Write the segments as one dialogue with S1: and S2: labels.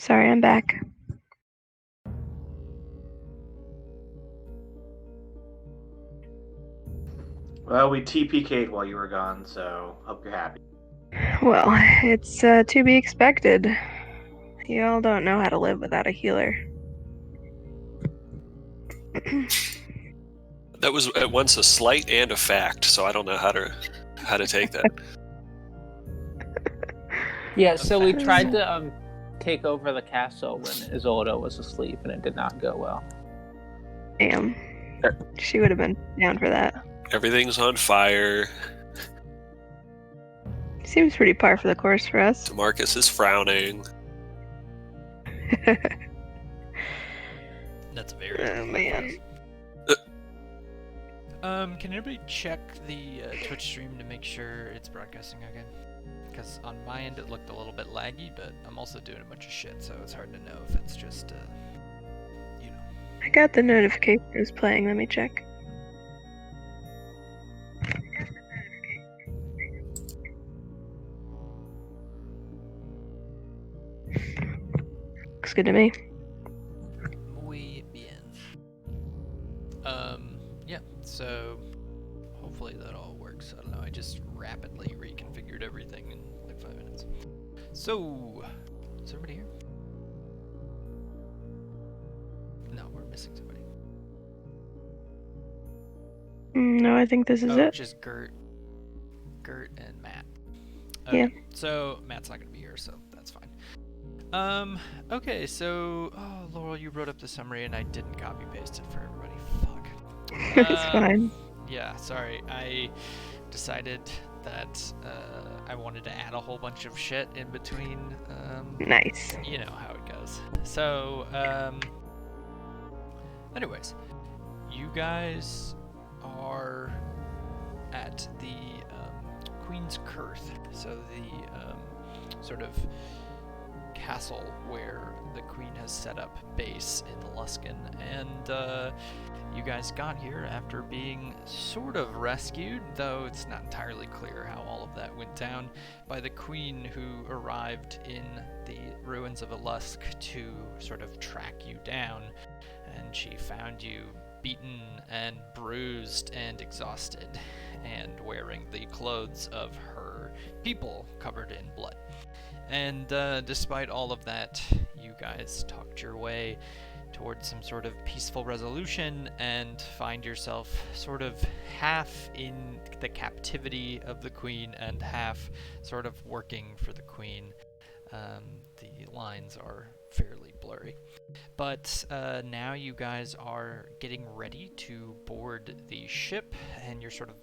S1: Sorry, I'm back.
S2: Well, we TPK'd while you were gone, so hope you're happy.
S1: Well, it's to be expected. You all don't know how to live without a healer.
S3: That was at once a slight and a fact, so I don't know how to take that.
S4: Yeah, so we tried to take over the castle when Isolde was asleep, and it did not go well.
S1: Damn. She would have been down for that.
S3: Everything's on fire.
S1: Seems pretty par for the course for us.
S3: DeMarcus is frowning.
S5: That's very
S1: Oh, man.
S5: Can anybody check the Twitch stream to make sure it's broadcasting again? Because on my end it looked a little bit laggy, but I'm also doing a bunch of shit, so it's hard to know if it's just, you know.
S1: I got the notification it was playing. Let me check. Looks good to me.
S5: Muy bien. Yeah, so hopefully that all works. I don't know, I just rapidly reconfigured everything in like 5 minutes. So, is everybody here? No, we're missing somebody.
S1: No, I think this is it.
S5: Just Gert and Matt.
S1: Yeah.
S5: Okay, so Matt's not gonna be here, so that's fine. Okay, so, Laurel, you wrote up the summary and I didn't copy paste it for everybody. Fuck.
S1: It's fine.
S5: Yeah, sorry. I decided that I wanted to add a whole bunch of shit in between.
S1: Nice.
S5: You know how it goes. So, anyways, you guys are at the Queen's Kurth, so the sort of castle where the Queen has set up base in Luskan, and you guys got here after being sort of rescued, though it's not entirely clear how all of that went down, by the Queen, who arrived in the ruins of Alusk to sort of track you down, and she found you beaten and bruised and exhausted and wearing the clothes of her people covered in blood. And despite all of that, you guys talked your way towards some sort of peaceful resolution and find yourself sort of half in the captivity of the Queen and half sort of working for the Queen. The lines are fairly blurry. But now you guys are getting ready to board the ship, and you're sort of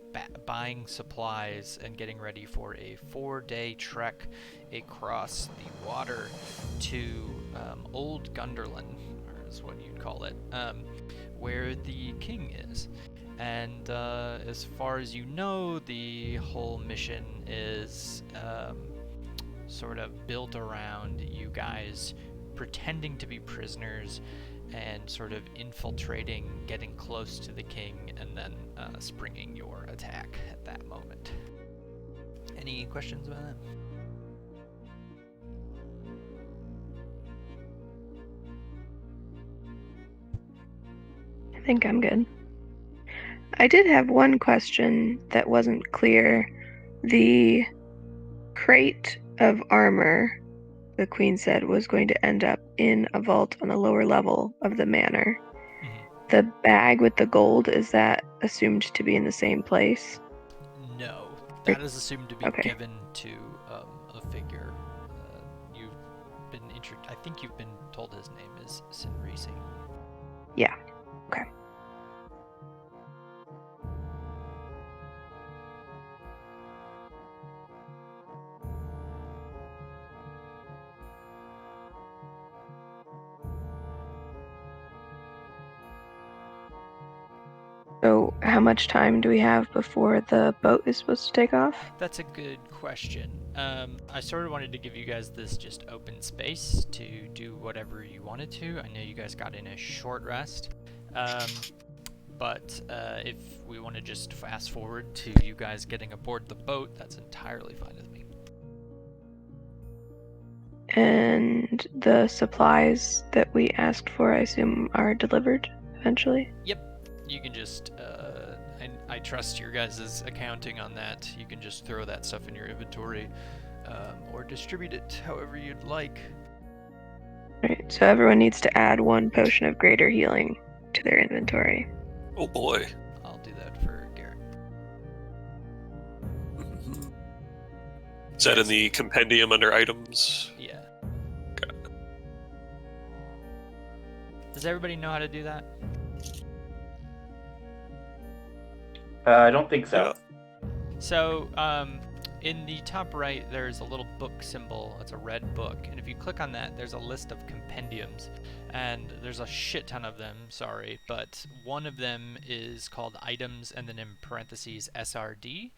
S5: buying supplies and getting ready for a 4-day trek across the water to Old Gunderland, or is what you'd call it, where the king is. And as far as you know, the whole mission is sort of built around you guys pretending to be prisoners and sort of infiltrating, getting close to the king, and then springing your attack at that moment. Any questions about that?
S1: I think I'm good. I did have one question that wasn't clear. The crate of armor, the Queen said, was going to end up in a vault on the lower level of the manor.
S5: Mm-hmm.
S1: The bag with the gold, is that assumed to be in the same place?
S5: No, that is assumed to be
S1: Okay.
S5: given to a figure. I think you've been told his name is Sinrisi.
S1: Yeah. Okay. So how much time do we have before the boat is supposed to take off?
S5: That's a good question. I sort of wanted to give you guys this just open space to do whatever you wanted to. I know you guys got in a short rest. But if we want to just fast forward to you guys getting aboard the boat, that's entirely fine with me.
S1: And the supplies that we asked for, I assume, are delivered eventually?
S5: Yep. You can just, I trust your guys' accounting on that. You can just throw that stuff in your inventory, or distribute it however you'd like.
S1: Right, so everyone needs to add 1 potion of greater healing to their inventory.
S3: Oh boy.
S5: I'll do that for Garrett.
S3: Is that in the compendium under items?
S5: Yeah. Does everybody know how to do that?
S2: I don't think so.
S3: Yeah.
S5: So, in the top right, there's a little book symbol. It's a red book. And if you click on that, there's a list of compendiums. And there's a shit ton of them, sorry. But one of them is called items and then in parentheses SRD.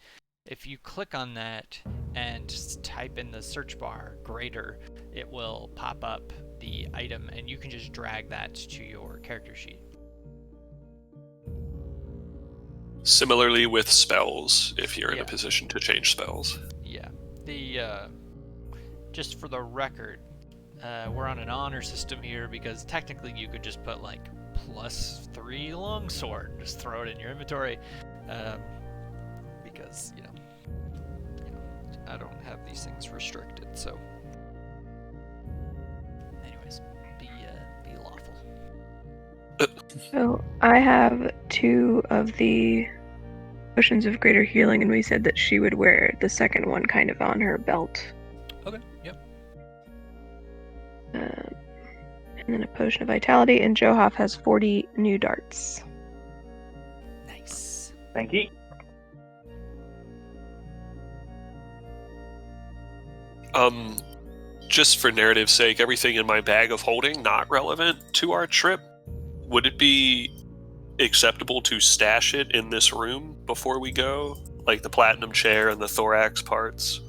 S5: If you click on that and just type in the search bar greater, it will pop up the item and you can just drag that to your character sheet.
S3: Similarly with spells, if you're in a position to change spells.
S5: Yeah. Just for the record, we're on an honor system here because technically you could just put like +3 longsword, just throw it in your inventory, because you know I don't have these things restricted. So, anyways, be lawful.
S1: So I have 2 of the potions of greater healing, and we said that she would wear the second one kind of on her belt.
S5: Okay. Yep.
S1: And then a potion of vitality, and Johoff has 40 new darts.
S5: Nice.
S2: Thank you.
S3: Just for narrative's sake, everything in my bag of holding not relevant to our trip. Would it be acceptable to stash it in this room before we go? Like the platinum chair and the thorax parts?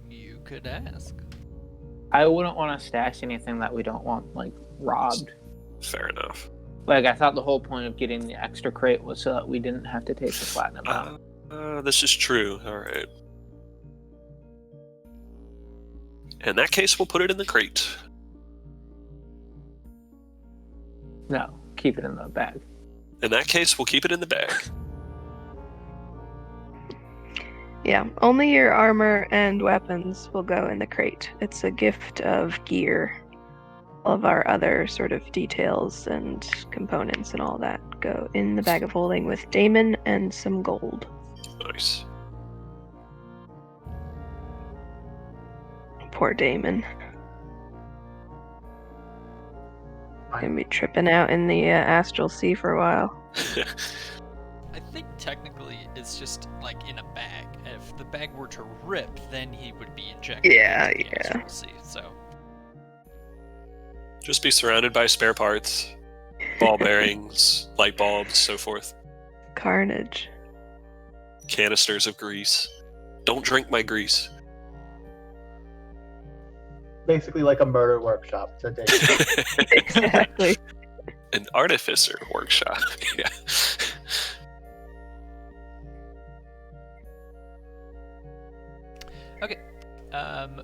S5: You could ask.
S4: I wouldn't want to stash anything that we don't want, like, robbed.
S3: Fair enough.
S4: Like, I thought the whole point of getting the extra crate was so that we didn't have to take the platinum out.
S3: This is true. Alright. In that case, we'll put it in the crate.
S4: No, keep it in the bag.
S3: In that case, we'll keep it in the bag.
S1: Yeah, only your armor and weapons will go in the crate. It's a gift of gear. All of our other sort of details and components and all that go in the bag of holding with Damon and some gold.
S3: Nice.
S1: Poor Damon. Gonna be tripping out in the astral sea for a while.
S5: I think technically it's just like in a bag. If the bag were to rip, then he would be injected into the astral sea. So
S3: Just be surrounded by spare parts, ball bearings, light bulbs, so forth.
S1: Carnage.
S3: Canisters of grease. Don't drink my grease.
S6: Basically like a murder workshop. It's a day.
S1: Exactly.
S3: An artificer workshop. Yeah.
S5: okay.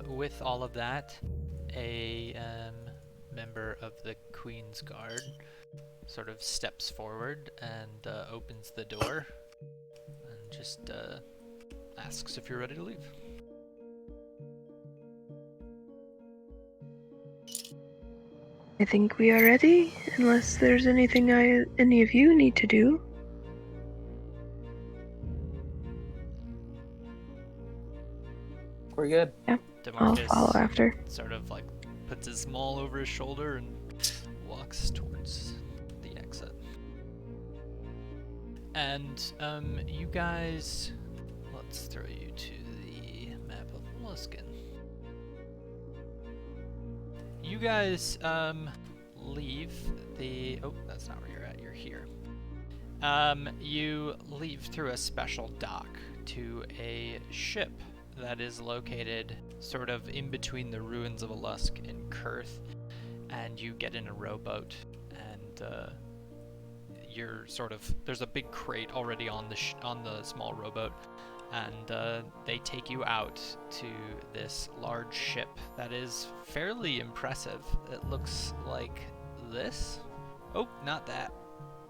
S5: With all of that, a member of the Queen's Guard sort of steps forward and opens the door and just asks if you're ready to leave.
S1: I think we are ready, unless there's anything any of you need to do.
S4: We're good.
S1: I'll
S5: DeMarcus
S1: follow after.
S5: sort of like puts his maul over his shoulder and walks towards the exit. And you guys, let's throw you to the map of Luskin. You guys leave the that's not where you're at, you're here. You leave through a special dock to a ship that is located sort of in between the ruins of Alusk and Kurth, and you get in a rowboat, and you're sort of, there's a big crate already on the small rowboat, and they take you out to this large ship that is fairly impressive. It looks like this. Oh, not that.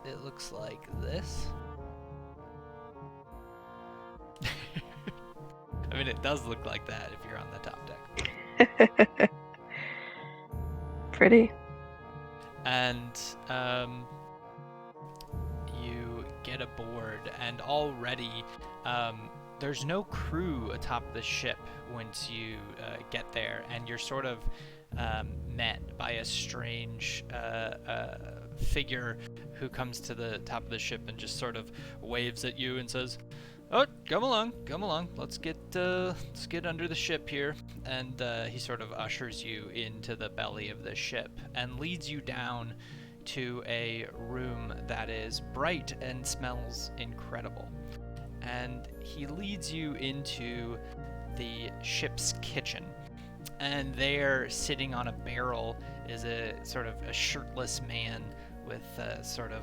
S5: It looks like this. I mean, it does look like that if you're on the top deck.
S1: Pretty.
S5: And you get aboard, and already there's no crew atop the ship once you get there, and you're sort of met by a strange figure who comes to the top of the ship and just sort of waves at you and says, "Oh, come along. Let's get under the ship here." And he sort of ushers you into the belly of the ship and leads you down to a room that is bright and smells incredible. And he leads you into the ship's kitchen. And there, sitting on a barrel, is a sort of a shirtless man with sort of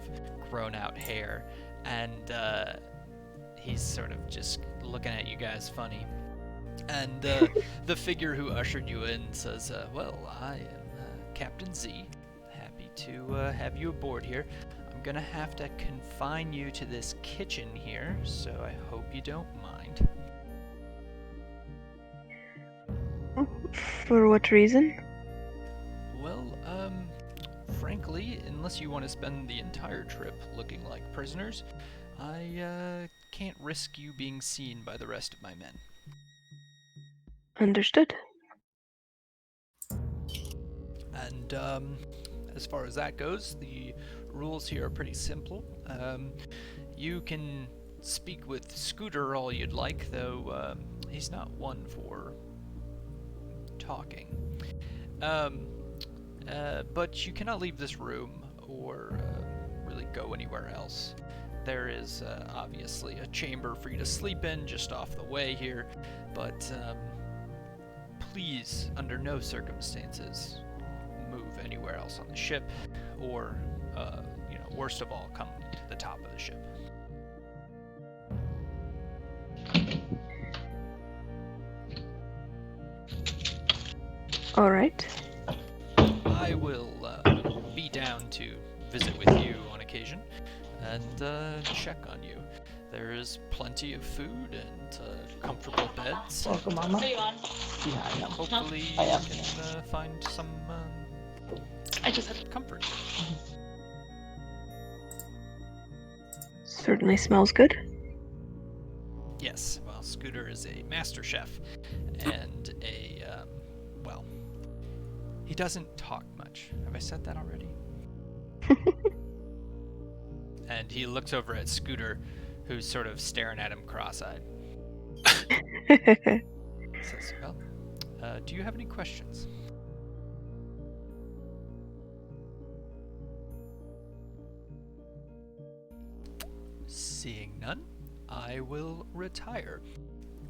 S5: grown out hair. And he's sort of just looking at you guys funny. And the figure who ushered you in says, "Well, I am Captain Z. Happy to have you aboard here. I'm gonna have to confine you to this kitchen here, so I hope you don't mind."
S1: For what reason?
S5: Well, frankly, unless you want to spend the entire trip looking like prisoners, I can't risk you being seen by the rest of my men.
S1: Understood.
S5: And as far as that goes, the rules here are pretty simple. You can speak with Scooter all you'd like, though he's not one for talking. But you cannot leave this room or really go anywhere else. There is obviously a chamber for you to sleep in just off the way here, but please, under no circumstances, move anywhere else on the ship, or, worst of all, come to the top of the ship.
S1: All right.
S5: I will be down to visit with you on occasion and check on you. There is plenty of food and comfortable beds.
S4: Welcome, Mama.
S7: Are you on?
S4: Yeah, I am.
S5: Hopefully
S4: I am.
S5: you can find some
S7: I just had
S5: comfort.
S1: Certainly smells good.
S5: Yes, well, Scooter is a master chef and he doesn't talk much. Have I said that already? And he looks over at Scooter, who's sort of staring at him cross-eyed. Says, "Well, do you have any questions?" Seeing none, I will retire.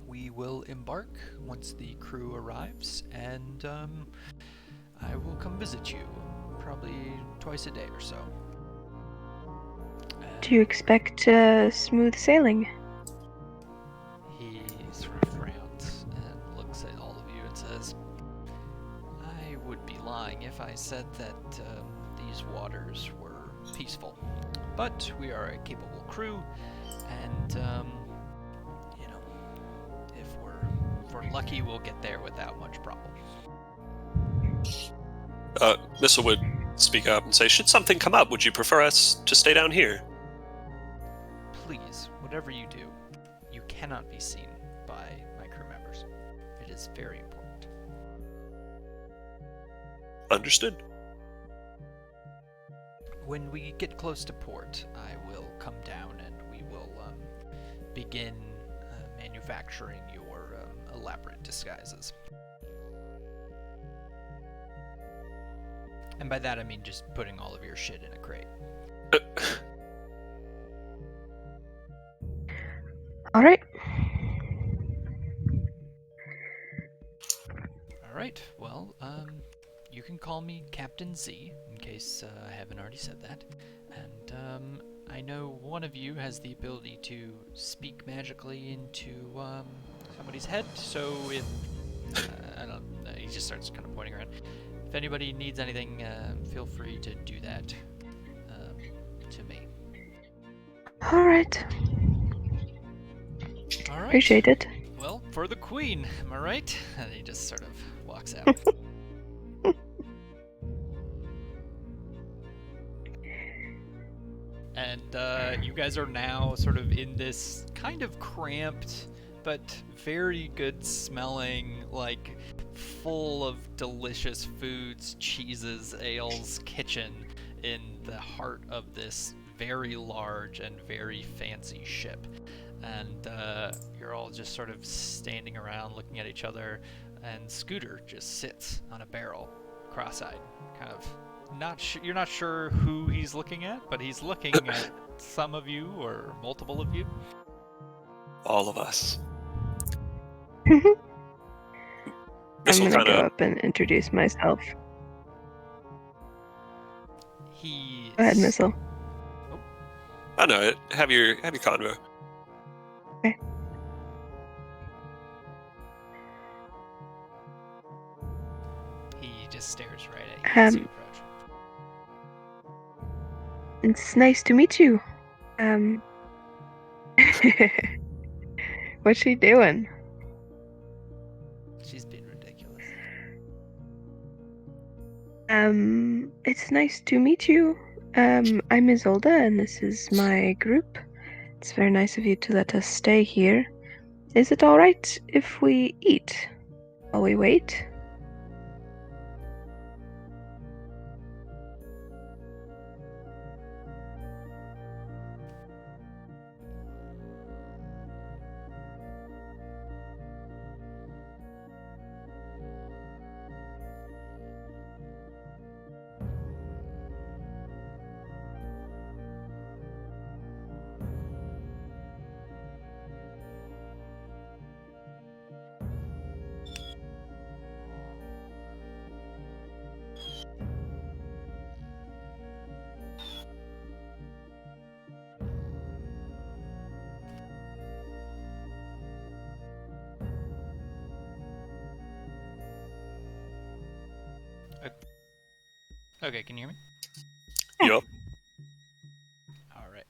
S5: We will embark once the crew arrives, and I will come visit you, probably twice a day or so.
S1: Do you expect smooth sailing?
S5: He sort of frowns and looks at all of you and says, "I would be lying if I said that these waters were peaceful. But we are a capable crew, and if we're lucky, we'll get there without much problem."
S3: Missa would speak up and say, "Should something come up, would you prefer us to stay down here?"
S5: Please, whatever you do, you cannot be seen by my crew members. It is very important.
S3: Understood.
S5: When we get close to port, I will come down and we will begin manufacturing your elaborate disguises. And by that I mean just putting all of your shit in a crate.
S1: All right.
S5: Alright, well, you can call me Captain Z, in case I haven't already said that. And I know one of you has the ability to speak magically into somebody's head, so if I don't, he just starts kind of pointing around. If anybody needs anything, feel free to do that to me.
S1: All right.
S5: All right.
S1: Appreciate it.
S5: Well, for the queen, am I right? And he just sort of walks out. And you guys are now sort of in this kind of cramped but very good smelling, like full of delicious foods, cheeses, ales kitchen in the heart of this very large and very fancy ship. And you're all just sort of standing around looking at each other, and Scooter just sits on a barrel, cross-eyed, kind of you're not sure who he's looking at, but he's looking at some of you or multiple of you.
S3: All of us.
S1: I'm
S3: This'll
S1: gonna go
S3: kinda-
S1: up and introduce myself.
S5: He.
S1: Go ahead, Missile.
S3: I know it. Have your convo.
S1: Okay.
S5: He just stares right at you as you approach.
S1: It's nice to meet you. What's she doing?
S5: She's being ridiculous.
S1: It's nice to meet you. I'm Isolda, and this is my group. It's very nice of you to let us stay here. Is it alright if we eat while we wait?
S5: Okay, can you hear me?
S3: Yup.
S5: All right.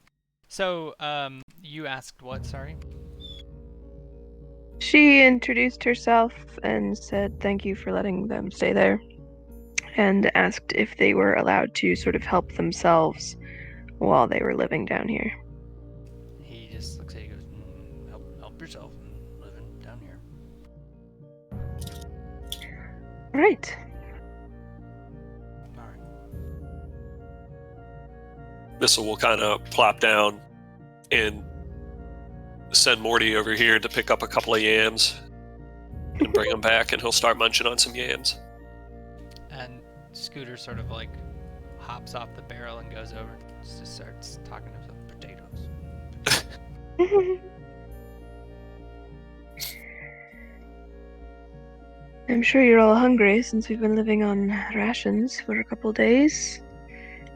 S5: So, you asked what? Sorry.
S1: She introduced herself and said thank you for letting them stay there, and asked if they were allowed to sort of help themselves while they were living down here.
S5: He just looks at you and goes, help yourself and living down here.
S1: Right.
S5: All right.
S3: Missile will kind of plop down and send Morty over here to pick up a couple of yams and bring them back, and he'll start munching on some yams.
S5: And Scooter sort of like hops off the barrel and goes over, just starts talking about potatoes.
S1: I'm sure you're all hungry since we've been living on rations for a couple days.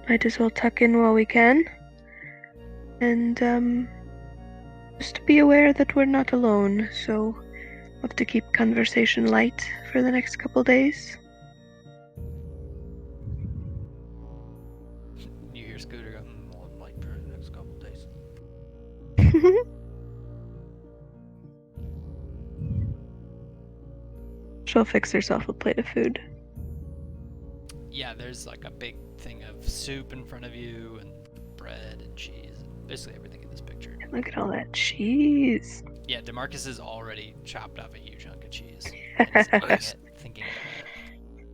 S1: Might as well tuck in while we can. And, just be aware that we're not alone, so we'll have to keep conversation light for the next couple days.
S5: You hear Scooter go, well, I'm light for the next couple days.
S1: She'll fix herself a plate of food.
S5: Yeah, there's like a big thing of soup in front of you, and bread and cheese, and basically everything in this picture.
S1: Look at all that cheese.
S5: Yeah, DeMarcus has already chopped up a huge chunk of cheese. And he's eating
S3: Nice.
S5: it, thinking about it.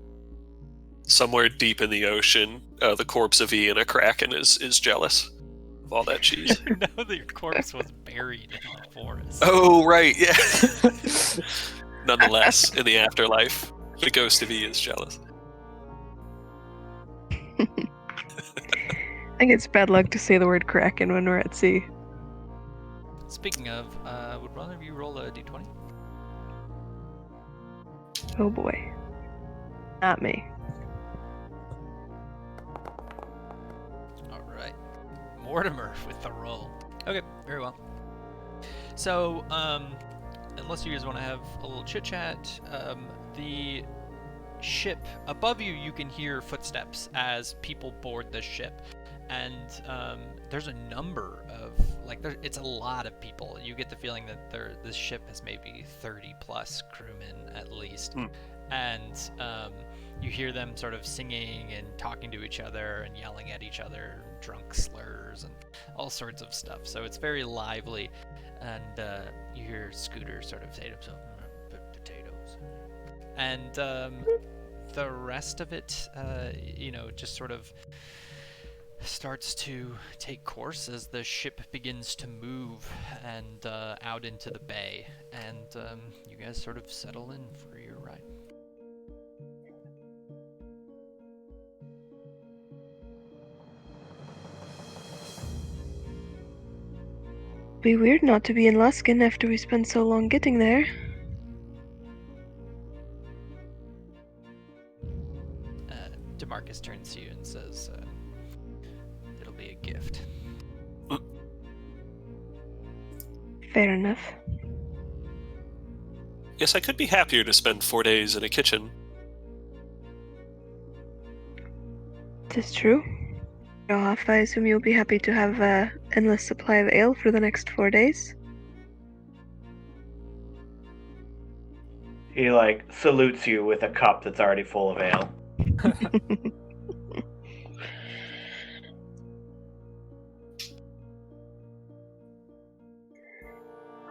S3: Somewhere deep in the ocean, the corpse of Ian, a kraken, is jealous of all that cheese.
S5: You know that your corpse was buried in the forest.
S3: Oh, right, yeah. Nonetheless, in the afterlife, the ghost of E is jealous.
S1: I think it's bad luck to say the word kraken when we're at sea.
S5: Speaking of, would one of you roll a d20?
S1: Oh boy. Not me.
S5: Alright. Mortimer with the roll. Okay, very well. So, unless you guys want to have a little chit chat, the ship above you, you can hear footsteps as people board the ship, and there's a number of it's a lot of people. You get the feeling that this ship has maybe 30 plus crewmen at least, and you hear them sort of singing and talking to each other and yelling at each other, drunk slurs and all sorts of stuff. So it's very lively, and you hear Scooter sort of say to himself, potatoes, and the rest of it, just sort of starts to take course as the ship begins to move and out into the bay, and you guys sort of settle in for your ride.
S1: Be weird not to be in Luskin after we spent so long getting there.
S5: DeMarcus turns to you and says, it'll be a gift.
S1: Fair enough.
S3: Yes, I could be happier to spend 4 days in a kitchen.
S1: Tis true. Off, I assume you'll be happy to have an endless supply of ale for the next 4 days.
S2: He salutes you with a cup that's already full of ale.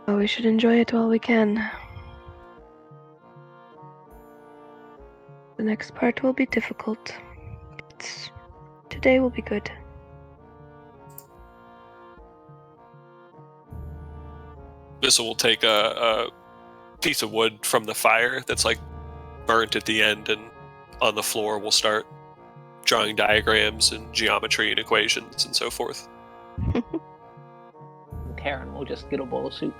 S1: Oh, we should enjoy it while we can. The next part will be difficult. But today will be good.
S3: Bissell will take a piece of wood from the fire that's burnt at the end, and on the floor we'll start drawing diagrams and geometry and equations and so forth.
S4: Karen will just get a bowl of soup.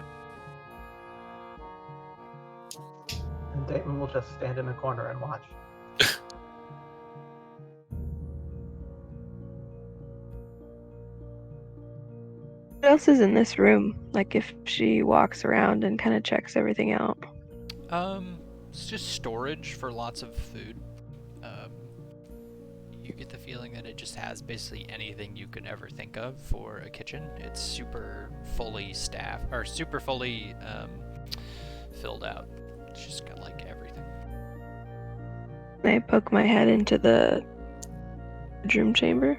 S6: And Damon will just stand in a corner and watch.
S1: What else is in this room? If she walks around and kind of checks everything out.
S5: It's just storage for lots of food. You get the feeling that it just has basically anything you could ever think of for a kitchen. It's super fully staffed, or super fully filled out. It's just got everything.
S1: I poke my head into the bedroom chamber.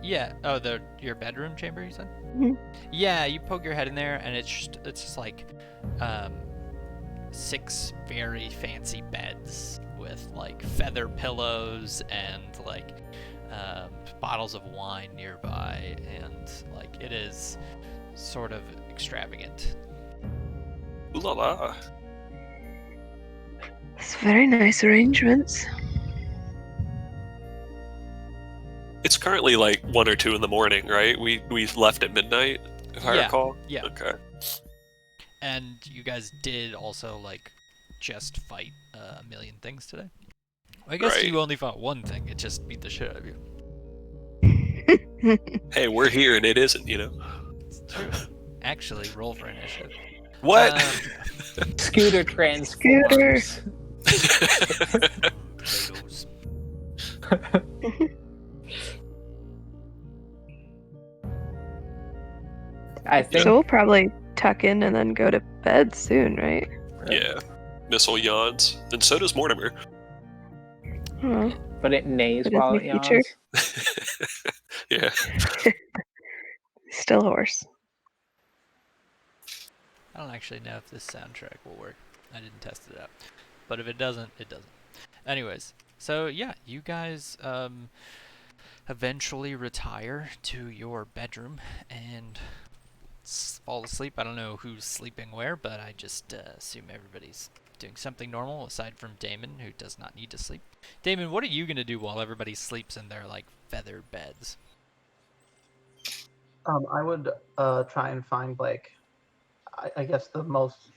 S5: Yeah. Oh, your bedroom chamber, you said?
S1: Mhm.
S5: Yeah, you poke your head in there, and it's just 6 very fancy beds with feather pillows and bottles of wine nearby, and it is sort of extravagant.
S3: Ooh la la.
S1: It's very nice arrangements.
S3: It's currently 1 or 2 in the morning, right? We left at midnight, if I recall.
S5: Yeah.
S3: Okay.
S5: And you guys did also just fight a million things today. I guess
S3: Right.
S5: you only fought one thing. It just beat the shit out of you.
S3: Hey, we're here and it isn't,
S5: It's true. Actually, roll for initiative.
S3: What?
S4: Scooter transforms.
S5: Potatoes.
S4: I think
S1: So we'll probably tuck in and then go to bed soon, right?
S3: Yeah. Missile yawns. And so does Mortimer.
S1: Oh,
S4: but it neighs
S1: But in
S4: while
S1: the
S4: it yawns.
S1: future-
S3: Yeah.
S1: still a horse.
S5: I don't actually know if this soundtrack will work. I didn't test it out. But if it doesn't, it doesn't. Anyways, so yeah, you guys eventually retire to your bedroom and fall asleep. I don't know who's sleeping where, but I just assume everybody's doing something normal aside from Damon, who does not need to sleep. Damon, what are you going to do while everybody sleeps in their feather beds?
S6: I would try and find I guess the most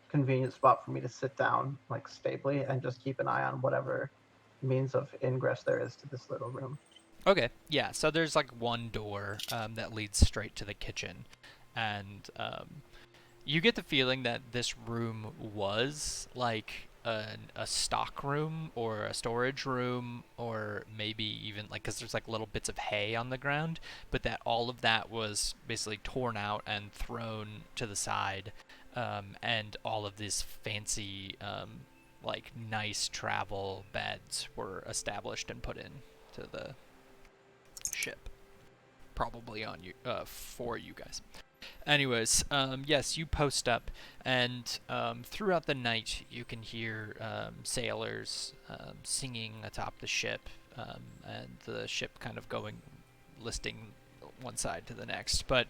S6: convenient spot for me to sit down stably and just keep an eye on whatever means of ingress there is to this little room.
S5: Okay, yeah. So there's like one door that leads straight to the kitchen, and you get the feeling that this room was like a stock room or a storage room, or maybe even like, because there's like little bits of hay on the ground, but that all of that was basically torn out and thrown to the side, and all of these fancy like nice travel beds were established and put in to the ship, probably on you for you guys. Anyways, yes, you post up, and throughout the night you can hear sailors singing atop the ship, and the ship kind of going, listing one side to the next. But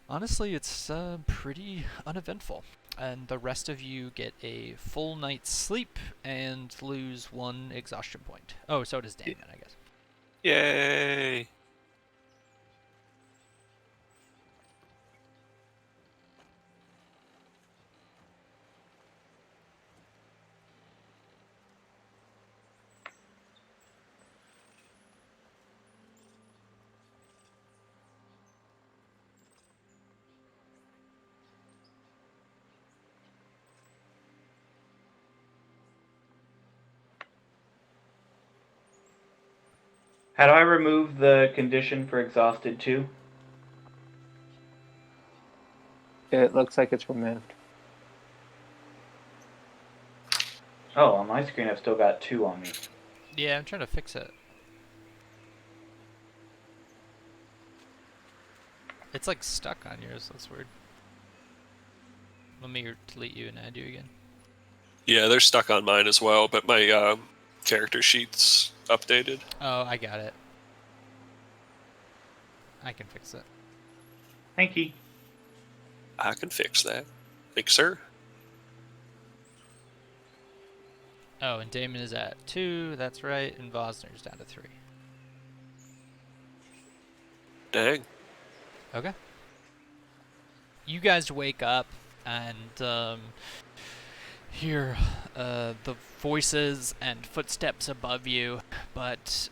S5: honestly, it's pretty uneventful. And the rest of you get a full night's sleep and lose 1 exhaustion point. Oh, so does Damon, I guess.
S3: Yay!
S2: How do I remove the condition for exhausted too?
S4: It looks like it's removed.
S2: Oh, on my screen I've still got 2 on me.
S5: Yeah, I'm trying to fix it. It's like stuck on yours. That's weird. Let me delete you and add you again.
S3: Yeah, they're stuck on mine as well, but my character sheet's updated.
S5: Oh, I got it. I can fix it.
S2: Thank you.
S3: I can fix that. Thanks, sir.
S5: Oh, and Damon is at 2. That's right. And Vosner's down to 3.
S3: Dang.
S5: Okay. You guys wake up and hear the voices and footsteps above you, but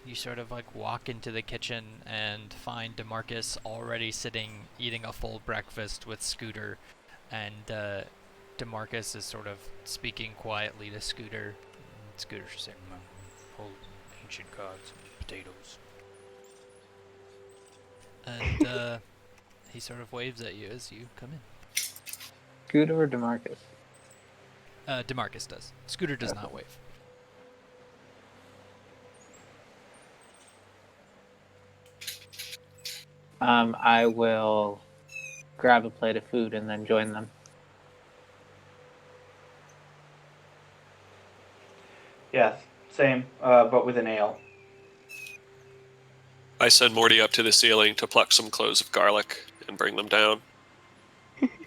S5: you sort of like walk into the kitchen and find DeMarcus already sitting eating a full breakfast with Scooter, and DeMarcus is sort of speaking quietly to Scooter. And Scooter's just saying, "Old ancient gods, potatoes." And he sort of waves at you as you come in.
S4: Scooter or DeMarcus?
S5: DeMarcus does. Scooter does not wave.
S4: I will grab a plate of food and then join them.
S2: Yes, same, but with an ale.
S3: I send Morty up to the ceiling to pluck some cloves of garlic and bring them down.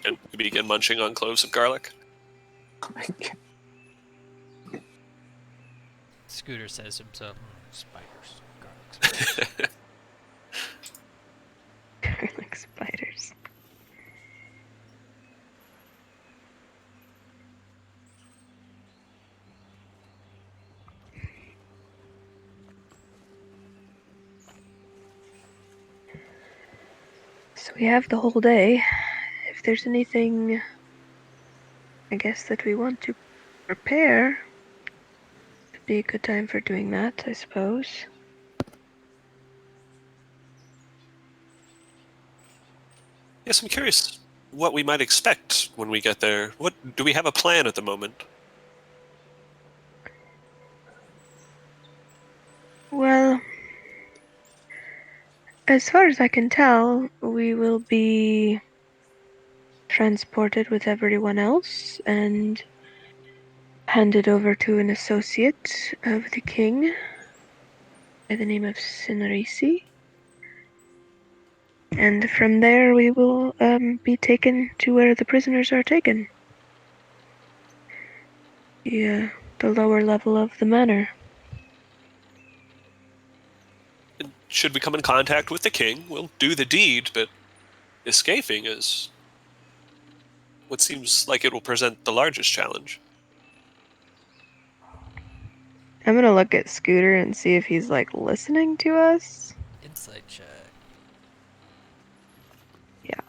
S3: And we begin munching on cloves of garlic.
S4: Oh my God.
S5: Scooter says to himself, spiders, garlic spiders.
S1: Garlic spiders. So we have the whole day. If there's anything, I guess, that we want to prepare, it'd be a good time for doing that, I suppose.
S3: Yes, I'm curious what we might expect when we get there. What do we have a plan at the moment?
S1: Well, as far as I can tell, we will be transported with everyone else and handed over to an associate of the king by the name of Cinerisi. And from there we will be taken to where the prisoners are taken. The lower level of the manor.
S3: And should we come in contact with the king, we'll do the deed, but escaping is what seems like it will present the largest challenge.
S1: I'm gonna look at Scooter and see if he's like listening to us.
S5: Insight check.
S1: Yeah.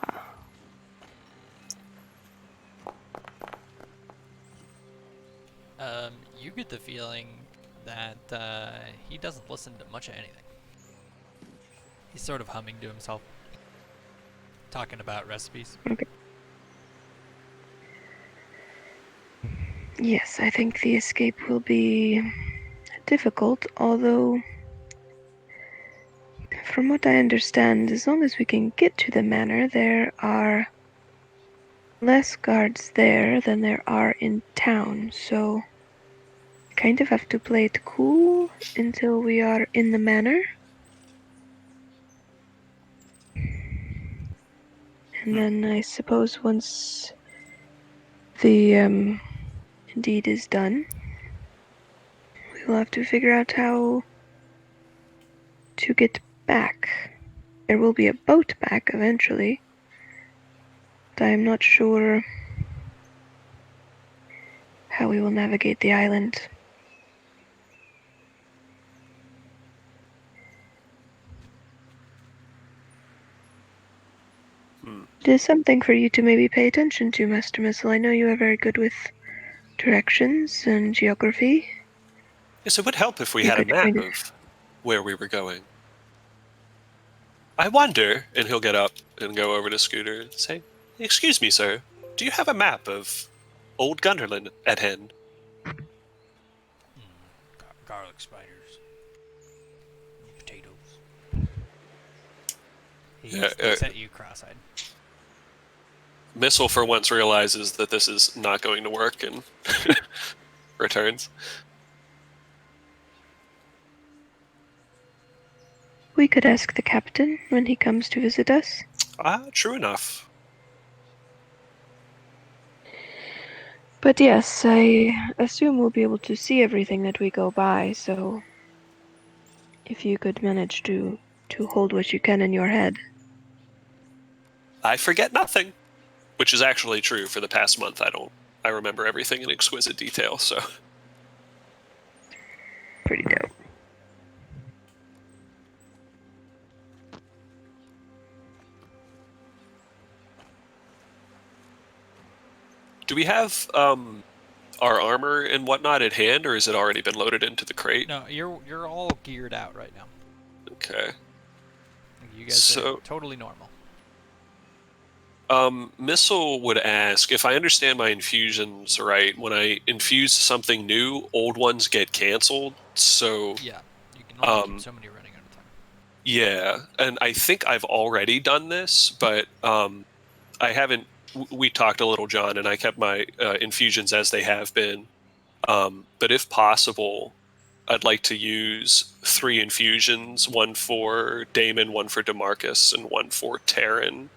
S5: You get the feeling that he doesn't listen to much of anything. He's sort of humming to himself, talking about recipes.
S1: Okay. Yes, I think the escape will be difficult, although from what I understand, as long as we can get to the manor, there are less guards there than there are in town, so kind of have to play it cool until we are in the manor. And then I suppose once the deed is done, we will have to figure out how to get back. There will be a boat back eventually, but I am not sure how we will navigate the island. It is something for you to maybe pay attention to, Master Missile. I know you are very good with directions and geography.
S3: Yes, it would help if we
S1: You
S3: had a
S1: could
S3: map
S1: kind of-
S3: of where we were going. I wonder, and he'll get up and go over to Scooter and say, "Excuse me, sir, do you have a map of Old Gunderland at hand?"
S5: Garlic spiders. Potatoes. He sent you cross-eyed.
S3: Missile for once realizes that this is not going to work and returns.
S1: We could ask the captain when he comes to visit us.
S3: True enough.
S1: But yes, I assume we'll be able to see everything that we go by, so if you could manage to hold what you can in your head.
S3: I forget nothing, which is actually true for the past month. I remember everything in exquisite detail, so.
S1: Pretty dope.
S3: Do we have our armor and whatnot at hand, or has it already been loaded into the crate?
S5: No, you're all geared out right now.
S3: Okay.
S5: You guys are totally normal.
S3: Missile would ask, if I understand my infusions right, when I infuse something new, old ones get canceled, so...
S5: Yeah, you can only keep so many running at a time.
S3: Yeah, and I think I've already done this, but I haven't... We talked a little, John, and I kept my infusions as they have been. But if possible, I'd like to use 3 infusions, one for Damon, one for DeMarcus, and one for Taryn.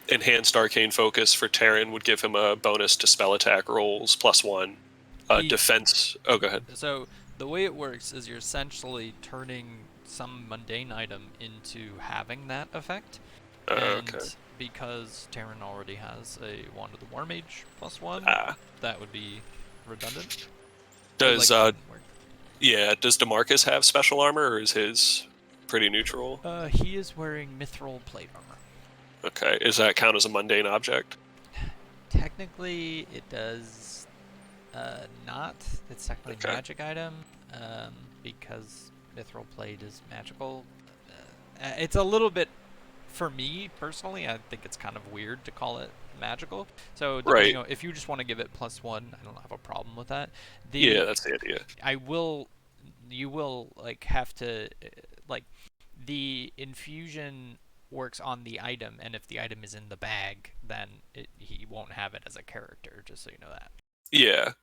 S3: Enhanced Arcane Focus for Taryn would give him a bonus to spell attack rolls, +1. Defense... Oh, go ahead.
S5: So the way it works is you're essentially turning some mundane item into having that effect. And
S3: Okay.
S5: because Taryn already has a Wand of the War Mage +1, that would be redundant.
S3: Does
S5: that wouldn't work.
S3: Yeah, does DeMarcus have special armor, or is his pretty neutral?
S5: He is wearing mithril plate armor.
S3: Okay, does that count as a mundane object?
S5: Technically, it does not. It's technically a magic item, because mithril plate is magical. It's a little bit, for me personally, I think it's kind of weird to call it magical. So,
S3: right.
S5: If you just want to give it +1, I don't have a problem with that.
S3: Yeah, that's the idea.
S5: You will have to the infusion works on the item, and if the item is in the bag, then he won't have it as a character, just so you know that.
S3: Yeah.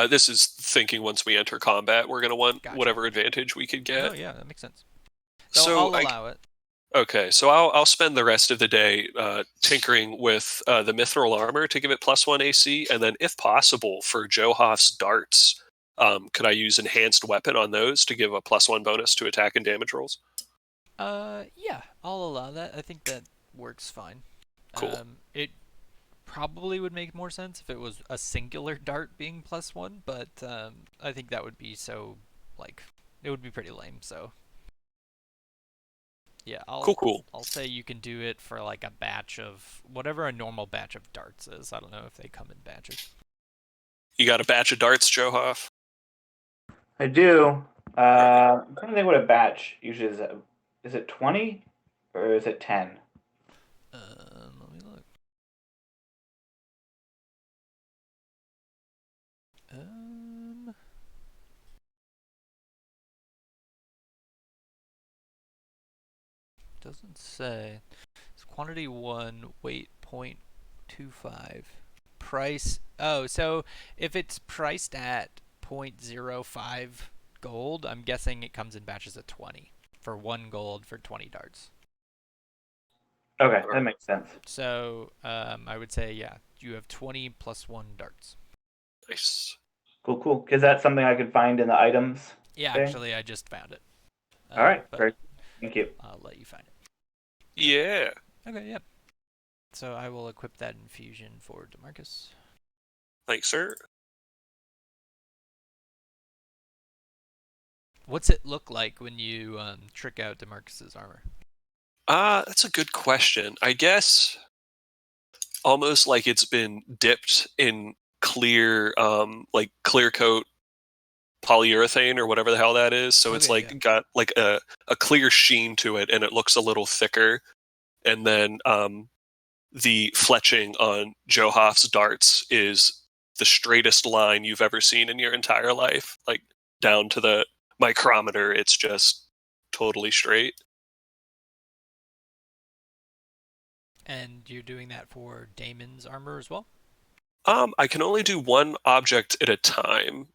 S3: This is thinking once we enter combat, we're going to want whatever advantage we could get.
S5: Oh, yeah, that makes sense. So I'll allow it.
S3: Okay, so I'll spend the rest of the day tinkering with the mithril armor to give it +1 AC, and then if possible, for Johoff's darts, could I use enhanced weapon on those to give a +1 bonus to attack and damage rolls?
S5: Yeah, I'll allow that. I think that works fine.
S3: Cool.
S5: probably would make more sense if it was a singular dart being +1, but I think that would be so, like, it would be pretty lame, so. Yeah,
S3: Cool.
S5: I'll say you can do it for like a batch of whatever a normal batch of darts is. I don't know if they come in batches.
S3: You got a batch of darts, Joe Hoff?
S2: I do. I'm trying to think what a batch usually is. Is it 20 or is it 10?
S5: Let me look. Doesn't say. It's quantity 1, weight 0.25. Price. Oh, so if it's priced at 0.05 gold, I'm guessing it comes in batches of 20 for 1 gold for 20 darts.
S2: Okay, that makes sense.
S5: So I would say, yeah, you have 20 plus 1 darts.
S3: Nice.
S2: Cool. Is that something I could find in the items?
S5: Yeah,
S2: thing?
S5: actually, I just found it.
S2: All right,
S5: but
S2: great. Thank you.
S5: I'll let you find it.
S3: Yeah.
S5: Okay, yeah. So I will equip that infusion for DeMarcus.
S3: Thanks, sir.
S5: What's it look like when you trick out DeMarcus's armor?
S3: That's a good question. I guess almost like it's been dipped in clear, like clear coat polyurethane or whatever the hell that is. So it's
S5: Okay,
S3: like
S5: yeah.
S3: got like a clear sheen to it, and it looks a little thicker. And then the fletching on Joe Hoff's darts is the straightest line you've ever seen in your entire life, like down to the micrometer. It's just totally straight.
S5: And you're doing that for Damon's armor as well?
S3: I can only do one object at a time.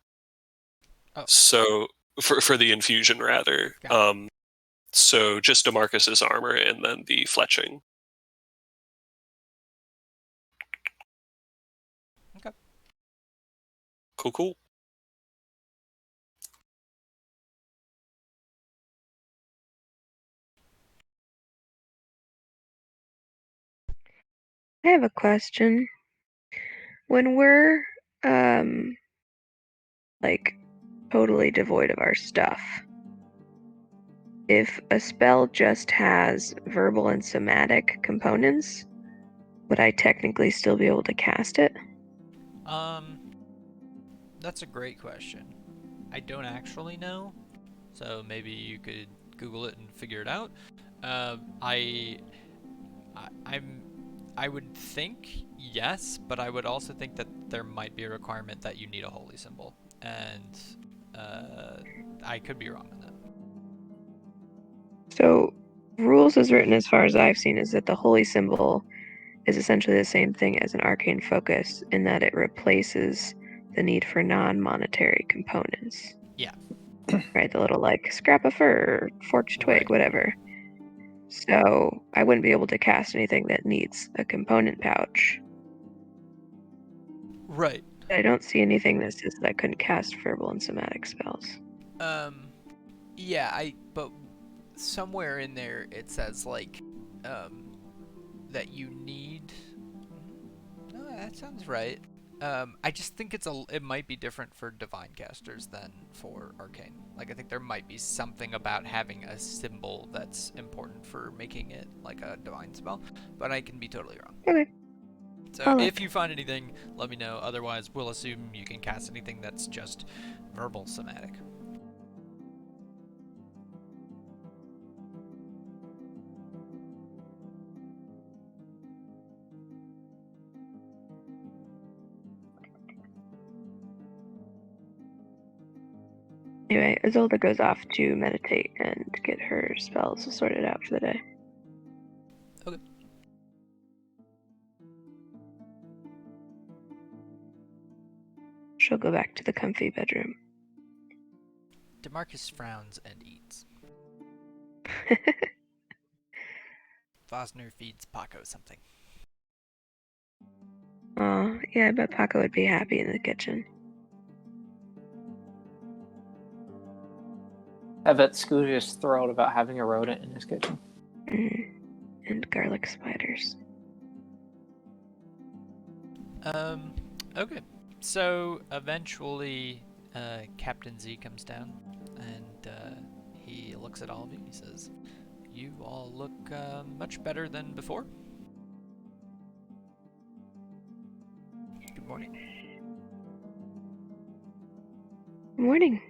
S5: Oh.
S3: So for the infusion rather. So just DeMarcus's armor and then the fletching.
S5: Okay.
S3: Cool.
S1: I have a question. When we're like totally devoid of our stuff, if a spell just has verbal and somatic components, would I technically still be able to cast it?
S5: That's a great question. I don't actually know, so maybe you could Google it and figure it out. I would think yes, but I would also think that there might be a requirement that you need a holy symbol, and I could be wrong on that.
S1: So, rules as written, as far as I've seen, is that the holy symbol is essentially the same thing as an arcane focus in that it replaces the need for non-monetary components.
S5: Yeah.
S1: Right, the little like scrap of fur, forked twig,
S5: Right.
S1: whatever. So I wouldn't be able to cast anything that needs a component pouch.
S5: Right.
S1: I don't see anything that says that I couldn't cast verbal and somatic spells.
S5: Yeah, but somewhere in there it says like that you need. No, that sounds right. I just think it might be different for divine casters than for arcane. Like I think there might be something about having a symbol that's important for making it like a divine spell, but I can be totally wrong.
S1: Okay.
S5: So if you find anything, let me know. Otherwise, we'll assume you can cast anything that's just verbal somatic.
S1: Anyway, Isolde goes off to meditate and get her spells sorted out for the day.
S5: Okay.
S1: She'll go back to the comfy bedroom.
S5: DeMarcus frowns and eats. Vosner feeds Paco something.
S1: Oh, yeah, I bet Paco would be happy in the kitchen.
S4: I bet Scooter's thrilled about having a rodent in his kitchen.
S1: And garlic spiders.
S5: Okay. So eventually, Captain Z comes down, and he looks at all of you. He says, "You all look much better than before." Good morning.
S1: Good morning.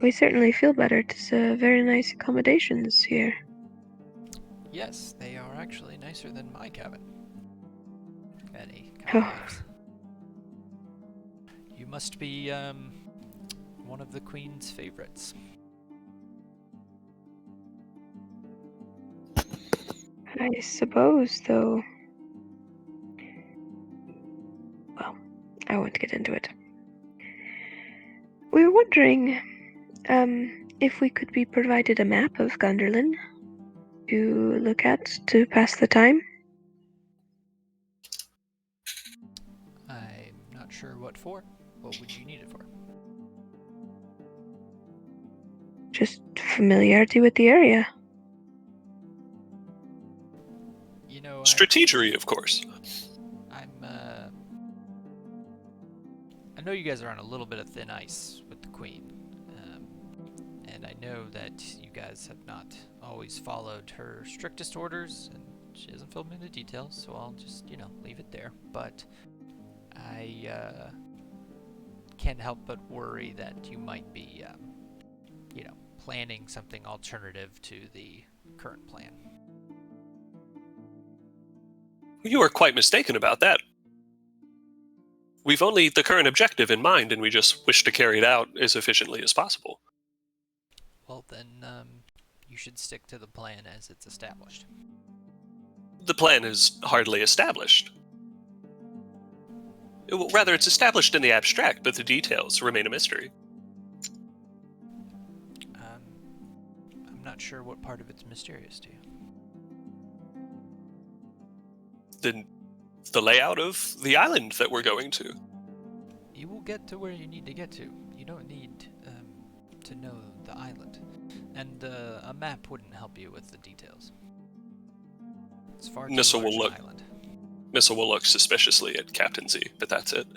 S1: We certainly feel better. It's very nice accommodations here.
S5: Yes, they are actually nicer than my cabin. And he kind of laughs. You must be one of the Queen's favorites.
S1: I suppose, though. Well, I won't get into it. We were wondering, if we could be provided a map of Gunderlin to look at to pass the time.
S5: I'm not sure what for. What would you need it for?
S1: Just familiarity with the area.
S5: You know,
S3: Strategery, of course.
S5: I know you guys are on a little bit of thin ice with the Queen, and I know that you guys have not always followed her strictest orders, and she hasn't filled me in the details, so I'll just, leave it there. But I can't help but worry that you might be, planning something alternative to the current plan.
S3: You are quite mistaken about that. We've only the current objective in mind, and we just wish to carry it out as efficiently as possible.
S5: Well, then, you should stick to the plan as it's established.
S3: The plan is hardly established. Well, rather, it's established in the abstract, but the details remain a mystery.
S5: I'm not sure what part of it's mysterious to you.
S3: The layout of the island that we're going to.
S5: You will get to where you need to get to. You don't need to know the island. And a map wouldn't help you with the details. It's far too large an island.
S3: Missile will look suspiciously at Captain Z, but that's it.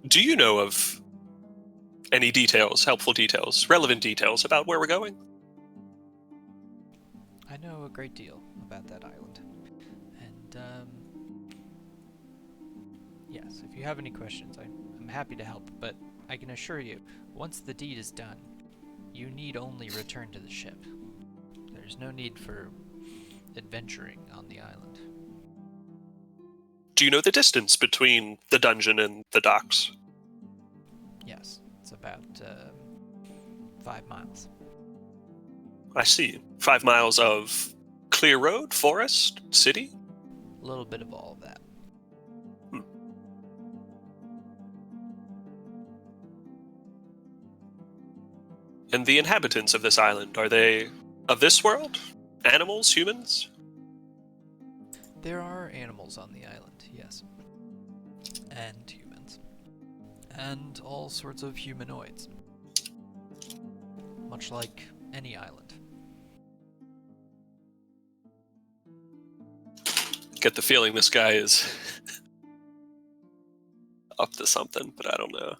S3: Do you know of any details, helpful details, relevant details about where we're going?
S5: I know a great deal about that island. And, yes, if you have any questions, I'm happy to help, but I can assure you, once the deed is done, you need only return to the ship. There's no need for adventuring on the island.
S3: Do you know the distance between the dungeon and the docks?
S5: Yes, it's about 5 miles.
S3: I see. 5 miles of clear road, forest, city?
S5: A little bit of all of that.
S3: And the inhabitants of this island, are they of this world? Animals, humans?
S5: There are animals on the island, yes. And humans. And all sorts of humanoids. Much like any island.
S3: Get the feeling this guy is up to something, but I don't know.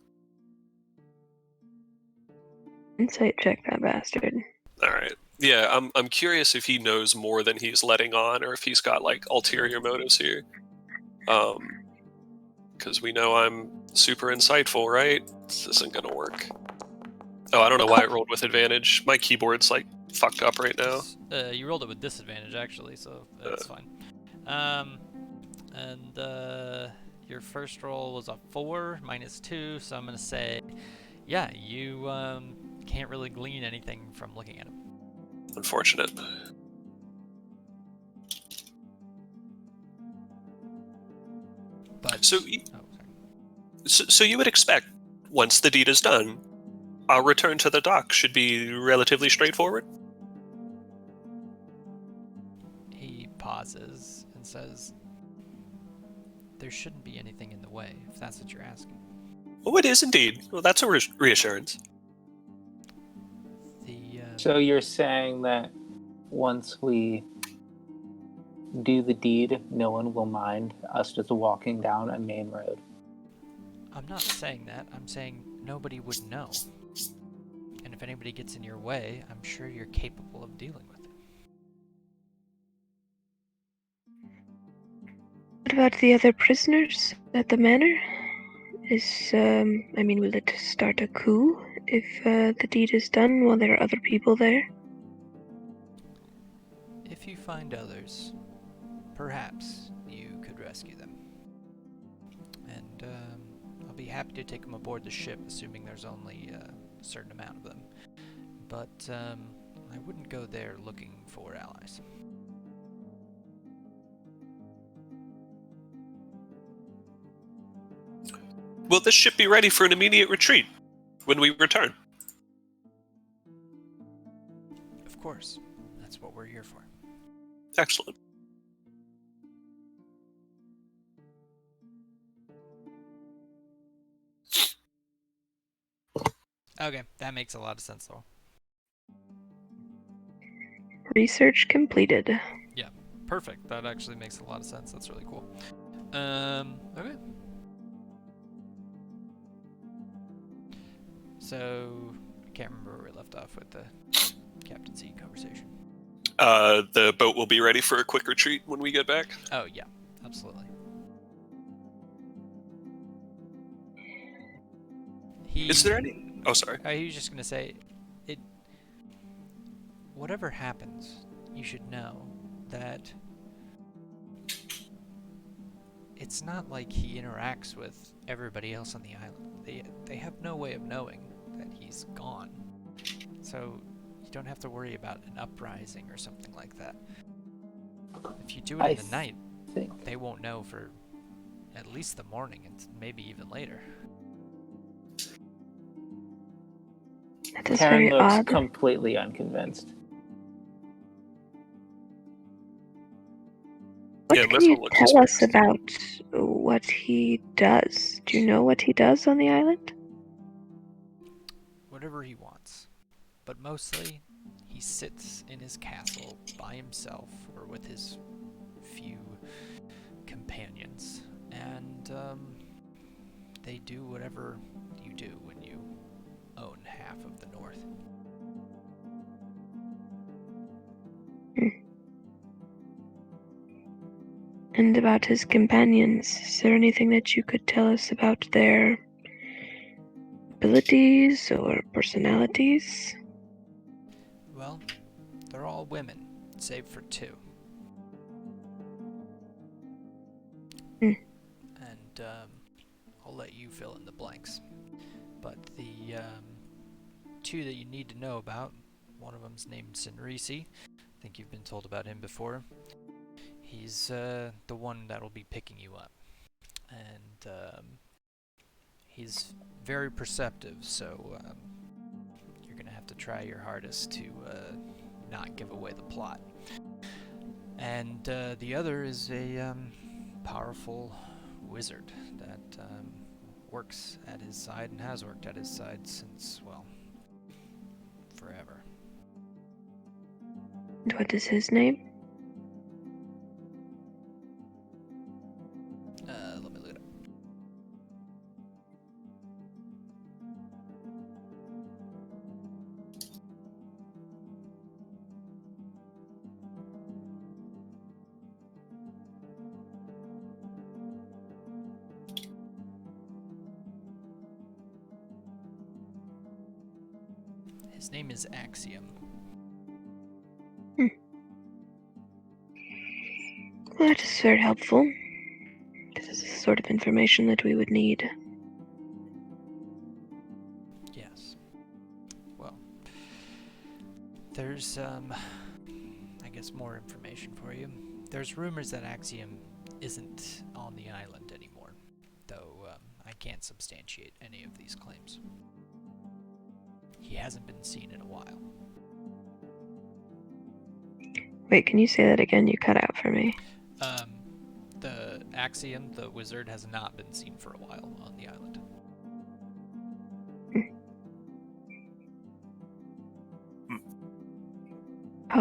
S1: Insight check that bastard.
S3: All right. Yeah, I'm curious if he knows more than he's letting on, or if he's got like ulterior motives here. Because we know I'm super insightful, right? This isn't gonna work. Oh, I don't know why I rolled with advantage. My keyboard's like fucked up right now.
S5: You rolled it with disadvantage actually, so that's fine. Your first roll was a 4 minus 2, so I'm gonna say, yeah, you can't really glean anything from looking at him.
S3: Unfortunate.
S5: But
S3: So you would expect, once the deed is done, our return to the dock should be relatively straightforward?
S5: He pauses and says, there shouldn't be anything in the way, if that's what you're asking.
S3: Oh, it is indeed. Well, that's a reassurance.
S5: The
S4: So you're saying that once we do the deed, no one will mind us just walking down a main road?
S5: I'm not saying that. I'm saying nobody would know. And if anybody gets in your way, I'm sure you're capable of dealing with it.
S1: What about the other prisoners at the manor? Will it start a coup if the deed is done while there are other people there?
S5: If you find others, perhaps you could rescue them. And I'll be happy to take them aboard the ship, assuming there's only a certain amount of them. But I wouldn't go there looking for allies.
S3: Will this ship be ready for an immediate retreat when we return?
S5: Of course. That's what we're here for.
S3: Excellent.
S5: Okay, that makes a lot of sense, though.
S1: Research completed.
S5: Yeah, perfect. That actually makes a lot of sense. That's really cool. Okay. So, I can't remember where we left off with the captaincy conversation.
S3: The boat will be ready for a quick retreat when we get back.
S5: Oh, yeah, absolutely.
S3: Is there any... Oh, sorry.
S5: He was just going to say, whatever happens, you should know that it's not like he interacts with everybody else on the island. They have no way of knowing that he's gone. So you don't have to worry about an uprising or something like that. If you do it in the night, they won't know for at least the morning and maybe even later.
S1: That is
S4: Karen
S1: very
S4: looks
S1: odd.
S4: completely unconvinced.
S1: What
S3: Yeah,
S1: can
S3: Liffle
S1: you
S3: looks
S1: tell us
S3: suspicious.
S1: about what he does? Do you know what he does on the island?
S5: Whatever he wants. But mostly, he sits in his castle by himself or with his few companions. And they do whatever you do when you own half of the North.
S1: And about his companions, is there anything that you could tell us about their abilities or personalities?
S5: Well, they're all women, save for two. And I'll let you fill in the blanks. But the two that you need to know about, one of them's named Sinrisi. I think you've been told about him before. He's the one that'll be picking you up. And he's very perceptive, so you're going to have to try your hardest to not give away the plot. And the other is a powerful wizard that works at his side and has worked at his side since, well, forever.
S1: And what is his name?
S5: Let me look it up. His name is Axiom.
S1: Well, that is very helpful. This is the sort of information that we would need.
S5: Yes. Well, there's, I guess more information for you. There's rumors that Axiom isn't on the island anymore, though I can't substantiate any of these claims. He hasn't been seen in a while.
S1: Wait, can you say that again? You cut out for me.
S5: The Axiom, the wizard, has not been seen for a while on the island.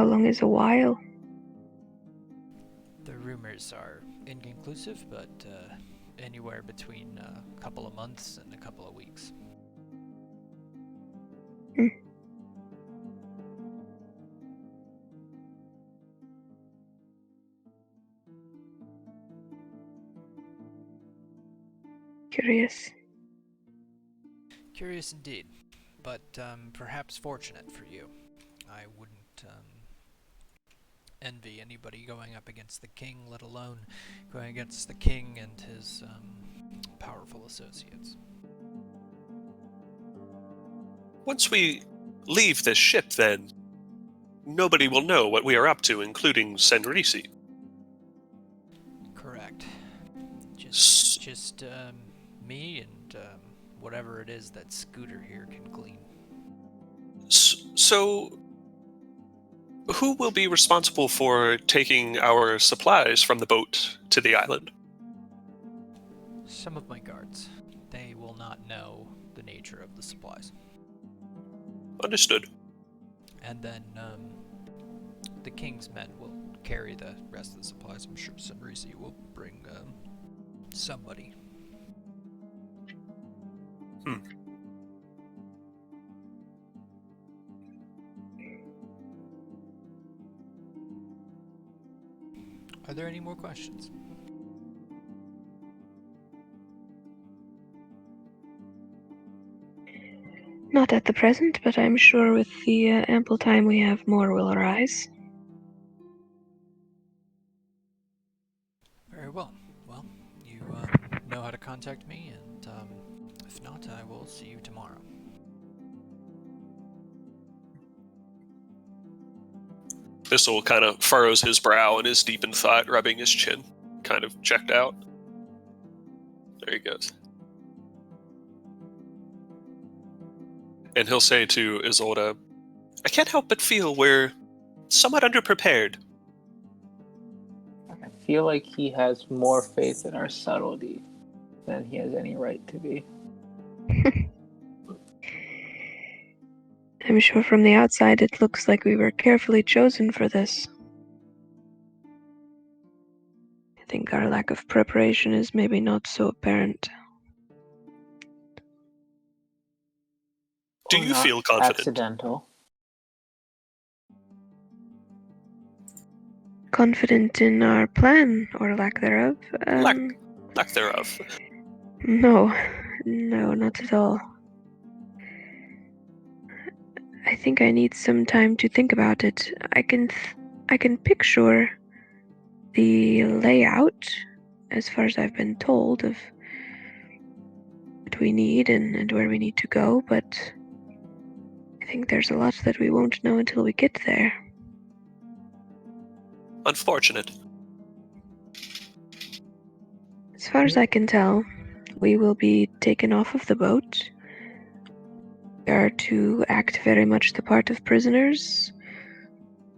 S1: long is a while?
S5: The rumors are inconclusive, but anywhere between a couple of months and a couple of weeks.
S1: Curious.
S5: Curious indeed, but perhaps fortunate for you. I wouldn't envy anybody going up against the king, let alone going against the king and his powerful associates.
S3: Once we leave this ship, then, nobody will know what we are up to, including Senrisi.
S5: Correct. Just me and whatever it is that Scooter here can glean.
S3: So, who will be responsible for taking our supplies from the boat to the island?
S5: Some of my guards. They will not know the nature of the supplies.
S3: Understood.
S5: And then the king's men will carry the rest of the supplies. I'm sure Senrisi will bring somebody. Are there any more questions?
S1: Not at the present, but I'm sure with the ample time we have, more will arise.
S5: Very well. Well, you know how to contact me, and if not, I will see you tomorrow.
S3: Thistle kind of furrows his brow and is deep in thought, rubbing his chin. Kind of checked out. There he goes. And he'll say to Isolde, I can't help but feel we're somewhat underprepared.
S4: I feel like he has more faith in our subtlety than he has any right to be.
S1: I'm sure from the outside it looks like we were carefully chosen for this. I think our lack of preparation is maybe not so apparent.
S3: Do
S4: Or
S3: you
S4: not
S3: feel confident?
S4: accidental.
S1: Confident in our plan, or lack thereof?
S3: Lack thereof.
S1: No, not at all. I think I need some time to think about it. I can picture the layout, as far as I've been told, of what we need and where we need to go, but I think there's a lot that we won't know until we get there.
S3: Unfortunate.
S1: As far as I can tell, we will be taken off of the boat. We are to act very much the part of prisoners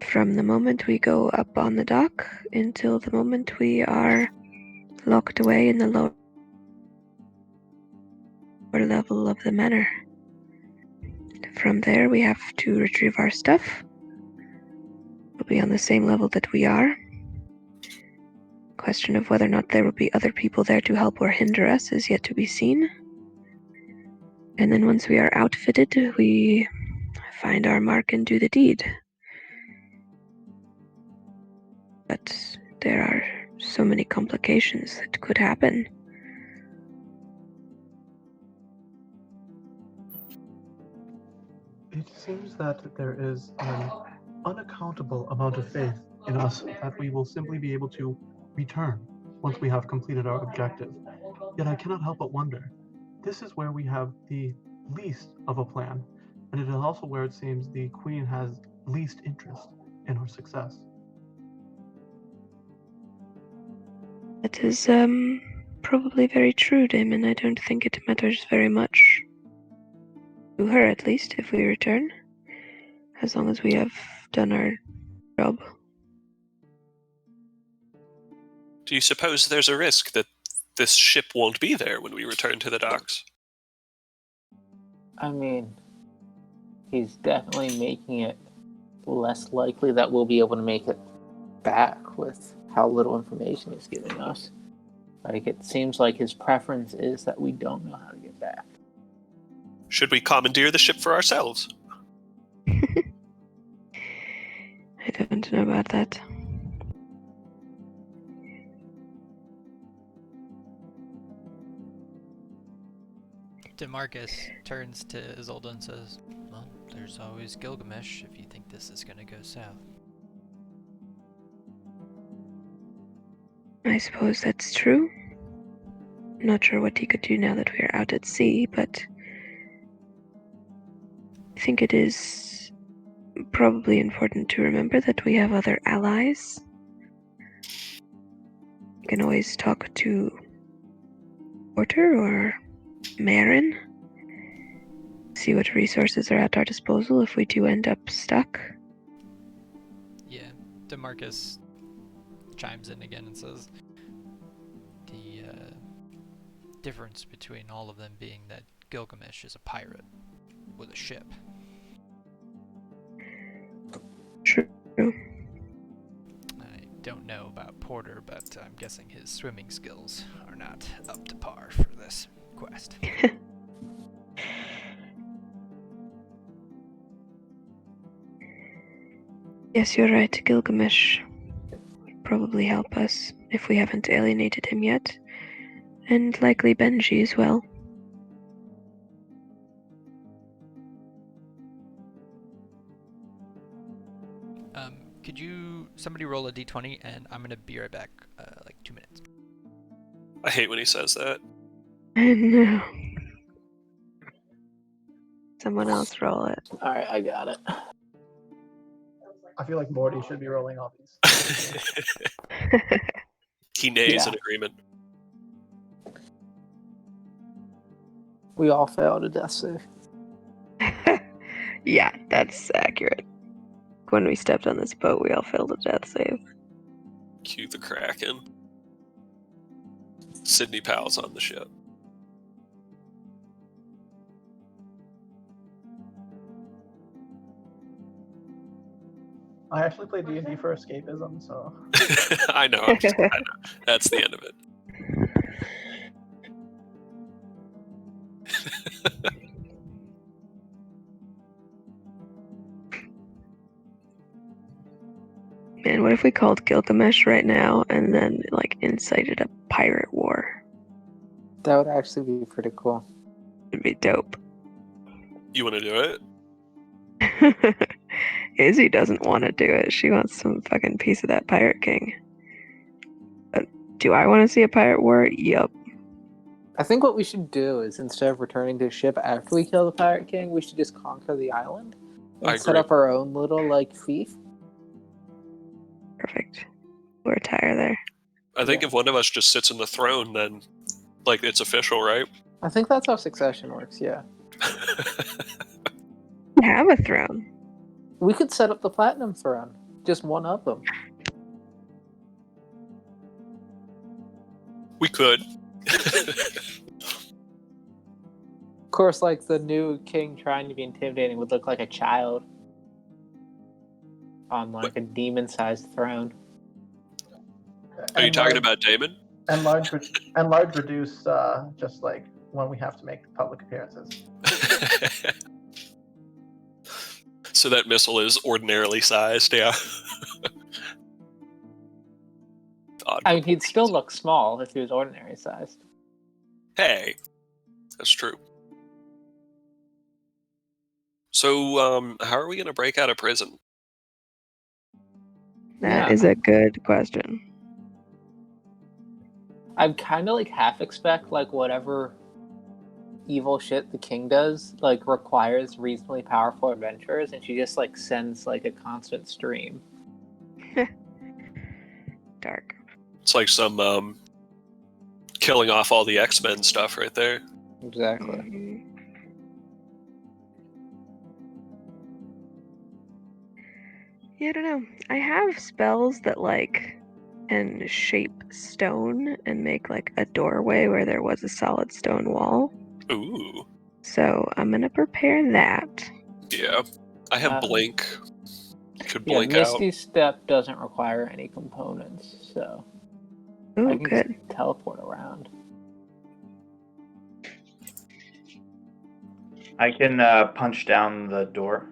S1: from the moment we go up on the dock until the moment we are locked away in the lower level of the manor. From there, we have to retrieve our stuff. We'll be on the same level that we are. Question of whether or not there will be other people there to help or hinder us is yet to be seen. And then once we are outfitted, we find our mark and do the deed. But there are so many complications that could happen.
S6: It seems that there is an unaccountable amount of faith in us that we will simply be able to return once we have completed our objective. Yet I cannot help but wonder, this is where we have the least of a plan, and it is also where it seems the Queen has least interest in our success.
S1: That is probably very true, Damon. I don't think it matters very much. To her, at least, if we return. As long as we have done our job.
S3: Do you suppose there's a risk that this ship won't be there when we return to the docks?
S4: I mean, he's definitely making it less likely that we'll be able to make it back with how little information he's giving us. Like, it seems like his preference is that we don't know how to get back.
S3: Should we commandeer the ship for ourselves?
S1: I don't know about that.
S5: DeMarcus turns to Isolde and says, well, there's always Gilgamesh if you think this is going to go south.
S1: I suppose that's true. Not sure what he could do now that we're out at sea, but I think it is probably important to remember that we have other allies. You can always talk to Porter or Marin, see what resources are at our disposal if we do end up stuck.
S5: Yeah, DeMarcus chimes in again and says, the difference between all of them being that Gilgamesh is a pirate with a ship.
S1: True.
S5: I don't know about Porter, but I'm guessing his swimming skills are not up to par for this quest.
S1: Yes, you're right. Gilgamesh would probably help us if we haven't alienated him yet. And likely Benji as well.
S5: Could you somebody roll a d20 and I'm gonna be right back, like 2 minutes.
S3: I hate when he says that.
S1: No. Someone else roll it.
S4: Alright, I got it.
S6: I feel like Morty should be rolling all these.
S3: He nays
S4: Yeah.
S3: in agreement.
S4: We all failed a death save.
S1: Yeah, that's accurate. When we stepped on this boat, we all failed a death save.
S3: Cue the Kraken. Sydney Powell's on the ship.
S6: I actually play D&D for escapism, so
S3: I know. I know. That's the end of it.
S1: Man, what if we called Gilgamesh right now and then, like, incited a pirate war?
S4: That would actually be pretty cool.
S1: It'd be dope.
S3: You want to do it?
S1: Izzy doesn't want to do it. She wants some fucking piece of that Pirate King. But do I want to see a pirate war? Yup.
S4: I think what we should do is, instead of returning to the ship after we kill the Pirate King, we should just conquer the island
S3: I
S4: and set
S3: agree.
S4: up our own little, like, fief.
S1: Perfect. We'll retire there.
S3: I think if one of us just sits in the throne, then, like, it's official, right?
S4: I think that's how succession works, yeah.
S1: We have a throne.
S4: We could set up the Platinum Throne. Just one of them.
S3: We could.
S4: Of course, like, the new king trying to be intimidating would look like a child on, like, a demon-sized throne.
S3: Are you talking about Damon?
S6: and large reduce just like when we have to make public appearances.
S3: So that missile is ordinarily sized, yeah. Odd.
S4: I mean, he'd still look small if he was ordinary sized.
S3: Hey, that's true. So, how are we going to break out of prison?
S1: That
S4: Yeah.
S1: is a good question.
S4: I'd kind of, like, half expect, like, whatever evil shit the king does, like, requires reasonably powerful adventurers, and she just, like, sends, like, a constant stream.
S1: Dark.
S3: It's like some killing off all the X-Men stuff right there.
S4: Exactly.
S1: Mhm. Yeah, I don't know. I have spells that, like, can shape stone and make, like, a doorway where there was a solid stone wall.
S3: Ooh,
S1: So I'm gonna prepare that.
S3: yeah. I have
S4: Um,
S3: Blink. Could
S4: Yeah,
S3: blink out.
S4: Misty Step doesn't require any components, so I
S1: Oh,
S4: can
S1: good.
S4: just teleport around.
S2: I can punch down the door.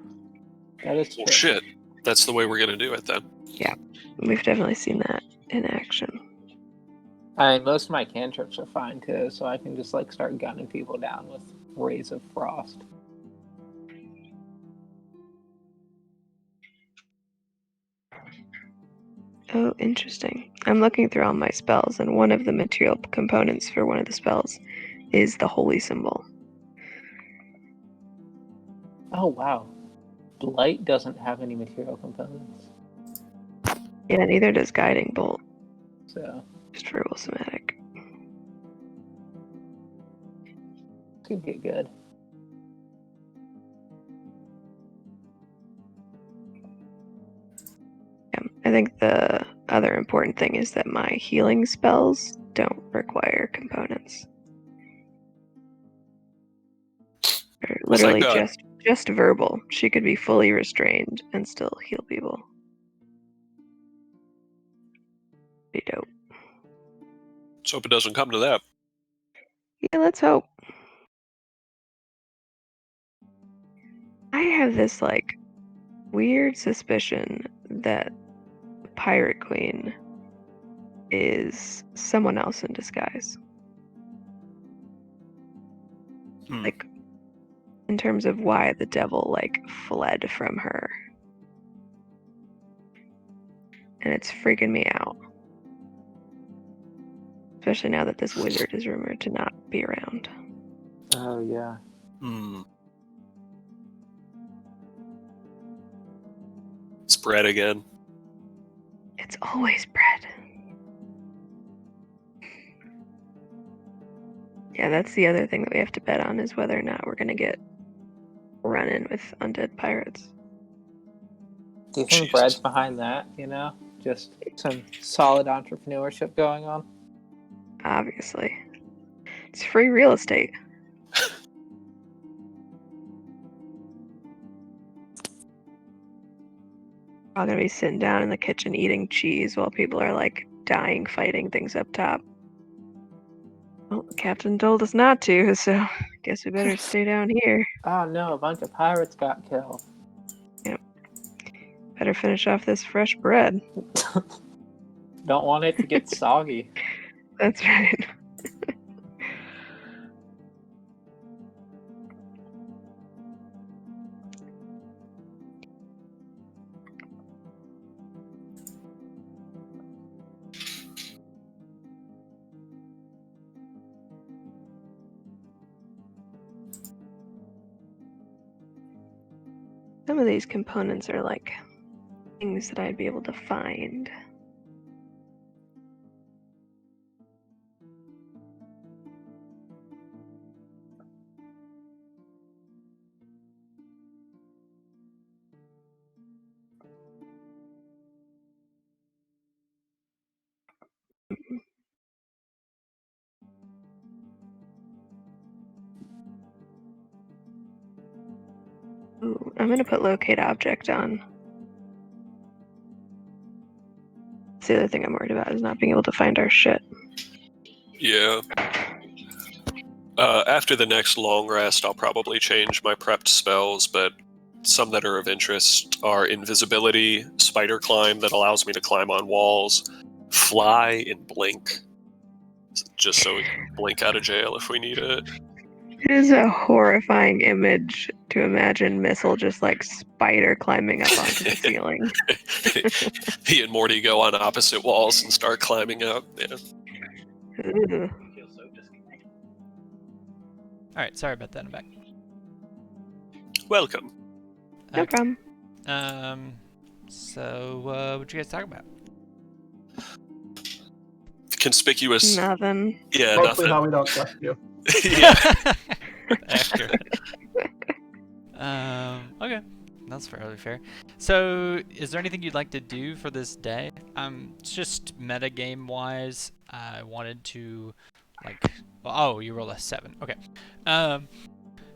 S4: That is
S3: Well,
S4: true.
S3: shit. That's the way we're gonna do it then.
S1: We've definitely seen that in action.
S4: I mean, most of my cantrips are fine too, so I can just like start gunning people down with Rays of Frost.
S1: Oh, interesting. I'm looking through all my spells, and one of the material components for one of the spells is the holy symbol.
S4: Oh wow, Blight doesn't have any material components,
S1: Yeah, neither does Guiding Bolt,
S4: so
S1: just verbal somatic.
S4: it's gonna get good.
S1: Yeah, I think the other important thing is that my healing spells don't require components. They're
S3: Well, thank
S1: literally
S3: God.
S1: just verbal. She could be fully restrained and still heal people. Pretty dope.
S3: Let's hope it doesn't come to that.
S1: Yeah, let's hope. I have this like weird suspicion that the Pirate Queen is someone else in disguise.
S3: Hmm.
S1: Like, in terms of why the devil like fled from her. And it's freaking me out. Especially now that this wizard is rumored to not be around.
S4: Oh yeah.
S3: Hmm. It's bread again.
S1: It's always bread. Yeah, that's the other thing that we have to bet on is whether or not we're gonna get run in with undead pirates.
S4: Do you think
S3: Jesus.
S4: Brad's behind that? You know, just some solid entrepreneurship going on.
S1: Obviously. It's free real estate. We're all gonna be sitting down in the kitchen eating cheese while people are like dying fighting things up top. Well, the captain told us not to, so guess we better stay down here.
S4: Oh no, a bunch of pirates got killed.
S1: Better finish off this fresh bread.
S4: Don't want it to get soggy.
S1: That's right. Some of these components are like things that I'd be able to find. Ooh, I'm gonna put locate object on. That's the other thing I'm worried about is not being able to find our shit.
S3: Yeah. After the next long rest, I'll probably change my prepped spells, but some that are of interest are invisibility, spider climb that allows me to climb on walls, fly, and blink, just so we can blink out of jail if we need it.
S1: It is a horrifying image to imagine Missile just like spider climbing up onto the ceiling.
S3: He and Morty go on opposite walls and start climbing up. Yeah.
S1: Ugh.
S5: All right, sorry about that. I'm back.
S3: Welcome.
S1: No
S5: Okay.
S1: problem.
S5: So what you guys talk about?
S3: Conspicuous.
S1: Nothing.
S3: Yeah,
S6: Mostly
S3: nothing.
S6: how we don't trust you.
S3: Yeah.
S5: Accurate. Okay, that's fairly fair. So, is there anything you'd like to do for this day? Just metagame wise, I wanted to, like, oh, you roll a 7. Okay.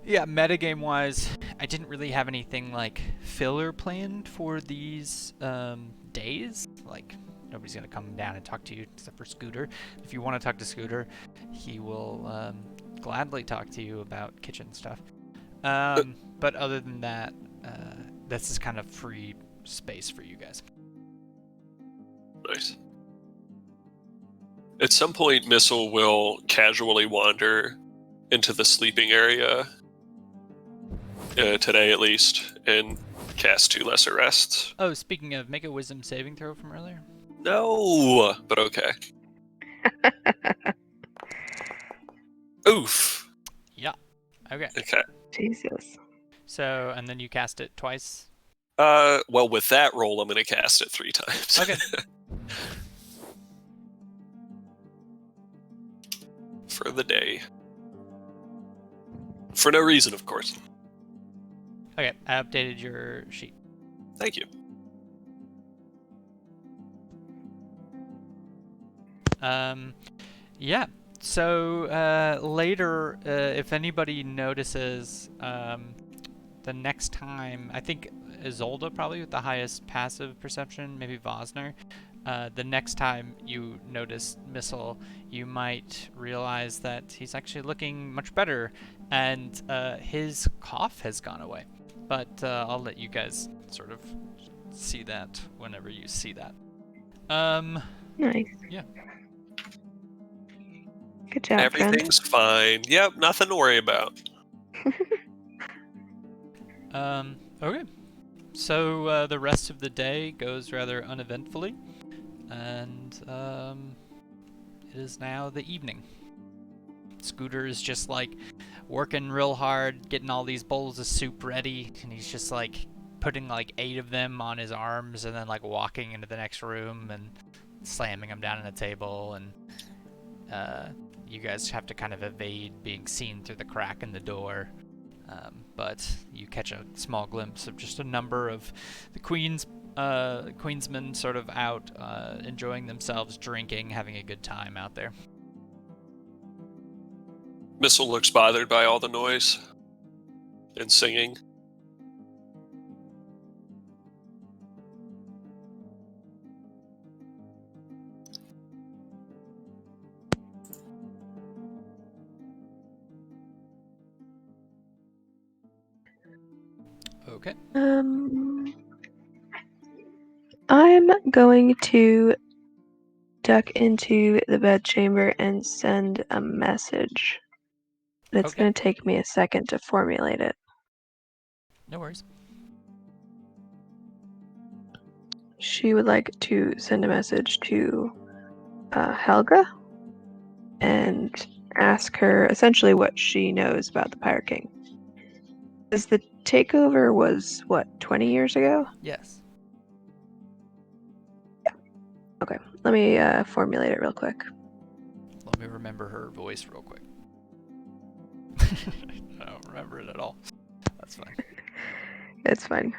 S5: Yeah, metagame wise, I didn't really have anything like filler planned for these days. Like, nobody's gonna come down and talk to you except for Scooter. If you want to talk to Scooter, he will gladly talk to you about kitchen stuff. But other than that, this is kind of free space for you guys.
S3: Nice. At some point, Missile will casually wander into the sleeping area, today at least, and cast 2 lesser rests.
S5: Oh, speaking of, make a wisdom saving throw from earlier.
S3: No, but okay. Oof.
S5: Yeah. Okay.
S3: Okay.
S1: Jesus.
S5: So, and then you cast it twice.
S3: Well, with that roll, I'm going to cast it 3 times.
S5: Okay.
S3: For the day. For no reason, of course.
S5: Okay, I updated your sheet.
S3: Thank you.
S5: Yeah. So later, if anybody notices, the next time, I think Isolde probably with the highest passive perception, maybe Vosner. The next time you notice Missile, you might realize that he's actually looking much better, and his cough has gone away. But I'll let you guys sort of see that whenever you see that.
S1: Nice.
S5: Yeah.
S1: Good job,
S3: Everything's fine. Yep, nothing to worry about.
S5: Okay. So the rest of the day goes rather uneventfully, and it is now the evening. Scooter is just like working real hard, getting all these bowls of soup ready, and he's just like putting like 8 of them on his arms and then like walking into the next room and slamming them down on a table, and you guys have to kind of evade being seen through the crack in the door. But you catch a small glimpse of just a number of the Queensmen sort of out enjoying themselves, drinking, having a good time out there.
S3: Missile looks bothered by all the noise and singing.
S5: Okay.
S1: I'm going to duck into the bedchamber and send a message. It's
S5: Okay.
S1: going to take me a second to formulate it.
S5: No worries.
S1: She would like to send a message to Helga and ask her essentially what she knows about the Pirate King. Because the takeover was, what, 20 years ago?
S5: Yes.
S1: Okay, let me formulate it real quick.
S5: Let me remember her voice real quick. I don't remember it at all. That's fine.
S1: It's fine.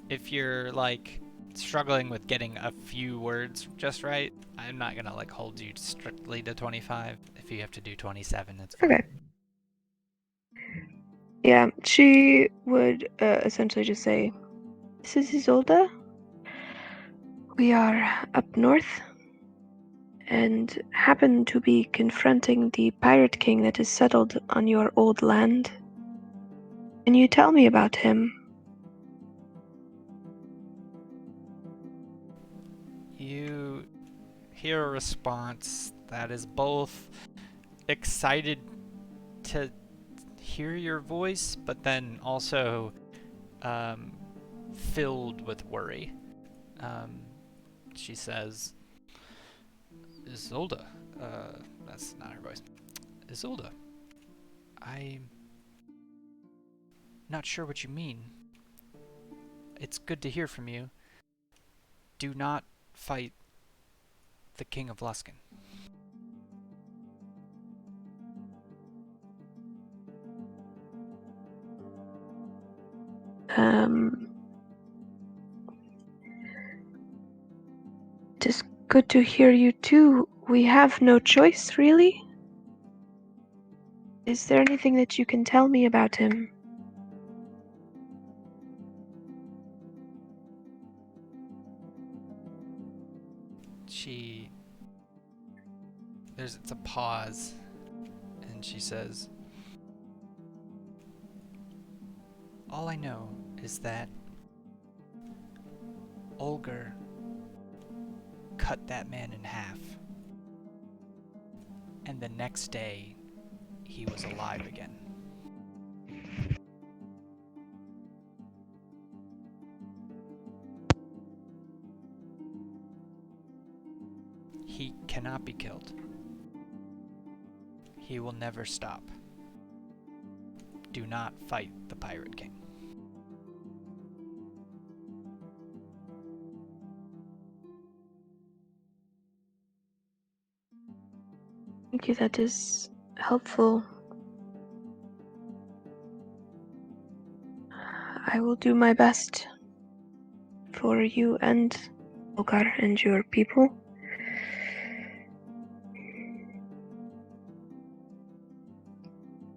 S5: If you're like struggling with getting a few words just right, I'm not gonna like hold you strictly to 25. If you have to do 27, it's fine.
S1: Okay. Yeah, she would essentially just say, "This is Isolde. We are up north and happen to be confronting the Pirate King that is settled on your old land. Can you tell me about him?"
S5: You hear a response that is both excited to hear your voice, but then also filled with worry. She says, Isolde. That's not her voice. Isolde, I'm not sure what you mean. It's good to hear from you. Do not fight the King of Luskan.
S1: It is good to hear you too. We have no choice, really. Is there anything that you can tell me about him?
S5: It's a pause, and she says, all I know is that Olger cut that man in half, and the next day he was alive again. He cannot be killed. He will never stop. Do not fight the Pirate King.
S1: Thank you, that is helpful. I will do my best for you and Olgar and your people.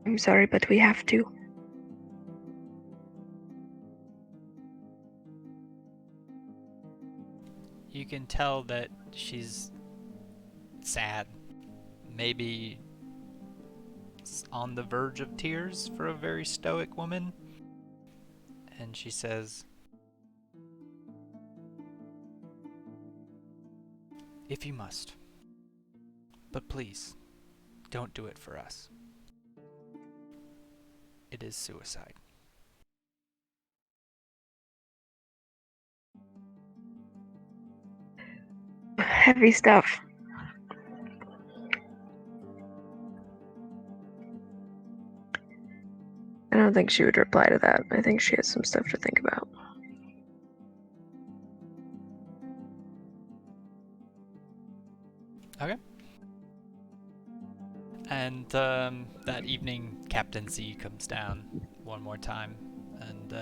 S1: I'm sorry, but we have to.
S5: You can tell that she's sad, maybe on the verge of tears for a very stoic woman. And she says, if you must, but please, don't do it for us. It is suicide.
S1: Heavy stuff. I don't think she would reply to that. I think she has some stuff to think about.
S5: Okay. And that evening, Captain Z comes down one more time and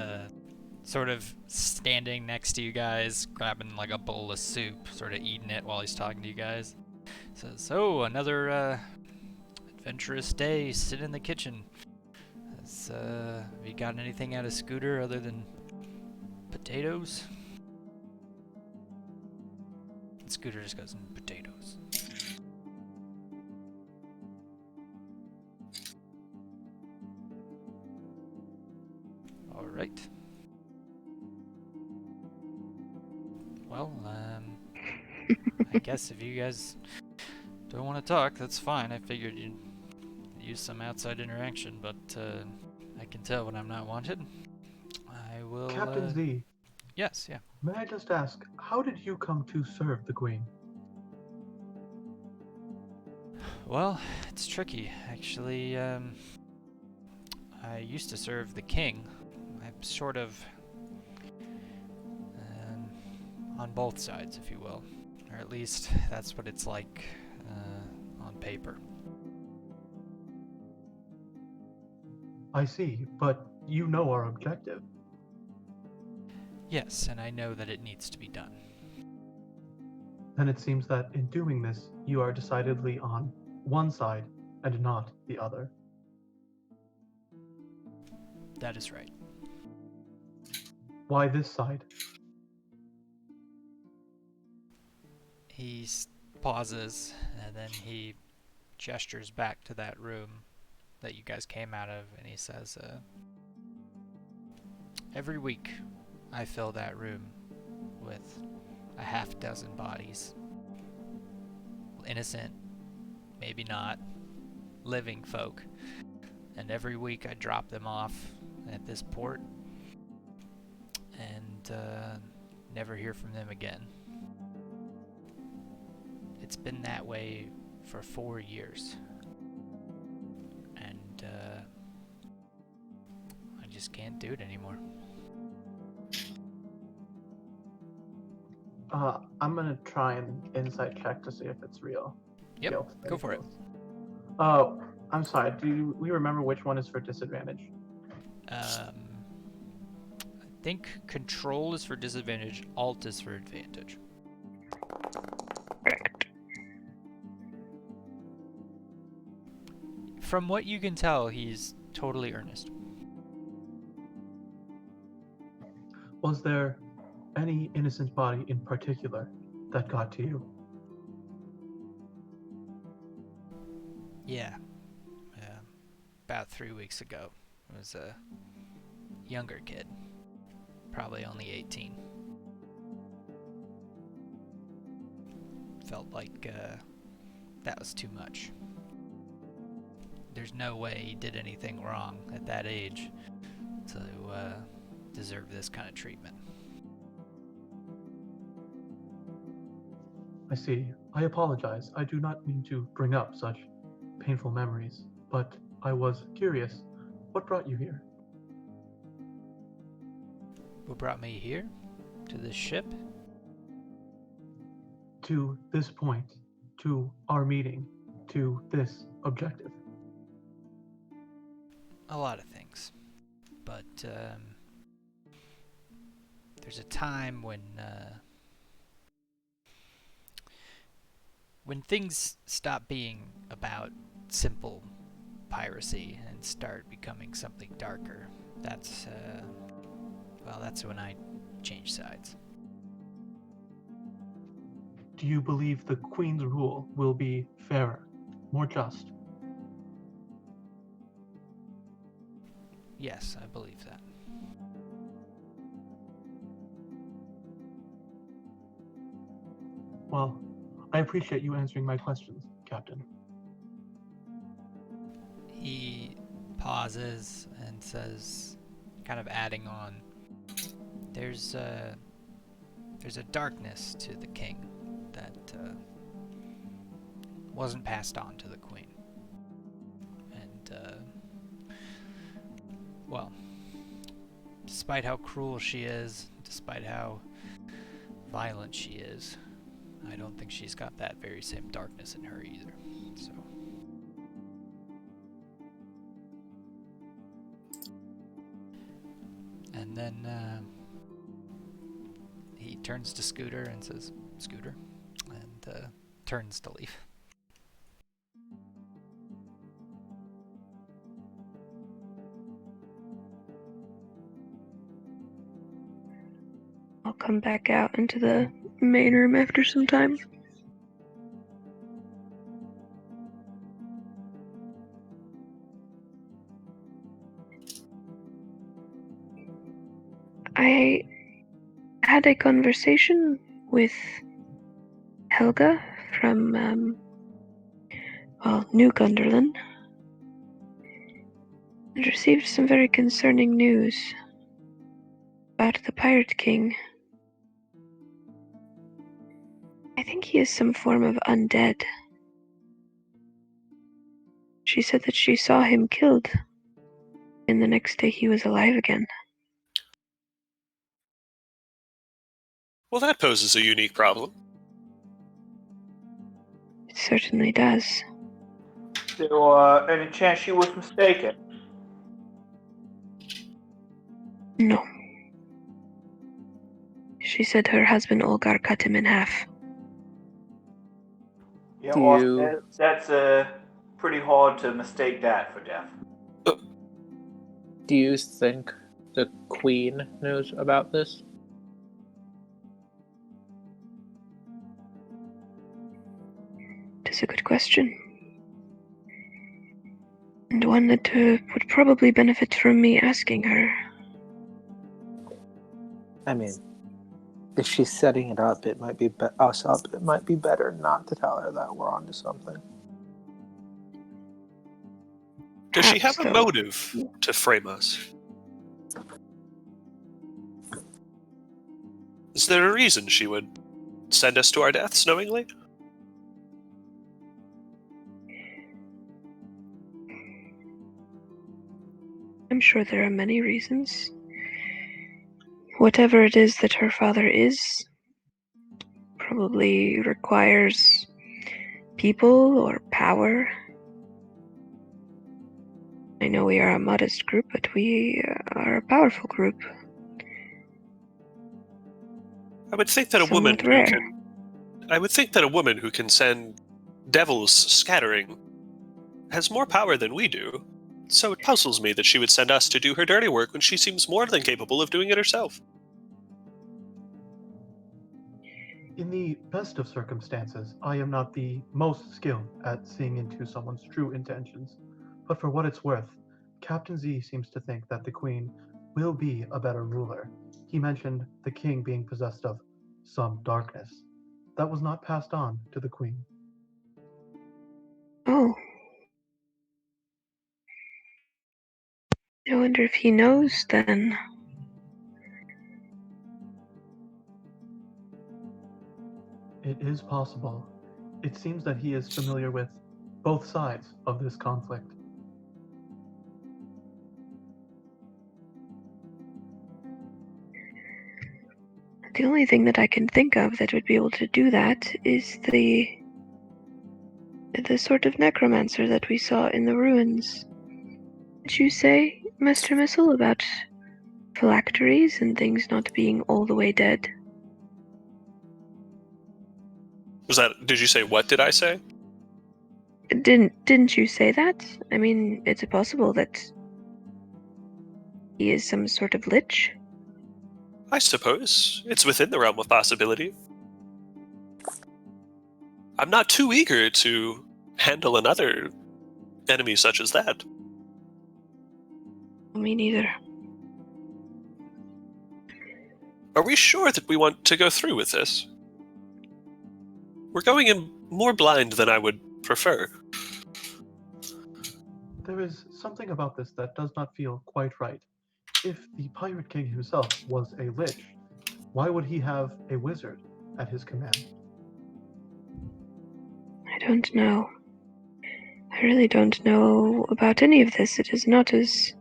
S5: sort of standing next to you guys, grabbing like a bowl of soup, sort of eating it while he's talking to you guys. Says, so, another adventurous day, sit in the kitchen. Have you gotten anything out of Scooter other than potatoes? And Scooter just goes, potatoes. Alright. Well, I guess if you guys don't want to talk, that's fine. I figured you'd use some outside interaction, but I can tell when I'm not wanted. I will...
S6: Captain Z,
S5: Yes, yeah.
S6: may I just ask, how did you come to serve the Queen?
S5: Well, it's tricky. Actually, I used to serve the king. I'm sort of on both sides, if you will. Or at least that's what it's like on paper.
S6: I see, but you know our objective.
S5: Yes, and I know that it needs to be done.
S6: Then it seems that in doing this, you are decidedly on one side and not the other.
S5: That is right.
S6: Why this side?
S5: He pauses, and then he gestures back to that room that you guys came out of, and he says, every week I fill that room with a half dozen bodies. Innocent, maybe not, living folk. And every week I drop them off at this port and never hear from them again. It's been that way for 4 years. can't do it anymore.
S6: I'm gonna try an insight check to see if it's real.
S5: Yep,
S6: Guilt.
S5: go for it.
S6: Oh, I'm sorry. Do we remember which one is for disadvantage?
S5: I think control is for disadvantage, alt is for advantage.
S1: Correct.
S5: From what you can tell, he's totally earnest.
S6: Was there any innocent body in particular that got to you?
S5: Yeah. About 3 weeks ago. It was a younger kid. Probably only 18. Felt like that was too much. There's no way he did anything wrong at that age to deserve this kind of treatment.
S6: I see. I apologize. I do not mean to bring up such painful memories, but I was curious. What brought you here?
S5: What brought me here? To this ship?
S6: To this point, to our meeting, to this objective.
S5: A lot of things. But there's a time when things stop being about simple piracy and start becoming something darker. That's when I change sides.
S6: Do you believe the Queen's rule will be fairer, more just?
S5: Yes, I believe that.
S6: Well, I appreciate you answering my questions, Captain.
S5: He pauses and says, kind of adding on, there's a darkness to the king that wasn't passed on to the queen. And, well, despite how cruel she is, despite how violent she is, I don't think she's got that very same darkness in her either. So. And then he turns to Scooter and says, Scooter, and turns to leave.
S1: I'll come back out into the main room after some time. I had a conversation with Helga from, New Gunderlin, and received some very concerning news about the Pirate King. I think he is some form of undead. She said that she saw him killed, and the next day he was alive again.
S3: Well, that poses a unique problem.
S1: It certainly does.
S2: So, any chance she was mistaken?
S1: No. She said her husband Olgar cut him in half.
S2: Yeah,
S4: Do
S2: well,
S4: you-
S2: that's pretty hard to mistake that for death.
S4: Do you think the queen knows about this?
S1: It's a good question. And one that would probably benefit from me asking her.
S4: I mean, if she's setting it up, it might be us up. It might be better not to tell her that we're onto something.
S3: Does she have
S1: Perhaps,
S3: a
S1: though.
S3: motive to frame us? Is there a reason she would send us to our deaths knowingly?
S1: I'm sure there are many reasons. Whatever it is that her father is, probably requires people or power. I know we are a modest group, but we are a powerful group.
S3: I would think that a woman
S1: Somewhat rare.
S3: who can send devils scattering has more power than we do. So it puzzles me that she would send us to do her dirty work when she seems more than capable of doing it herself.
S6: In the best of circumstances, I am not the most skilled at seeing into someone's true intentions, but for what it's worth, Captain Z seems to think that the Queen will be a better ruler. He mentioned the king being possessed of some darkness that was not passed on to the Queen.
S1: Oh. I wonder if he knows then.
S6: It is possible. It seems that he is familiar with both sides of this conflict.
S1: The only thing that I can think of that would be able to do that is the sort of necromancer that we saw in the ruins. Did you say, Master Missile, about phylacteries and things not being all the way dead?
S3: Did you say, what did I say?
S1: Didn't you say that? I mean, is it possible that he is some sort of lich?
S3: I suppose. It's within the realm of possibility. I'm not too eager to handle another enemy such as that.
S1: Me neither.
S3: Are we sure that we want to go through with this? We're going in more blind than I would prefer.
S6: There is something about this that does not feel quite right. If the Pirate King himself was a lich, why would he have a wizard at his command?
S1: I don't know. I really don't know about any of this. It is not as...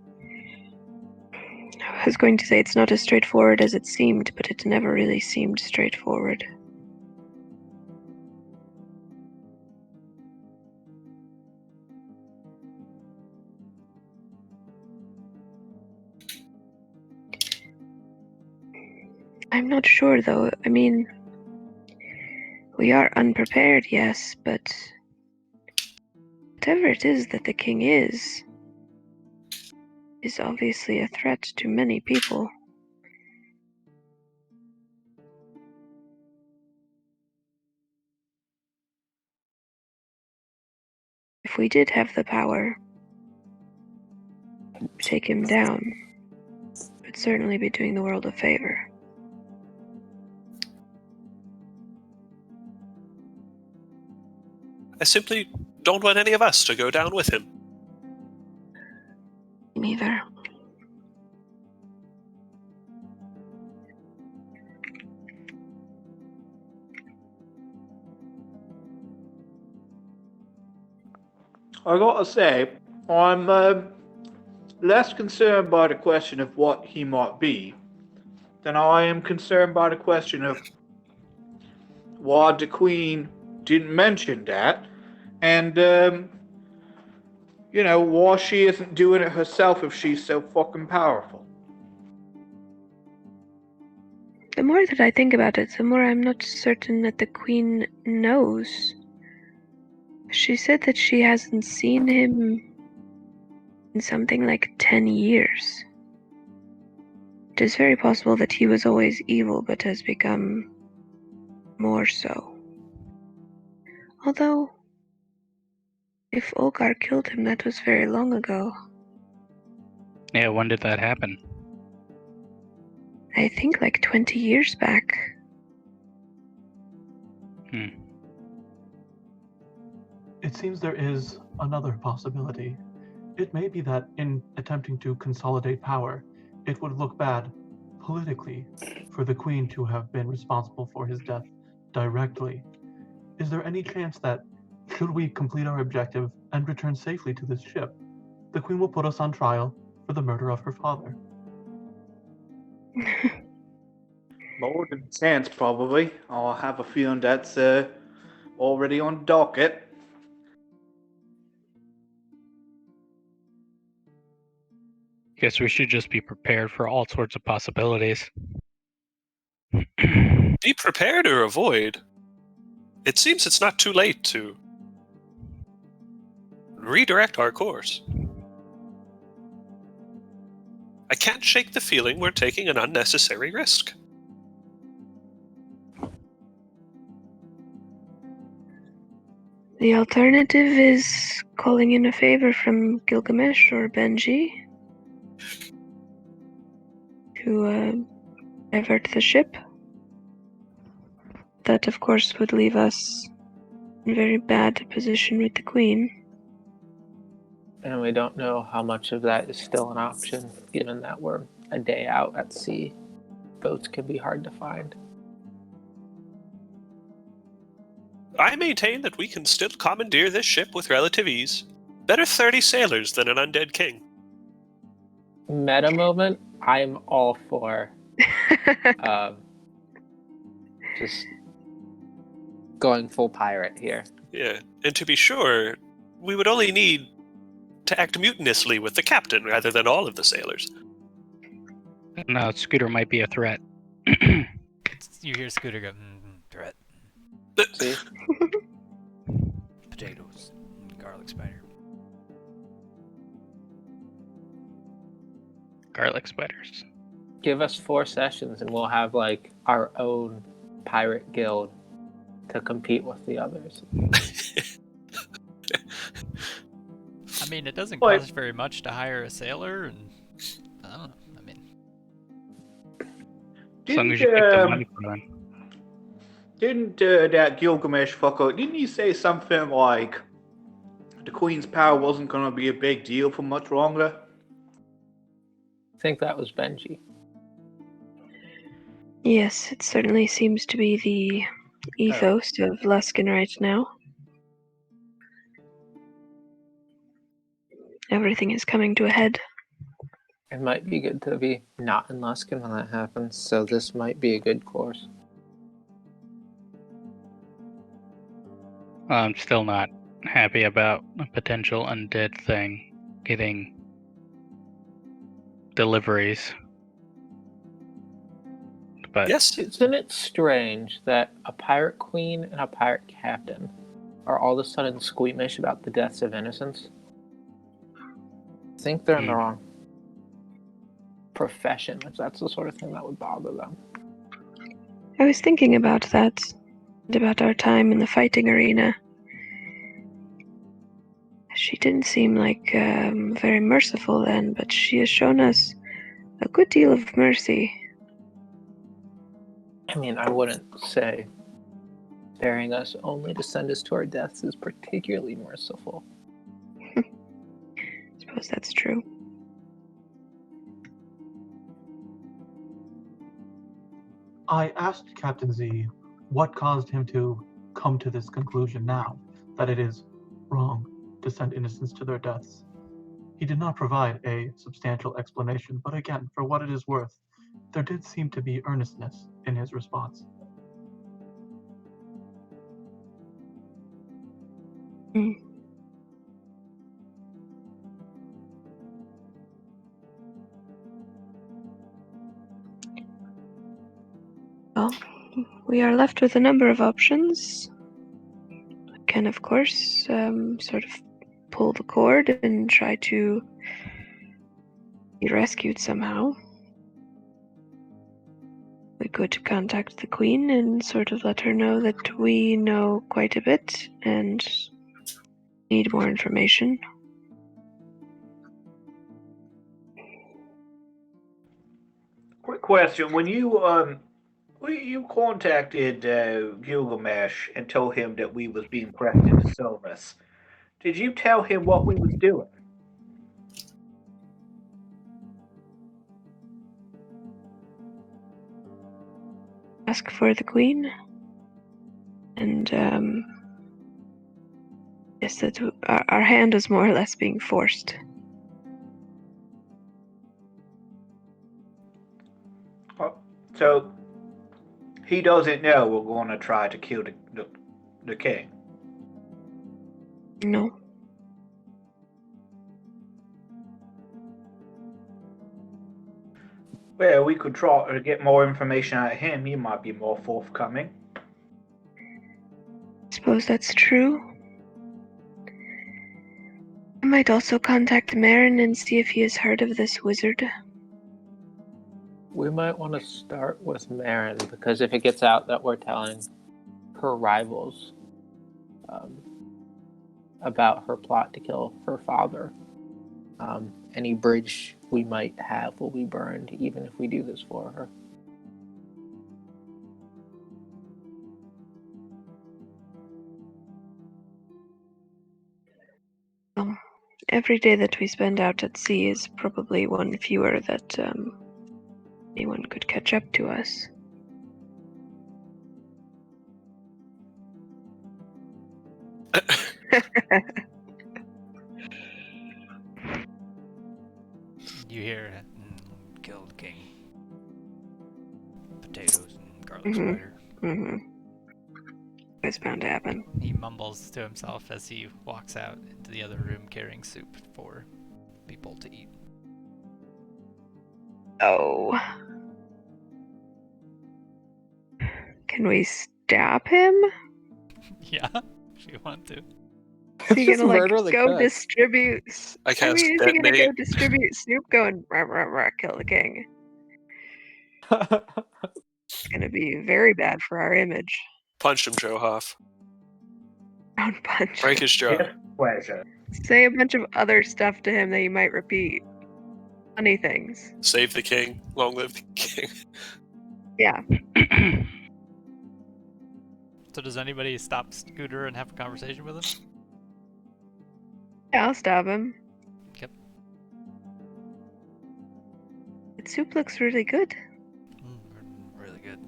S1: I was going to say it's not as straightforward as it seemed, but it never really seemed straightforward. I'm not sure, though. I mean, we are unprepared, yes, but whatever it is that the king is obviously a threat to many people. If we did have the power to take him down, it would certainly be doing the world a favor.
S3: I simply don't want any of us to go down with him.
S1: Neither.
S2: I gotta say, I'm less concerned by the question of what he might be than I am concerned by the question of why the Queen didn't mention that, and why she isn't doing it herself if she's so fucking powerful.
S1: The more that I think about it, the more I'm not certain that the Queen knows. She said that she hasn't seen him in something like 10 years. It is very possible that he was always evil, but has become more so. Although, if Olgar killed him, that was very long ago.
S8: Yeah, when did that happen?
S1: I think like 20 years back.
S6: It seems there is another possibility. It may be that in attempting to consolidate power, it would look bad politically for the Queen to have been responsible for his death directly. Is there any chance that, should we complete our objective and return safely to this ship, the Queen will put us on trial, for the murder of her father.
S2: More than chance, probably. I have a feeling that's already on the docket.
S8: Guess we should just be prepared for all sorts of possibilities.
S3: Be prepared or avoid. It seems it's not too late to redirect our course. I can't shake the feeling we're taking an unnecessary risk.
S1: The alternative is calling in a favor from Gilgamesh or Benji to divert the ship. That, of course, would leave us in a very bad position with the Queen.
S4: And we don't know how much of that is still an option, given that we're a day out at sea. Boats can be hard to find.
S3: I maintain that we can still commandeer this ship with relative ease. Better 30 sailors than an undead king.
S4: Meta moment, I'm all for just going full pirate here.
S3: Yeah, and to be sure, we would only need to act mutinously with the captain rather than all of the sailors.
S8: No, Scooter might be a threat.
S5: You hear Scooter go, threat.
S4: See?
S5: Potatoes. Garlic spider.
S8: Garlic spiders.
S4: Give us 4 sessions and we'll have like our own pirate guild to compete with the others.
S5: I mean, it doesn't
S2: Wait.
S5: cost very much to hire a sailor, and I don't know. I mean,
S8: As long as you keep the money flowing.
S2: Didn't that Gilgamesh fucker, didn't he say something like the Queen's power wasn't going to be a big deal for much longer?
S4: I think that was Benji.
S1: Yes, it certainly seems to be the ethos of Luskin right now. Everything is coming to a head.
S4: It might be good to be not in Luskin when that happens, so this might be a good course.
S8: I'm still not happy about a potential undead thing getting deliveries. But
S3: Yes,
S4: Isn't it strange that a pirate queen and a pirate captain are all of a sudden squeamish about the deaths of innocents? I think they're in the wrong profession, if that's the sort of thing that would bother them.
S1: I was thinking about that, and about our time in the fighting arena. She didn't seem like very merciful then, but she has shown us a good deal of mercy.
S4: I mean, I wouldn't say sparing us only to send us to our deaths is particularly merciful.
S1: I suppose that's true.
S6: I asked Captain Z what caused him to come to this conclusion now, that it is wrong to send innocents to their deaths. He did not provide a substantial explanation, but again, for what it is worth, there did seem to be earnestness in his response.
S1: Well, we are left with a number of options. We can, of course, sort of pull the cord and try to be rescued somehow. We could contact the Queen and sort of let her know that we know quite a bit and need more information.
S2: Quick question: when you contacted Gilgamesh and told him that we was being pressed into service, did you tell him what we was doing?
S1: Ask for the Queen, and yes, that our hand is more or less being forced.
S2: So he doesn't know we're going to try to kill the king.
S1: No.
S2: Well, we could try to get more information out of him. He might be more forthcoming.
S1: Suppose that's true. I might also contact Marin and see if he has heard of this wizard.
S4: We might want to start with Marin, because if it gets out that we're telling her rivals about her plot to kill her father, any bridge we might have will be burned, even if we do this for her.
S1: Every day that we spend out at sea is probably one fewer that anyone could catch up to us.
S5: You hear kill the king. Potatoes and garlic
S1: Mhm.
S5: spider.
S1: Mm-hmm. It's bound to happen.
S5: He mumbles to himself as he walks out into the other room carrying soup for people to eat.
S1: Oh. Can we stop him?
S5: Yeah, if you want to.
S1: Is he gonna like go distribute?
S3: I cast
S1: is he gonna go
S3: detonate.
S1: distribute soup going rah, rah, rah, kill the king? It's gonna be very bad for our image.
S3: Punch him, Joe Hoff.
S1: Round punch.
S3: Break his jaw.
S2: Yes, pleasure.
S1: Say a bunch of other stuff to him that you might repeat. Funny things.
S3: Save the king. Long live the king.
S1: Yeah.
S5: So does anybody stop Scooter and have a conversation with him?
S1: Yeah, I'll stop him.
S5: Yep.
S1: The soup looks really good.
S5: Really good.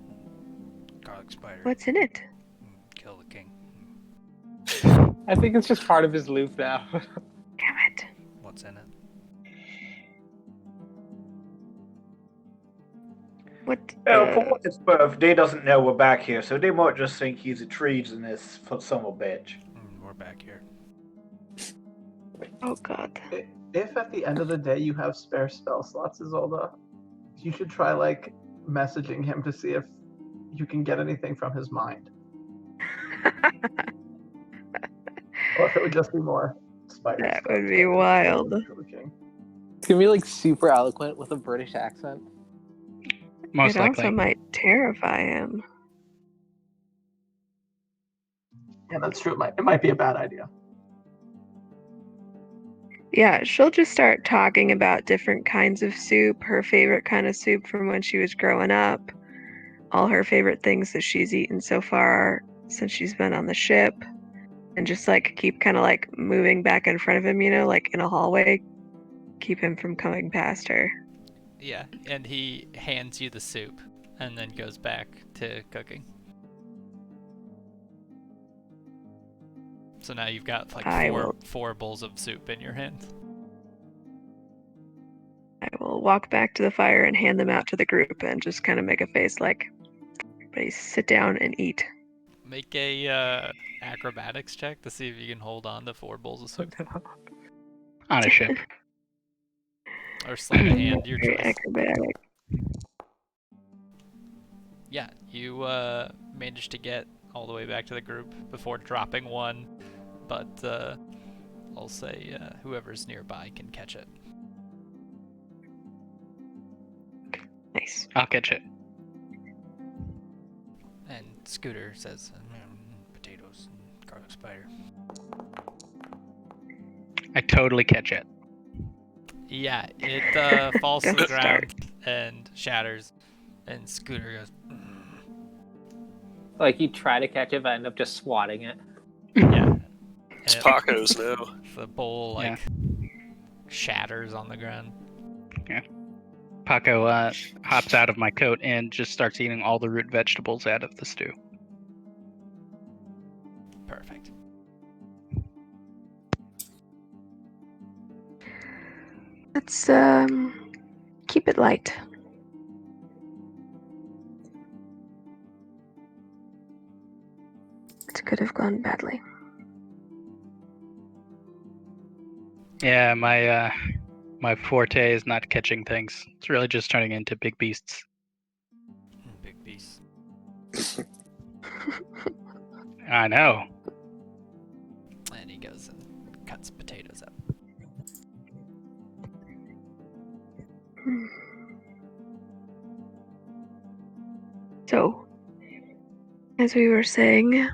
S5: Garlic spider.
S1: What's in it?
S5: Kill the king.
S4: I think it's just part of his loop now.
S1: Damn it.
S5: What's in it?
S1: What?
S2: Well, for what it's worth, they doesn't know we're back here, so they might just think he's a treasonous son of a bitch.
S5: We're back here.
S1: Oh god.
S6: If at the end of the day you have spare spell slots, Isolda, you should try like messaging him to see if you can get anything from his mind. Or if it would just be more spider
S1: That
S6: stuff.
S1: would be wild.
S4: It's gonna be like super eloquent with a British accent.
S8: Most
S1: It
S8: likely.
S1: also might terrify him.
S6: Yeah, that's true. It might be a bad idea.
S1: Yeah, she'll just start talking about different kinds of soup, her favorite kind of soup from when she was growing up, all her favorite things that she's eaten so far since she's been on the ship, and just like keep kind of like moving back in front of him, you know, like in a hallway, keep him from coming past her.
S5: Yeah, and he hands you the soup and then goes back to cooking. So now you've got like four bowls of soup in your hands.
S1: I will walk back to the fire and hand them out to the group and just kind of make a face like, everybody sit down and eat.
S5: Make a acrobatics check to see if you can hold on to 4 bowls of soup.
S8: On a ship.
S5: Or sleight of hand, your
S1: Very
S5: choice.
S1: acrobatic.
S5: Yeah, you managed to get all the way back to the group before dropping one, but I'll say whoever's nearby can catch it.
S1: Nice.
S8: I'll catch it.
S5: And Scooter says, potatoes and garlic spider.
S8: I totally catch it.
S5: Yeah, it falls to the
S1: Don't
S5: ground
S1: start.
S5: and shatters, and Scooter goes,
S4: Like you try to catch it, but end up just swatting it.
S5: yeah.
S3: It's
S5: And
S3: Paco's now.
S5: the bowl shatters on the ground.
S8: Paco hops out of my coat and just starts eating all the root vegetables out of the stew.
S5: Perfect.
S1: Let's keep it light. could have gone badly.
S8: Yeah, my forte is not catching things. It's really just turning into big beasts.
S5: Big beast.
S8: I know.
S5: And he goes and cuts potatoes up.
S1: So, as we were saying,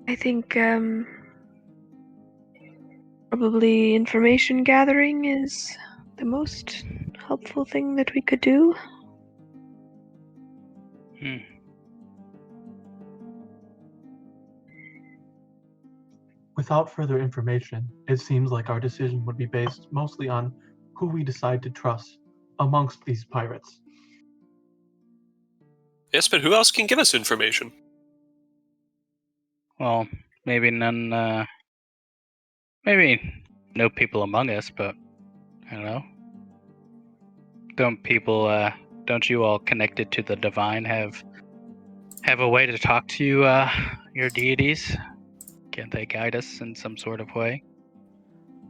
S1: I think probably information gathering is the most helpful thing that we could do.
S6: Without further information, it seems like our decision would be based mostly on who we decide to trust amongst these pirates.
S3: Yes, but who else can give us information?
S8: Well, maybe none. Maybe no people among us, but I don't know. Don't you all connected to the divine have a way to talk to your deities? Can't they guide us in some sort of way?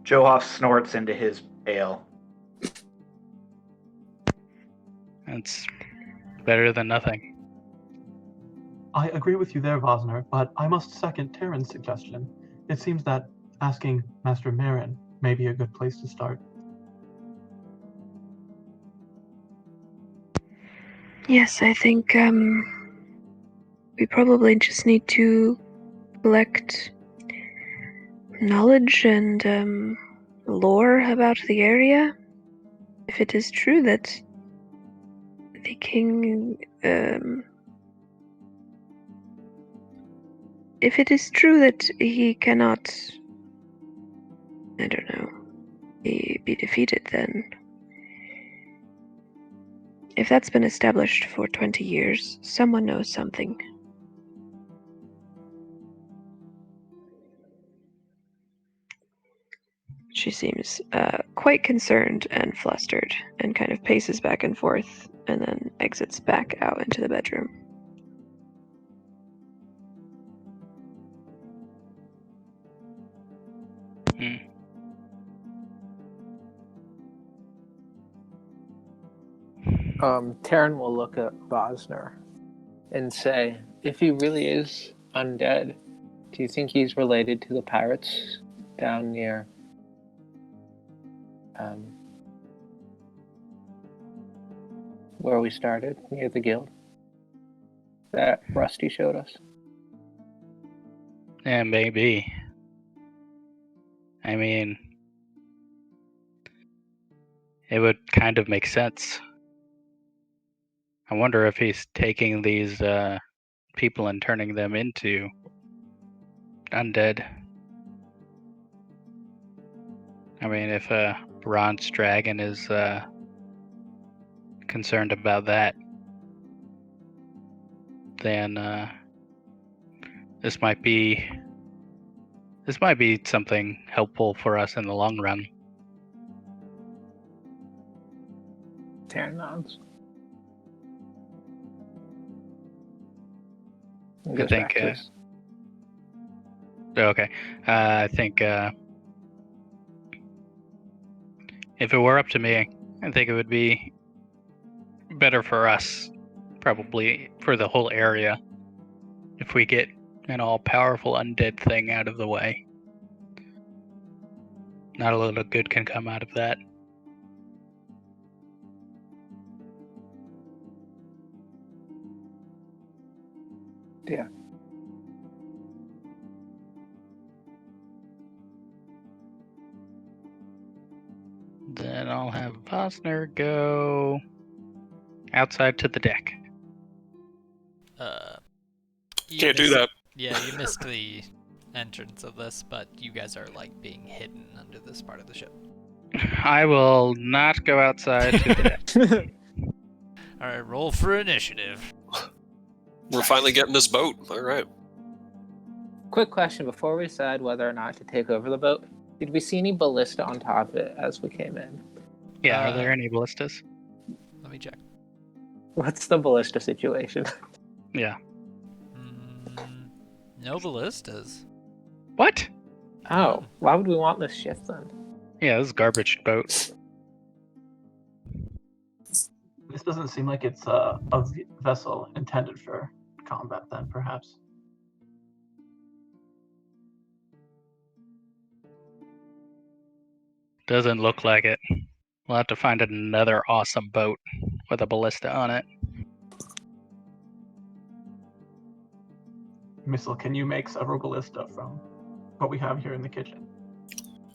S2: Johoff snorts into his ale.
S8: That's better than nothing.
S6: I agree with you there, Vosner, but I must second Terran's suggestion. It seems that asking Master Marin may be a good place to start.
S1: Yes, I think we probably just need to collect knowledge and lore about the area. If it is true that the king, if it is true that he cannot, I don't know, be defeated, then if that's been established for 20 years, someone knows something. She seems quite concerned and flustered, and kind of paces back and forth, and then exits back out into the bedroom.
S4: Taryn will look at Bosner and say, if he really is undead, do you think he's related to the pirates down near where we started, near the guild that Rusty showed us?
S8: Yeah, maybe. I mean, it would kind of make sense. I wonder if he's taking these people and turning them into undead. I mean, if a bronze dragon is concerned about that, then this might be something helpful for us in the long run.
S4: Taryn nods.
S8: I think. Okay. I think if it were up to me, I think it would be better for us, probably for the whole area, if we get an all-powerful undead thing out of the way. Not a little good can come out of that.
S4: Yeah.
S8: Then I'll have Vosner go outside to the deck.
S3: Can't do that.
S5: Yeah, you missed the entrance of this, but you guys are like being hidden under this part of the ship.
S8: I will not go outside to the deck.
S5: Alright, roll for initiative.
S3: We're finally getting this boat. All right.
S4: Quick question before we decide whether or not to take over the boat. Did we see any ballista on top of it as we came in?
S8: Yeah, are there any ballistas?
S5: Let me check.
S4: What's the ballista situation?
S8: Yeah.
S5: No ballistas.
S8: What?
S4: Oh, why would we want this ship then?
S8: Yeah, this is garbage boat.
S6: This doesn't seem like it's vessel intended for combat, then, perhaps.
S8: Doesn't look like it. We'll have to find another awesome boat with a ballista on it.
S6: Missile, can you make several ballista from what we have here in the kitchen?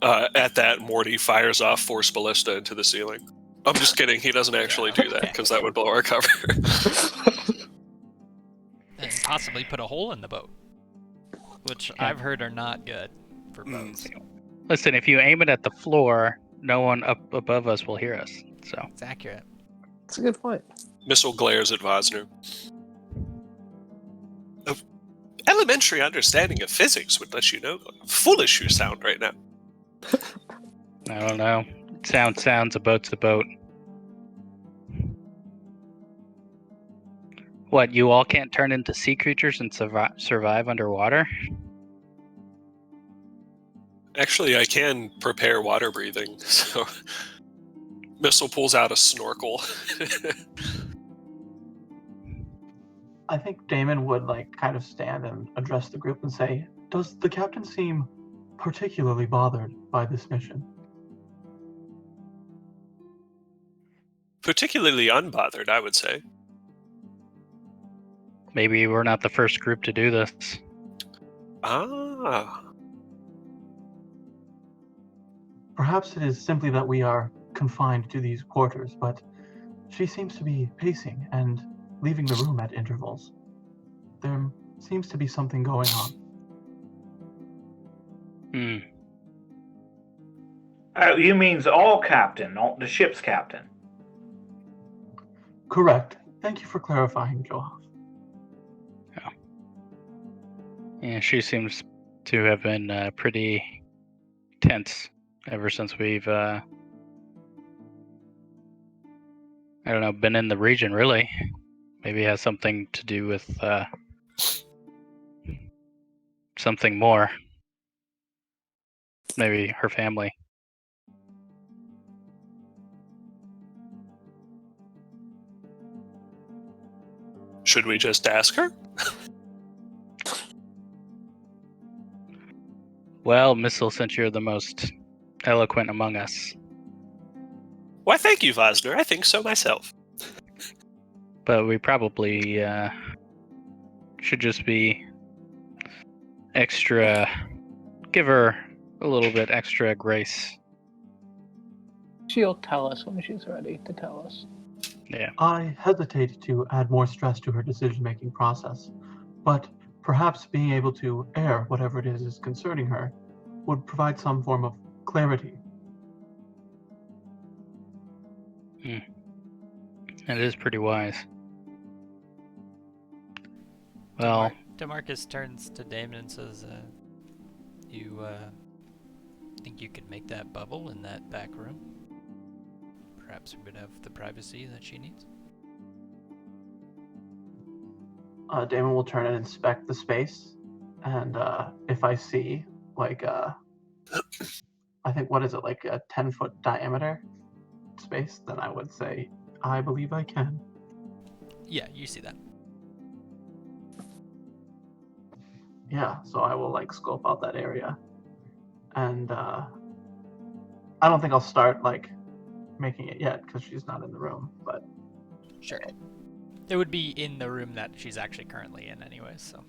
S3: At that, Morty fires off Force Ballista into the ceiling. I'm just kidding. He doesn't actually do that because that would blow our cover.
S5: And possibly put a hole in the boat, which I've heard are not good for boats.
S8: Listen, if you aim it at the floor, no one up above us will hear us. So
S5: It's accurate.
S4: That's a good point.
S3: Missile glares at Vosner. Elementary understanding of physics would let you know how foolish you sound right now.
S8: I don't know. Sounds a boat's a boat. What, you all can't turn into sea creatures and survive underwater?
S3: Actually, I can prepare water breathing, so... Missile pulls out a snorkel.
S6: I think Damon would kind of stand and address the group and say, "Does the captain seem particularly bothered by this mission?"
S3: Particularly unbothered, I would say.
S8: Maybe we're not the first group to do this.
S3: Ah.
S6: Perhaps it is simply that we are confined to these quarters, but she seems to be pacing and leaving the room at intervals. There seems to be something going on.
S2: You means all captain, not the ship's captain?
S6: Correct. Thank you for clarifying, Johan.
S8: Yeah, she seems to have been pretty tense ever since we've, I don't know, been in the region, really. Maybe it has something to do with something more. Maybe her family.
S3: Should we just ask her?
S8: Well, Missile, since you're the most eloquent among us.
S3: Why, thank you, Vosner. I think so myself.
S8: But we probably should just be extra... Give her a little bit extra grace.
S4: She'll tell us when she's ready to tell us.
S8: Yeah.
S6: I hesitate to add more stress to her decision-making process, but perhaps being able to air whatever it is concerning her would provide some form of clarity.
S8: It is pretty wise. Well...
S5: DeMarcus turns to Damon and says, you think you could make that bubble in that back room? Perhaps we would have the privacy that she needs.
S6: Damon will turn and inspect the space, and if I see, I think, what is it, like a 10-foot diameter space, then I would say, I believe I can.
S5: Yeah, you see that.
S6: Yeah, so I will scope out that area, and I don't think I'll start making it yet because she's not in the room, but
S5: sure, it would be in the room that she's actually currently in anyway, so.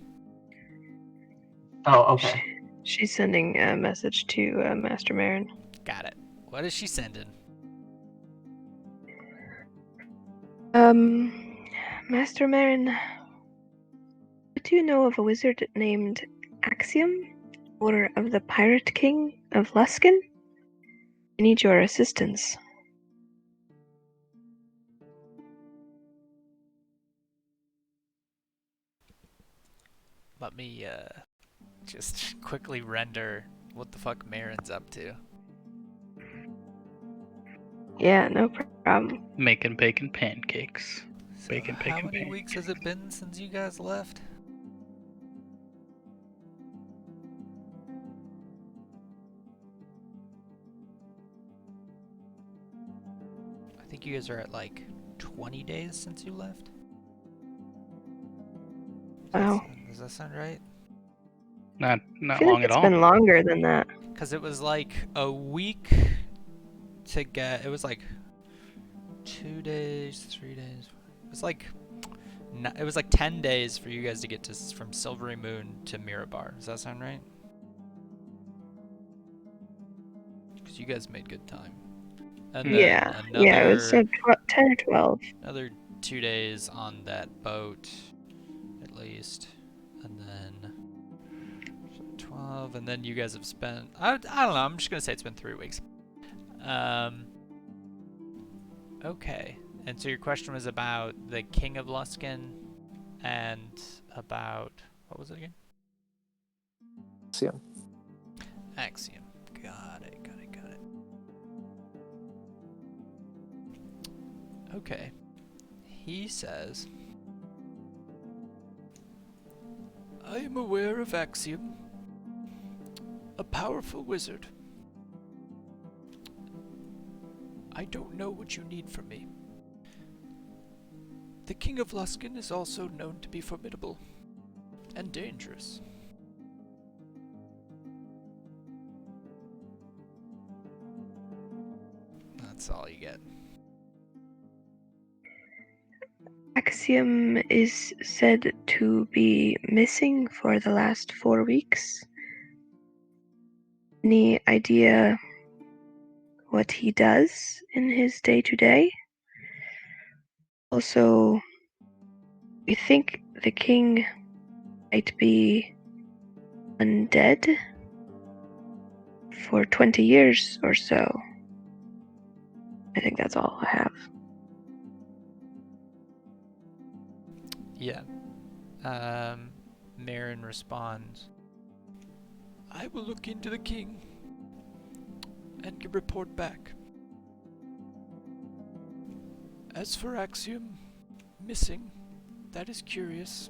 S6: Oh, okay.
S1: She's sending a message to Master Marin.
S5: Got it. What is she sending?
S1: Master Marin, do you know of a wizard named Axiom, or of the Pirate King of Luskin? I need your assistance.
S5: Let me just quickly render what the fuck Marin's up to.
S1: Yeah, no problem.
S8: Making bacon pancakes.
S5: So
S8: Bacon
S5: how many
S8: pancakes.
S5: weeks has it been since you guys left? think you guys are at like 20 days since you left.
S1: Wow.
S5: Does that sound right?
S8: Not
S1: I feel
S8: long
S1: like
S8: at
S1: it's
S8: all.
S1: been longer than that.
S5: Because it was like a week to get. It was like 2 days, 3 days. It was like. It was like 10 days for you guys to get from Silvery Moon to Mirabar. Does that sound right? Because you guys made good time. And then
S1: Yeah, it was
S5: another
S1: 10 or 12.
S5: another 2 days on that boat, at least, and then 12. And then you guys have spent. I don't know. I'm just gonna say it's been 3 weeks. Okay. And so your question was about the King of Luskan and about what was it again?
S4: Axiom.
S5: Axiom. Got it. Okay. He says, I am aware of Axiom, a powerful wizard. I don't know what you need from me. The King of Luskan is also known to be formidable and dangerous. That's all you get.
S1: Axiom is said to be missing for the last 4 weeks. Any idea what he does in his day-to-day? Also, we think the king might be undead for 20 years or so. I think that's all I have.
S5: Yeah. Marin responds, I will look into the king and report back. As for Axiom, missing, that is curious,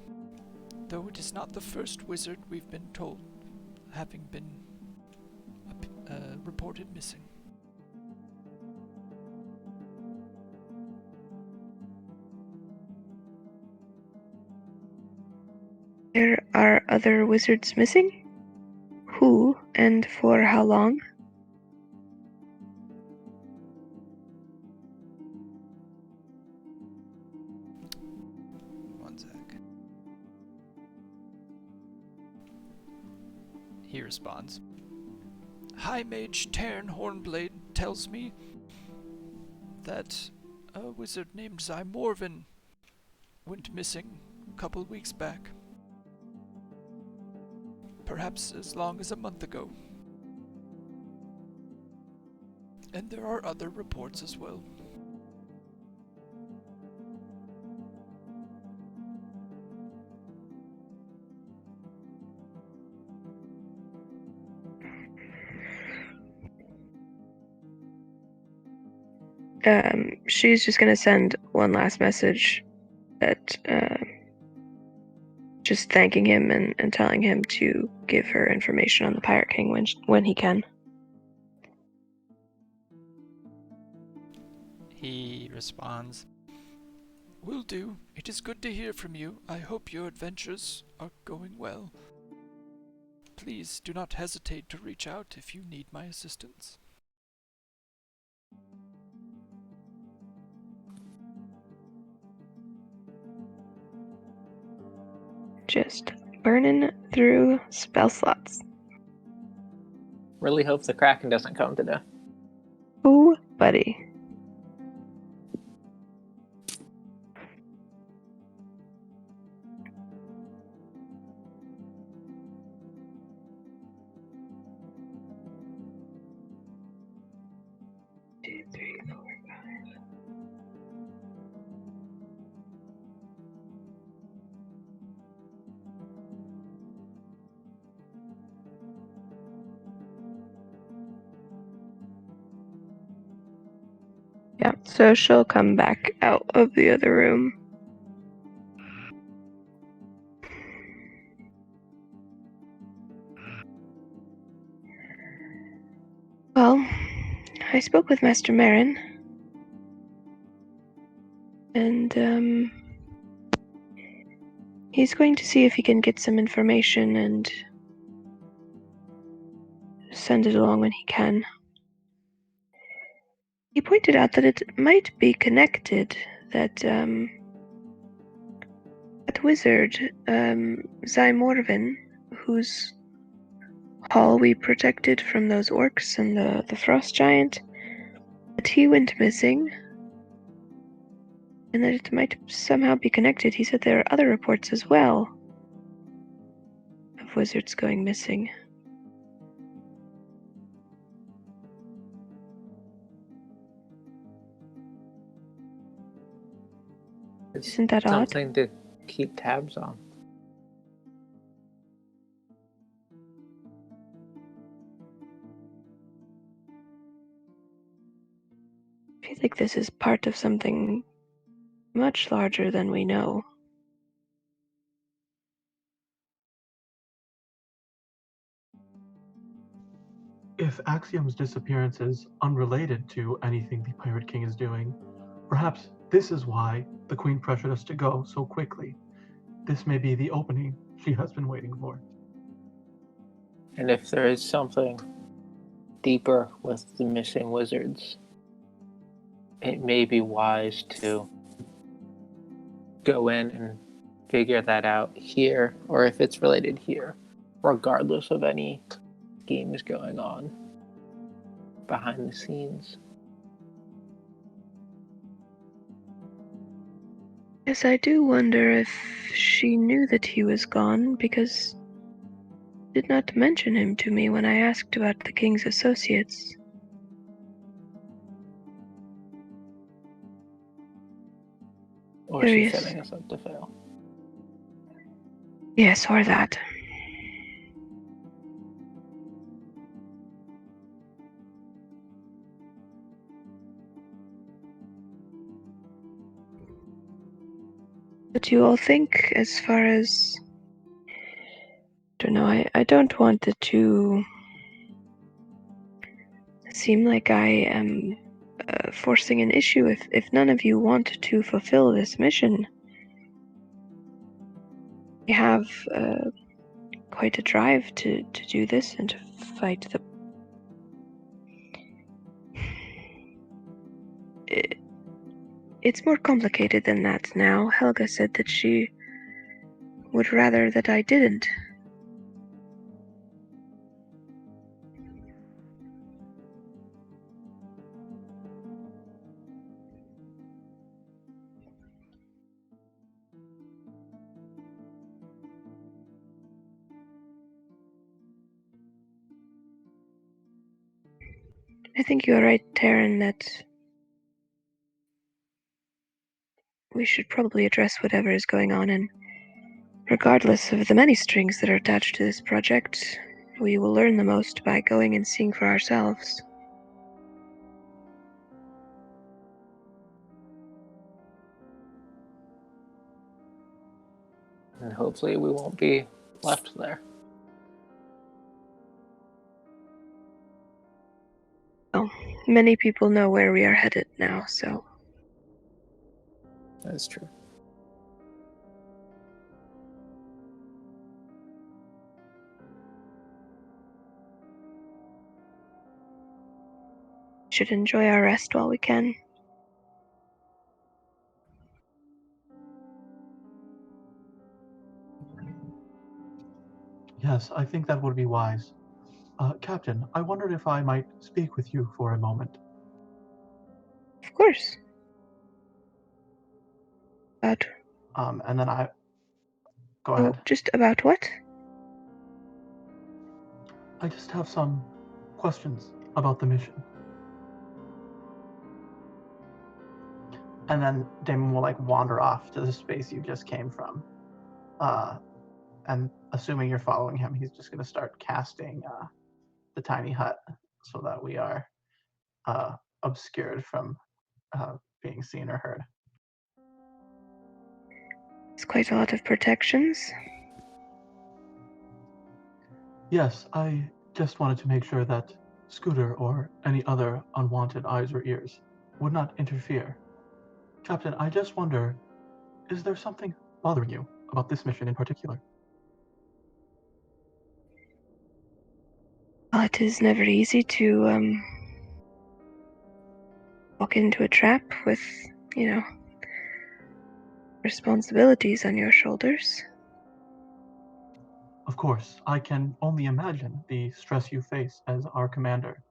S5: though it is not the first wizard we've been told having been reported missing.
S1: There are other wizards missing? Who and for how long?
S5: One sec. He responds, High Mage Tarn Hornblade tells me that a wizard named Zymorvin went missing a couple weeks back. Perhaps as long as a month ago. And there are other reports as well.
S1: She's just gonna send one last message that just thanking him and telling him to give her information on the Pirate King when he can.
S5: He responds, Will do. It is good to hear from you. I hope your adventures are going well. Please do not hesitate to reach out if you need my assistance.
S1: Just burning through spell slots.
S4: Really hope the Kraken doesn't come today.
S1: Ooh, buddy. Two, three, four, five. Yeah, so she'll come back out of the other room. Well, I spoke with Master Marin. And he's going to see if he can get some information and send it along when he can. He pointed out that it might be connected, that that wizard, Zymorvin, whose hall we protected from those orcs and the frost giant, that he went missing, and that it might somehow be connected. He said there are other reports as well of wizards going missing. Isn't that odd?
S4: Something to keep tabs on.
S1: I feel like this is part of something much larger than we know.
S6: If Axiom's disappearance is unrelated to anything the Pirate King is doing, perhaps this is why the Queen pressured us to go so quickly. This may be the opening she has been waiting for.
S4: And if there is something deeper with the missing wizards, it may be wise to go in and figure that out here, or if it's related here, regardless of any games going on behind the scenes.
S1: Yes, I do wonder if she knew that he was gone, because she did not mention him to me when I asked about the king's associates.
S4: Or she's
S1: Curious.
S4: setting us up to fail.
S1: Yes, or that. What do you all think as far as... I don't know, I don't want it to seem like I am forcing an issue if none of you want to fulfill this mission. We have quite a drive to do this and to fight the... It's more complicated than that now. Helga said that she would rather that I didn't. I think you're right, Taryn, that we should probably address whatever is going on, and regardless of the many strings that are attached to this project, we will learn the most by going and seeing for ourselves.
S4: And hopefully we won't be left there.
S1: Well, many people know where we are headed now, so...
S4: That's true.
S1: we should enjoy our rest while we can.
S6: Yes, I think that would be wise. Captain, I wondered if I might speak with you for a moment.
S1: Of course. About...
S6: And then I... Go
S1: Oh,
S6: ahead.
S1: just about what?
S6: I just have some questions about the mission. And then Damon will wander off to the space you just came from. And assuming you're following him, he's just going to start casting the tiny hut so that we are obscured from being seen or heard.
S1: It's quite a lot of protections.
S6: Yes, I just wanted to make sure that Scooter or any other unwanted eyes or ears would not interfere. Captain, I just wonder, is there something bothering you about this mission in particular?
S1: Well, it is never easy to walk into a trap with, responsibilities on your shoulders.
S6: Of course, I can only imagine the stress you face as our commander.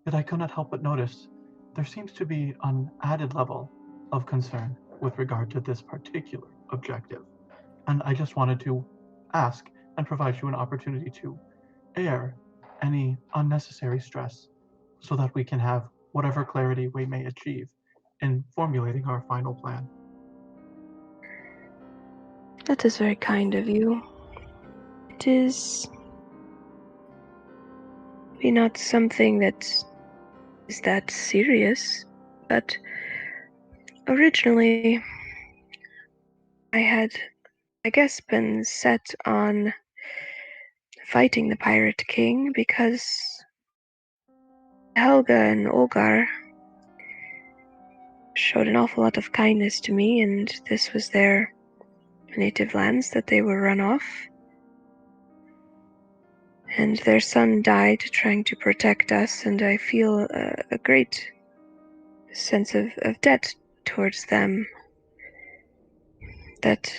S6: Yet I could not help but notice there seems to be an added level of concern with regard to this particular objective. And I just wanted to ask and provide you an opportunity to air any unnecessary stress so that we can have whatever clarity we may achieve in formulating our final plan.
S1: That is very kind of you. It is maybe not something that is that serious, but originally I had, I guess, been set on fighting the Pirate King because Helga and Olgar showed an awful lot of kindness to me, and this was their native lands that they were run off. And their son died trying to protect us, and I feel a great sense of debt towards them, that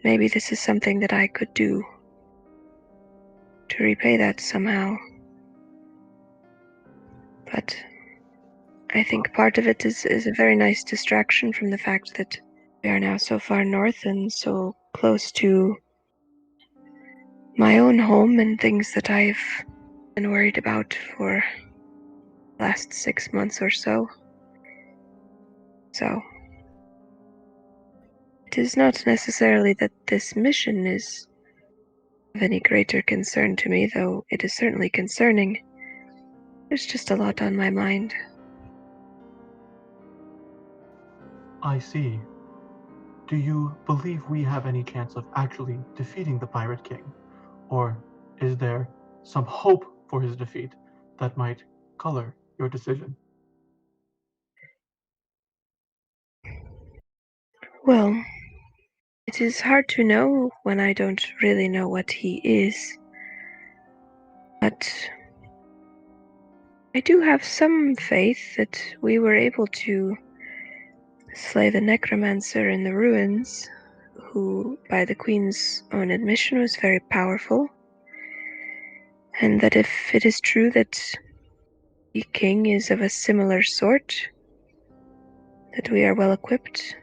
S1: maybe this is something that I could do to repay that somehow. But I think part of it is a very nice distraction from the fact that we are now so far north and so close to my own home and things that I've been worried about for the last 6 months or so. So it is not necessarily that this mission is of any greater concern to me, though it is certainly concerning. There's just a lot on my mind.
S6: I see. Do you believe we have any chance of actually defeating the Pirate King? Or is there some hope for his defeat that might color your decision?
S1: Well, it is hard to know when I don't really know what he is. But I do have some faith that we were able to slay the necromancer in the ruins, who, by the Queen's own admission, was very powerful. And that if it is true that the king is of a similar sort, that we are well equipped.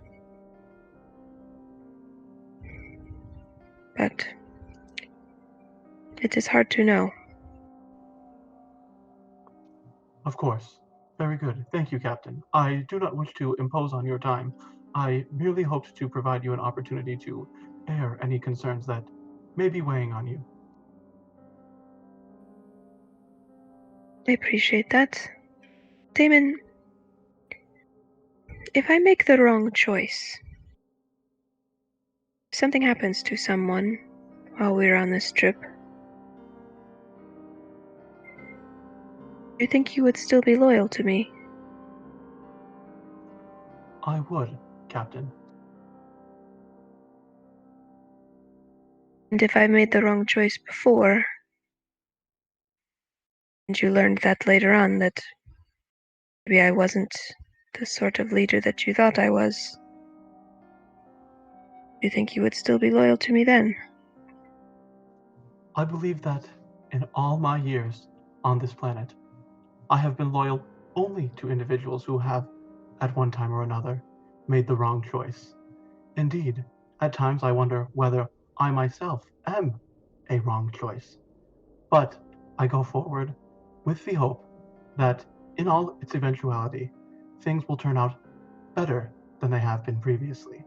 S1: But it is hard to know.
S6: Of course. Very good. Thank you, Captain. I do not wish to impose on your time. I merely hoped to provide you an opportunity to air any concerns that may be weighing on you.
S1: I appreciate that. Damon, if I make the wrong choice, if something happens to someone while we're on this trip, do you think you would still be loyal to me?
S6: I would, Captain.
S1: And if I made the wrong choice before, and you learned that later on, that maybe I wasn't the sort of leader that you thought I was, do you think you would still be loyal to me then?
S6: I believe that in all my years on this planet, I have been loyal only to individuals who have, at one time or another, made the wrong choice. Indeed, at times I wonder whether I myself am a wrong choice. But I go forward with the hope that, in all its eventuality, things will turn out better than they have been previously.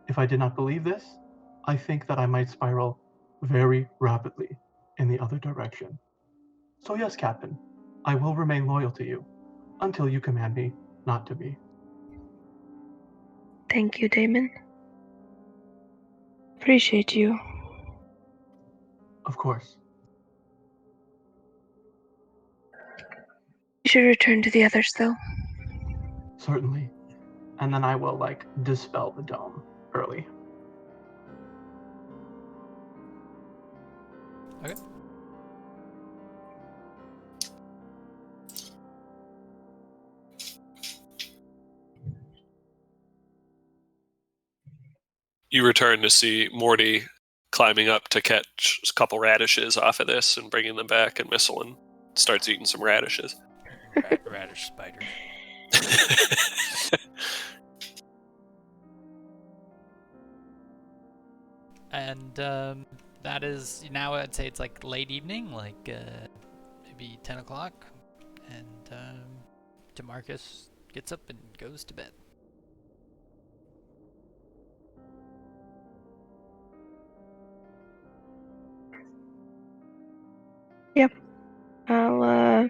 S6: If I did not believe this, I think that I might spiral very rapidly in the other direction. So, yes, Captain, I will remain loyal to you until you command me not to be.
S1: Thank you, Damon. Appreciate you.
S6: Of course.
S1: We should return to the others, though.
S6: Certainly. and then I will dispel the dome early.
S5: Okay.
S3: You return to see Morty climbing up to catch a couple radishes off of this and bringing them back, and Misselin starts eating some radishes.
S5: Radish spider. And that is now. I'd say it's like late evening, maybe 10 o'clock, and DeMarcus gets up and goes to bed.
S1: Yep. I'll, I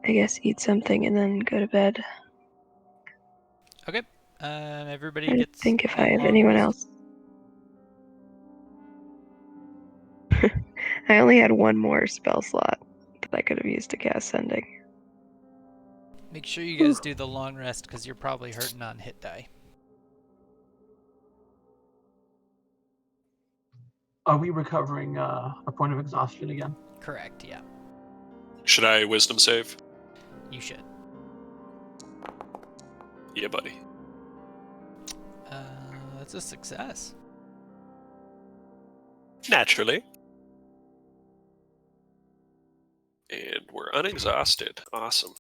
S1: guess eat something and then go to bed.
S5: Okay. Everybody
S1: I
S5: gets.
S1: think if
S5: a
S1: I have
S5: long
S1: anyone
S5: rest.
S1: else. I only had one more spell slot that I could have used to cast Sending.
S5: Make sure you guys do the long rest because you're probably hurting on hit die.
S6: Are we recovering a point of exhaustion again?
S5: Correct. Yeah.
S3: Should I wisdom save?
S5: You should.
S3: Yeah, buddy.
S5: That's a success.
S3: Naturally. And we're unexhausted. Awesome.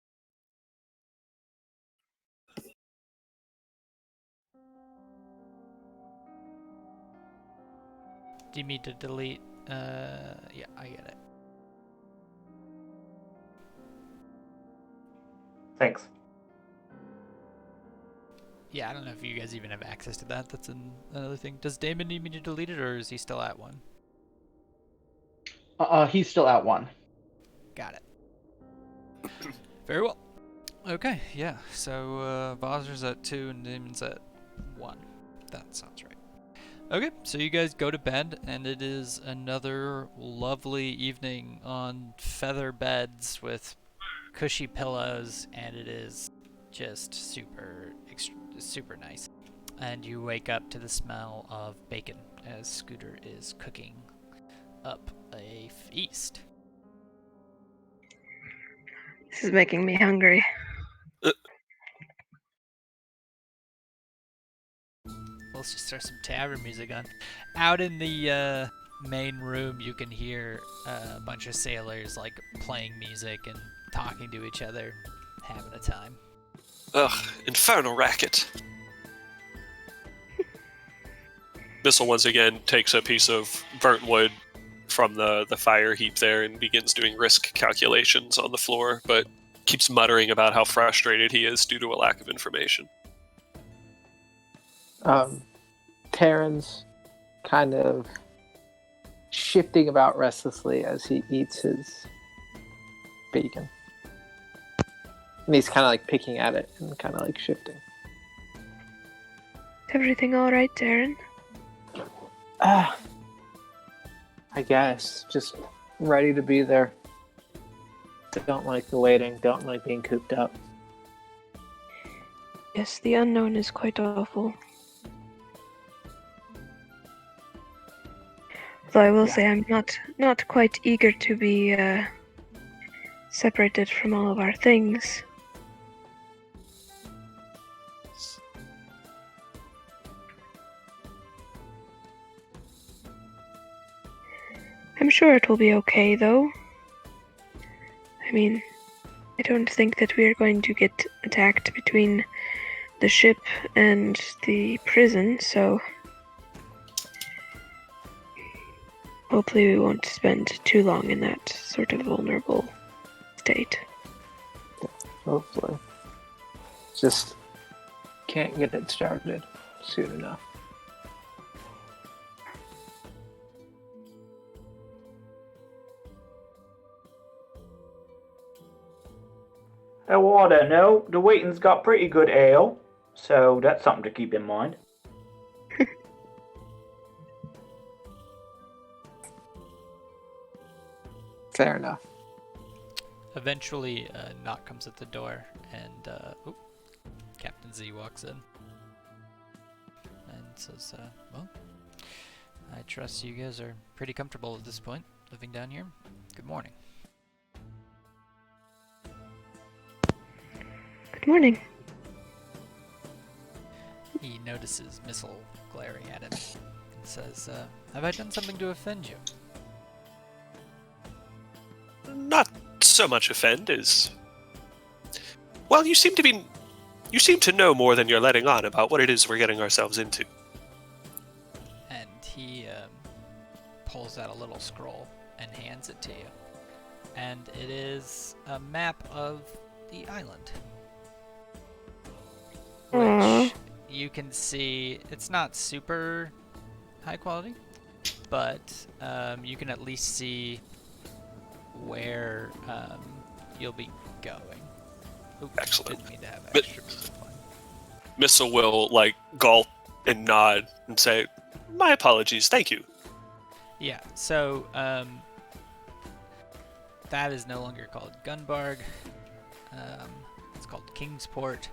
S5: Do you need to delete? Yeah, I get it.
S2: Thanks.
S5: Yeah, I don't know if you guys even have access to that. That's another thing. Does Damon need me to delete it, or is he still at one?
S9: He's still at 1.
S5: Got it. Very well. Okay, yeah. So Bozer's at 2 and Damon's at 1. That sounds right. Okay, so you guys go to bed, and it is another lovely evening on feather beds with cushy pillows, and it is just super nice. And you wake up to the smell of bacon as Scooter is cooking up a feast.
S1: This is making me hungry.
S5: Let's just throw some tavern music on. Out in the main room, you can hear a bunch of sailors playing music and talking to each other, having a time.
S3: Ugh, infernal racket. Missile once again takes a piece of burnt wood from the fire heap there and begins doing risk calculations on the floor, but keeps muttering about how frustrated he is due to a lack of information.
S4: Terran's kind of shifting about restlessly as he eats his bacon. And he's kind of picking at it and kind of shifting.
S1: Is everything alright, Darren?
S4: I guess. Just ready to be there. Don't like the waiting. Don't like being cooped up.
S1: Yes, the unknown is quite awful. Though I will say I'm not quite eager to be separated from all of our things. I'm sure it will be okay, though. I mean, I don't think that we are going to get attacked between the ship and the prison, so hopefully we won't spend too long in that sort of vulnerable state.
S4: Hopefully. Just can't get it started soon enough.
S2: Oh, well, I don't know. The Wheaton's got pretty good ale, so that's something to keep in mind.
S4: Fair enough.
S5: Eventually, a knock comes at the door, and And Z walks in and says, well, I trust you guys are pretty comfortable at this point, living down here. Good morning.
S1: Good morning.
S5: He notices Missile glaring at him and says, have I done something to offend you?
S3: Not so much offend as... Well, you seem to know more than you're letting on about what it is we're getting ourselves into.
S5: And he pulls out a little scroll and hands it to you. And it is a map of the island.
S1: Aww.
S5: Which you can see, it's not super high quality, but you can at least see where you'll be going. Oops,
S3: Excellent.
S5: Didn't mean to have
S3: But-
S5: extra music playing.
S3: Missile will, gulp and nod and say, my apologies, thank you.
S5: Yeah, so that is no longer called Gunbarg. It's called Kingsport,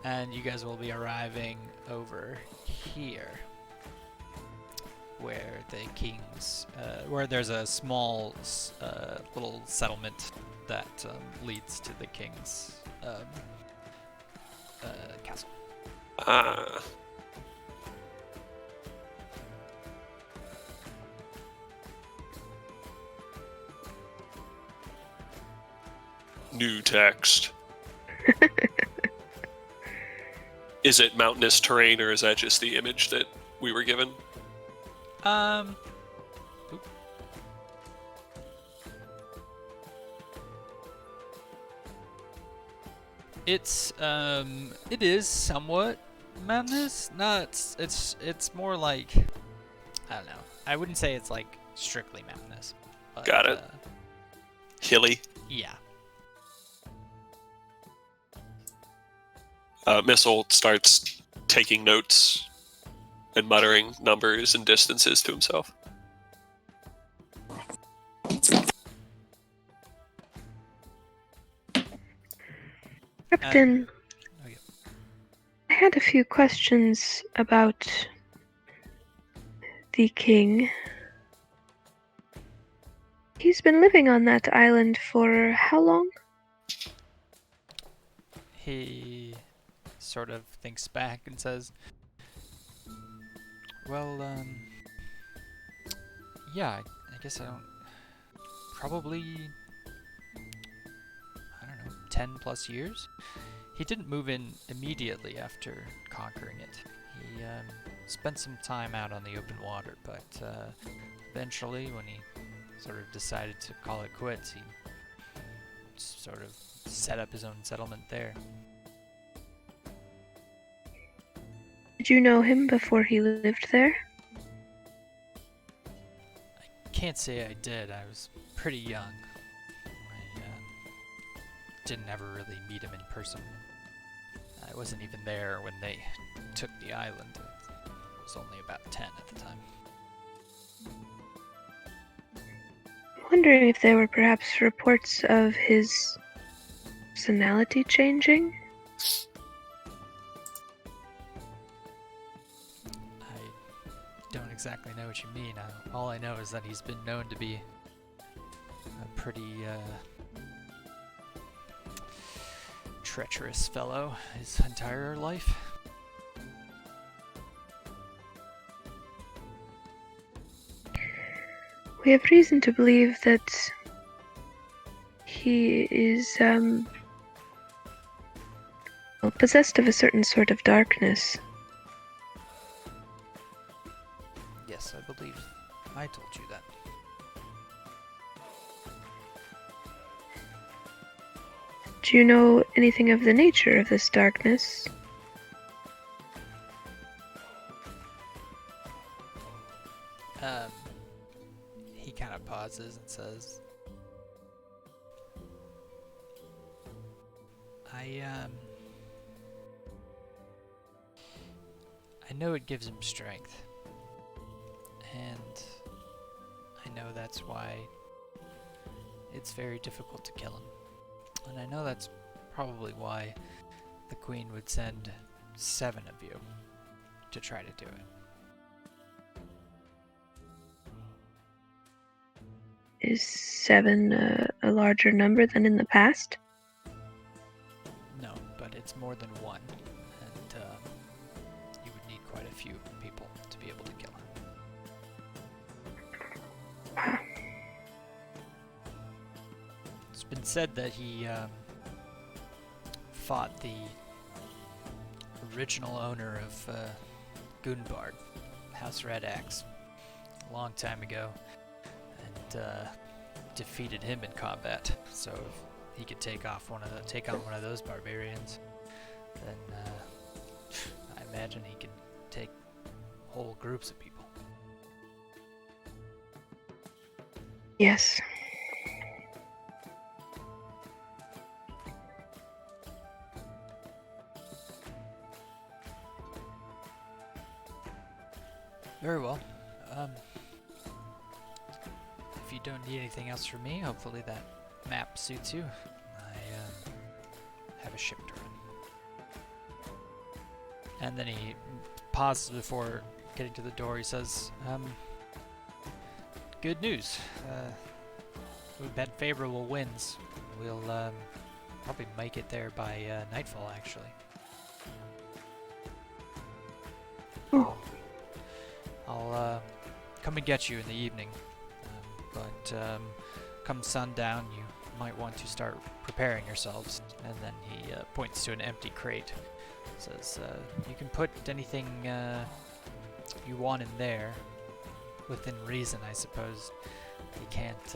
S5: and you guys will be arriving over here, where the Kings, where there's a small little settlement that leads to the King's castle.
S3: New text. Is it mountainous terrain, or is that just the image that we were given?
S5: Oop. It is somewhat mountainous. It's more like, I don't know. I wouldn't say it's like strictly mountainous. But,
S3: Got it. Hilly.
S5: Yeah.
S3: Missile starts taking notes and muttering numbers and distances to himself.
S1: Captain,
S5: Oh, yeah.
S1: I had a few questions about the king. He's been living on that island for how long?
S5: He sort of thinks back and says, well, yeah, I guess I don't... Probably, I don't know, 10 plus years? He didn't move in immediately after conquering it. He spent some time out on the open water, but eventually, when he sort of decided to call it quits, he sort of set up his own settlement there.
S1: Did you know him before he lived there?
S5: I can't say I did. I was pretty young. I didn't ever really meet him in person. I wasn't even there when they took the island. I was only about 10 at the time.
S1: Wondering if there were perhaps reports of his personality changing?
S5: I don't exactly know what you mean. All I know is that he's been known to be a pretty treacherous fellow his entire life.
S1: We have reason to believe that he is possessed of a certain sort of darkness.
S5: Yes, I believe I told you that.
S1: Do you know anything of the nature of this darkness?
S5: He kind of pauses and says, I know it gives him strength, and I know that's why it's very difficult to kill him. And I know that's probably why the Queen would send 7 of you to try to do it.
S1: Is 7 a larger number than in the past?
S5: No, but it's more than 1, and you would need quite a few people to be able to kill him. It's been said that he fought the original owner of Gunbard, House Red Axe, a long time ago, and defeated him in combat. So if he could take on one of those barbarians, then I imagine he can take whole groups of people.
S1: Yes.
S5: Very well. If you don't need anything else from me, hopefully that map suits you. I have a ship to run. And then he pauses before getting to the door. He says, good news. We've had favorable winds. We'll probably make it there by nightfall, actually.
S1: Oh.
S5: I'll come and get you in the evening, but come sundown you might want to start preparing yourselves. And then he points to an empty crate. Says, you can put anything you want in there, within reason, I suppose. You can't,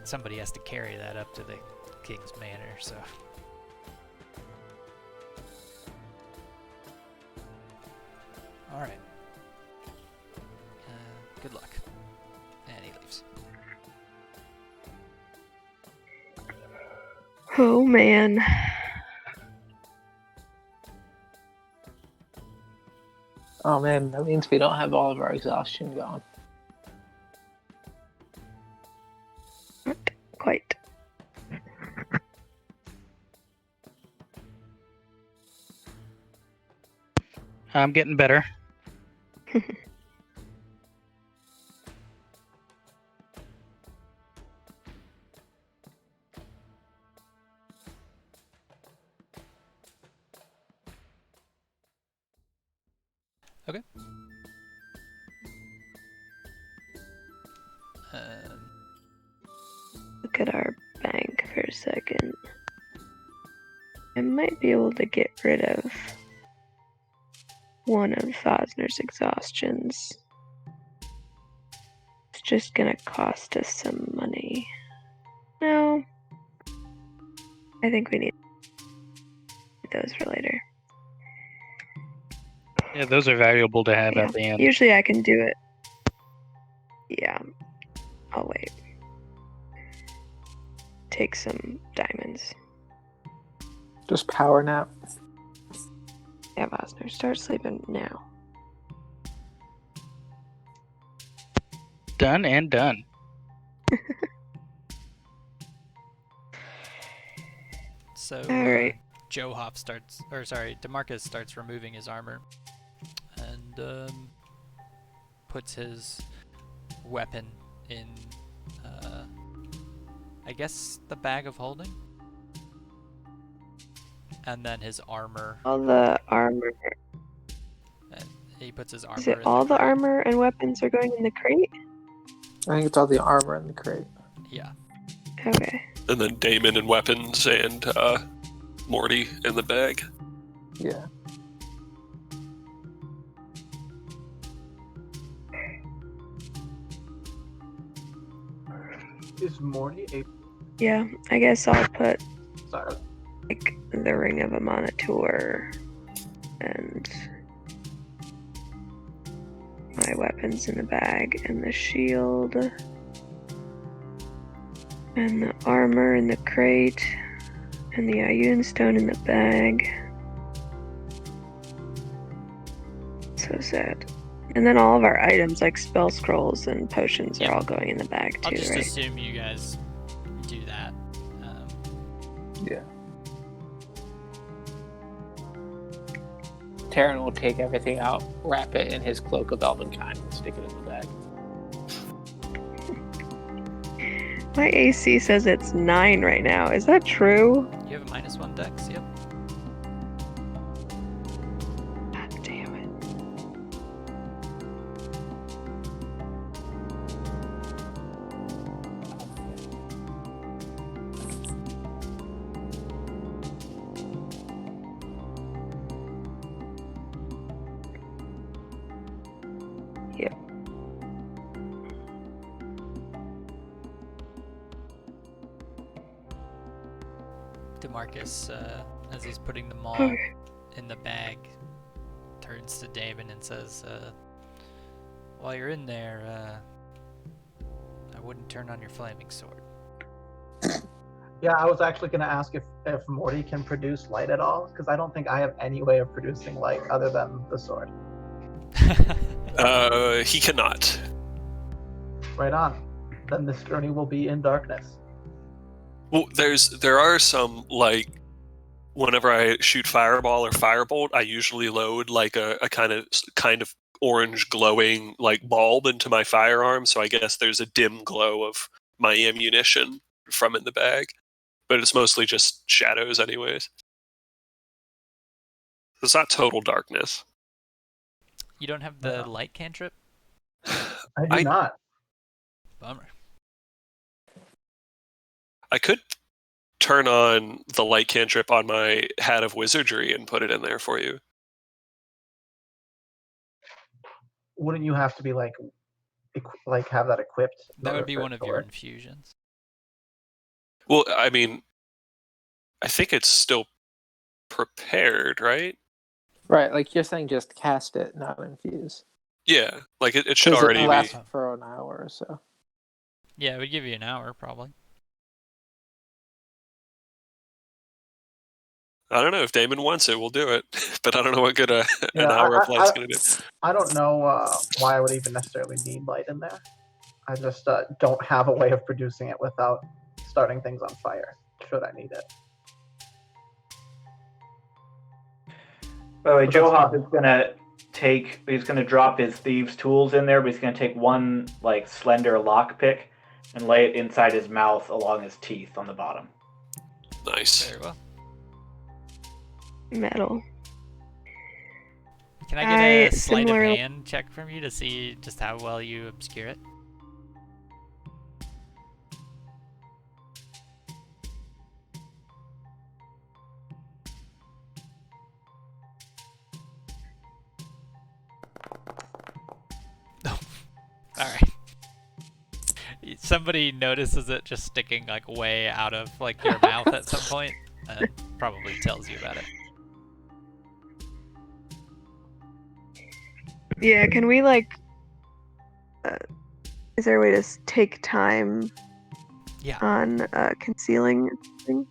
S5: somebody has to carry that up to the king's manor, so. Alright. Good luck. And he leaves.
S1: Oh man.
S4: Oh man, that means we don't have all of our exhaustion gone.
S1: Not quite.
S8: I'm getting better.
S5: Okay.
S1: Look at our bank for a second. I might be able to get rid of one of Fosner's exhaustions. It's just gonna cost us some money. No. I think we need those for later.
S8: Yeah, those are valuable to have at the end.
S1: Usually I can do it. Yeah. I'll wait. Take some diamonds.
S4: Just power nap.
S1: Yeah, Vosner, start sleeping now.
S8: Done and done.
S5: So,
S1: Alright.
S5: DeMarcus starts removing his armor and puts his weapon in, I guess, the bag of holding? And then his armor.
S1: All the armor.
S5: He puts his armor
S1: Is it
S5: in
S1: all the
S5: crate.
S1: armor and weapons are going in the crate?
S4: I think it's all the armor in the crate.
S5: Yeah.
S1: Okay.
S3: And then Damon and weapons and Morty in the bag.
S4: Yeah.
S6: Is Morty a...
S1: Yeah, I guess I'll put
S6: Sorry.
S1: like the Ring of a Monitor and my weapons in the bag and the shield and the armor in the crate and the Ioun stone in the bag. So sad. And then all of our items like spell scrolls and potions are all going in the bag
S5: I'll
S1: too,
S5: just
S1: right?
S5: assume you guys do that.
S4: Yeah. Terran will take everything out, wrap it in his cloak of Elvenkind, and stick it in the bag.
S1: My AC says it's 9 right now. Is that true?
S5: You have a -1 dex, yep.
S1: God damn it. Yep.
S5: DeMarcus, as he's putting them all
S1: Okay.
S5: in the bag, turns to Damon and says, while you're in there, I wouldn't turn on your flaming sword.
S6: Yeah, I was actually going to ask if Morty can produce light at all, because I don't think I have any way of producing light other than the sword.
S3: He cannot.
S6: Right on. Then this journey will be in darkness.
S3: Well, there are some, like, whenever I shoot fireball or firebolt, I usually load like a kind of orange glowing like bulb into my firearm, so I guess there's a dim glow of my ammunition from in the bag. But it's mostly just shadows anyways. It's not total darkness.
S5: You don't have the light cantrip?
S6: I do not.
S5: Bummer.
S3: I could turn on the light cantrip on my Hat of Wizardry and put it in there for you.
S6: Wouldn't you have to be like have that equipped?
S5: That would be one of your infusions.
S3: Well, I mean, I think it's still prepared, right?
S4: Right, like you're saying just cast it, not infuse.
S3: Yeah, like it should
S4: 'Cause
S3: already
S4: it lasts
S3: be.
S4: for an hour or so.
S5: Yeah, it would give you an hour, probably.
S3: I don't know if Damon wants it, we'll do it. But I don't know what good an
S6: Yeah,
S3: hour of light's gonna do.
S6: I don't know why I would even necessarily need light in there. I just don't have a way of producing it without starting things on fire, should I need it.
S2: By the way,
S6: But
S2: Joe
S6: that's
S2: Hop
S6: fine.
S2: is he's gonna drop his thieves' tools in there, but he's gonna take one like slender lockpick and lay it inside his mouth along his teeth on the bottom.
S3: Nice.
S5: Very well.
S1: Metal.
S5: Can I get a sleight of
S1: similar-
S5: hand check from you to see just how well you obscure it? Oh, alright. Somebody notices it just sticking like way out of like your mouth at some point. Probably tells you about it.
S1: Yeah, can we like... is there a way to take time
S5: Yeah.
S1: on concealing something?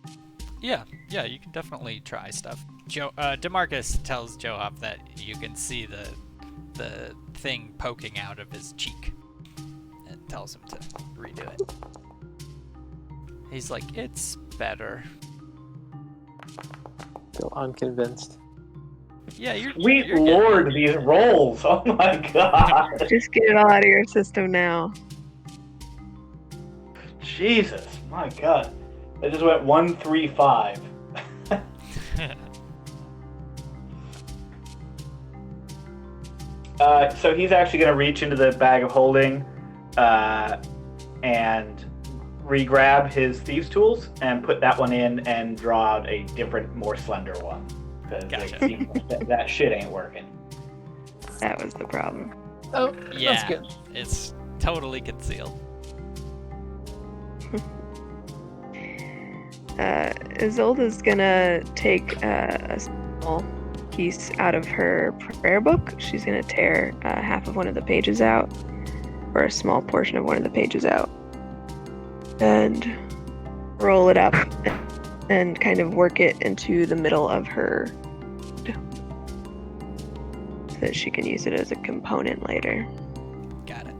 S5: Yeah, you can definitely try stuff. DeMarcus tells Joe Hop that you can see the thing poking out of his cheek and tells him to redo it. He's like, it's better.
S4: Still unconvinced.
S5: Yeah, you're
S2: Sweet
S5: you're
S2: lord, these rolls! Oh my god!
S1: Just get it all out of your system now.
S2: Jesus, my god. I just went 1, 3, 5. So he's actually going to reach into the bag of holding and re-grab his thieves' tools and put that one in and draw out a different, more slender one. Because
S5: Gotcha.
S2: it seems like that shit ain't working.
S1: That was the problem.
S4: Oh,
S5: Yeah.
S4: that's good.
S5: It's totally concealed.
S1: Isolda's gonna take a small piece out of her prayer book. She's gonna tear half of one of the pages out, or a small portion of one of the pages out, and roll it up and kind of work it into the middle of her so that she can use it as a component later.
S5: Got it.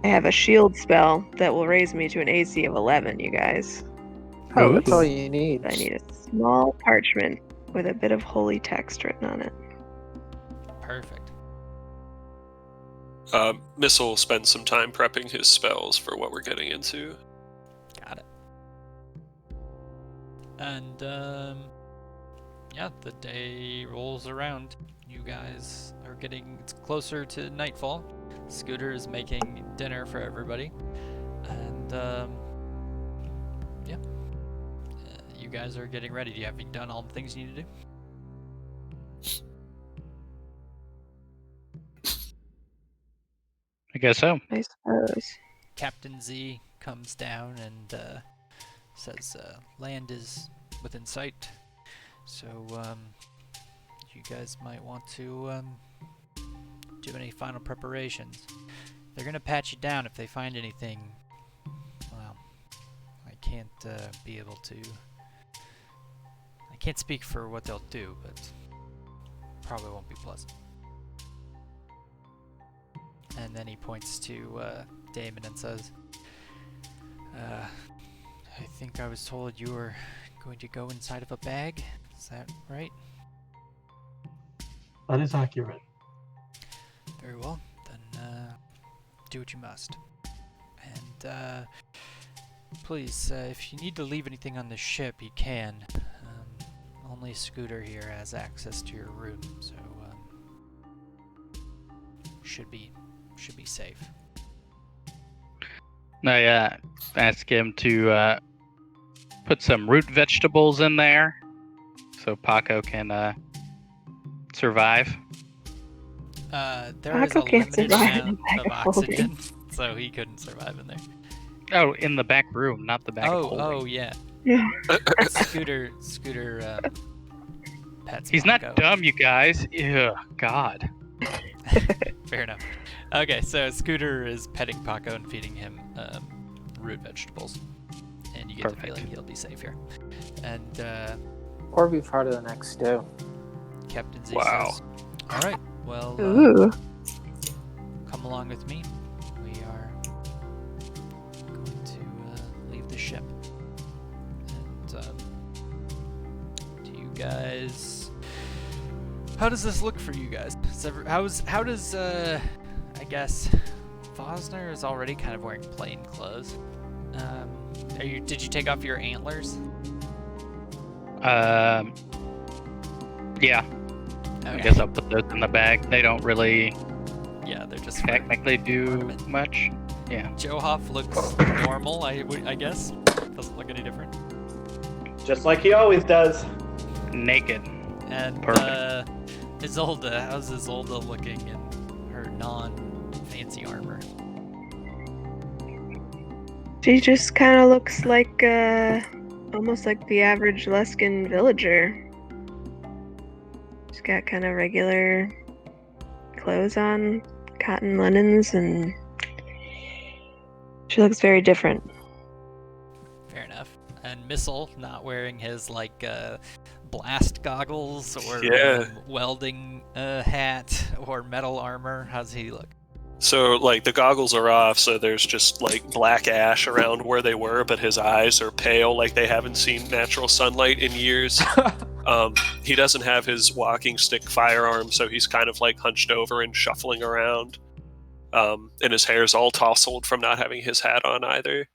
S1: I have a shield spell that will raise me to an AC of 11, you guys.
S4: Oh, that's all you need.
S1: I need a small parchment with a bit of holy text written on it.
S5: Perfect.
S3: Missile spends some time prepping his spells for what we're getting into.
S5: Got it. And yeah, the day rolls around. You guys are getting it's closer to nightfall. Scooter is making dinner for everybody, and yeah, you guys are getting ready. Have you done all the things you need to do?
S8: I guess so.
S1: I suppose.
S5: Captain Z comes down and says land is within sight. So you guys might want to do any final preparations. They're gonna pat you down if they find anything. Well, I can't be able to. I can't speak for what they'll do, but probably won't be pleasant. And then he points to Damon and says, I think I was told you were going to go inside of a bag. Is that right?
S6: That is accurate.
S5: Very well. Then do what you must. And please, if you need to leave anything on the ship, you can. Only Scooter here has access to your room, so should be safe.
S8: I ask him to put some root vegetables in there so Paco can survive.
S5: There is a
S1: Paco can't
S5: limited
S1: survive in
S5: amount
S1: a bag
S5: of
S1: of holding.
S5: oxygen, so he couldn't survive in there.
S8: Oh, in the back room, not the back of holding.
S5: Oh, yeah.
S1: Yeah.
S5: Scooter, pets
S8: He's
S5: Paco.
S8: not dumb, you guys. Ew, God.
S5: Fair enough. Okay, so Scooter is petting Paco and feeding him root vegetables, and you get the
S8: Perfect.
S5: feeling he'll be safe here. And
S4: Or be part of the next stew.
S5: Captain Z
S3: Wow.
S5: says, "All right, well,
S1: Ooh.
S5: come along with me. We are going to leave the ship. And do you guys? How does this look for you guys? How does I guess Fosner is already kind of wearing plain clothes. Did you take off your antlers?
S8: Yeah.
S5: Okay.
S8: I guess I'll put those in the bag. They don't really
S5: Yeah, they're just for
S8: technically do
S5: ornament.
S8: much. Yeah.
S5: Johoff looks normal, I guess. Doesn't look any different.
S2: Just like he always does.
S8: Naked.
S5: And
S8: Perfect.
S5: Isolde, how's Isolde looking in her non-fancy armor?
S1: She just kind of looks like, almost like the average Luskin villager. She's got kind of regular clothes on, cotton linens, and she looks very different.
S5: Fair enough. And Missile not wearing his blast goggles or
S3: Yeah.
S5: welding hat or metal armor. How's he look?
S3: So, the goggles are off, so there's just, black ash around where they were, but his eyes are pale, like they haven't seen natural sunlight in years. He doesn't have his walking stick firearm, so he's kind of, hunched over and shuffling around. And his hair's all tousled from not having his hat on either.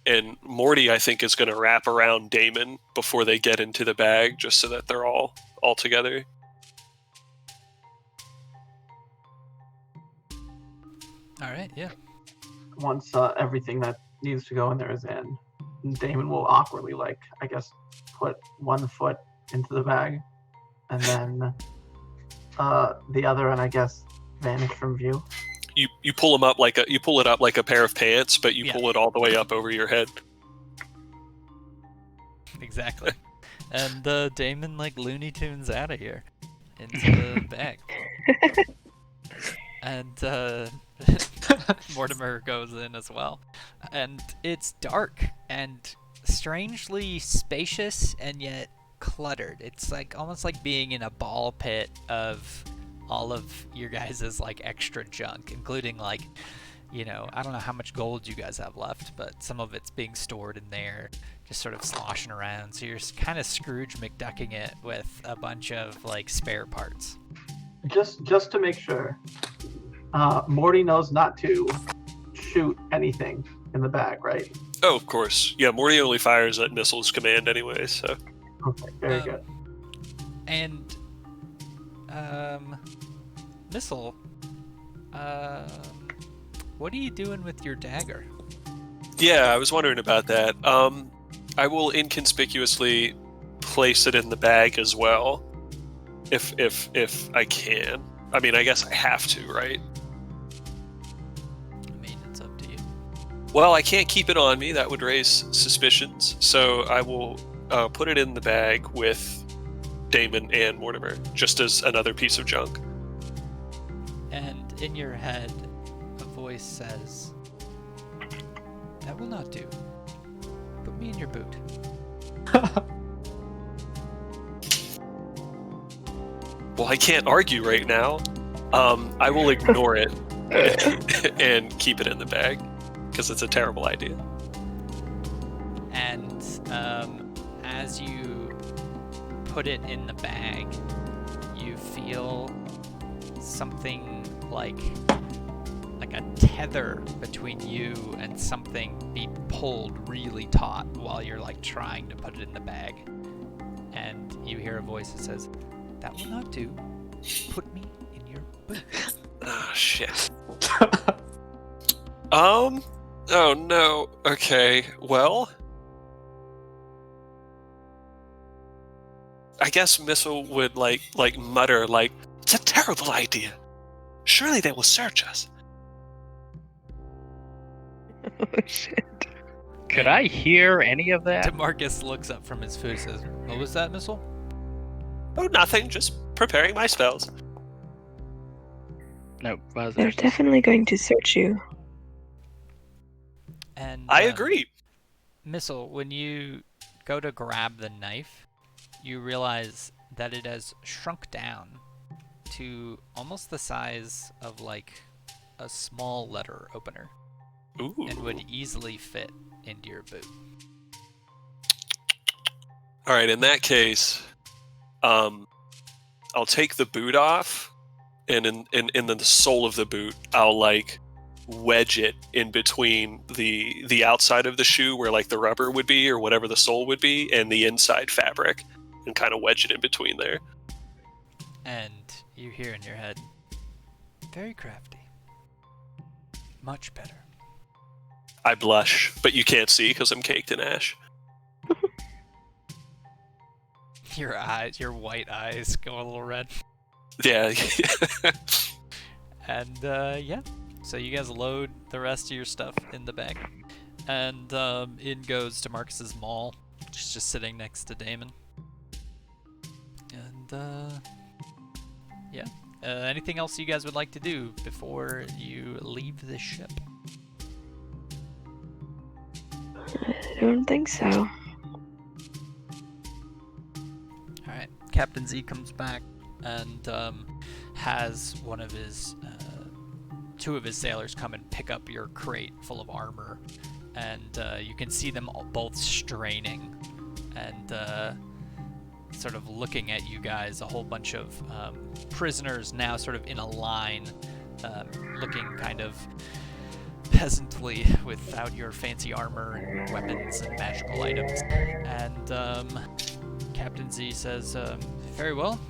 S3: And Morty, I think, is going to wrap around Damon before they get into the bag, just so that they're all together.
S5: All right, yeah.
S6: Once everything that needs to go in there is in, Damon will awkwardly, put one foot into the bag, and then the other, and I guess vanish from view.
S3: You pull him up you pull it up like a pair of pants, but you
S5: Yeah.
S3: pull it all the way up over your head.
S5: Exactly. And Damon Looney Tunes out of here into the bag. And Mortimer goes in as well. And it's dark and strangely spacious and yet cluttered. It's almost like being in a ball pit of all of your guys' extra junk, including I don't know how much gold you guys have left, but some of it's being stored in there, just sort of sloshing around. So you're kind of Scrooge McDucking it with a bunch of like spare parts.
S6: Just to make sure, Morty knows not to shoot anything in the bag, right?
S3: Oh, of course. Yeah, Morty only fires at missiles command anyway, so.
S6: Okay, very good.
S5: And, Missile, what are you doing with your dagger?
S3: Yeah, I was wondering about that. I will inconspicuously place it in the bag as well, if I can. I mean, I guess I have to, right?
S5: I mean, it's up to you.
S3: Well, I can't keep it on me. That would raise suspicions. So I will put it in the bag with Damon and Mortimer, just as another piece of junk.
S5: And in your head, a voice says, "That will not do. Put me in your boot."
S3: Well, I can't argue right now. I will ignore it and keep it in the bag, because it's a terrible idea.
S5: And as you put it in the bag, you feel something like a tether between you and something be pulled really taut while you're like trying to put it in the bag. And you hear a voice that says, "That will not do. Put me in your boot."
S3: Oh, shit. Oh no. Okay, well, I guess Missile would like mutter like, "It's a terrible idea. Surely they will search us."
S1: Oh, shit.
S8: Could I hear any of that?
S5: DeMarcus looks up from his food and says, "What was that, Missile?"
S3: Oh, nothing. Just preparing my spells.
S8: No, was
S1: They're
S8: it?
S1: definitely going to search you.
S5: And
S3: I agree.
S5: Missile, when you go to grab the knife, you realize that it has shrunk down to almost the size of like a small letter opener
S3: Ooh.
S5: and would easily fit into your boot.
S3: All right. In that case, I'll take the boot off, and in the sole of the boot, I'll like wedge it in between the outside of the shoe where like the rubber would be or whatever the sole would be, and the inside fabric, and kind of wedge it in between there.
S5: And you hear in your head, "Very crafty. Much better."
S3: I blush, but you can't see because I'm caked in ash.
S5: Your white eyes go a little red.
S3: Yeah.
S5: And yeah, so you guys load the rest of your stuff in the bag, and in goes to Marcus's maul, which is just sitting next to Damon. And yeah, anything else you guys would like to do before you leave the ship?
S1: I don't think so.
S5: All right, Captain Z comes back and has one of his two of his sailors come and pick up your crate full of armor, and you can see them both straining and sort of looking at you guys. A whole bunch of prisoners now sort of in a line, looking kind of peasantly without your fancy armor and weapons and magical items. And Captain Z says, "Very well.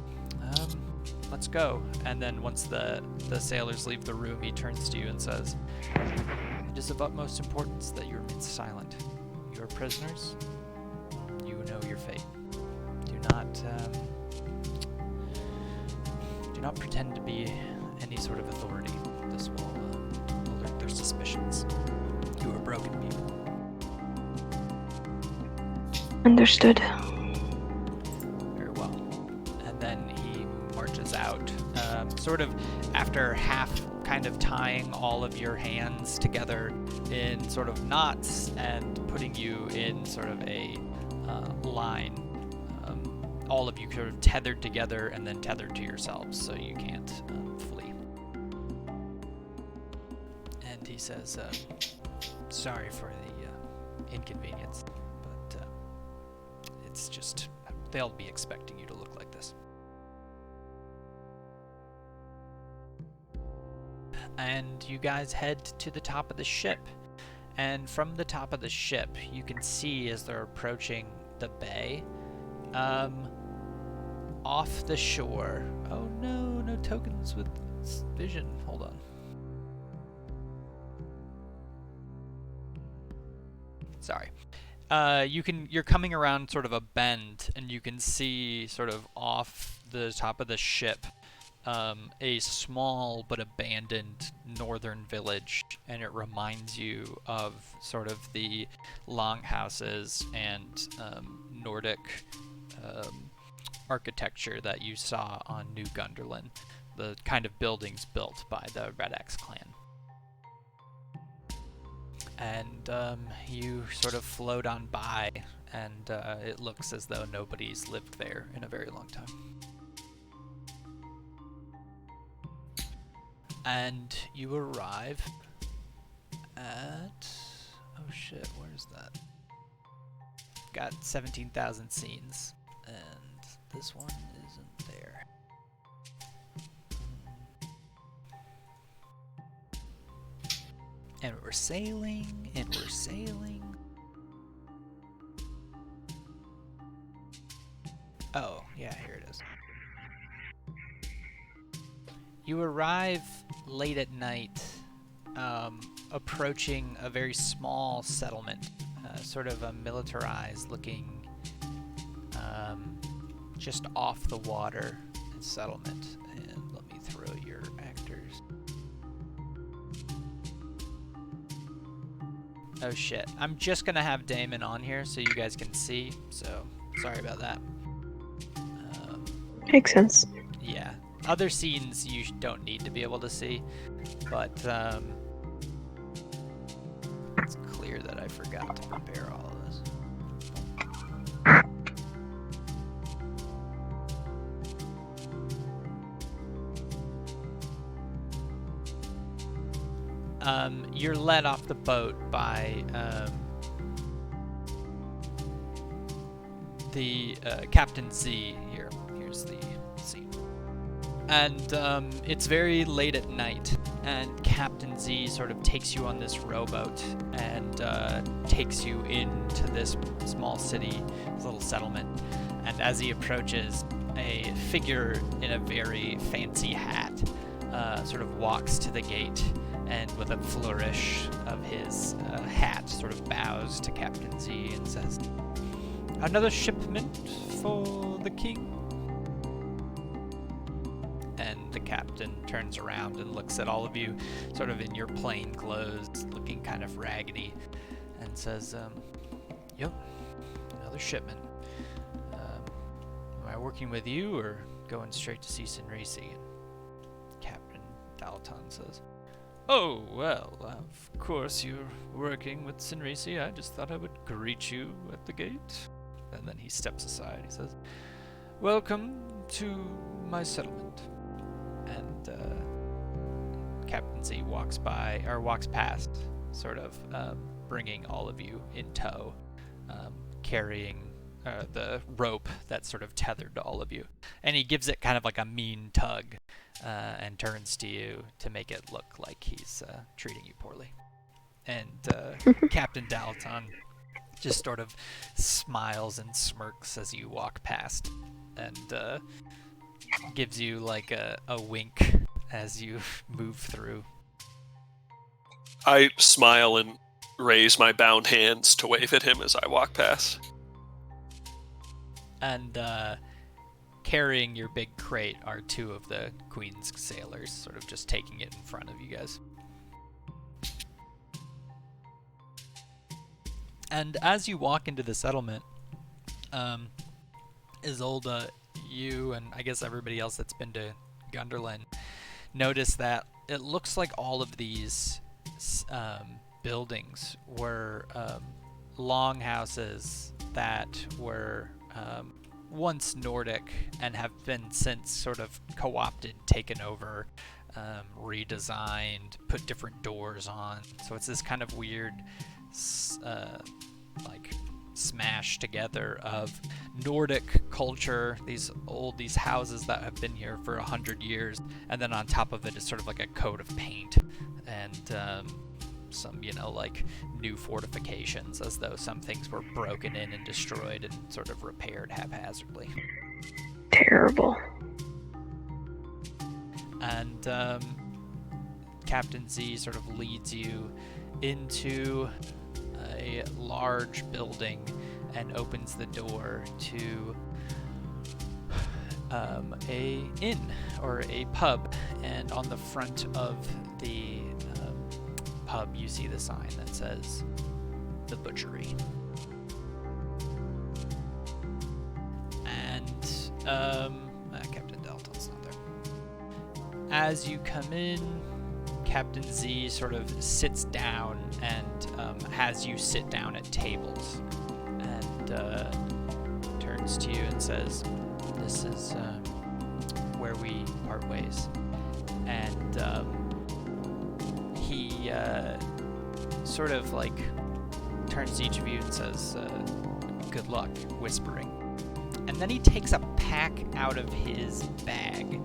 S5: Let's go." And then once the sailors leave the room, he turns to you and says, "It is of utmost importance that you remain silent. You are prisoners. You know your fate. Do not pretend to be any sort of authority. This will alert their suspicions. You are broken people."
S1: Understood.
S5: Very well. And then he marches out, sort of after half kind of tying all of your hands together in sort of knots and putting you in sort of a line. All of you sort of tethered together and then tethered to yourselves so you can't flee. And he says, sorry for the inconvenience, but it's just, they'll be expecting you to look like this. And you guys head to the top of the ship. And from the top of the ship, you can see as they're approaching the bay, off the shore. Oh no, no tokens with vision. Hold on. Sorry. You're coming around sort of a bend, and you can see sort of off the top of the ship a small but abandoned northern village, and it reminds you of sort of the longhouses and Nordic architecture that you saw on New Gunderland, the kind of buildings built by the Red Axe clan. And you sort of float on by, and it looks as though nobody's lived there in a very long time. And you arrive at... oh shit, where's that? Got 17,000 scenes, and this one isn't there. And we're sailing, and we're sailing. Oh, yeah, here it is. You arrive late at night, approaching a very small settlement, sort of a militarized looking, just off the water settlement. And let me throw your actors. Oh shit, I'm just gonna have Damon on here so you guys can see, so sorry about that.
S1: Makes sense.
S5: Yeah. Other scenes you don't need to be able to see, but it's clear that I forgot to prepare all of this. You're led off the boat by the Captain Z here. Here's the scene. And it's very late at night, and Captain Z sort of takes you on this rowboat and takes you into this small city, this little settlement. And as he approaches, a figure in a very fancy hat sort of walks to the gate, and with a flourish of his hat sort of bows to Captain Z and says, "Another shipment for the king?" And the captain turns around and looks at all of you, sort of in your plain clothes, looking kind of raggedy, and says, "Yep, another shipment. Am I working with you or going straight to see Sinrisi?" And Captain Dalaton says, "Oh, well, of course you're working with Sinrisi. I just thought I would greet you at the gate." And then he steps aside. He says, "Welcome to my settlement." And Captain Z walks past, sort of bringing all of you in tow, carrying the rope that's sort of tethered to all of you. And he gives it kind of like a mean tug, and turns to you to make it look like he's treating you poorly. And Captain Dalaton just sort of smiles and smirks as you walk past, and gives you like a wink as you move through.
S3: I smile and raise my bound hands to wave at him as I walk past.
S5: And carrying your big crate are two of the Queen's sailors, sort of just taking it in front of you guys. And as you walk into the settlement, Isolde, you and I guess everybody else that's been to Gunderland notice that it looks like all of these buildings were longhouses that were once Nordic and have been since sort of co-opted, taken over redesigned, put different doors on. So it's this kind of weird, like smash together of Nordic culture, these houses that have been here for 100 years, and then on top of it is sort of like a coat of paint and some, like new fortifications, as though some things were broken in and destroyed and sort of repaired haphazardly.
S1: Terrible.
S5: And Captain Z sort of leads you into a large building and opens the door to a inn or a pub, and on the front of the pub you see the sign that says the butchery. And Captain Delton's not there. As you come in, Captain Z sort of sits down and has you sit down at tables, and turns to you and says, "This is where we part ways." And he sort of like turns to each of you and says, "Good luck," whispering. And then he takes a pack out of his bag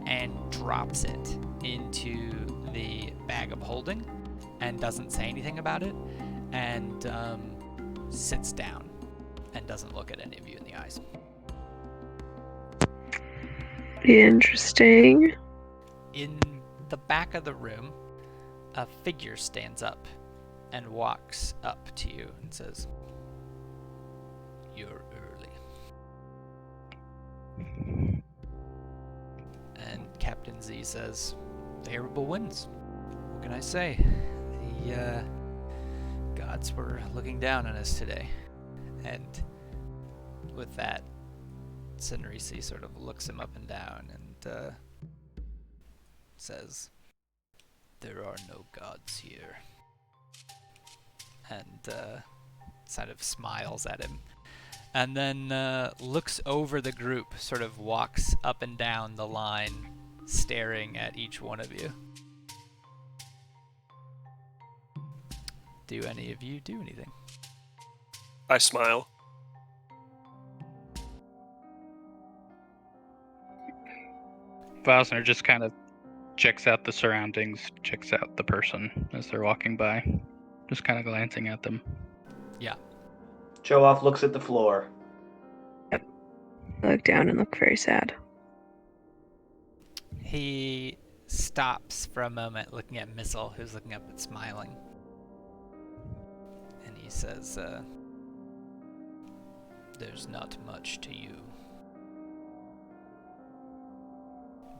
S5: and drops it into the bag of holding and doesn't say anything about it, and sits down and doesn't look at any of you in the eyes.
S1: Interesting.
S5: In the back of the room, a figure stands up and walks up to you and says, "You're early." And Captain Z says, "Favorable winds. What can I say? The gods were looking down on us today." And with that, Senrisi sort of looks him up and down and says, "There are no gods here." And sort of smiles at him. And then looks over the group, sort of walks up and down the line, staring at each one of you. Do any of you do anything?
S3: I smile.
S8: Vosner just kind of checks out the surroundings, checks out the person as they're walking by, just kind of glancing at them.
S5: Yeah.
S2: Joe-Off looks at the floor.
S1: I look down and look very sad.
S5: He stops for a moment looking at Missile, who's looking up and smiling. And he says, "There's not much to you,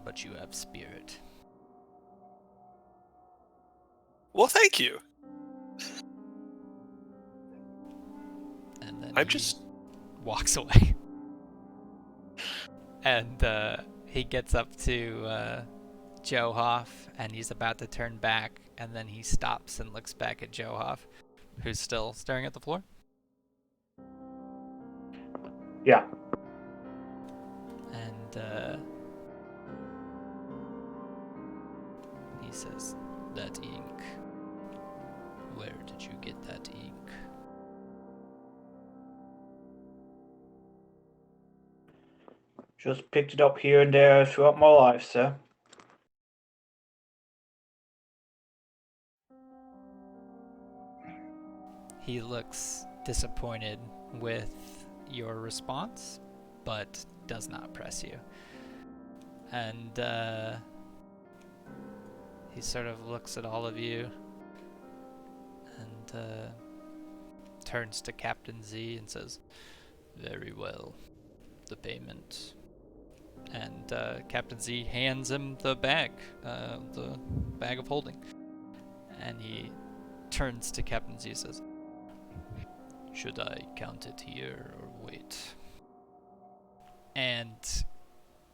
S5: but you have spirit."
S3: Well, thank you.
S5: And then
S3: I'm
S5: he
S3: just...
S5: walks away. And he gets up to Joe Hoff, and he's about to turn back, and then he stops and looks back at Joe Hoff, who's still staring at the floor.
S2: Yeah.
S5: And he says, "That ink, where did you get that ink?"
S2: Just picked it up here and there throughout my life, sir.
S5: He looks disappointed with your response, but does not press you. And he sort of looks at all of you and turns to Captain Z and says, "Very well, the payment." And Captain Z hands him the bag of holding. And he turns to Captain Z and says, "Should I count it here or wait?" And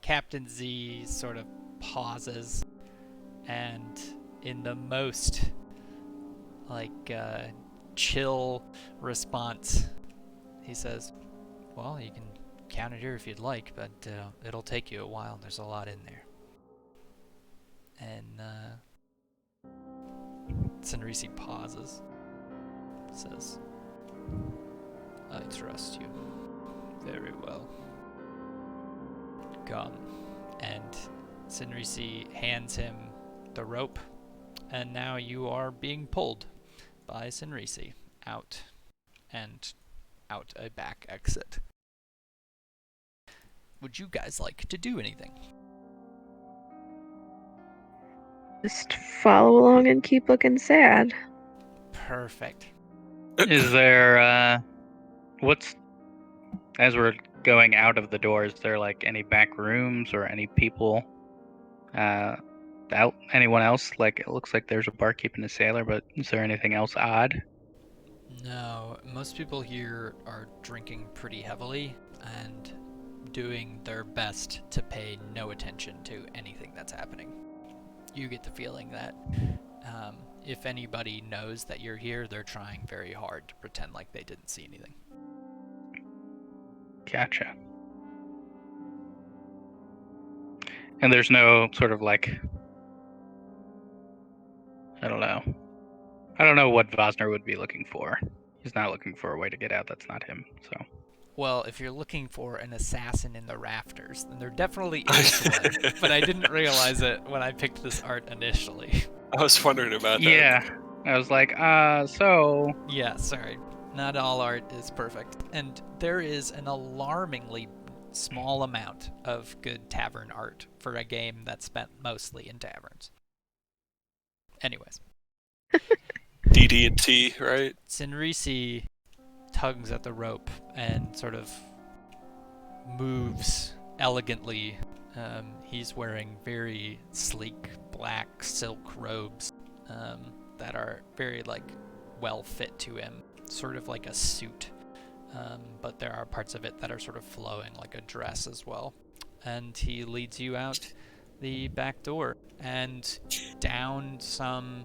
S5: Captain Z sort of pauses, and in the most chill response, he says, "Well, you can count it here if you'd like, but it'll take you a while. There's a lot in there." And Senrisi pauses. Says, I trust you very well. Come. And Senrisi hands him the rope, and now you are being pulled by Senrisi out a back exit. Would you guys like to do anything?
S1: Just follow along and keep looking sad.
S5: Perfect.
S8: Is there, as we're going out of the door, is there like any back rooms or any people out? Anyone else? Like, it looks like there's a barkeep and a sailor, but is there anything else odd?
S5: No, most people here are drinking pretty heavily and doing their best to pay no attention to anything that's happening. You get the feeling that if anybody knows that you're here, they're trying very hard to pretend like they didn't see anything.
S8: Gotcha. And there's no sort of like, I don't know what Vosner would be looking for. He's not looking for a way to get out. That's not him. So.
S5: Well, if you're looking for an assassin in the rafters, then there definitely is one, but I didn't realize it when I picked this art initially.
S3: I was wondering about that.
S8: Yeah. I was like, so.
S5: Yeah, sorry. Not all art is perfect. And there is an alarmingly small amount of good tavern art for a game that's spent mostly in taverns. Anyways.
S3: D&D&D, right?
S5: Senrisi tugs at the rope and sort of moves elegantly. He's wearing very sleek black silk robes that are very well fit to him, sort of like a suit, but there are parts of it that are sort of flowing like a dress as well. And he leads you out the back door and down some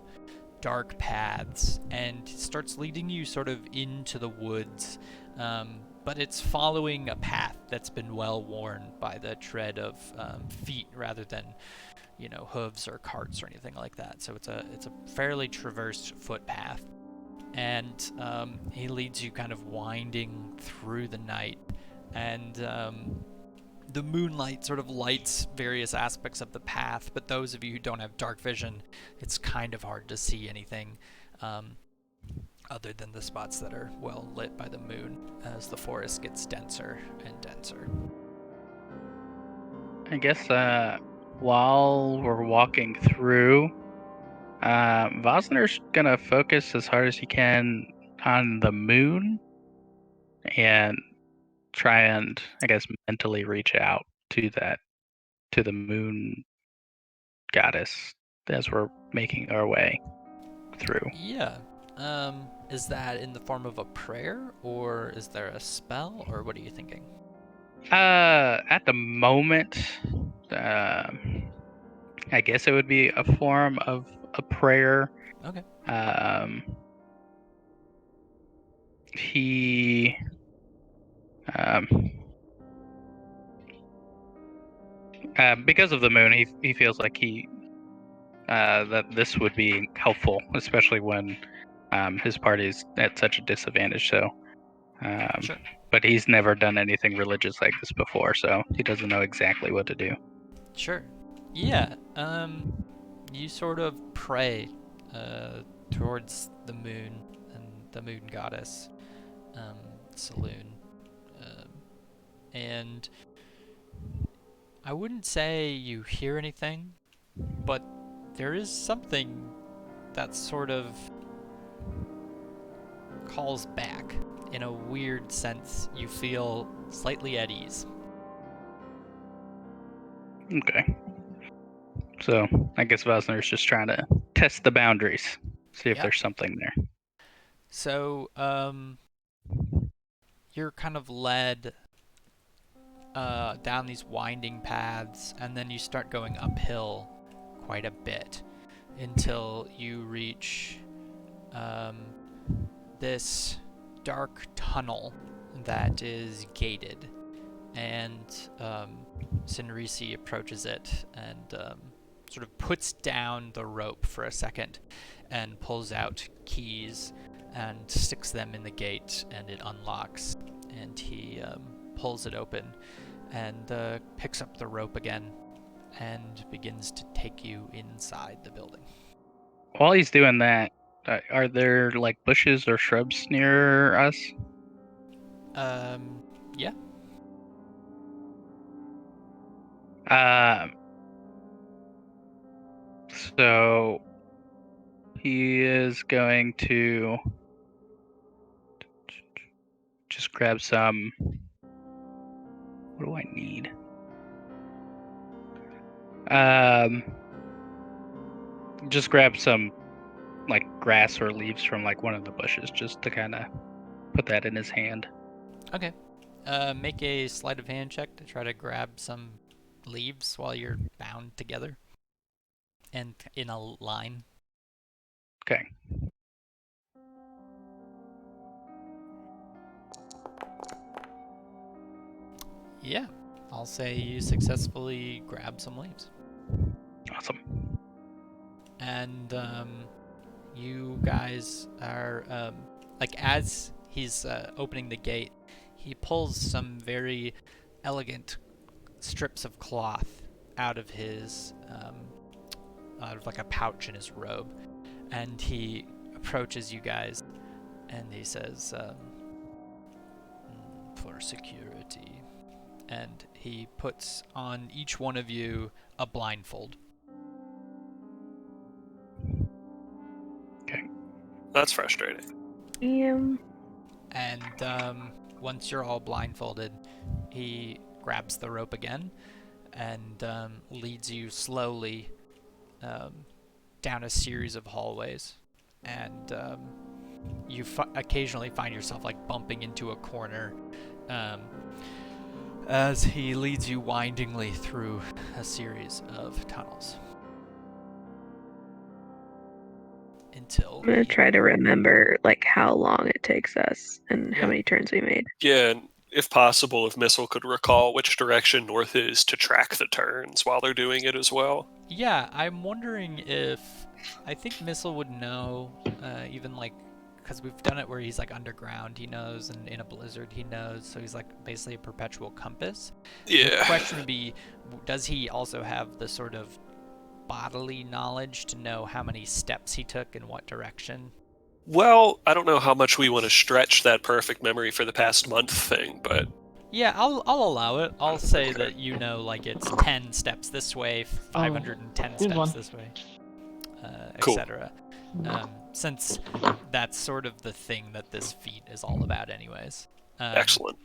S5: dark paths and starts leading you sort of into the woods, but it's following a path that's been well worn by the tread of feet rather than hooves or carts or anything like that. So it's a fairly traversed footpath, and he leads you kind of winding through the night, and the moonlight sort of lights various aspects of the path, but those of you who don't have dark vision, it's kind of hard to see anything other than the spots that are well lit by the moon as the forest gets denser and denser.
S8: I guess while we're walking through, Vosner's gonna focus as hard as he can on the moon and try and, I guess, mentally reach out to the moon goddess as we're making our way through.
S5: Yeah. Is that in the form of a prayer, or is there a spell, or what are you thinking?
S8: At the moment, I guess it would be a form of a prayer.
S5: Okay.
S8: He because of the moon, he feels like that this would be helpful, especially when his party is at such a disadvantage. So,
S5: Sure.
S8: but he's never done anything religious like this before, so he doesn't know exactly what to do.
S5: Sure. Yeah. You sort of pray towards the moon and the moon goddess, Saloon, and I wouldn't say you hear anything, but there is something that sort of calls back. In a weird sense, you feel slightly at ease.
S8: Okay. So I guess Vosner's just trying to test the boundaries, see if there's something there.
S5: So, you're kind of led down these winding paths, and then you start going uphill quite a bit until you reach this dark tunnel that is gated, and Senrisi approaches it and sort of puts down the rope for a second and pulls out keys and sticks them in the gate, and it unlocks. And he pulls it open and picks up the rope again and begins to take you inside the building.
S8: While he's doing that, are there like bushes or shrubs near us?
S5: Yeah.
S8: So he is going to just grab some. What do I need? Just grab some like grass or leaves from like one of the bushes, just to kind of put that in his hand.
S5: Okay. Make a sleight of hand check to try to grab some leaves while you're bound together and in a line.
S8: Okay.
S5: Yeah, I'll say you successfully grab some leaves.
S8: Awesome.
S5: And you guys are like, as he's opening the gate, he pulls some very elegant strips of cloth out of his out of like a pouch in his robe, and he approaches you guys and he says, for security, and he puts on each one of you a blindfold.
S8: Okay.
S3: That's frustrating.
S5: And once you're all blindfolded, he grabs the rope again and leads you slowly down a series of hallways. And you occasionally find yourself like bumping into a corner as he leads you windingly through a series of tunnels. Until
S1: I'm gonna try to remember like how long it takes us and how many turns we made.
S3: Yeah, and if possible, if Missile could recall which direction north is to track the turns while they're doing it as well.
S5: Yeah, I'm wondering if... I think Missile would know, even like... Because we've done it where he's like underground, he knows, and in a blizzard he knows, so he's like basically a perpetual compass.
S3: Yeah.
S5: The question would be, does he also have the sort of bodily knowledge to know how many steps he took in what direction?
S3: Well, I don't know how much we want to stretch that perfect memory for the past month thing, but...
S5: Yeah, I'll allow it. I'll say that you know, like, it's 10 steps this way, 510 steps this way, etc. Since that's sort of the thing that this feat is all about anyways.
S3: Excellent.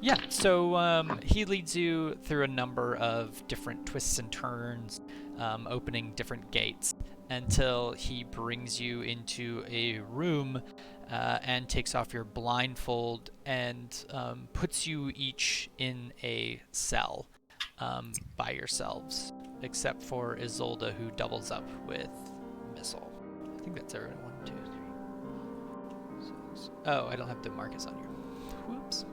S5: Yeah, so he leads you through a number of different twists and turns, opening different gates, until he brings you into a room and takes off your blindfold and puts you each in a cell by yourselves, except for Isolde, who doubles up with Missile. I think that's everyone. 1, 2, 3, 6. Oh, I don't have DeMarcus on here. Whoops.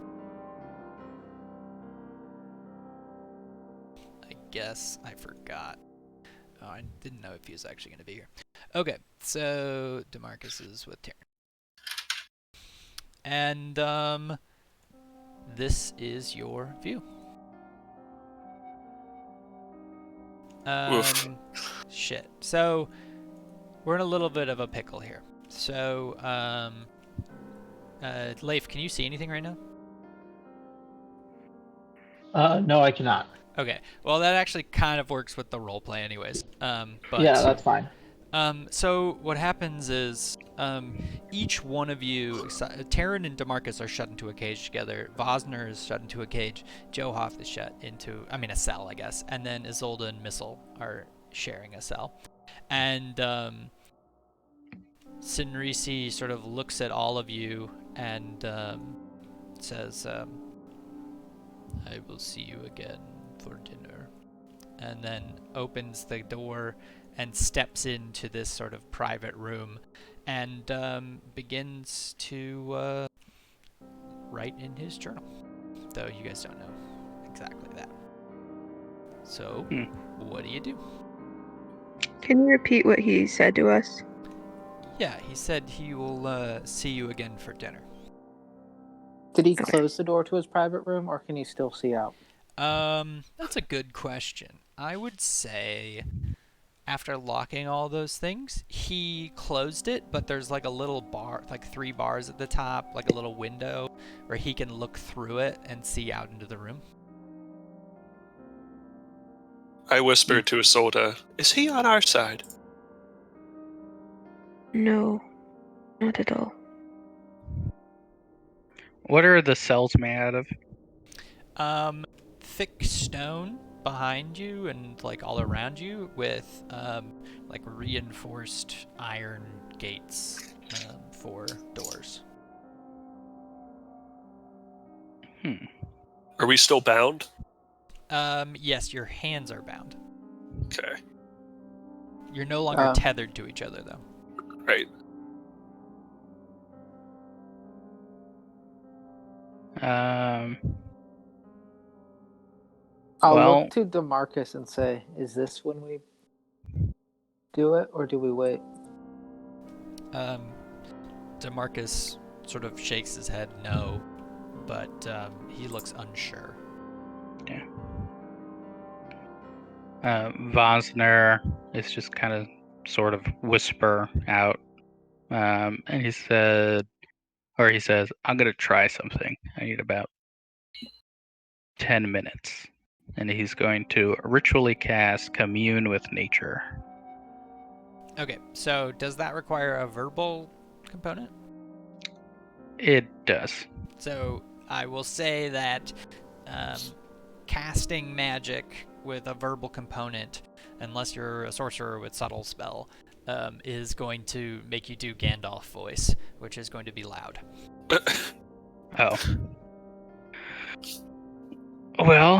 S5: I guess I forgot. Oh, I didn't know if he was actually going to be here. Okay, so DeMarcus is with Taryn. And this is your view. Shit. So we're in a little bit of a pickle here. So Leif, can you see anything right now?
S4: No, I cannot.
S5: Okay. Well, that actually kind of works with the roleplay anyways. But
S4: yeah, that's fine.
S5: So what happens is each one of you, Taryn and DeMarcus are shut into a cage together. Vosner is shut into a cage. Johoff is shut into, a cell, I guess. And then Isolde and Missile are sharing a cell. And Sinrisi sort of looks at all of you and says, I will see you again for dinner. And then opens the door and steps into this sort of private room and begins to write in his journal. Though you guys don't know exactly that. So, what do you do?
S1: Can you repeat what he said to us?
S5: Yeah, he said he will see you again for dinner.
S4: Did he
S1: Okay.
S4: close the door to his private room, or can he still see out?
S5: That's a good question. I would say after locking all those things, he closed it, but there's like a little bar, like 3 bars at the top, like a little window where he can look through it and see out into the room.
S3: I whispered to Isolde, "Is he on our side?"
S1: No, not at all.
S8: What are the cells made out of?
S5: Thick stone behind you and like all around you with like reinforced iron gates for doors.
S3: Are we still bound?
S5: Yes, your hands are bound.
S3: Okay.
S5: You're no longer tethered to each other, though.
S3: Right.
S4: I'll look to DeMarcus and say, is this when we do it, or do we wait?
S5: DeMarcus sort of shakes his head no, but he looks unsure.
S8: Yeah. Vosner is just kind of sort of whisper out, and he says, "I'm gonna try something. I need about 10 minutes." And he's going to ritually cast Commune with Nature.
S5: Okay, so does that require a verbal component?
S8: It does.
S5: So I will say that casting magic with a verbal component, unless you're a sorcerer with subtle spell, is going to make you do Gandalf voice, which is going to be loud.
S8: Oh. Well,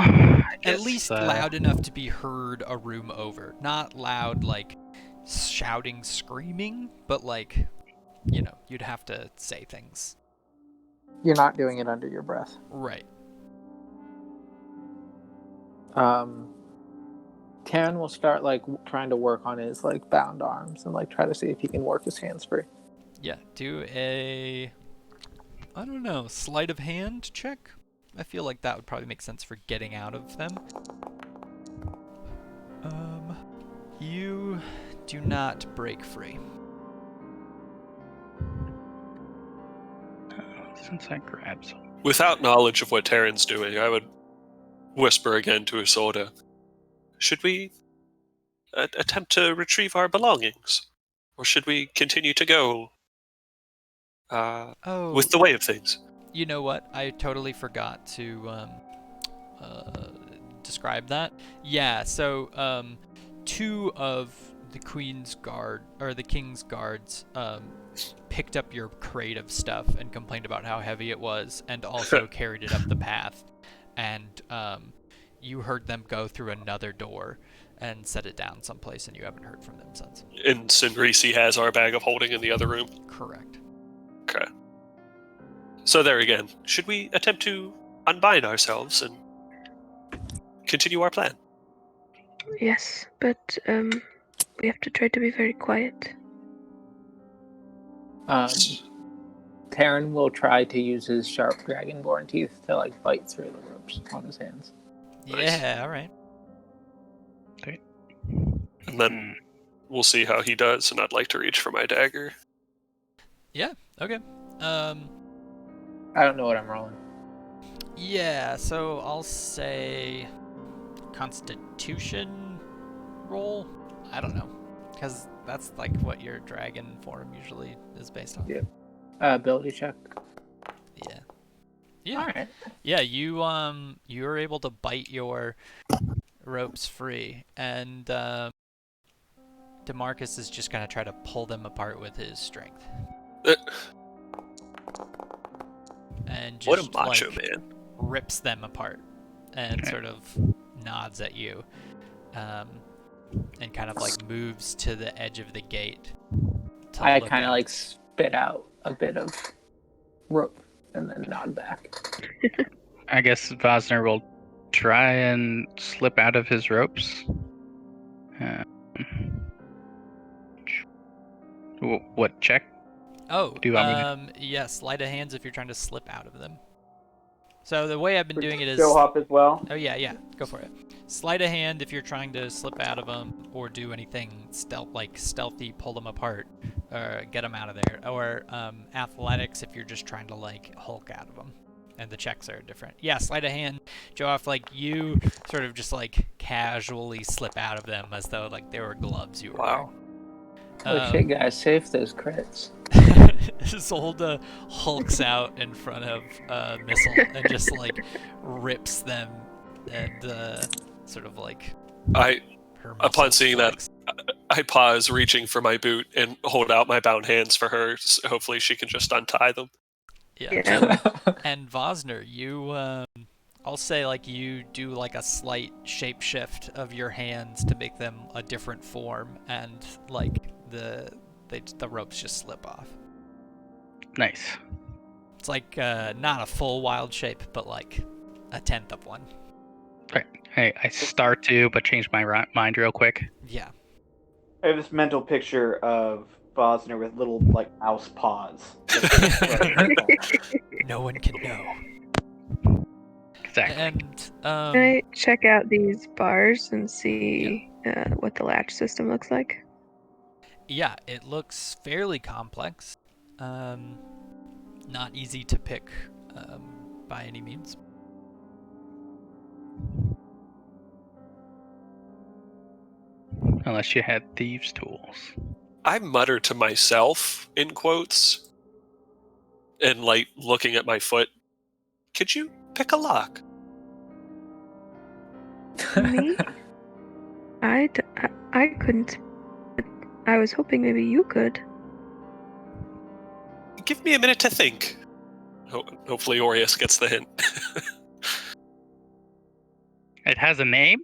S5: at least loud enough to be heard a room over. Not loud like shouting, screaming, but like, you know, you'd have to say things.
S4: You're not doing it under your breath.
S5: Right.
S4: Taryn will start like trying to work on his like bound arms and like try to see if he can work his hands free.
S5: Yeah, do a, I don't know, sleight of hand check? I feel like that would probably make sense for getting out of them. You do not break free.
S8: Since I grabbed some.
S3: Without knowledge of what Terran's doing, I would whisper again to Isolde, "Should we attempt to retrieve our belongings? Or should we continue to go with the way of things?"
S5: You know what? I totally forgot to describe that. Yeah, so 2 of the Queen's Guard, or the King's Guards, picked up your crate of stuff and complained about how heavy it was, and also carried it up the path. And you heard them go through another door and set it down someplace, and you haven't heard from them since.
S3: And Sinrisi has our bag of holding in the other room?
S5: Correct.
S3: Okay. So there again, should we attempt to unbind ourselves and continue our plan?
S1: Yes, but we have to try to be very quiet.
S4: Taryn will try to use his sharp dragonborn teeth to like bite through the ropes on his hands.
S5: Yeah, all right.
S8: Okay.
S3: And then we'll see how he does, and I'd like to reach for my dagger.
S5: Yeah, okay.
S4: I don't know what I'm rolling.
S5: Yeah, so I'll say Constitution roll? I don't know. Because that's like what your dragon form usually is based on.
S4: Yeah. Ability check.
S5: Yeah. Yeah.
S4: Alright.
S5: Yeah, you were able to bite your ropes free, and DeMarcus is just gonna try to pull them apart with his strength. And just,
S3: what a macho
S5: like,
S3: man.
S5: rips them apart and sort of nods at you, and kind of like moves to the edge of the gate.
S4: I kind of like spit out a bit of rope and then nod back.
S8: I guess Vosner will try and slip out of his ropes. What check?
S5: Oh,
S8: Do you want me
S5: yeah, sleight of hands if you're trying to slip out of them. So the way I've been doing it is...
S2: Joe Hop as well.
S5: Oh, yeah, go for it. Sleight of hand if you're trying to slip out of them or do anything stealthy, pull them apart, or get them out of there. Or athletics if you're just trying to, like, Hulk out of them. And the checks are different. Yeah, sleight of hand, Joe, if, like, you sort of just, like, casually slip out of them as though, like, they were gloves you were
S3: Wow.
S5: wearing.
S4: Oh shit, guys, save those crits.
S5: Zolda hulks out in front of Missile and just like rips them and sort of like
S3: I
S5: her
S3: upon
S5: muscles
S3: seeing
S5: flex.
S3: that, I pause, reaching for my boot, and hold out my bound hands for her. So hopefully, she can just untie them.
S5: Yeah. And Vosner, you I'll say like you do like a slight shape shift of your hands to make them a different form, and like the ropes just slip off.
S8: Nice.
S5: It's like not a full wild shape, but like a tenth of one.
S8: Right. Hey, I start to, but change my mind real quick.
S5: Yeah.
S2: I have this mental picture of Bosner with little like mouse paws.
S5: No one can know.
S8: Exactly.
S5: And
S1: Can I check out these bars and see what the latch system looks like?
S5: yeah, it looks fairly complex. Not easy to pick by any means.
S8: Unless you had thieves' tools.
S3: I mutter to myself, in quotes, and like looking at my foot. Could you pick a lock?
S1: Me? I couldn't. But I was hoping maybe you could.
S3: Give me a minute to think. Hopefully, Aureus gets the hint.
S8: It has a name?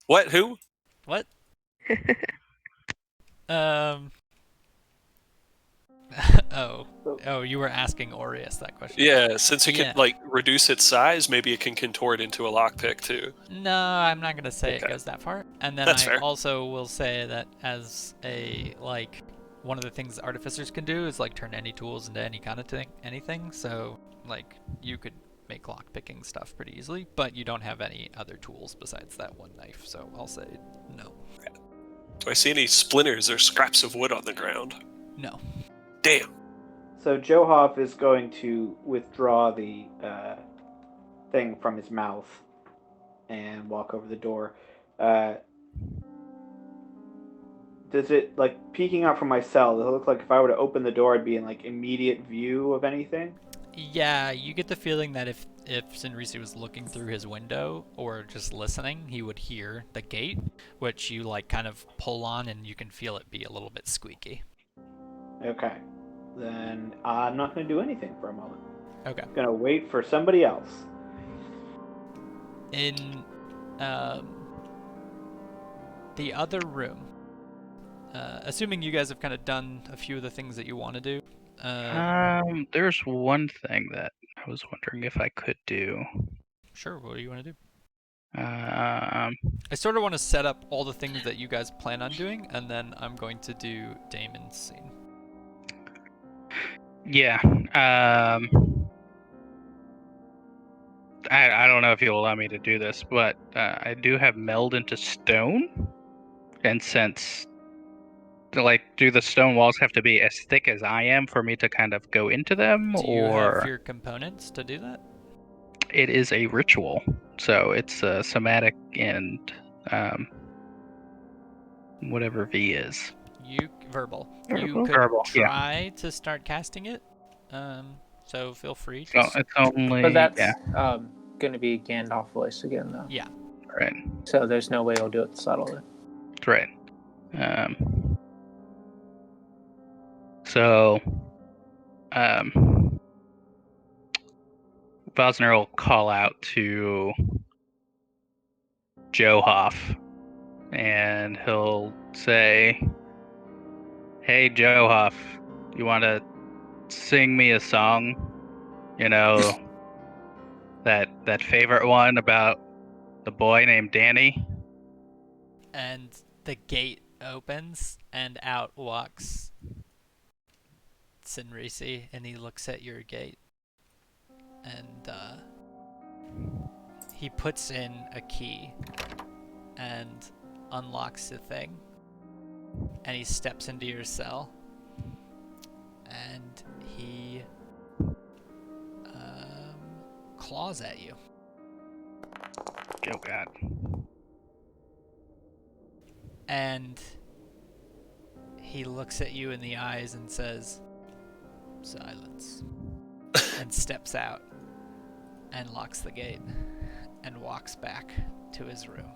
S3: What? Who?
S5: What? Oh, you were asking Aureus that question.
S3: Yeah, since it
S5: Yeah.
S3: can like reduce its size, maybe it can contort into a lockpick too.
S5: No, I'm not gonna say
S3: Okay.
S5: it goes that far. And then
S3: That's
S5: I
S3: fair.
S5: also will say that as a like one of the things artificers can do is like turn any tools into any kind of anything. So like you could make lock picking stuff pretty easily, but you don't have any other tools besides that one knife. So I'll say no.
S3: Do I see any splinters or scraps of wood on the ground?
S5: No.
S3: Damn.
S2: So Joe Hop is going to withdraw the thing from his mouth and walk over the door. Does it, like, peeking out from my cell, does it look like if I were to open the door, I'd be in, like, immediate view of anything?
S5: Yeah, you get the feeling that if Sinrisi was looking through his window or just listening, he would hear the gate, which you like kind of pull on and you can feel it be a little bit squeaky.
S2: Okay. Then I'm not going to do anything for a moment.
S5: Okay.
S2: I'm going to wait for somebody else.
S5: In the other room, assuming you guys have kind of done a few of the things that you want to do.
S8: There's one thing that I was wondering if I could do.
S5: Sure, what do you want to do?
S8: Um,
S5: I sort of want to set up all the things that you guys plan on doing, and then I'm going to do Damon's scene.
S8: yeah. I don't know if you'll allow me to do this, but I do have meld into stone, and since do the stone walls have to be as thick as I am for me to kind of go into them,
S5: Do you
S8: or
S5: have your components to do that?
S8: it is a ritual, so it's somatic and whatever V is.
S5: Verbal.
S1: Verbal.
S5: You could
S8: Verbal, yeah.
S5: try to start casting it. So feel free
S8: So
S5: to.
S8: it's only
S4: But that's
S8: yeah,
S4: going to be Gandalf voice again, though.
S5: Yeah.
S8: right,
S4: So there's no way he'll do it subtly.
S8: right. So Vosner will call out to Joe Hoff, and he'll say, "Hey, Joe Hoff, you want to sing me a song? You know, that favorite one about the boy named Danny?"
S5: And the gate opens, and out walks Sinrisi, and he looks at your gate, and he puts in a key and unlocks the thing, and he steps into your cell, and he claws at you.
S8: Oh God.
S5: And he looks at you in the eyes and says, "Silence," and steps out and locks the gate and walks back to his room.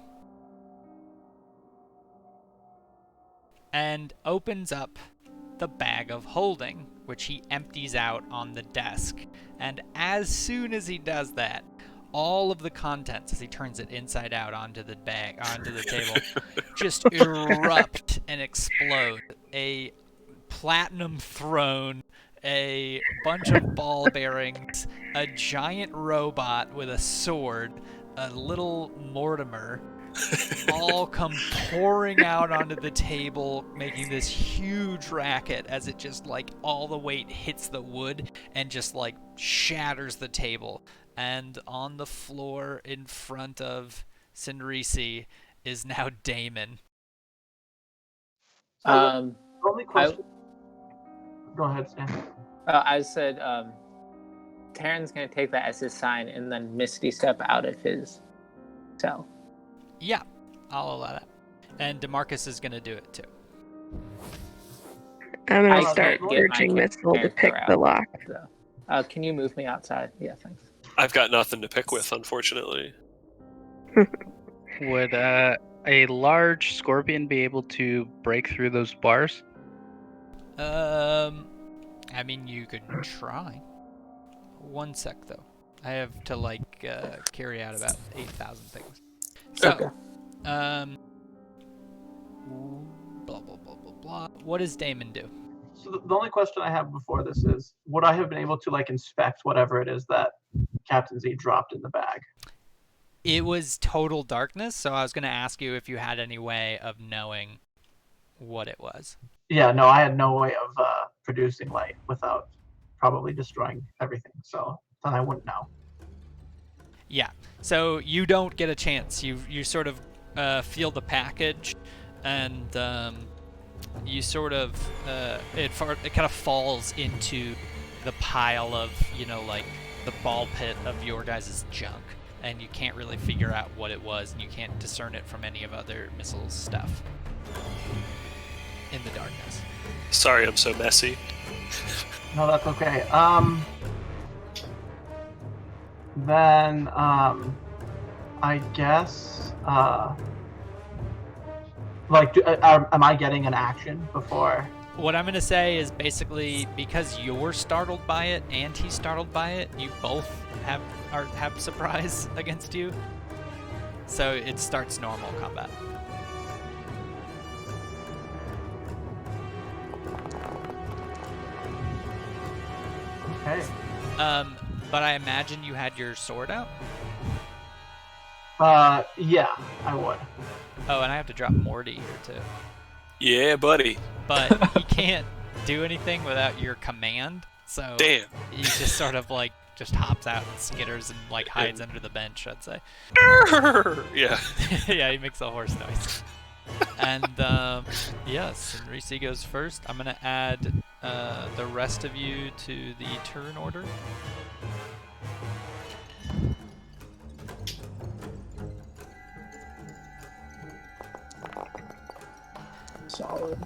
S5: And opens up the bag of holding, which he empties out on the desk. And as soon as he does that, all of the contents, as he turns it inside out onto the bag, onto the table, just erupt and explode. A platinum throne, a bunch of ball bearings, a giant robot with a sword, a little Mortimer, all come pouring out onto the table, making this huge racket as it just like all the weight hits the wood and just like shatters the table. And on the floor in front of Sinrisi is now Damon.
S6: So the only question. Go ahead, Stan.
S4: I said Taryn's going to take that as his sign and then Misty step out of his cell.
S5: Yeah, I'll allow that. And DeMarcus is going to do it too.
S1: I'm
S4: I
S1: gonna start
S4: can't get my
S1: urging Missile to
S4: character
S1: pick the
S4: out.
S1: lock.
S4: So, can you move me outside? Yeah, thanks.
S3: I've got nothing to pick with, unfortunately.
S8: Would a large scorpion be able to break through those bars?
S5: I mean, you could try. One sec, though. I have to, like, carry out about 8,000 things. So,
S4: Okay.
S5: blah, blah, blah, blah, blah. What does Damon do?
S6: So the only question I have before this is, would I have been able to like inspect whatever it is that Captain Z dropped in the bag?
S5: It was total darkness, so I was going to ask you if you had any way of knowing what it was.
S6: Yeah, no, I had no way of producing light without probably destroying everything, so then I wouldn't know.
S5: Yeah, so you don't get a chance. You sort of feel the package, and you sort of it kind of falls into the pile of, you know, like the ball pit of your guys' junk, and you can't really figure out what it was, and you can't discern it from any of other missiles stuff in the darkness.
S3: Sorry, I'm so messy.
S6: No, that's okay. Then I guess am I getting an action before?
S5: What I'm going to say is basically because you're startled by it and he's startled by it, you both have surprise against you. So it starts normal combat.
S6: Okay.
S5: But I imagine you had your sword out?
S6: Yeah, I would.
S5: Oh, and I have to drop Morty here too.
S3: Yeah, buddy.
S5: But he can't do anything without your command, so
S3: Damn.
S5: he just sort of like just hops out and skitters and like hides under the bench, I'd say.
S3: Yeah.
S5: Yeah, he makes a horse noise. And yes, and Reese goes first. I'm gonna add the rest of you to the turn order.
S4: Solid.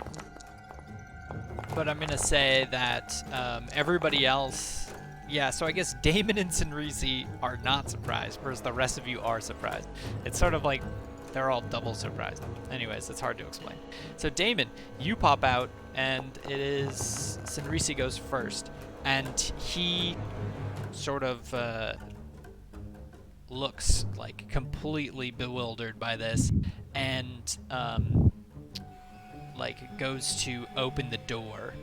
S5: But I'm gonna say that everybody else, yeah. So I guess Damon and Sinrisi are not surprised, whereas the rest of you are surprised. It's sort of like they're all double surprised. Anyways, it's hard to explain. So Damon, you pop out, and it is Sinrisi goes first, and he sort of looks like completely bewildered by this, and like goes to open the door,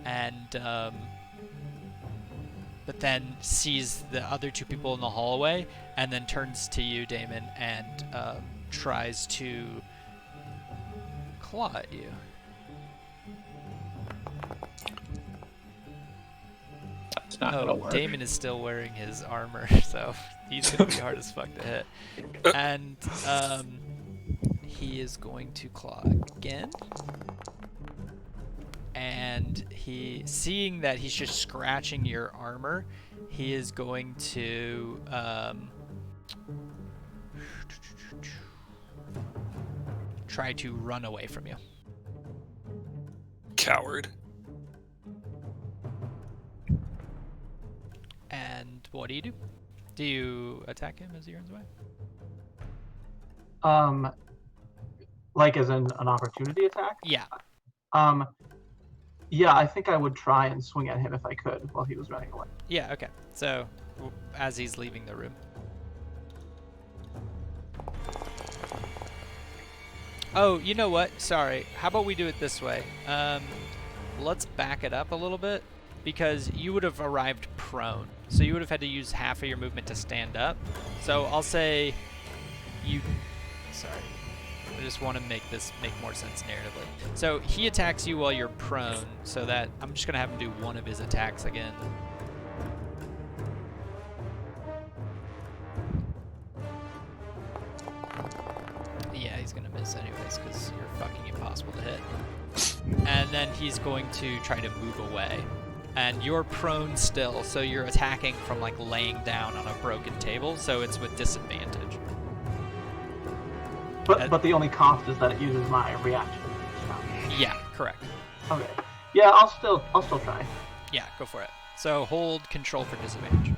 S5: and but then sees the other two people in the hallway, and then turns to you, Damon, and tries to claw at you.
S4: not gonna work.
S5: Damon is still wearing his armor, so he's gonna be hard as fuck to hit. And he is going to claw again. And he, seeing that he's just scratching your armor, he is going to try to run away from you.
S3: Coward.
S5: And what do you do? Do you attack him as he runs away?
S6: Like as in an opportunity attack?
S5: Yeah.
S6: Yeah, I think I would try and swing at him if I could while he was running away.
S5: Yeah, okay. So, as he's leaving the room. Oh, you know what? Sorry. How about we do it this way? Let's back it up a little bit, because you would have arrived prone. So you would have had to use half of your movement to stand up. So I'll say you... Sorry. I just want to make this make more sense narratively. So he attacks you while you're prone, so that I'm just going to have him do one of his attacks again. Yeah, he's going to miss anyways, because you're fucking impossible to hit. And then he's going to try to move away. And you're prone still, so you're attacking from like laying down on a broken table, so it's with disadvantage.
S6: But the only cost is that it uses my reaction.
S5: Yeah, correct.
S6: Okay. Yeah, I'll still try.
S5: Yeah, go for it. So hold control for disadvantage.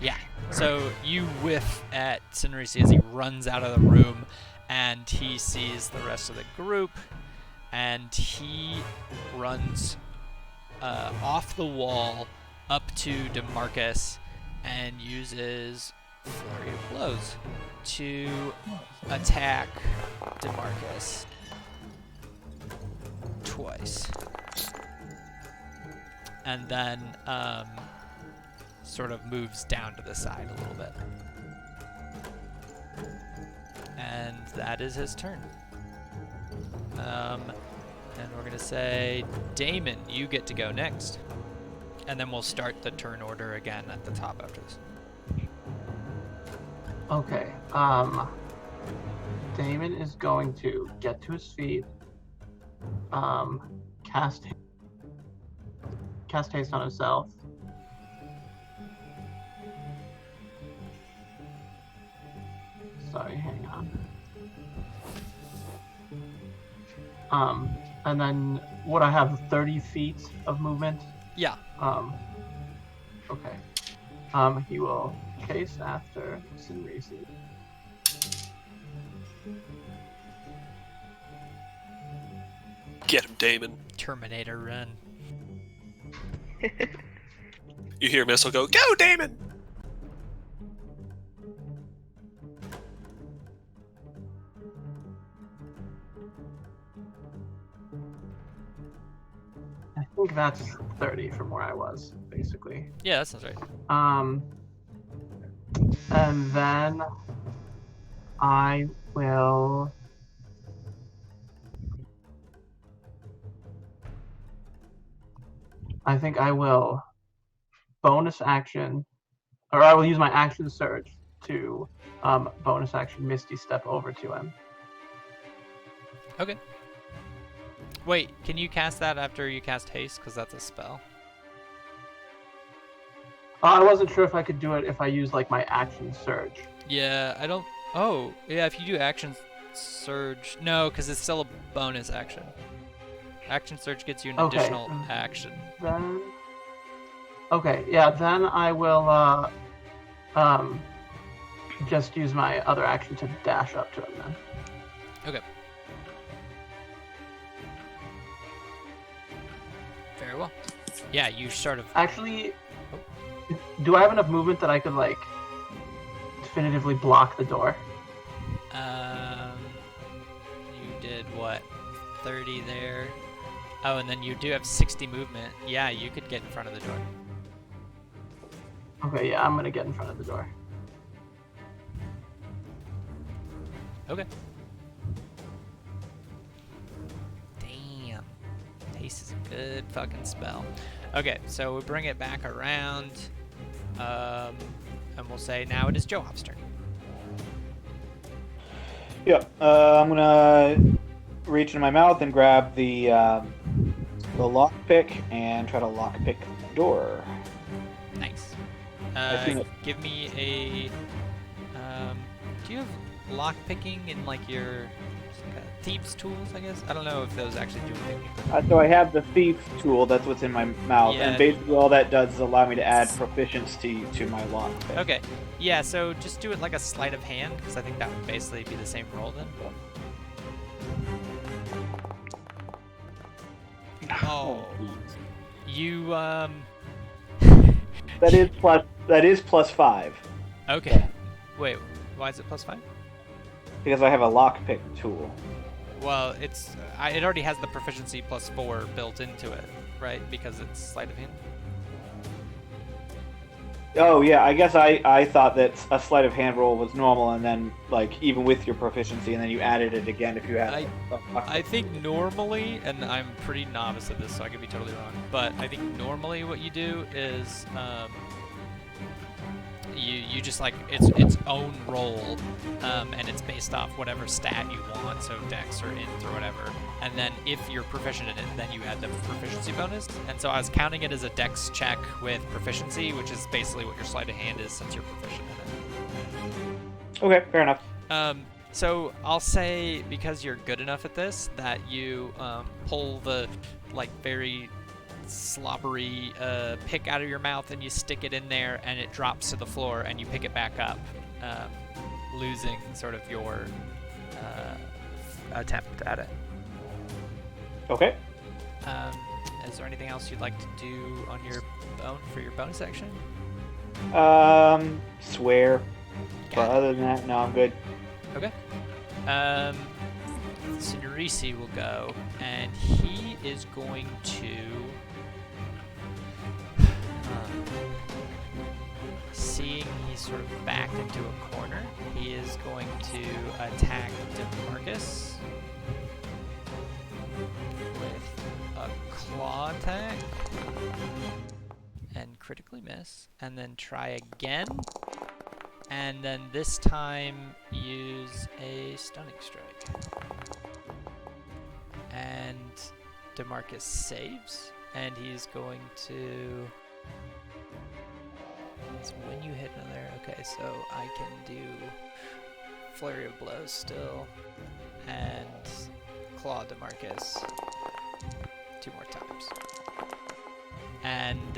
S5: Yeah. So you whiff at Sinrisi as he runs out of the room, and he sees the rest of the group, and he runs off the wall up to DeMarcus and uses Flurry of Blows to attack DeMarcus twice. And then sort of moves down to the side a little bit. And that is his turn. And we're going to say, Damon, you get to go next. And then we'll start the turn order again at the top after this.
S6: Okay. Damon is going to get to his feet. Cast haste on himself. Sorry, hang on. And then would I have 30 feet of movement?
S5: Yeah.
S6: Okay. He will chase after Sinrisi.
S3: Get him, Damon.
S5: Terminator run.
S3: You hear Missile go, "Go, Damon!"
S6: I think that's 30 from where I was, basically.
S5: Yeah, that sounds right.
S6: And then I will... I think I will bonus action, or I will use my action surge to bonus action Misty Step over to him.
S5: Okay. Wait, can you cast that after you cast haste? Because that's a spell.
S6: I wasn't sure if I could do it if I used like my action surge.
S5: Yeah, I don't... Oh, yeah, if you do action surge... No, because it's still a bonus action. Action surge gets you an additional action.
S6: Then... Okay, yeah, then I will just use my other action to dash up to him then.
S5: Okay. Very well. Yeah, you sort of...
S6: Actually, do I have enough movement that I could, like, definitively block the door?
S5: You did, what, 30 there? Oh, and then you do have 60 movement. Yeah, you could get in front of the door.
S6: Okay, yeah, I'm gonna get in front of the door.
S5: Okay. Damn. Haste is a good fucking spell. Okay, so we bring it back around, and we'll say now it is Johop's turn.
S2: Yep. I'm gonna reach into my mouth and grab the lockpick and try to lockpick the door.
S5: Nice.
S2: think it-
S5: Give me a. Do you have lock picking in like your thieves tools? I guess I don't know if those actually do anything.
S2: So I have the thief tool. That's what's in my mouth,
S5: Yeah.
S2: and basically all that does is allow me to add proficiency to my lockpick.
S5: Okay. Yeah. So just do it like a sleight of hand, because I think that would basically be the same roll then. Oh. You
S2: That is plus 5
S5: Okay. Wait. Why is it +5?
S2: because I have a lockpick tool.
S5: Well, it already has the proficiency +4 built into it, right? Because it's sleight of hand.
S2: Oh yeah, I guess I thought that a sleight of hand roll was normal, and then like even with your proficiency, and then you added it again if you had.
S5: I think normally, and I'm pretty novice at this, so I could be totally wrong, but I think normally what you do is you just like its own roll, and it's based off whatever stat you want, so dex or int or whatever, and then if you're proficient in it, then you add the proficiency bonus. And so I was counting it as a dex check with proficiency, which is basically what your sleight of hand is since you're proficient in it.
S2: Okay, fair enough.
S5: So I'll say, because you're good enough at this, that you pull the like very slobbery pick out of your mouth and you stick it in there, and it drops to the floor, and you pick it back up, losing sort of your attempt at it.
S2: Okay.
S5: Is there anything else you'd like to do on your own for your bonus action?
S2: Swear. But other than that, no, I'm good.
S5: Okay. Signorisi will go, and he is going to seeing he's sort of backed into a corner, he is going to attack DeMarcus with a claw attack and critically miss, and then try again, and then this time use a stunning strike. And DeMarcus saves, and he's going to... It's when you hit another... Okay, so I can do Flurry of Blows still, and Claw DeMarcus 2 more times. And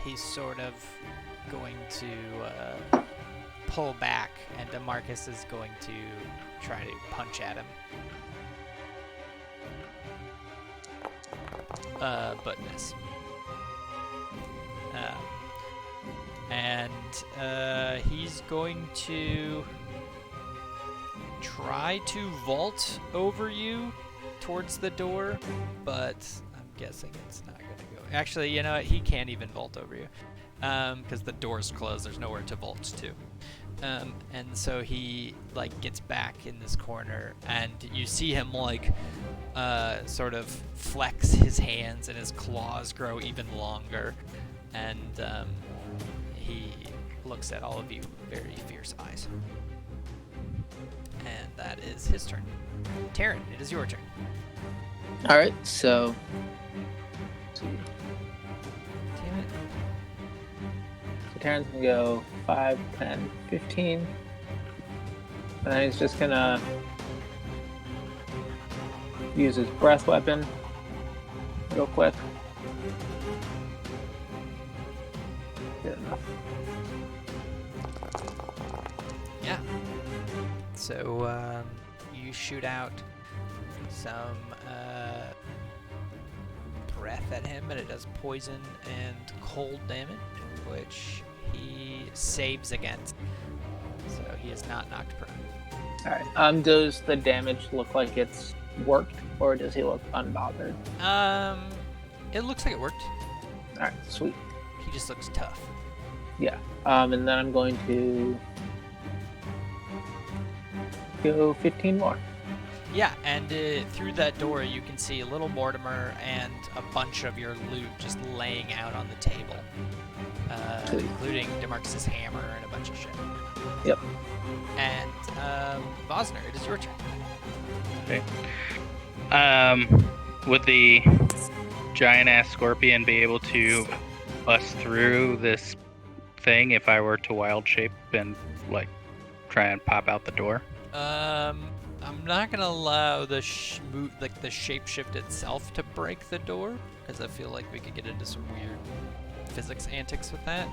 S5: he's sort of going to pull back, and DeMarcus is going to try to punch at him. But miss. And he's going to try to vault over you towards the door, but I'm guessing it's not going to go. Actually, you know what? He can't even vault over you, because the door's closed. There's nowhere to vault to. And so he like gets back in this corner, and you see him like sort of flex his hands, and his claws grow even longer, and he looks at all of you with very fierce eyes. And that is his turn. Taryn, it is your turn.
S4: All right, so let's see.
S5: Damn it.
S4: So Terran's gonna go 5, 10, 15. And then he's just gonna use his breath weapon real quick. Good enough.
S5: Yeah. So you shoot out some breath at him, and it does poison and cold damage, which he saves against. So he is not knocked prone.
S4: Alright, does the damage look like it's worked, or does he look unbothered?
S5: It looks like it worked.
S4: Alright, sweet.
S5: He just looks tough.
S4: Yeah, and then I'm going to go 15 more.
S5: Yeah, and through that door you can see little Mortimer and a bunch of your loot just laying out on the table, including DeMarcus's hammer and a bunch of shit.
S4: Yep.
S5: And Vosner, it is your turn.
S8: Okay. Would the giant ass scorpion be able to bust through this thing if I were to wild shape and like try and pop out the door?
S5: I'm not gonna allow the shapeshift itself to break the door, because I feel like we could get into some weird physics antics with that.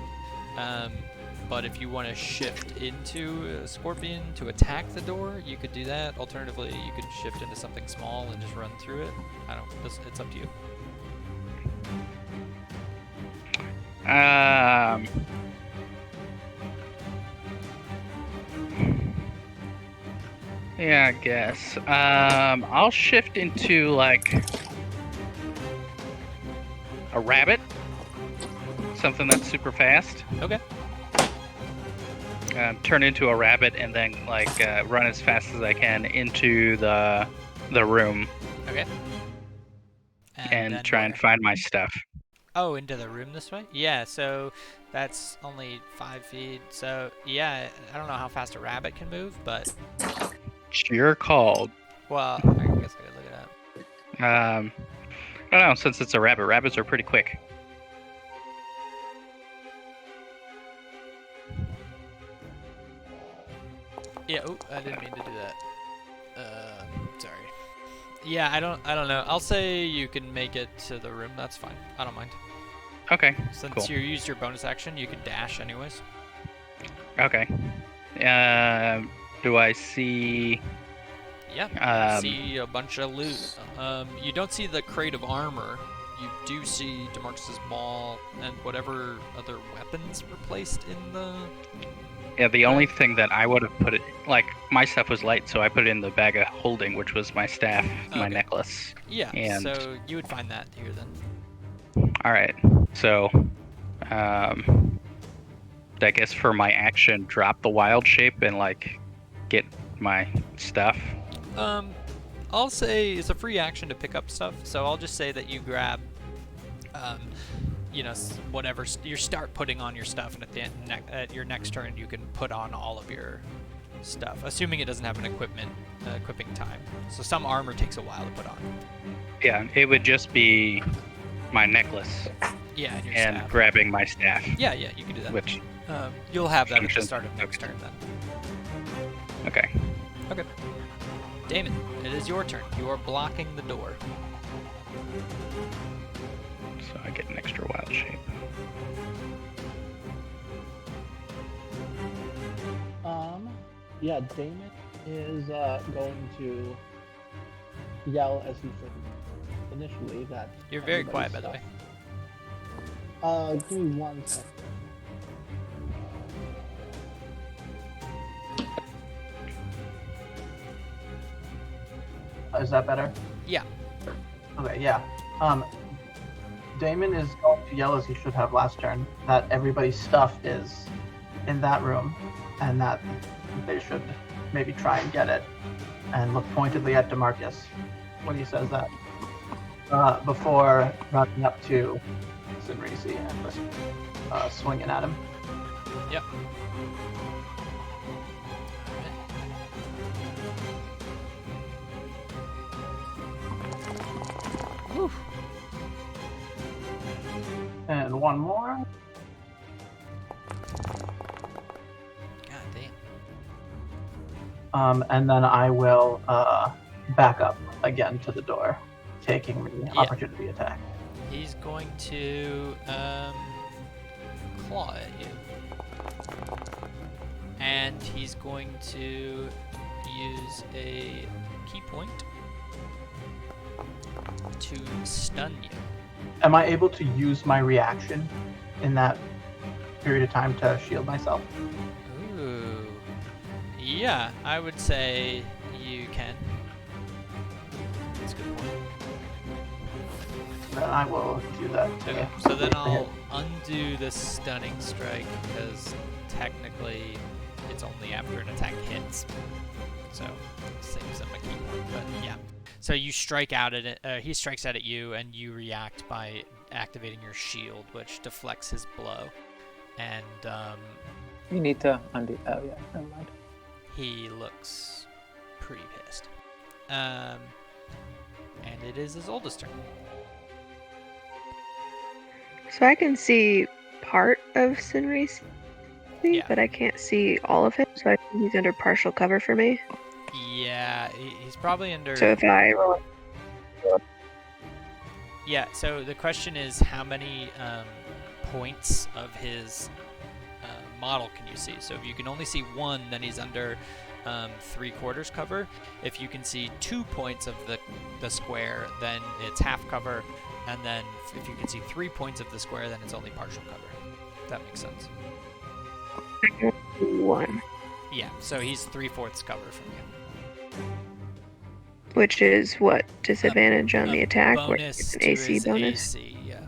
S5: But if you want to shift into a scorpion to attack the door, you could do that. Alternatively, you could shift into something small and just run through it. It's up to you.
S8: Yeah, I guess. I'll shift into like a rabbit, something that's super fast.
S5: Okay.
S8: Turn into a rabbit and then like run as fast as I can into the room.
S5: Okay.
S8: And try and find my stuff.
S5: Oh, into the room this way? Yeah, so that's only 5 feet. So yeah, I don't know how fast a rabbit can move, but
S8: You're called.
S5: well, I guess I could look it up.
S8: I don't know, since it's a rabbit, rabbits are pretty quick.
S5: Yeah, oh, I didn't mean to do that. Sorry. Yeah, I don't know. I'll say you can make it to the room. That's fine. I don't mind.
S8: Okay.
S5: Since
S8: cool.
S5: you used your bonus action, you can dash anyways.
S8: Okay. Do I see?
S5: Yeah. See a bunch of loot. You don't see the crate of armor. You do see DeMarcus's maul and whatever other weapons were placed in the.
S8: Yeah, the only thing that I would have put it, like, my stuff was light, so I put it in the bag of holding, which was my staff, my necklace.
S5: Yeah,
S8: and...
S5: so you would find that here then.
S8: Alright, so, I guess for my action, drop the wild shape and, like, get my stuff.
S5: I'll say it's a free action to pick up stuff, so I'll just say that you grab, you know, whatever you start putting on your stuff, and at your next turn you can put on all of your stuff, assuming it doesn't have an equipping time. So some armor takes a while to put on.
S8: Yeah, it would just be my necklace.
S5: Yeah, and your
S8: and
S5: staff.
S8: grabbing my staff.
S5: Yeah, you can do that.
S8: Which
S5: you'll have that at the start of next turn then.
S8: Okay.
S5: Okay. Damon, it is your turn. You are blocking the door.
S8: So I get an extra wild shape.
S6: Yeah, Damon is going to yell as he should initially that.
S5: You're very quiet, by the way.
S6: Give me 1 second. Is that better?
S5: Yeah.
S6: Okay, yeah. Damon is going to yell as he should have last turn that everybody's stuff is in that room and that they should maybe try and get it, and look pointedly at DeMarcus when he says that before running up to Sinrisi and just swinging at him.
S5: Yep. Whew.
S6: And one more.
S5: God damn.
S6: And then I will back up again to the door, taking the opportunity attack.
S5: He's going to claw at you. And he's going to use a key point to stun you.
S6: Am I able to use my reaction in that period of time to shield myself?
S5: Ooh. Yeah, I would say you can. That's a good point.
S6: Then I will do that.
S5: Okay, so then I'll undo the stunning strike, because technically it's only after an attack hits. so saves him a key point. But yeah, so you strike out at it. He strikes out at you, and you react by activating your shield, which deflects his blow. And
S4: You need to undo. Oh yeah, never mind.
S5: he looks pretty pissed. And it is his oldest turn.
S1: So I can see part of Sinrisi,
S5: Yeah.
S1: but I can't see all of him, so I think he's under partial cover for me.
S5: Yeah, he's probably under.
S1: So if I roll,
S5: Yeah, so the question is how many points of his model can you see? So if you can only see one, then he's under 3/4 cover. If you can see 2 points of the square, then it's half cover. And then if you can see 3 points of the square, then it's only partial cover. That makes sense.
S1: 1,
S5: Yeah, so he's 3/4 cover from you.
S1: which is what? Disadvantage on the attack? Or
S5: Bonus
S1: it's an
S5: to
S1: AC
S5: his
S1: bonus?
S5: AC, yeah.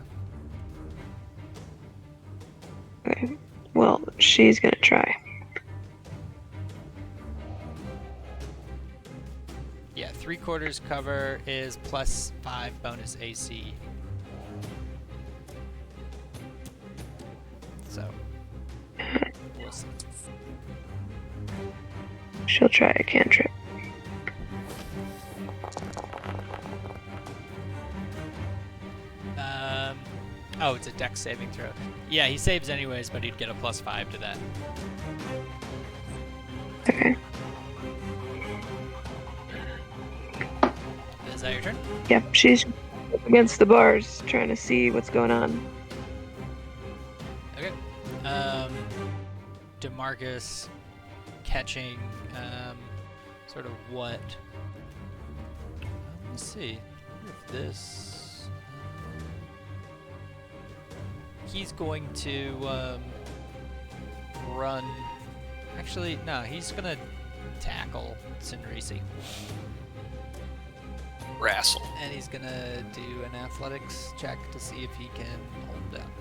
S1: Okay. Well, she's gonna try.
S5: Yeah, 3/4 cover is +5 bonus AC. So, we'll see.
S1: She'll try a cantrip.
S5: Oh, it's a dex saving throw. Yeah, he saves anyways, but he'd get a +5 to that.
S1: Okay.
S5: Is that your turn?
S1: Yep, she's against the bars, trying to see what's going on.
S5: Okay. DeMarcus catching sort of what? Let's see. I wonder if this. He's going to run. Actually, no. He's gonna tackle Sinrisi.
S3: Wrestle.
S5: And he's gonna do an athletics check to see if he can hold him down.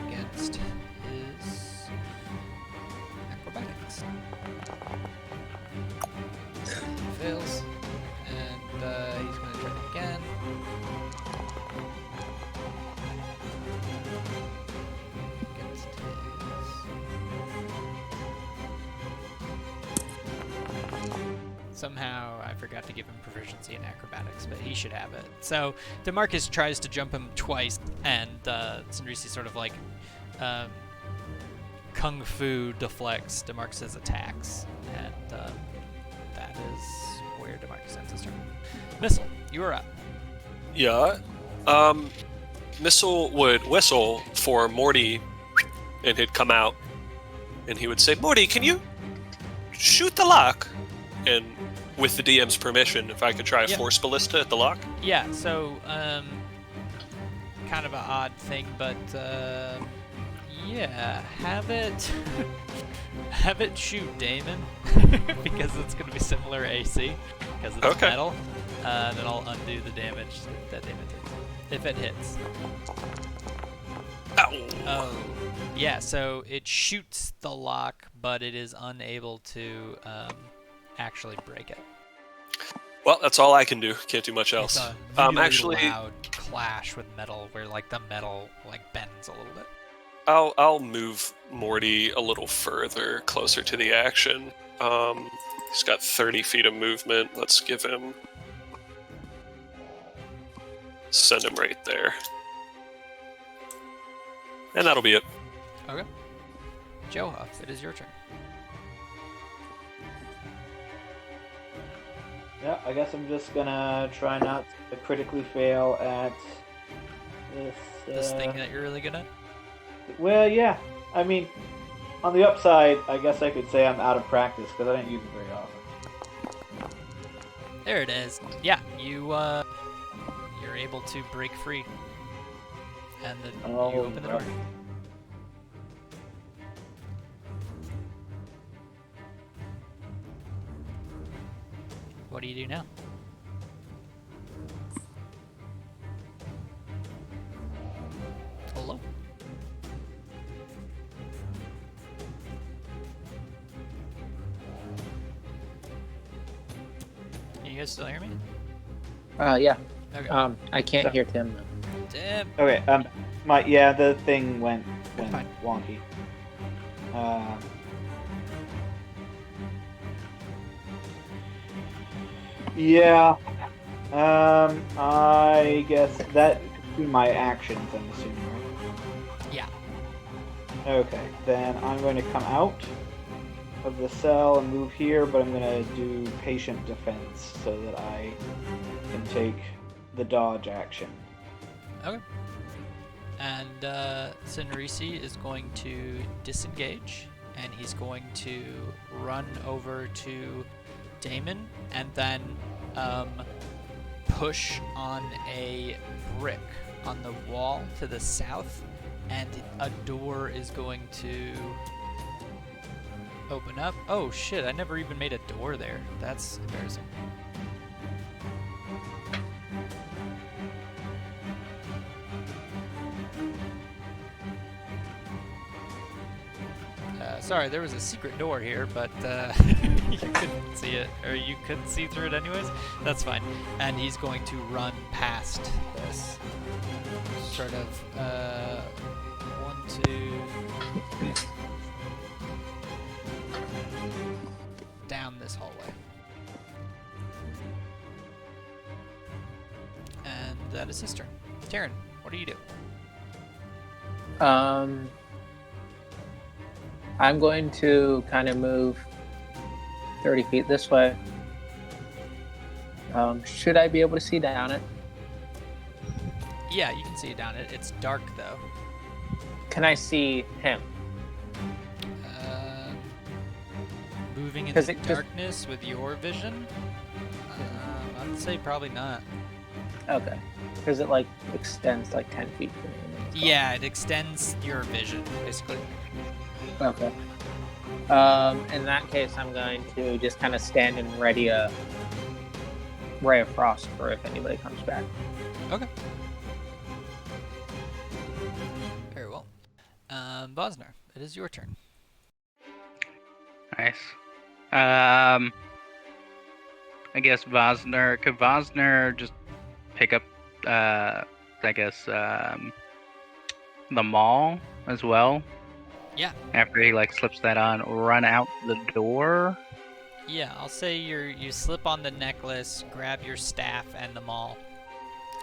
S5: Against his acrobatics. Fails. And he's gonna try again. Against his... Somehow I forgot to give him proficiency in acrobatics, but he should have it. So DeMarcus tries to jump him twice, and Sinrisi sort of like kung fu deflects DeMarcus's attacks, and that is where DeMarcus ends his turn. Missile, you are up.
S3: Yeah. Missile would whistle for Morty, and he'd come out, and he would say, "Morty, can you shoot the lock?" And with the DM's permission, if I could try a force ballista at the lock.
S5: Yeah, so kind of an odd thing, but yeah, have it shoot Damon because it's going to be similar AC because it's metal. Then I'll undo the damage that Damon takes if it hits.
S3: Ow.
S5: Oh, yeah. So it shoots the lock, but it is unable to actually break it.
S3: Well, that's all I can do. Can't do much else.
S5: It's a really
S3: Actually,
S5: loud clash with metal, where like the metal like bends a little bit.
S3: I'll move Morty a little further, closer to the action. He's got 30 feet of movement. Let's give him... Send him right there. And that'll be it.
S5: Okay. Joe Huff, it is your turn.
S2: Yeah, I guess I'm just gonna try not to critically fail at
S5: This thing that you're really good at?
S2: Well, yeah. I mean, on the upside, I guess I could say I'm out of practice because I don't use it very often.
S5: There it is. Yeah, you're able to break free, and you open the door. What do you do now? Hello? you guys still hear me?
S4: Yeah.
S5: Okay.
S4: I can't hear Tim.
S5: Tim.
S2: Okay. The thing went
S5: Fine.
S2: wonky. Yeah. I guess that could be my actions, I'm assuming, right?
S5: Yeah.
S2: Okay, then I'm going to come out of the cell and move here, but I'm going to do patient defense so that I can take the dodge action.
S5: Okay. And Sinrisi is going to disengage, and he's going to run over to Damon, and then push on a brick on the wall to the south, and a door is going to open up. Oh shit, I never even made a door there. That's embarrassing. Sorry, there was a secret door here, but you couldn't see it, or you couldn't see through it anyways. That's fine. And he's going to run past this. Sort of, 1, 2... down this hallway. And that is his turn. Taryn, what do you do?
S4: I'm going to kind of move 30 feet this way. Should I be able to see down it?
S5: Yeah, you can see it down it. It's dark though.
S4: Can I see him?
S5: Moving in the darkness with your vision? I would say probably not.
S4: Okay. Because it like extends like 10 feet from me.
S5: Yeah, it extends your vision, basically.
S4: Okay. In that case, I'm going to just kind of stand and ready a ray of frost for if anybody comes back.
S5: Okay. Very well. Bosner, it is your turn.
S8: Nice. I guess could Vosner just pick up, the maul as well?
S5: Yeah.
S8: After he slips that on, run out the door.
S5: Yeah, I'll say you slip on the necklace, grab your staff and the maul,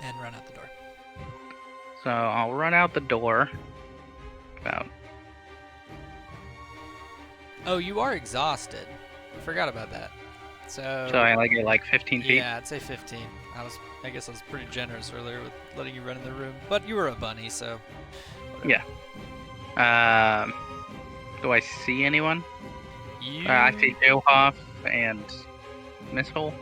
S5: and run out the door.
S8: So I'll run out the door.
S5: Oh, you are exhausted. I forgot about that. So
S8: I get 15 feet?
S5: Yeah, I'd say 15. I guess I was pretty generous earlier with letting you run in the room. But you were a bunny, so whatever.
S8: Yeah. Do I see anyone? I see Johoff and Misshole.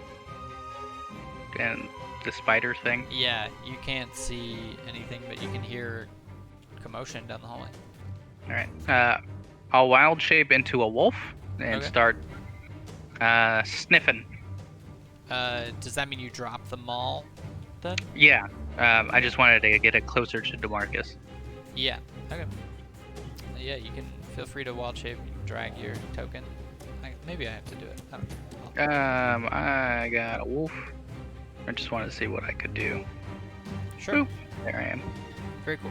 S8: And the spider thing.
S5: Yeah, you can't see anything, but you can hear commotion down the hallway.
S8: Alright. I'll wild shape into a wolf and start sniffing.
S5: Does that mean you drop the maul then?
S8: Yeah. I just wanted to get it closer to DeMarcus.
S5: Yeah. Okay. Yeah, you can feel free to wild shape. You can drag your token. Maybe I have to do it. I don't know.
S8: I got a wolf. I just wanted to see what I could do.
S5: Sure.
S8: Boop. There I am.
S5: Very cool.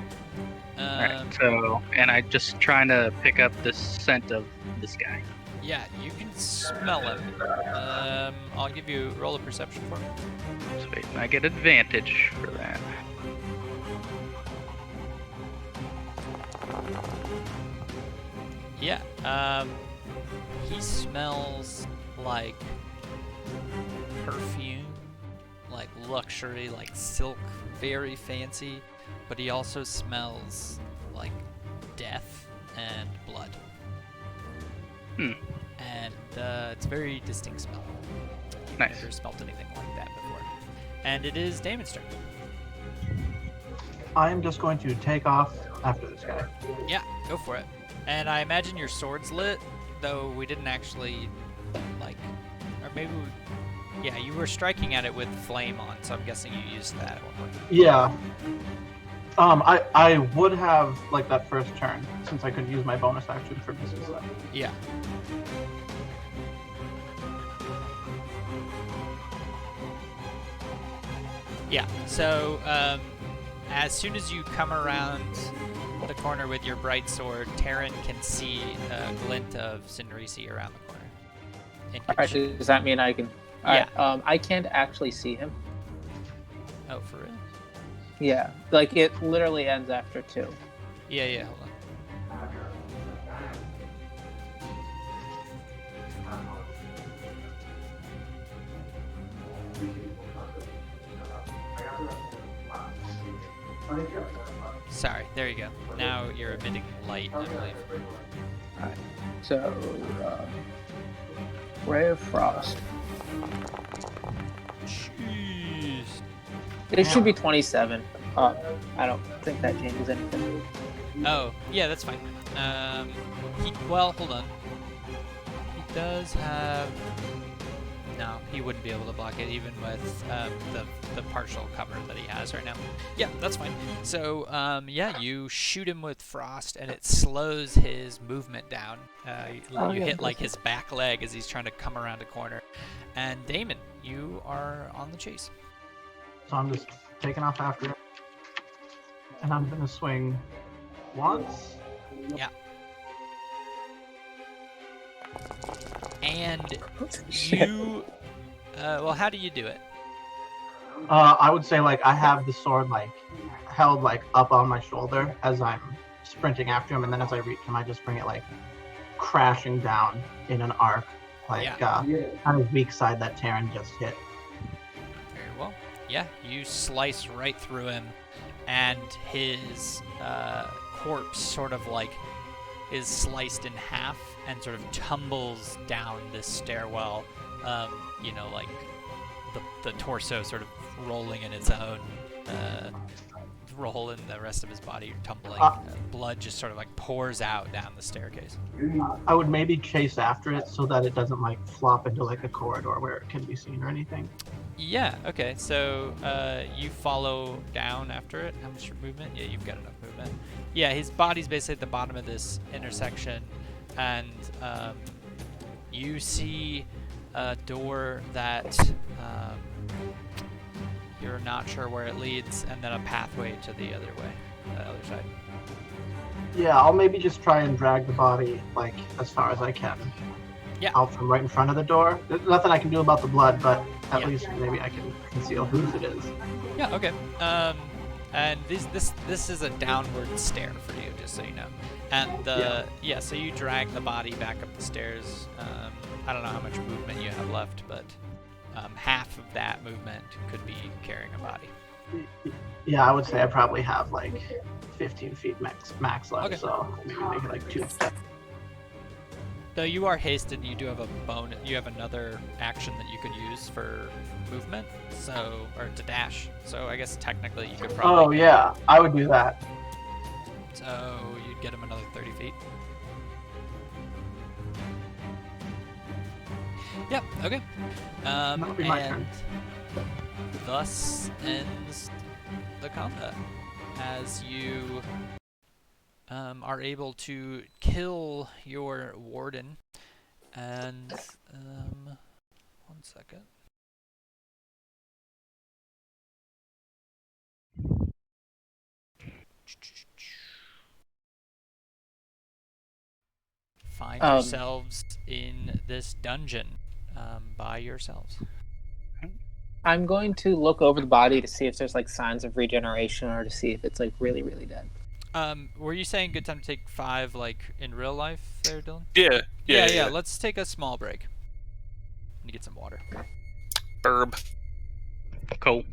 S8: Alright, so, and I'm just trying to pick up the scent of this guy.
S5: Yeah, you can smell him. I'll give you roll a perception for me.
S8: Sweet. I get advantage for that.
S5: Yeah, he smells like perfume, like luxury, like silk, very fancy, but he also smells like death and blood. And it's a very distinct smell. You've
S8: Nice.
S5: never smelled anything like that before. And it is Damon's turn.
S6: I'm just going to take off after this guy.
S5: Yeah, go for it. And I imagine your sword's lit, though we didn't actually, or maybe yeah, you were striking at it with flame on, so I'm guessing you used that at one point.
S6: Yeah. I would have, that first turn, since I could use my bonus action for missing stuff.
S5: Yeah. Yeah. So as soon as you come around the corner with your bright sword, Taryn can see a glint of Sinrisi around the corner. And can
S4: Alright,
S5: shoot.
S4: does that mean I can...
S5: Yeah.
S4: Alright, I can't actually see him.
S5: Oh, for real?
S4: Yeah, like it literally ends after 2.
S5: Yeah, hold on. Sorry, there you go. Now you're emitting light, I believe.
S4: Alright, so... Ray of Frost.
S5: Jeez.
S4: It should be 27. I don't think that changes anything.
S5: Oh, yeah, that's fine. Well, hold on. He does have... No, he wouldn't be able to block it even with the partial cover that he has right now. Yeah, that's fine. So, yeah, you shoot him with frost, and it slows his movement down. You hit like his back leg as he's trying to come around a corner. And Damon, you are on the chase.
S6: So I'm just taking off after it. And I'm gonna swing once.
S5: Yeah. And you, well, how do you do it?
S6: I would say like I have the sword like held like up on my shoulder as I'm sprinting after him, and then as I reach him, I just bring it like crashing down in an arc, like on his weak side that Taryn just hit.
S5: Very well. Yeah, you slice right through him, and his corpse sort of like is sliced in half and sort of tumbles down this stairwell, like the torso sort of rolling in its own roll, and the rest of his body tumbling. Blood just sort of like pours out down the staircase.
S6: I would maybe chase after it so that it doesn't like flop into like a corridor where it can be seen or anything.
S5: Yeah, okay, so you follow down after it. How much your movement? Yeah, you've got enough movement. Yeah, his body's basically at the bottom of this intersection, and you see a door that you're not sure where it leads, and then a pathway to the other way, the other side.
S6: Yeah, I'll maybe just try and drag the body like as far as I can.
S5: Yeah.
S6: Out from right in front of the door. There's nothing I can do about the blood, but at least maybe I can conceal whose it is.
S5: Yeah. Okay. And this is a downward stair for you, just so you know. And so you drag the body back up the stairs. I don't know how much movement you have left, but half of that movement could be carrying a body.
S6: Yeah, I would say I probably have like 15 feet max left,
S5: Okay.
S6: so maybe make it like 2.
S5: Though you are hasted, you do have a bonus. You have another action that you could use for movement, or to dash. So I guess technically you could probably.
S6: Oh yeah, I would do that.
S5: So you'd get him another 30 feet. Yep. Okay.
S6: That'll be my turn.
S5: Thus ends the combat as you are able to kill your warden. And 1 second. Find yourselves in this dungeon by yourselves.
S4: I'm going to look over the body to see if there's like signs of regeneration or to see if it's like really, really dead.
S5: Were you saying good time to take 5 like in real life there, Dylan?
S3: Yeah.
S5: Let's take a small break. Let me get some water.
S3: Burb.
S8: Cool.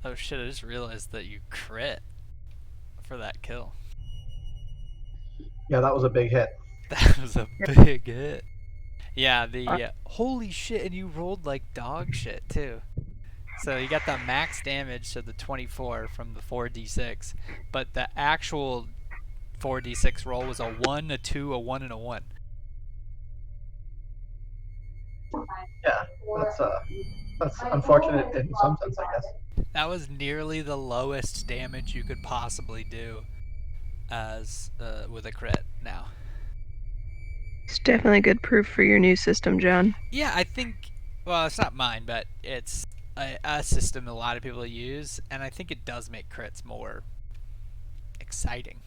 S5: Oh shit, I just realized that you crit for that kill.
S6: Yeah, that was a big hit.
S5: That was a big hit. Yeah, the holy shit, and you rolled like dog shit too. So you got the max damage to the 24 from the 4d6, but the actual 4d6 roll was a 1, a 2, a 1, and a 1.
S6: Yeah, that's unfortunate in some sense, I guess.
S5: That was nearly the lowest damage you could possibly do as with a crit now.
S1: It's definitely good proof for your new system, John.
S5: Yeah, I think, well, it's not mine, but it's a system a lot of people use, and I think it does make crits more exciting.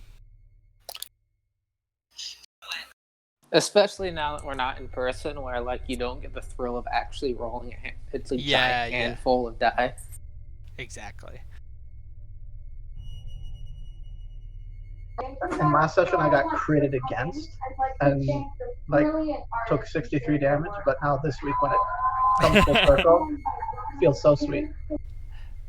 S4: Especially now that we're not in person, where like you don't get the thrill of actually rolling it's a giant handful of die.
S5: Exactly.
S6: In last session, I got critted against and like took 63 damage, but now this week when it comes full circle, it feels so sweet.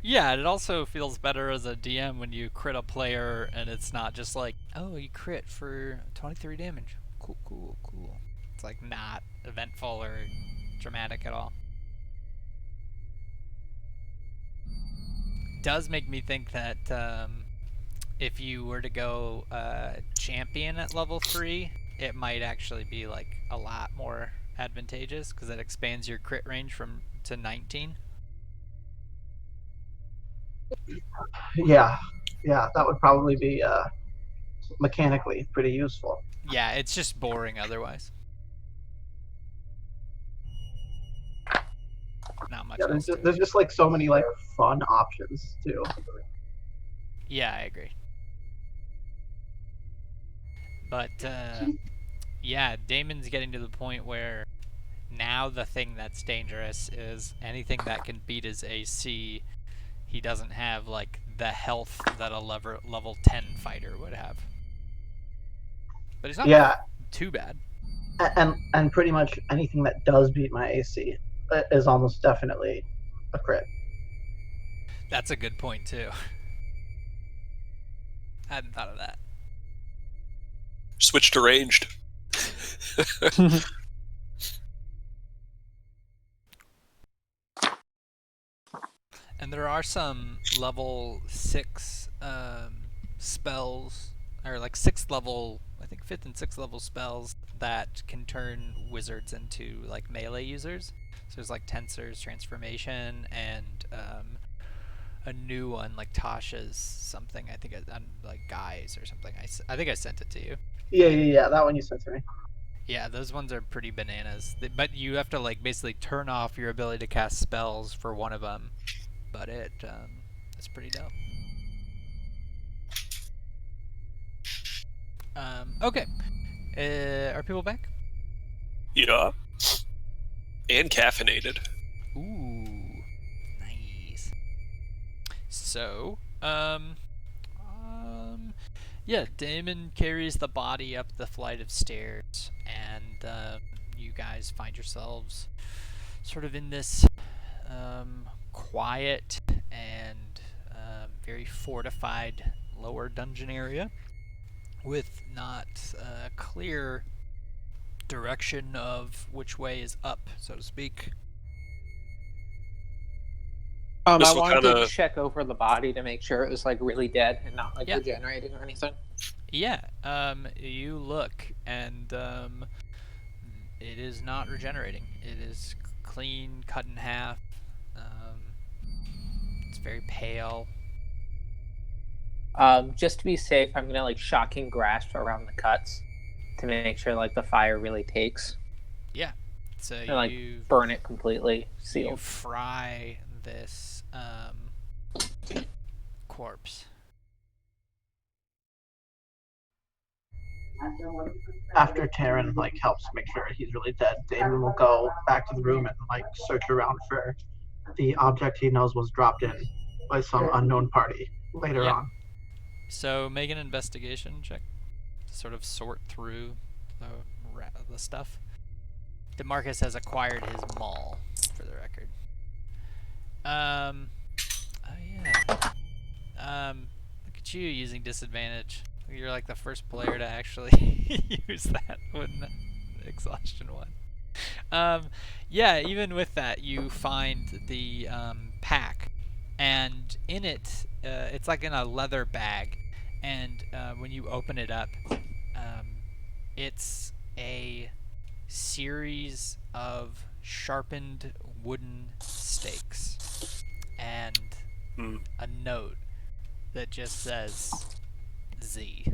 S5: Yeah, and it also feels better as a DM when you crit a player and it's not just like, oh, you crit for 23 damage. Cool, cool, cool. It's like not eventful or dramatic at all. Does make me think that if you were to go champion at level 3, it might actually be like a lot more advantageous because it expands your crit range to 19.
S6: Yeah, that would probably be mechanically pretty useful.
S5: Yeah, it's just boring otherwise. Not much else to it.
S6: There's just like so many like fun options too.
S5: Yeah, I agree. But yeah, Damon's getting to the point where now the thing that's dangerous is anything that can beat his AC. He doesn't have like the health that a level 10 fighter would have. But it's not too bad.
S6: And pretty much anything that does beat my AC is almost definitely a crit.
S5: That's a good point too. I hadn't thought of that.
S3: Switch to ranged.
S5: And there are some level 6 spells, or like 6th level, I think 5th and 6th level spells that can turn wizards into like melee users. So there's like Tensor's Transformation and a new one like Tasha's something. I think like Guy's or something. I think I sent it to you.
S6: Yeah, that one you sent to me.
S5: Yeah, those ones are pretty bananas. But you have to like basically turn off your ability to cast spells for one of them. But it's pretty dope. Okay. Are people back?
S3: Yeah. And caffeinated.
S5: Ooh. Nice. So, yeah, Damon carries the body up the flight of stairs, and you guys find yourselves sort of in this quiet and very fortified lower dungeon area with not a clear direction of which way is up, so to speak.
S4: I wanted to check over the body to make sure it was like really dead and not like regenerating or anything.
S5: Yeah, you look and it is not regenerating. It is clean, cut in half. It's very pale.
S4: Just to be safe, I'm gonna like shocking grasp around the cuts to make sure like the fire really takes.
S5: Yeah. So
S4: and like burn it completely sealed.
S5: You fry this corpse.
S6: After Taryn like helps make sure he's really dead, Damon will go back to the room and like search around for the object he knows was dropped in by some unknown party later on.
S5: So make an investigation check to sort of sort through the stuff. DeMarcus has acquired his maul, for the record. Oh yeah, Look at you using disadvantage. You're like the first player to actually use that when exhaustion one. Yeah, even with that, you find the pack, and in it, it's like in a leather bag, and when you open it up, it's a series of sharpened wooden stakes and a note that just says Z.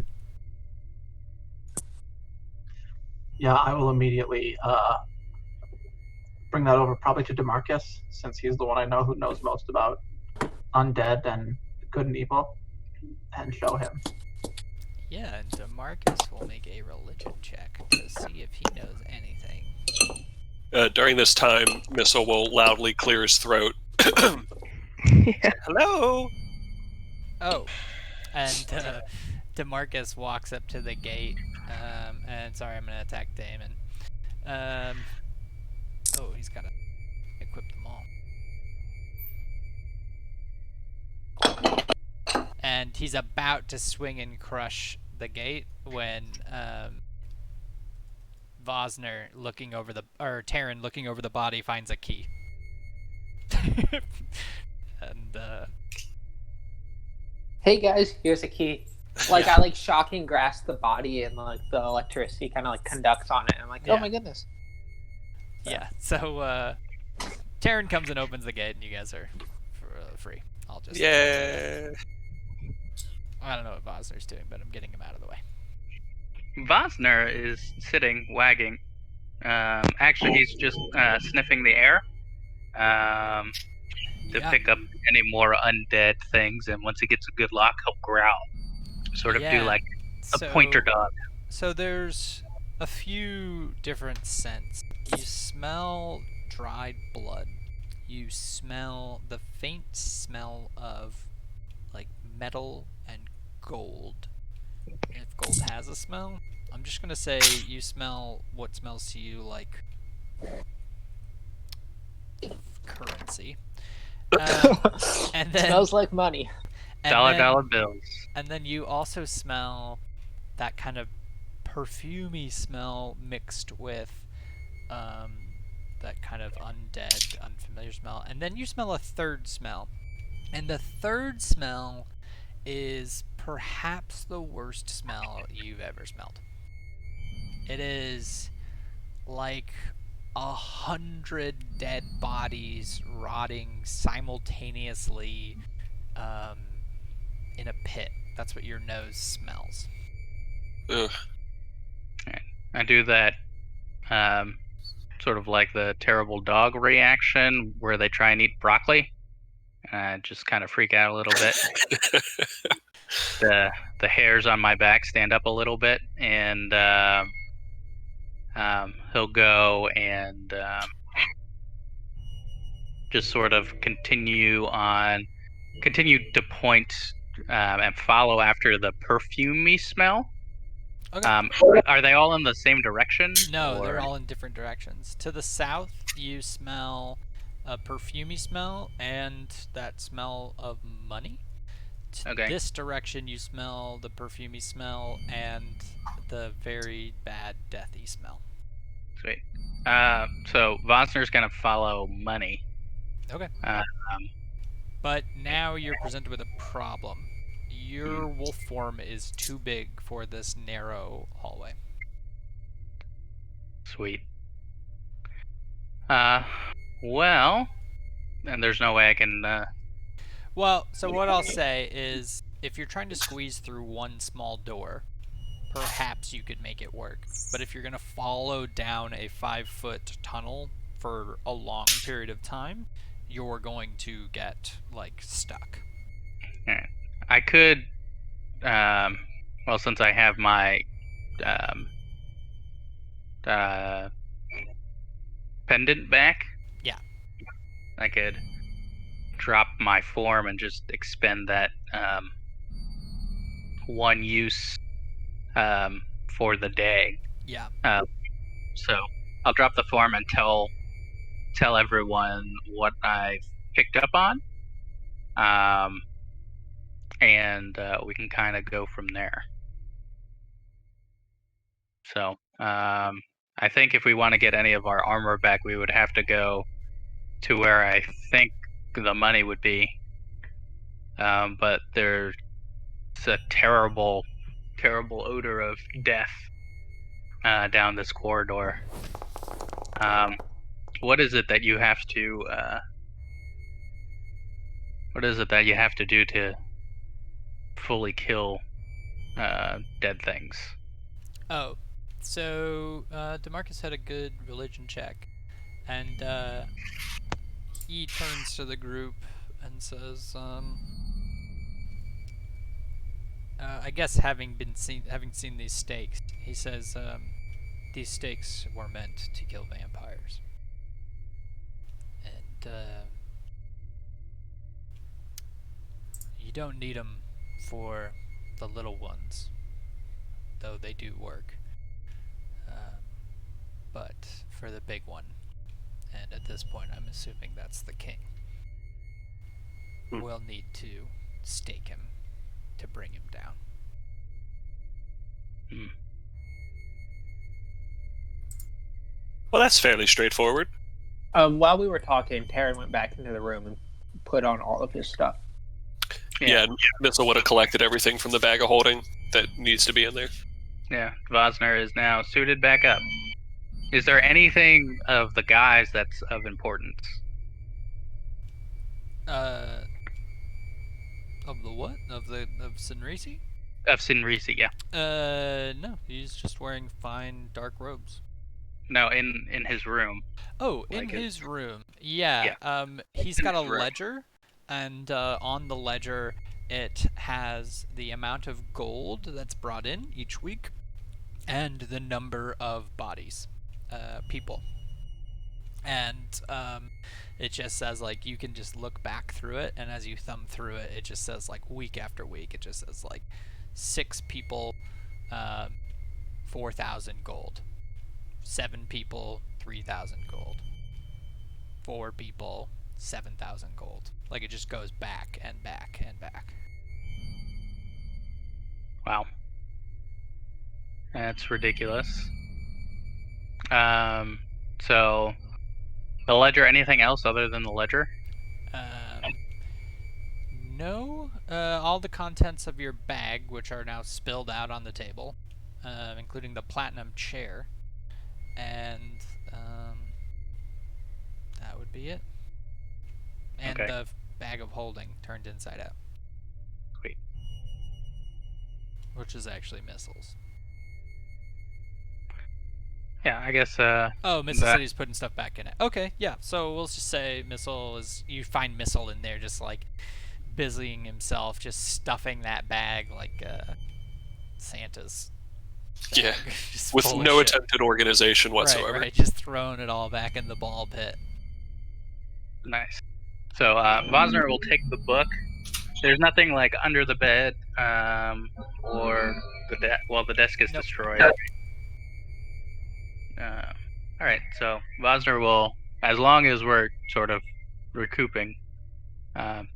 S6: Yeah, I will immediately bring that over probably to Demarcus, since he's the one I know who knows most about undead and good and evil, and show him.
S5: Yeah, and Demarcus will make a religion check to see if he knows anything.
S3: During this time, Missile will loudly clear his throat.
S1: Yeah.
S3: Hello.
S5: Oh, and Demarcus walks up to the gate, and sorry, I'm gonna attack Damon. Oh, he's gotta equip them all. And he's about to swing and crush the gate when Vosner Terran looking over the body finds a key. And
S4: Hey guys, here's a key. Like
S5: Yeah.
S4: I like shocking grasp the body and like the electricity kind of like conducts on it. I'm like, oh
S5: Yeah.
S4: my goodness.
S5: yeah, so Terran comes and opens the gate, and you guys are free. I'll just
S3: Yeah.
S5: I don't know what Vosner's doing, but I'm getting him out of the way.
S8: Vosner is sitting, wagging. Actually, he's just sniffing the air to
S5: Yeah.
S8: pick up any more undead things, and once he gets a good lock, he'll growl. Sort of do like a pointer dog.
S5: So there's a few different scents. You smell dried blood. You smell the faint smell of like metal and gold. If gold has a smell, I'm just gonna say you smell what smells to you like currency. And then
S4: Smells like money.
S8: Dollar bills.
S5: And then you also smell that kind of perfumey smell mixed with that kind of undead, unfamiliar smell. And then you smell a third smell. And the third smell is perhaps the worst smell you've ever smelled. It is like 100 dead bodies rotting simultaneously in a pit. That's what your nose smells.
S3: Ugh.
S8: I do that sort of like the terrible dog reaction where they try and eat broccoli. Just kind of freak out a little bit. The hairs on my back stand up a little bit, and he'll go and just sort of continue to point and follow after the perfumey smell.
S5: Okay.
S8: Are they all in the same direction?
S5: No,
S8: or...
S5: they're all in different directions. To the south, you smell a perfumey smell and that smell of money. To
S8: Okay.
S5: this direction, you smell the perfumey smell and the very bad deathy smell.
S8: Sweet. So Vosner's gonna follow money.
S5: Okay. But now you're presented with a problem. Your wolf form is too big for this narrow hallway.
S8: Sweet. Well, and there's no way I can.
S5: Well, so what I'll say is, if you're trying to squeeze through one small door, perhaps you could make it work. But if you're going to follow down a 5-foot tunnel for a long period of time, you're going to get, like, stuck.
S8: I could. Well, since I have my pendant back.
S5: Yeah.
S8: I could drop my form and just expend that one use for the day.
S5: Yeah.
S8: So I'll drop the form and tell everyone what I've picked up on. and we can kind of go from there. So I think if we want to get any of our armor back, we would have to go to where I think the money would be. But there's a terrible, terrible odor of death down this corridor. What is it that you have to? What is it that you have to do to fully kill dead things?
S5: Oh, so Demarcus had a good religion check, and he turns to the group and says, I guess having seen these stakes, he says, these stakes were meant to kill vampires, and you don't need them for the little ones, though they do work. But for the big one, and at this point I'm assuming that's the king, we'll need to stake him to bring him down.
S3: Well, that's fairly straightforward.
S4: While we were talking, Terry went back into the room and put on all of his stuff.
S3: Yeah, Missile would have collected everything from the bag of holding that needs to be in there.
S8: Yeah, Vosner is now suited back up. Is there anything of the guys that's of importance?
S5: Of the what? Of Sinrisi?
S8: Of Sinrisi, yeah.
S5: No, he's just wearing fine dark robes.
S8: No, in his room.
S5: Oh, in
S8: Like
S5: his room. Yeah. He's got a ledger, and on the ledger it has the amount of gold that's brought in each week, and the number of bodies, people. And it just says, like, you can just look back through it, and as you thumb through it, it just says, like, week after week, it just says, like, 6 people, 4,000 gold. 7 people, 3,000 gold. 4 people, 7,000 gold. Like, it just goes back and back and back.
S8: Wow. That's ridiculous. So, the ledger, anything else other than the ledger?
S5: No. All the contents of your bag, which are now spilled out on the table, including the platinum chair, and that would be it. And the bag of holding turned inside out.
S8: Sweet.
S5: Which is actually Missiles.
S8: Yeah, I guess.
S5: Oh, Missile said he's putting stuff back in it. Okay, yeah. So we'll just say Missile is. You find Missile in there, just like busying himself, just stuffing that bag like Santa's bag.
S3: Yeah, with no attempt at organization whatsoever.
S5: Right, just throwing it all back in the ball pit.
S8: Nice. So Vosner will take the book. There's nothing like under the bed, or the desk is destroyed. All right, so Vosner will, as long as we're sort of recouping,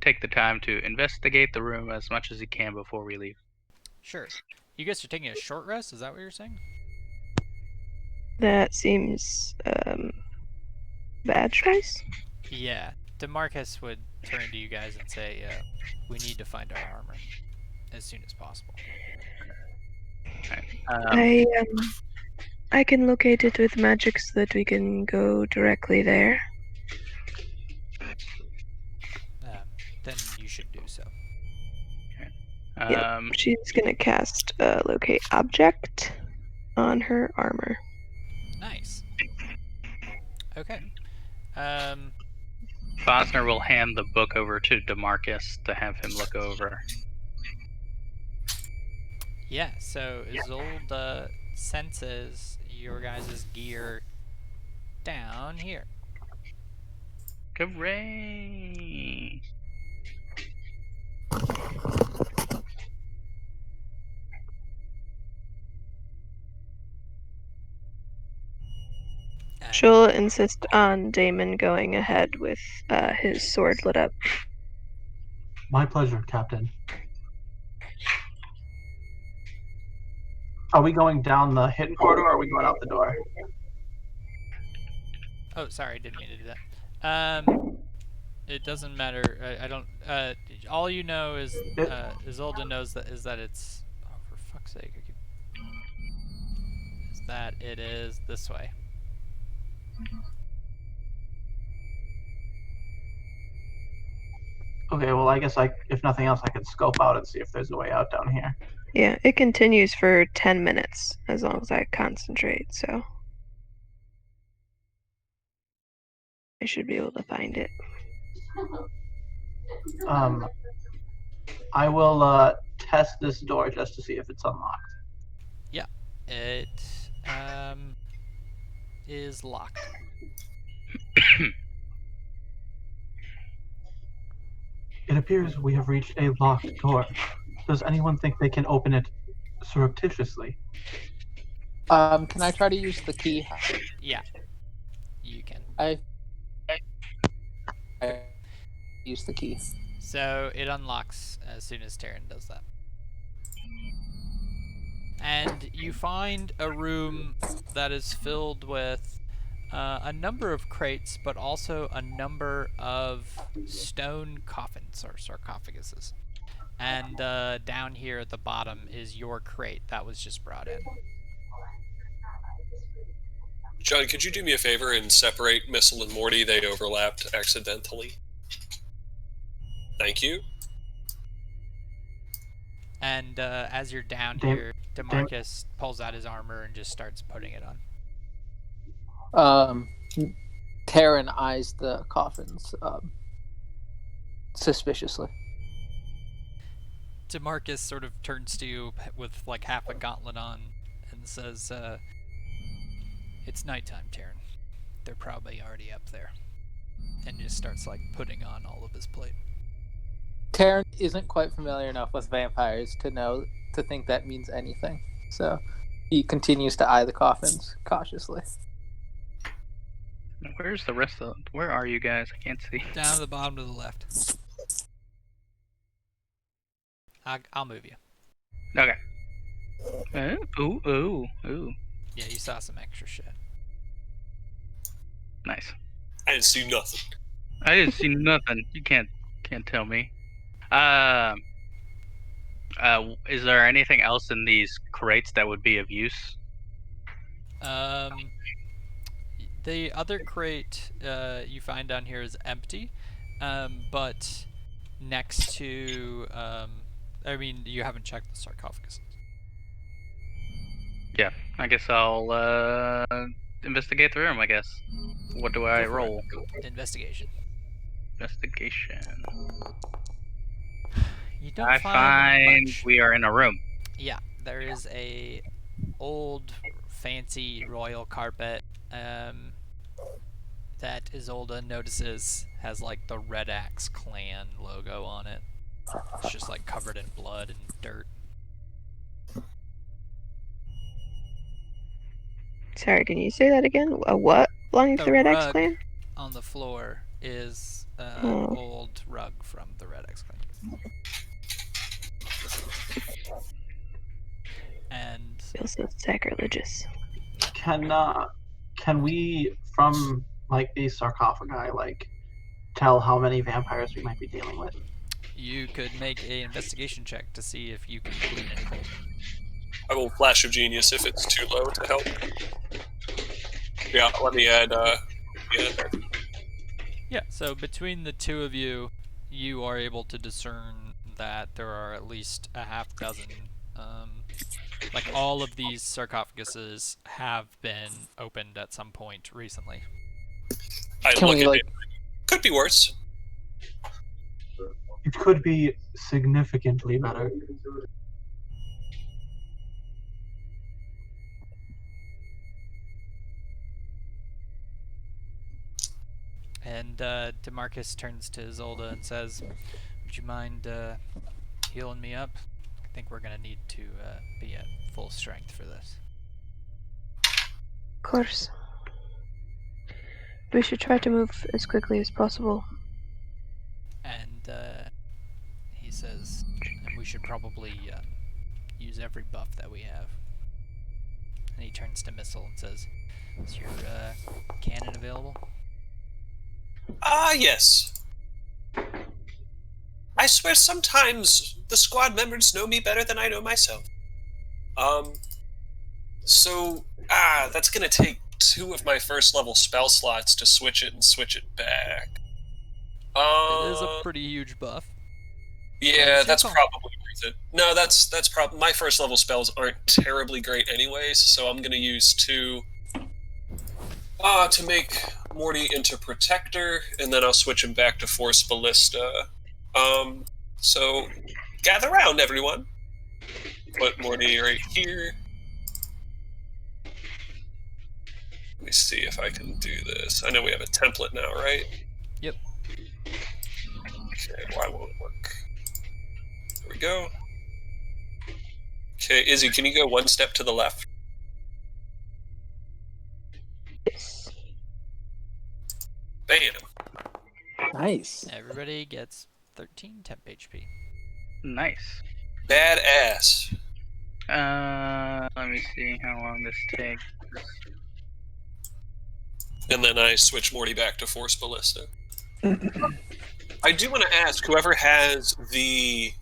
S8: take the time to investigate the room as much as he can before we leave.
S5: Sure. You guys are taking a short rest? Is that what you're saying?
S1: That seems bad choice.
S5: Yeah. DeMarcus would turn to you guys and say, we need to find our armor as soon as possible.
S8: Right.
S1: I can locate it with magic so that we can go directly there.
S5: Then you should do so.
S1: She's gonna cast locate object on her armor.
S5: Nice. Okay.
S8: Vosner will hand the book over to DeMarcus to have him look over.
S5: Yeah, so Isolde senses your guys' gear down here.
S8: Hooray!
S1: She'll insist on Damon going ahead with his sword lit up.
S6: My pleasure, Captain. Are we going down the hidden corridor, or are we going out the door?
S5: Oh, sorry, I didn't mean to do that. It doesn't matter. I don't. All you know is Isolde knows that it's. Oh, for fuck's sake! Is that it is this way.
S6: Okay, well, I guess if nothing else, I could scope out and see if there's a way out down here.
S1: Yeah, it continues for 10 minutes as long as I concentrate, so I should be able to find it.
S6: I will test this door just to see if it's unlocked.
S5: Yeah, it is locked.
S6: It appears we have reached a locked door. Does anyone think they can open it surreptitiously?
S4: Can I try to use the key?
S5: Yeah, you can.
S4: I use the key.
S5: So it unlocks as soon as Terran does that. And you find a room that is filled with a number of crates, but also a number of stone coffins or sarcophaguses. And down here at the bottom is your crate that was just brought in.
S3: John, could you do me a favor and separate Missile and Morty? They overlapped accidentally. Thank you.
S5: And as you're down here, DeMarcus pulls out his armor and just starts putting it on.
S4: Terran eyes the coffins suspiciously.
S5: DeMarcus sort of turns to you with like half a gauntlet on and says, it's nighttime, Terran. They're probably already up there. And just starts like putting on all of his plate.
S4: Terran isn't quite familiar enough with vampires to think that means anything. So he continues to eye the coffins cautiously.
S8: Where's the rest of where are you guys? I can't see.
S5: Down to the bottom to the left. I'll move you.
S8: Okay. Ooh.
S5: Yeah, you saw some extra shit.
S8: Nice.
S3: I didn't see nothing.
S8: I didn't see nothing. You can't tell me. Is there anything else in these crates that would be of use?
S5: The other crate you find down here is empty, but next to, I mean, you haven't checked the sarcophagus.
S8: Yeah, I guess I'll investigate the room. I guess. What do I roll?
S5: Investigation.
S8: Investigation.
S5: You don't
S8: I find
S5: much.
S8: We are in a room.
S5: Yeah, there is a old, fancy royal carpet that Isolde notices has like the Red Axe clan logo on it. It's just like covered in blood and dirt.
S1: Sorry, can you say that again? A what belonging to the Red Axe
S5: rug
S1: clan?
S5: On the floor is an old rug from the Red Axe clan. And
S1: Feels so sacrilegious.
S6: Can we, from like these sarcophagi, like tell how many vampires we might be dealing with?
S5: you could make an investigation check to see if you can glean anything.
S3: I will flash of genius if it's too low to help. Yeah, let me add there.
S5: Yeah, so between the two of you, you are able to discern that there are at least a half dozen. Like all of these sarcophaguses have been opened at some point recently.
S3: I look at it. Could be worse.
S6: It could be significantly better.
S5: And DeMarcus turns to Isolde and says, would you mind healing me up? I think we're going to need to be at full strength for this.
S1: Of course. We should try to move as quickly as possible.
S5: And he says, and we should probably use every buff that we have. And he turns to Missile and says, "Is your cannon available?"
S3: Yes. I swear sometimes the squad members know me better than I know myself. That's gonna take 2 of my first level spell slots to switch it and switch it back.
S5: It is a pretty huge buff.
S3: Yeah, that's probably worth it. No, that's probably my first level spells aren't terribly great anyways, so I'm gonna use 2 to make Morty into Protector, and then I'll switch him back to Force Ballista. So gather round, everyone. Put Morty right here. Let me see if I can do this. I know we have a template now, right?
S5: Yep.
S3: Okay, why won't it work? There we go. Okay, Izzy, can you go 1 step to the left?
S1: Yes.
S3: Bam.
S4: Nice.
S5: Everybody gets 13 temp HP.
S8: Nice.
S3: Badass.
S8: Let me see how long this takes.
S3: And then I switch Morty back to Force Ballista. I do want to ask whoever has the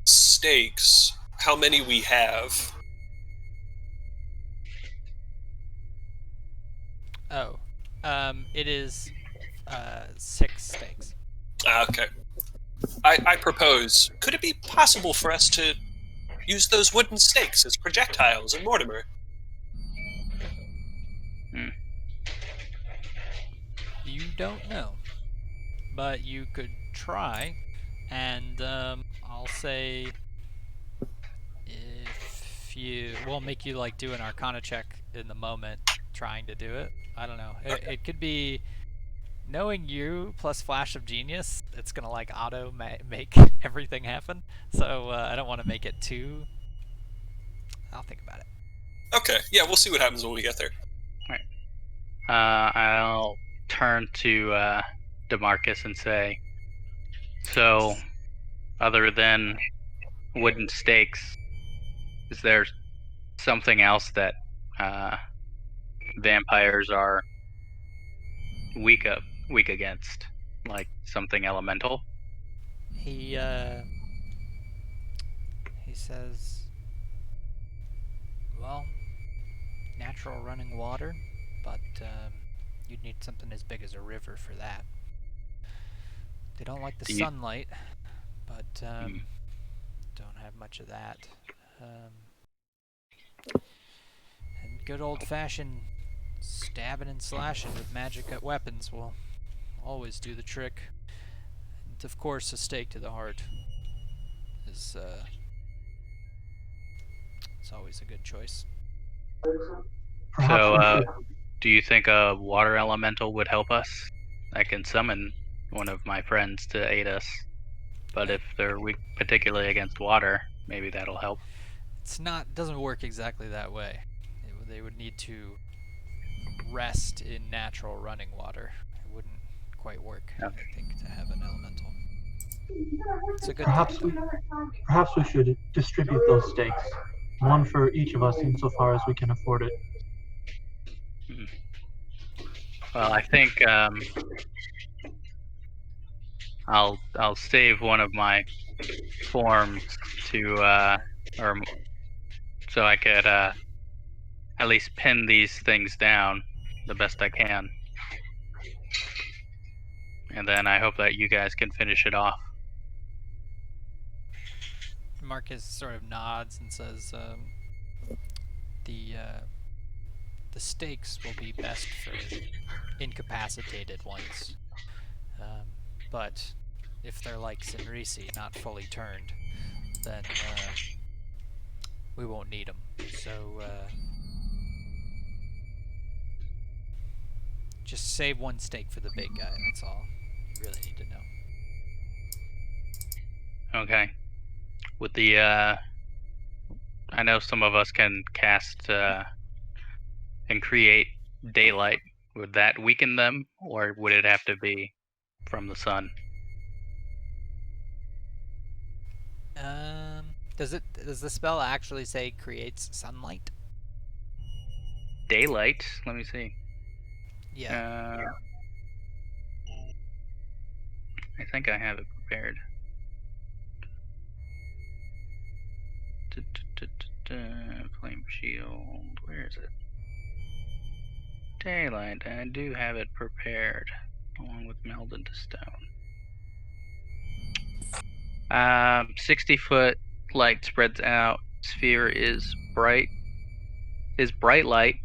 S3: stakes, how many we have.
S5: Oh, it is 6 stakes.
S3: Okay. I propose, could it be possible for us to use those wooden stakes as projectiles in Mortimer?
S5: You don't know, but you could try, and I'll say if we'll make you like do an Arcana check in the moment trying to do it. I don't know. It could be knowing you plus Flash of Genius. It's gonna like auto make everything happen. So I don't want to make it too. I'll think about it.
S3: Okay, yeah, we'll see what happens when we get there.
S8: I'll turn to DeMarcus and say, so, other than wooden stakes, is there something else that vampires are weak against, like something elemental?
S5: He says, well, natural running water, but you'd need something as big as a river for that. They don't like the sunlight, but don't have much of that. And good old-fashioned stabbing and slashing with magic weapons will always do the trick. And of course, a stake to the heart is it's always a good choice.
S8: So, do you think a water elemental would help us? I can summon one of my friends to aid us, but if they're weak particularly against water, maybe that'll help.
S5: Doesn't work exactly that way. They would need to rest in natural running water. It wouldn't quite work, I think, to have an elemental. It's a good
S6: Perhaps we should distribute those stakes, one for each of us insofar as we can afford it.
S8: Well, I think I'll save one of my forms to or so I could at least pin these things down the best I can, and then I hope that you guys can finish it off.
S5: Marcus sort of nods and says, the stakes will be best for incapacitated ones. But if they're like Sinrisi, not fully turned, then we won't need them. So just save 1 stake for the big guy. That's all you really need to know.
S8: Okay. With the I know some of us can cast and create daylight. Would that weaken them, or would it have to be from the sun?
S5: Does the spell actually say creates sunlight?
S8: daylight. Let me see.
S5: Yeah.
S8: I think I have it prepared. Flame shield. Where is it? Daylight. I do have it prepared, along with melded to stone. 60-foot light spreads out. Sphere is bright light.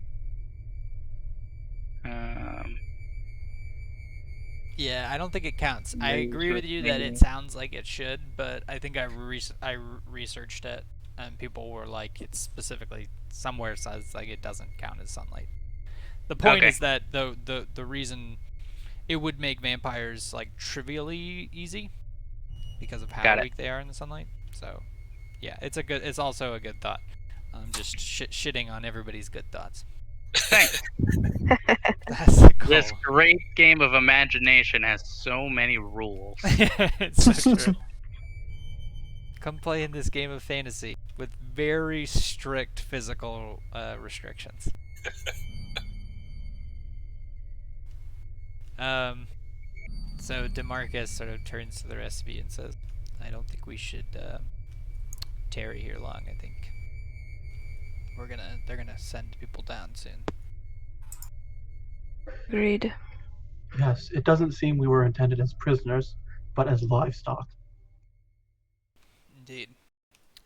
S5: Yeah, I don't think it counts. I agree
S4: Laser
S5: with you that it
S4: thingy.
S5: sounds like it should, but I think I researched it, and people were like, it specifically somewhere says like it doesn't count as sunlight. The point
S8: Okay.
S5: is that the reason it would make vampires like trivially easy because of how
S8: Got it.
S5: weak they are in the sunlight. So, yeah, it's also a good thought. I'm just shitting on everybody's good thoughts.
S8: Thanks.
S5: That's the goal.
S8: This great game of imagination has so many rules.
S5: It's so true. Come play in this game of fantasy with very strict physical restrictions. So DeMarcus sort of turns to the rest of you and says, I don't think we should tarry here long. I think they're gonna send people down soon.
S1: Agreed.
S6: Yes, it doesn't seem we were intended as prisoners, but as livestock.
S5: Indeed.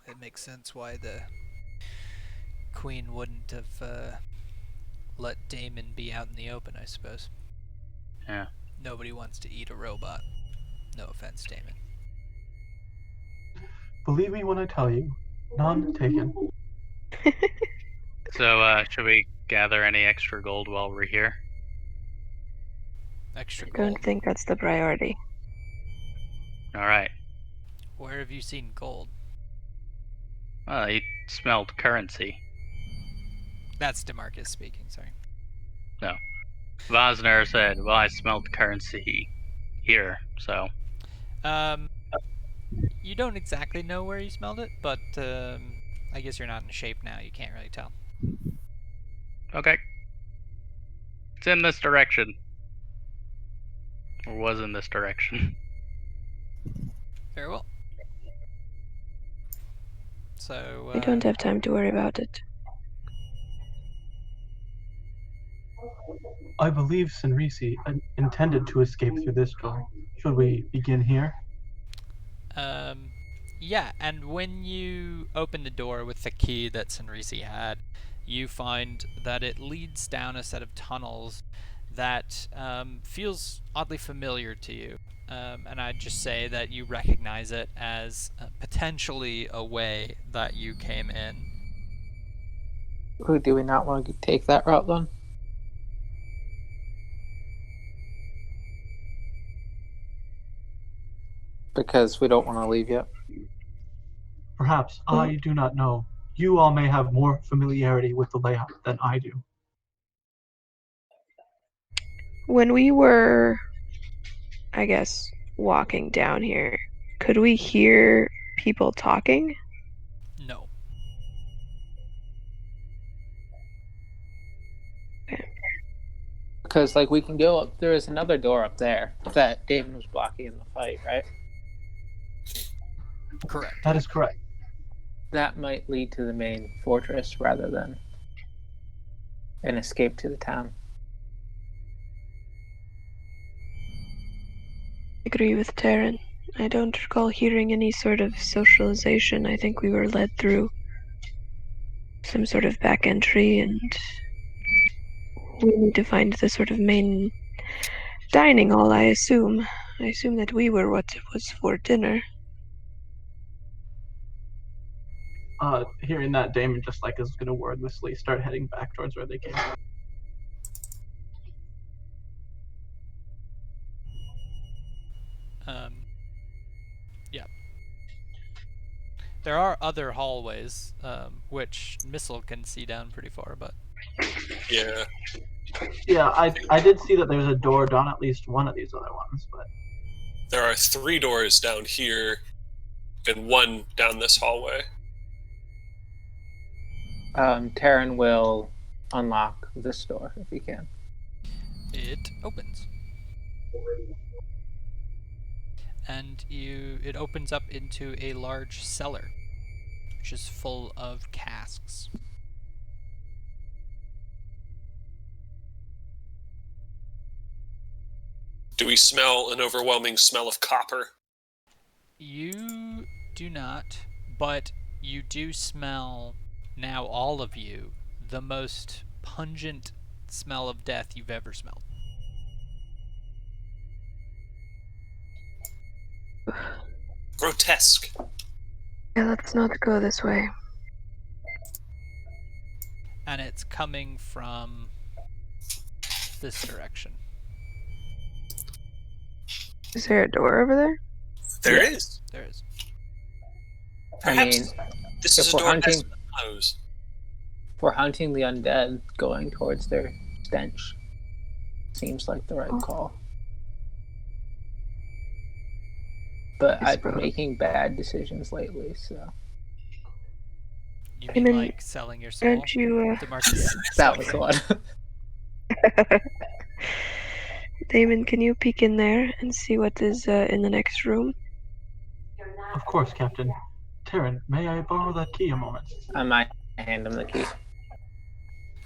S5: It makes sense why the Queen wouldn't have let Damon be out in the open, I suppose.
S8: Yeah.
S5: Nobody wants to eat a robot. No offense, Damon.
S6: Believe me when I tell you, none taken.
S8: So, should we gather any extra gold while we're here?
S5: Extra
S1: I
S5: gold.
S1: don't think that's the priority.
S8: All right.
S5: Where have you seen gold?
S8: Well, he smelled currency.
S5: That's DeMarcus speaking, sorry.
S8: No. Vosner said, well, I smelled currency here, so.
S5: You don't exactly know where you smelled it, but I guess you're not in shape now. You can't really tell.
S8: Okay. It's in this direction. Or was in this direction.
S5: Very well. So,
S1: I don't have time to worry about it.
S6: I believe Senrisi intended to escape through this door. Should we begin here?
S5: Yeah, and when you open the door with the key that Senrisi had, you find that it leads down a set of tunnels that feels oddly familiar to you. And I'd just say that you recognize it as potentially a way that you came in.
S4: Ooh, do we not want to take that route then? Because we don't want to leave yet.
S6: Perhaps. I do not know. You all may have more familiarity with the layout than I do.
S1: When we were, I guess, walking down here, could we hear people talking?
S5: No.
S4: Because, like, we can go up. There is another door up there that Damon was blocking in the fight, right?
S5: Correct.
S6: That is correct.
S4: That might lead to the main fortress rather than an escape to the town.
S1: I agree with Taryn. I don't recall hearing any sort of socialization. I think we were led through some sort of back entry, and we need to find the sort of main dining hall, I assume. I assume that we were what was for dinner.
S6: Hearing that, Damon just like is going to wordlessly start heading back towards where they came.
S5: Yeah. There are other hallways, which Missile can see down pretty far, but...
S3: Yeah.
S6: Yeah, I did see that there's a door down at least one of these other ones, but...
S3: There are 3 doors down here and 1 down this hallway.
S4: Taryn will unlock this door if you can.
S5: It opens. And it opens up into a large cellar, which is full of casks.
S3: Do we smell an overwhelming smell of copper?
S5: You do not, but you do smell, now all of you, the most pungent smell of death you've ever smelled.
S3: Grotesque.
S1: Yeah, let's not go this way.
S5: And it's coming from this direction.
S1: Is there a door over there?
S3: There
S4: Yeah.
S3: is.
S5: There is.
S3: Perhaps this is
S4: if
S3: a
S4: we're
S3: door
S4: hunting,
S3: that's closed.
S4: if we're hunting the undead, going towards their stench seems like the right call. But
S1: I
S4: I've been
S1: suppose.
S4: making bad decisions lately, so
S5: You
S1: I
S5: mean
S1: mean,
S5: like selling your soul?
S1: Aren't you,
S5: DeMarcus,
S4: that was the one.
S1: Damon, can you peek in there and see what is in the next room?
S6: Of course, Captain. Taryn, may I borrow that key a moment?
S4: I might hand him the key.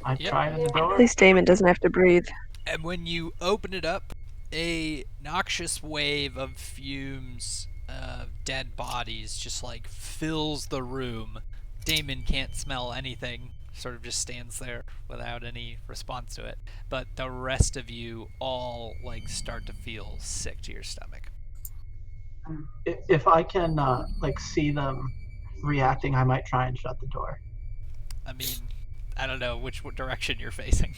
S6: I
S5: Yep.
S6: try it in the door.
S1: At least Damon doesn't have to breathe.
S5: And when you open it up, a noxious wave of fumes of dead bodies just like fills the room. Damon can't smell anything, sort of just stands there without any response to it. But the rest of you all like start to feel sick to your stomach.
S6: If I can see them reacting, I might try and shut the door.
S5: I mean, I don't know which direction you're facing.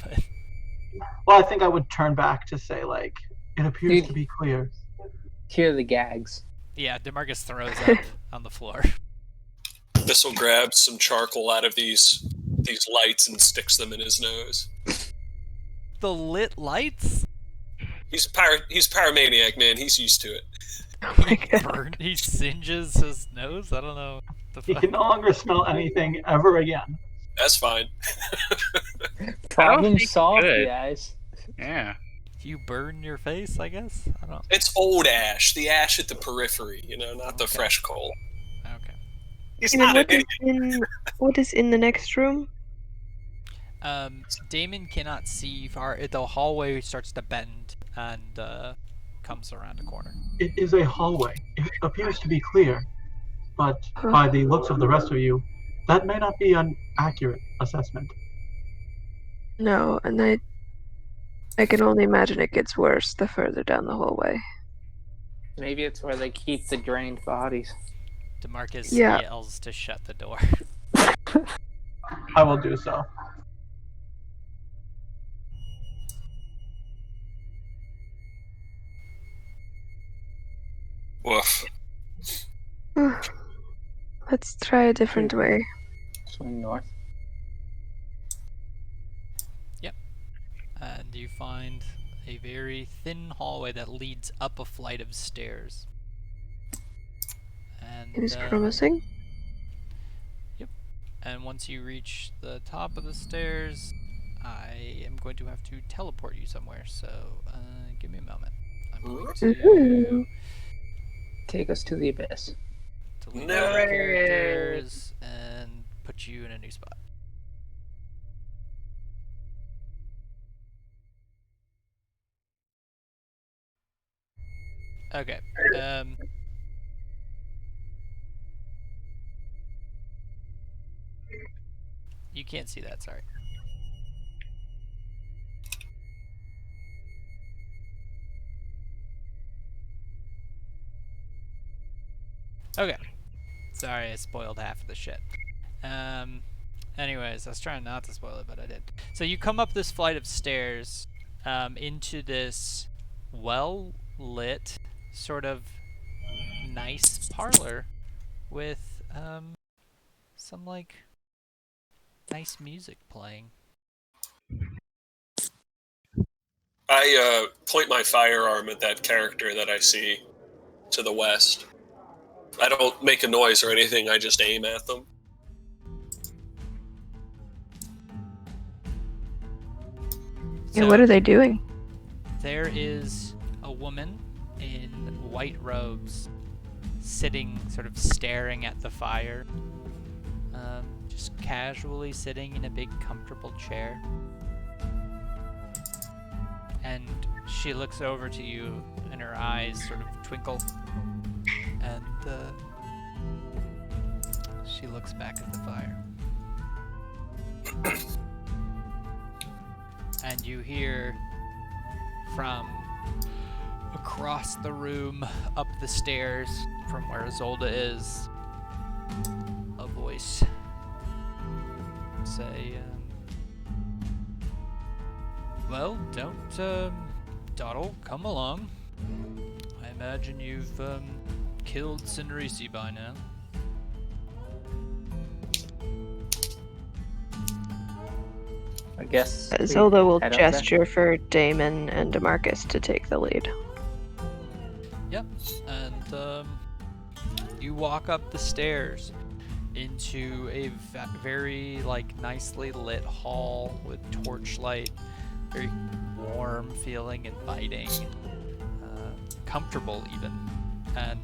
S5: But
S6: Well, I think I would turn back to say, like, it appears to be clear.
S4: Hear the gags.
S5: yeah, DeMarcus throws up on the floor.
S3: This will grab some charcoal out of these lights and sticks them in his nose.
S5: The lit lights?
S3: He's paramaniac, man. He's used to it.
S1: Oh my god.
S5: He singes his nose? I don't know. The
S6: He
S5: fuck?
S6: can no longer smell anything ever again.
S3: That's fine.
S4: Problem
S8: think
S4: solved,
S8: good.
S4: guys.
S8: Yeah.
S5: You burn your face, I guess? I don't
S3: It's old ash, the ash at the periphery, not the
S5: Okay.
S3: fresh coal.
S5: Okay.
S3: He's
S1: Damon,
S3: not an idiot.
S1: what is in the next room?
S5: Damon cannot see far. The hallway starts to bend and comes around a corner.
S6: It is a hallway. It appears to be clear, but by the looks of the rest of you, that may not be an accurate assessment.
S1: No, and I can only imagine it gets worse the further down the hallway.
S4: Maybe it's where they keep the drained bodies.
S5: DeMarcus
S1: Yeah.
S5: yells to shut the door.
S6: I will do so.
S3: Woof.
S1: Let's try a different way.
S4: Swing north.
S5: And you find a very thin hallway that leads up a flight of stairs. And
S1: It is promising.
S5: And once you reach the top of the stairs, I am going to have to teleport you somewhere. So give me a moment. I'm going to
S1: Ooh.
S4: Take us to the abyss.
S5: delete
S3: No.
S5: all the characters and put you in a new spot. Okay. You can't see that, sorry. Okay. Sorry, I spoiled half of the shit. Anyways, I was trying not to spoil it, but I did. So you come up this flight of stairs into this well-lit, sort of nice parlor with some, like, nice music playing.
S3: I point my firearm at that character that I see to the west. I don't make a noise or anything, I just aim at them.
S1: Yeah, what are they doing?
S5: There is a woman in white robes sitting, sort of staring at the fire. Just casually sitting in a big comfortable chair. And she looks over to you and her eyes sort of twinkle. And she looks back at the fire. And you hear from across the room, up the stairs, from where Zolda is, a voice say, well, don't, Doddle, come along. I imagine you've, killed Sinrisi by now.
S4: I guess.
S1: Zolda will
S4: head up there.
S1: gesture for Damon and DeMarcus to take the lead.
S5: Yep, and you walk up the stairs into a very nicely lit hall with torchlight, very warm feeling, inviting, comfortable even. And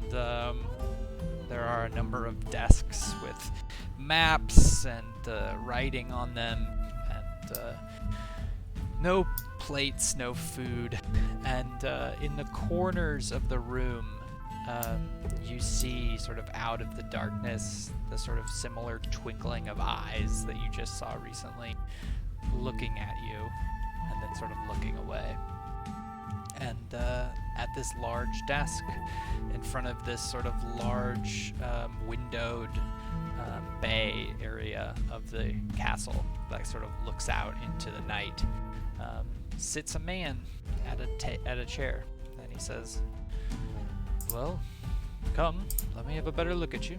S5: there are a number of desks with maps and writing on them, and no plates, no food. And in the corners of the room, you see sort of out of the darkness the sort of similar twinkling of eyes that you just saw recently looking at you and then sort of looking away. And at this large desk in front of this sort of large windowed bay area of the castle that sort of looks out into the night, sits a man at a chair, and he says, well, come, let me have a better look at you.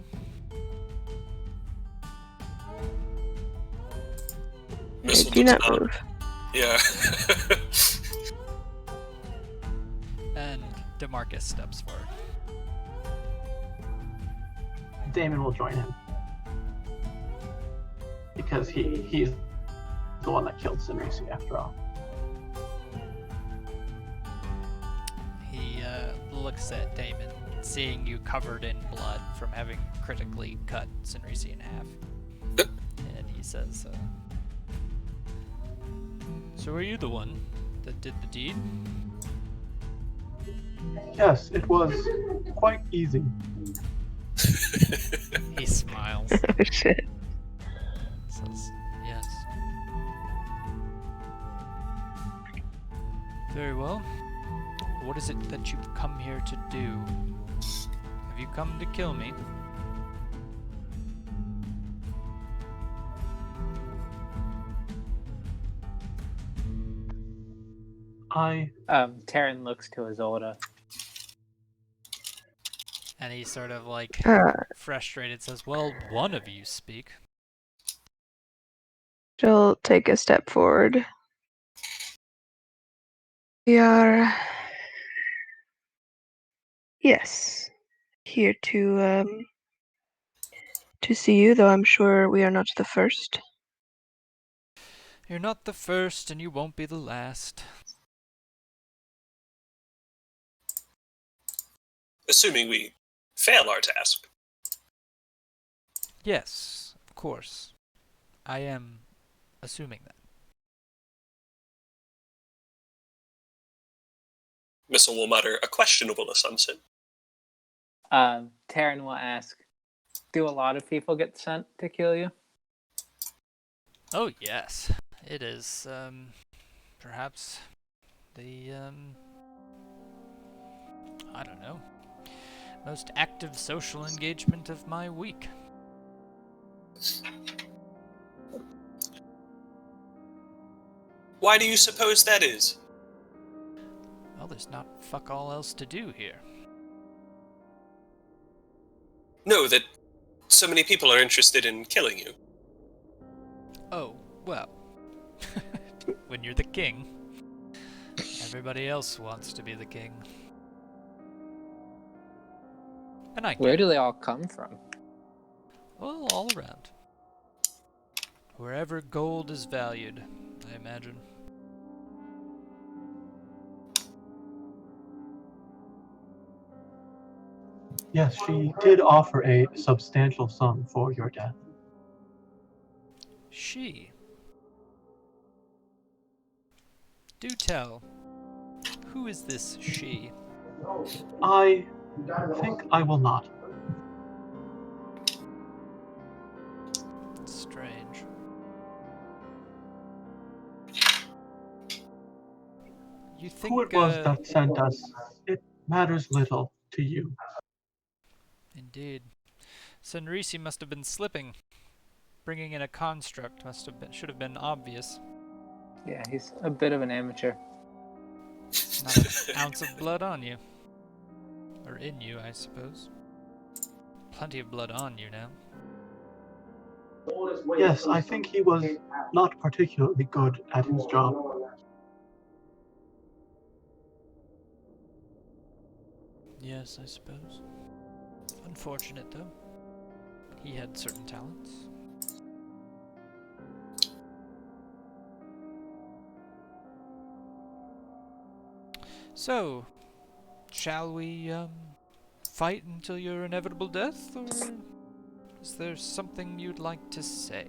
S3: Missile
S1: Do
S3: does
S1: not move.
S3: Yeah.
S5: And DeMarcus steps forward.
S6: Damon will join him. Because he's the one that killed Sinrisi after all.
S5: He looks at Damon, seeing you covered in blood from having critically cut Sinrisi in half. And he says, so are you the one that did the deed?
S6: Yes, it was quite easy.
S5: He smiles.
S1: Oh shit.
S5: Says, yes. Very well. What is it that you've come here to do? Have you come to kill me?
S4: Taryn looks to Azolda.
S5: And he sort of frustrated says, well, one of you speak.
S1: She'll take a step forward. We are, yes, here to see you, though I'm sure we are not the first.
S5: You're not the first, and you won't be the last.
S3: Assuming we fail our task.
S5: Yes, of course. I am assuming that.
S3: Missile will mutter a questionable assumption.
S4: Taryn will ask, do a lot of people get sent to kill you?
S5: Oh, yes. It is, perhaps the, I don't know, most active social engagement of my week.
S3: Why do you suppose that is?
S5: Well, there's not fuck all else to do here.
S3: No, that so many people are interested in killing you.
S5: Oh, well. When you're the king, everybody else wants to be the king. And I
S4: Where do they all come from?
S5: Well, all around. Wherever gold is valued, I imagine.
S6: Yes, she did offer a substantial sum for your death.
S5: She. Do tell. Who is this she?
S6: I think I will not.
S5: Strange. You think,
S6: Who it was that sent us, it matters little to you.
S5: Indeed. Senrisi must have been slipping. Bringing in a construct should have been obvious.
S4: Yeah, he's a bit of an amateur.
S5: Not an ounce of blood on you. Or in you, I suppose. Plenty of blood on you now.
S6: Yes, I think he was not particularly good at his job.
S5: Yes, I suppose. Unfortunate, though. He had certain talents. So, shall we, fight until your inevitable death, or is there something you'd like to say?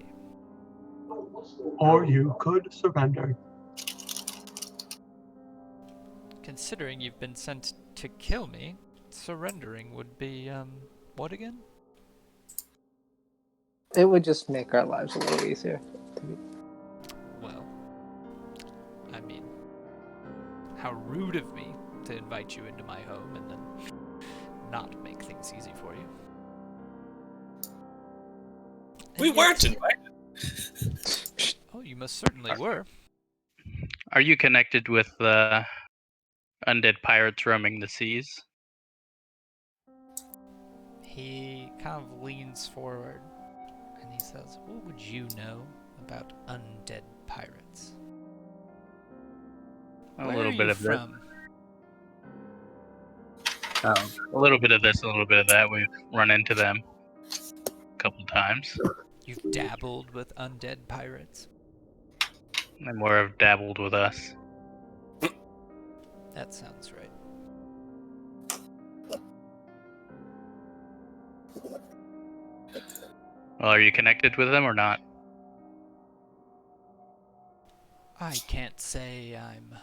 S6: Or you could surrender.
S5: Considering you've been sent to kill me, surrendering would be, what again?
S4: It would just make our lives a little easier.
S5: Well, I mean, how rude of me to invite you into my home and then not make things easy for you.
S3: We
S5: And
S3: weren't
S5: yet-
S3: invited.
S5: Oh, you most certainly were.
S8: Are you connected with the undead pirates roaming the seas?
S5: He kind of leans forward and he says, "What would you know about undead pirates?"
S8: A
S5: Where
S8: little
S5: are
S8: bit
S5: you
S8: of
S5: from?
S8: this. A little bit of this, a little bit of that. We've run into them a couple times.
S5: You've dabbled with undead pirates?
S8: And more have dabbled with us.
S5: That sounds right.
S8: Well, are you connected with them or not?
S5: I can't say I'm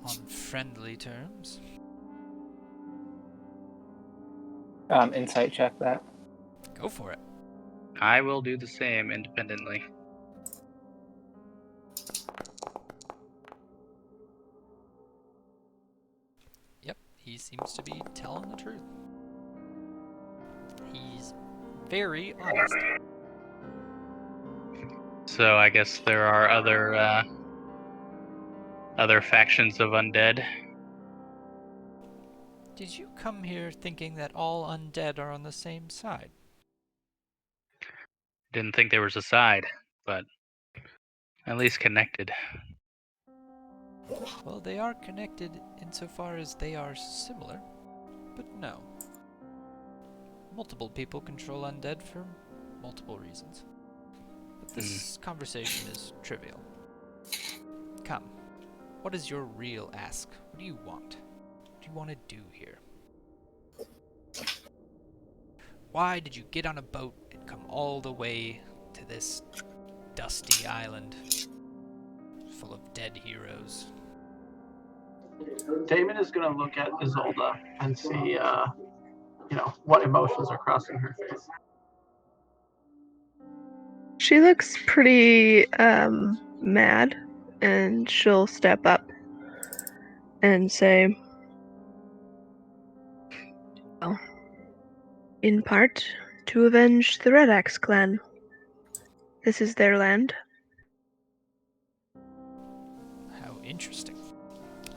S5: on friendly terms.
S4: Insight check that.
S5: Go for it.
S8: I will do the same independently.
S5: Yep, he seems to be telling the truth. He's very honest.
S8: So I guess there are other factions of undead.
S5: Did you come here thinking that all undead are on the same side?
S8: Didn't think there was a side, but at least connected.
S5: Well, they are connected insofar as they are similar, but no. Multiple people control undead for multiple reasons. But this conversation is trivial. Come, what is your real ask? What do you want? What do you want to do here? Why did you get on a boat and come all the way to this dusty island full of dead heroes?
S6: Damon is going to look at Isolde and see, what emotions are crossing her face.
S1: She looks pretty mad, and she'll step up and say, "Well, in part, to avenge the Red Axe clan. This is their land."
S5: How interesting.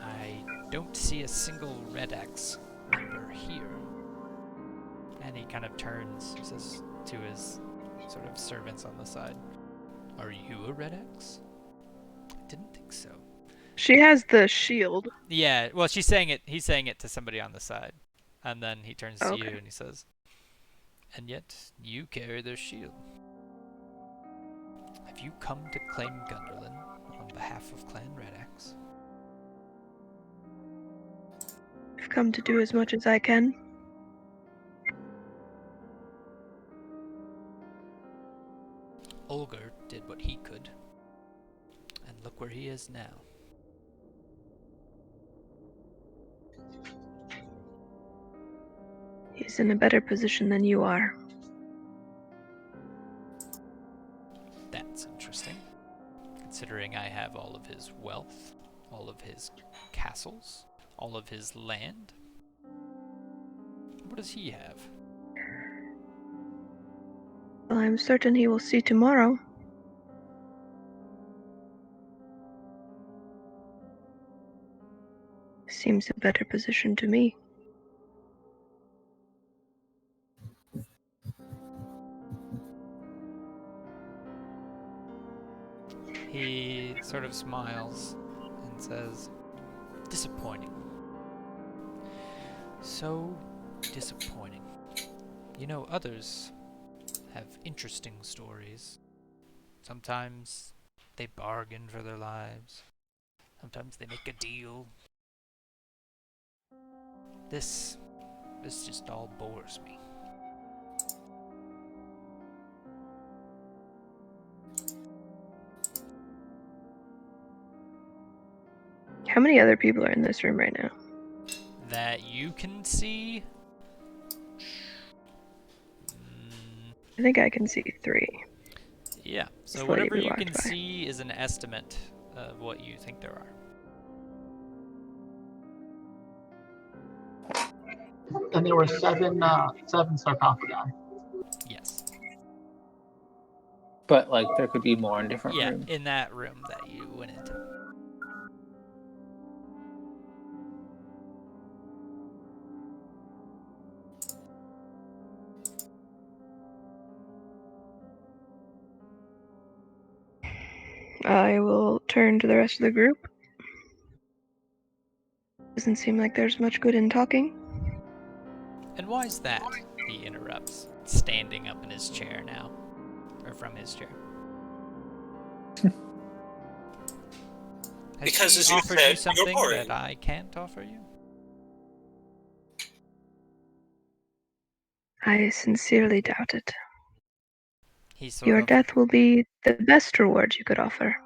S5: I don't see a single Red Axe member here. And he kind of turns, says to his sort of servants on the side, "Are you a Red Axe? I didn't think so."
S1: She has the shield.
S5: Yeah, well, he's saying it to somebody on the side. And then he turns to you
S1: Okay.
S5: and he says, "And yet, you carry their shield. Have you come to claim Gunderlin on behalf of Clan Red Axe?"
S1: I've come to do as much as I can.
S5: is now?
S1: He's in a better position than you are.
S5: That's interesting. Considering I have all of his wealth, all of his castles, all of his land. What does he have?
S1: Well, I'm certain he will see tomorrow. Seems a better position to me.
S5: He sort of smiles and says, disappointing. So disappointing. You know, others have interesting stories. Sometimes they bargain for their lives. Sometimes they make a deal. This just all bores me.
S1: How many other people are in this room right now?
S5: That you can see?
S1: I think I can see 3.
S5: Yeah, so
S1: Just
S5: whatever
S1: letting you
S5: you can
S1: walk by.
S5: see is an estimate of what you think there are.
S6: And there were seven sarcophagi.
S5: Yes.
S4: But like there could be more in different
S5: Yeah,
S4: rooms.
S5: in that room that you went into.
S1: I will turn to the rest of the group. Doesn't seem like there's much good in talking.
S5: And why is that? He interrupts, standing up in his chair now. Or from his chair. Has
S3: Because
S5: she
S3: as you
S5: offered
S3: said,
S5: you something
S3: you're boring.
S5: that I can't offer you?
S1: I sincerely doubt it.
S5: He sort
S1: Your
S5: of
S1: death will be the best reward you could offer.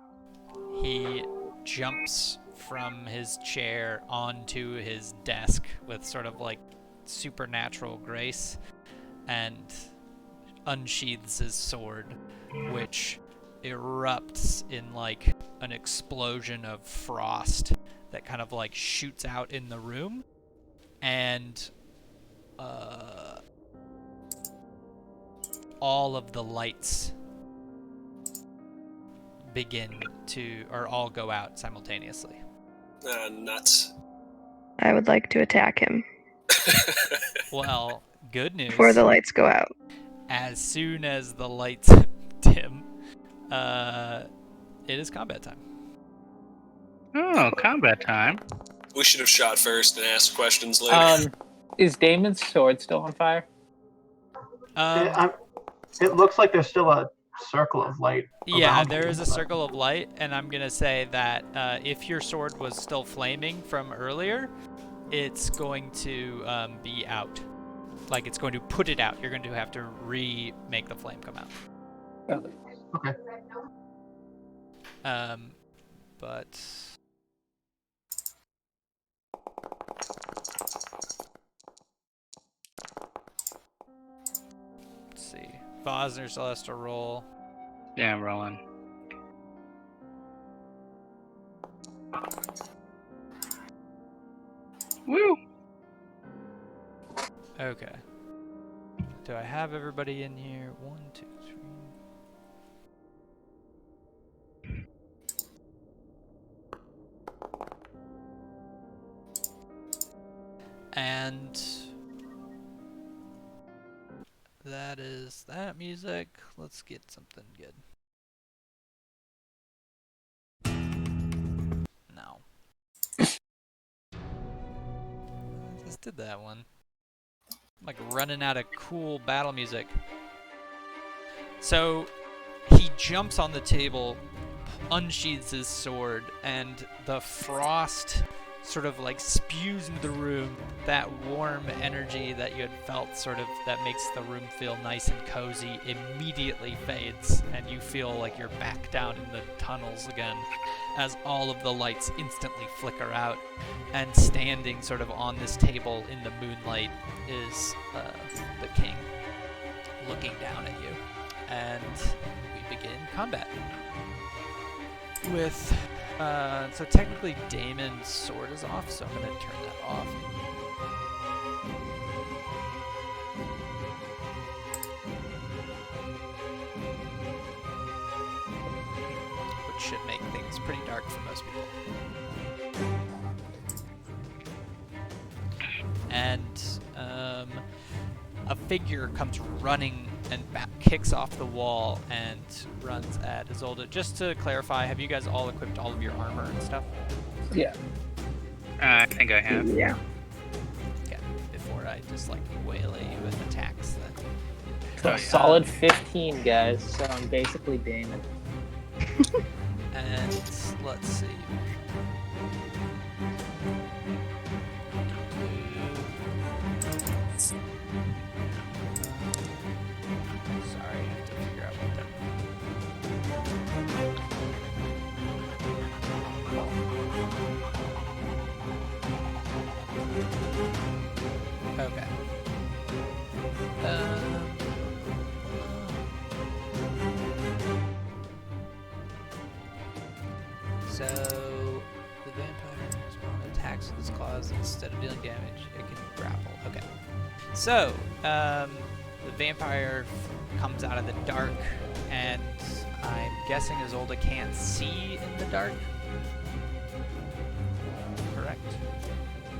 S5: He jumps from his chair onto his desk with sort of like supernatural grace and unsheathes his sword, which erupts in like an explosion of frost that kind of like shoots out in the room, and all of the lights begin to, or all go out simultaneously.
S3: Nuts.
S1: I would like to attack him
S5: Well, good news.
S1: before the lights go out.
S5: As soon as the lights dim, it is combat time.
S8: Oh, combat time.
S3: We should have shot first and asked questions later.
S4: Is Damon's sword still on fire?
S6: It looks like there's still a circle of light.
S5: Yeah,
S6: around
S5: there
S6: you,
S5: is a
S6: but-
S5: circle of light, and I'm gonna say that if your sword was still flaming from earlier, it's going to be out. Like, it's going to put it out. You're going to have to remake the flame come out.
S6: Okay.
S5: But let's see. Bosner still has to roll.
S8: Yeah, I'm rolling. Woo!
S5: Okay. Do I have everybody in here? 1, 2, 3. And that is that music. Let's get something good. No. I just did that one. I'm like running out of cool battle music. So he jumps on the table, unsheathes his sword, and the frost sort of like spews into the room. That warm energy that you had felt sort of that makes the room feel nice and cozy immediately fades, and you feel like you're back down in the tunnels again as all of the lights instantly flicker out, and standing sort of on this table in the moonlight is the king looking down at you. And we begin combat with so technically Damon's sword is off, so I'm going to turn that off. Which should make things pretty dark for most people. And a figure comes running and kicks off the wall and runs at Isolde. Just to clarify, have you guys all equipped all of your armor and stuff?
S4: Yeah.
S8: I think I have.
S1: Yeah.
S5: Okay, before I just like waylay you with attacks then.
S4: So a solid 15, guys. So I'm basically Damon.
S5: And let's see. Sorry, I have to figure out what that. Okay. So the vampire attacks with its claws instead of dealing damage. It can grapple. Okay. So the vampire comes out of the dark, and I'm guessing Isolde can't see in the dark. Correct.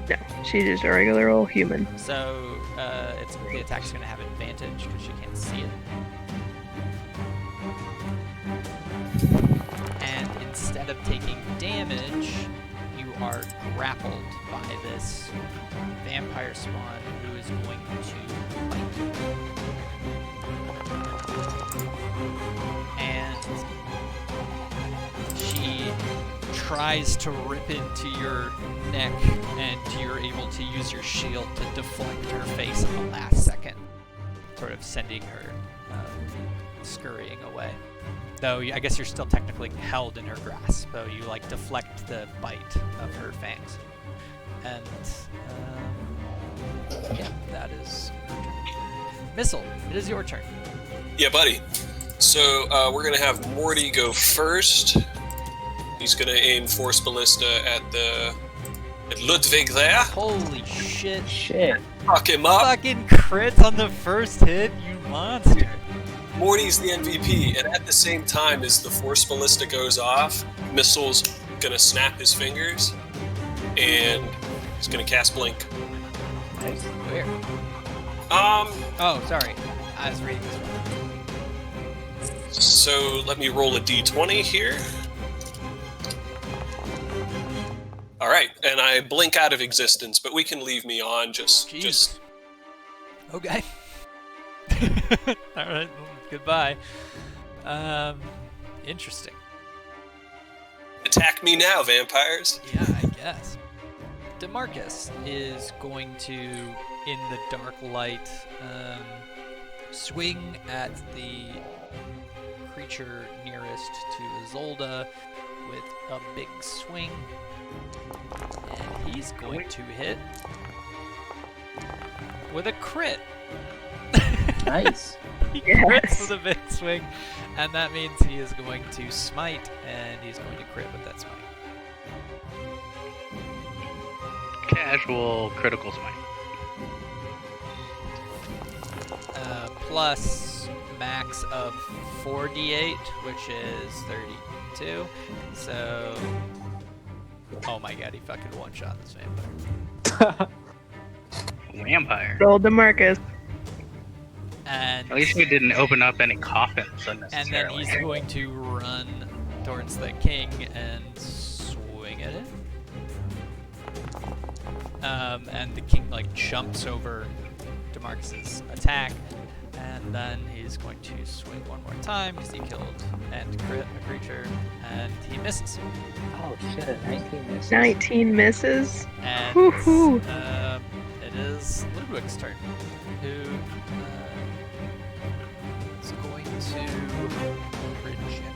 S1: No, she's just a regular old human.
S5: So the attack's going to have advantage because she can't see it. And instead of taking damage, you are grappled by this vampire spawn who is going to bite you. And she tries to rip into your neck, and you're able to use your shield to deflect her face at the last second, sort of sending her scurrying away. Though I guess you're still technically held in her grasp, though you like deflect the bite of her fangs. And yeah, that is your turn. Missile, it is your turn.
S3: Yeah, buddy. So we're gonna have Morty go first. He's gonna aim Force Ballista at Ludwig there.
S5: Holy shit.
S4: Shit.
S3: Fuck him up.
S5: Fucking crit on the first hit, you monster.
S3: Morty's the MVP, and at the same time as the Force Ballista goes off, Missile's gonna snap his fingers, and he's gonna cast Blink.
S4: Nice.
S5: Where? Oh, sorry. I was reading this one.
S3: So let me roll a d20 here. Alright, and I blink out of existence, but we can leave me on just...
S5: Okay. Alright, goodbye. Interesting.
S3: Attack me now, vampires.
S5: Yeah, I guess. DeMarcus is going to, in the dark light, swing at the creature nearest to Isolde with a big swing. And he's going to hit with a crit.
S4: Nice.
S5: He
S1: Yes.
S5: crits with a big swing, and that means he is going to smite, and he's going to crit with that smite.
S8: Casual critical smite.
S5: Plus max of 4d8, which is 32. So, oh my god, he fucking one-shot this vampire.
S8: Vampire.
S1: Roll DeMarcus.
S5: And
S8: At least we didn't open up any coffins
S5: and then
S8: unnecessarily.
S5: he's going to run towards the king and swing at it. And the king like jumps over DeMarcus's attack and then he's going to swing one more time because he killed and crit a creature, and he misses.
S4: Oh shit, 19 misses.
S1: 19 misses.
S5: And
S1: Woohoo.
S5: it is Ludwig's turn, who is going to regenerate.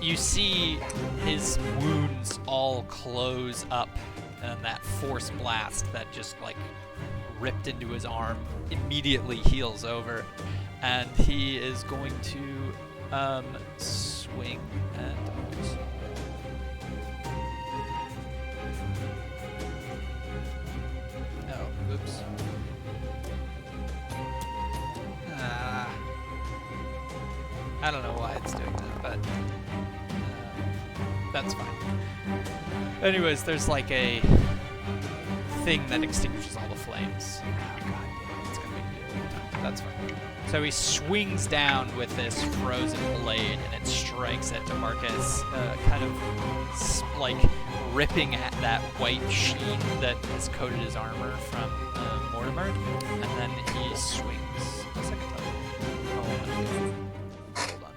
S5: You see his wounds all close up, and that force blast that just like ripped into his arm immediately heals over, and he is going to swing at Demarcus. Oh, oops. I don't know why it's doing that, but that's fine. Anyways, there's like a thing that extinguishes all the flames. Oh, God damn it, it's gonna make me do it every time. That's fine. So he swings down with this frozen blade, and it strikes at Demarcus, kind of like ripping at that white sheen that has coated his armor from Mortimer, and then he swings a second time. Hold on.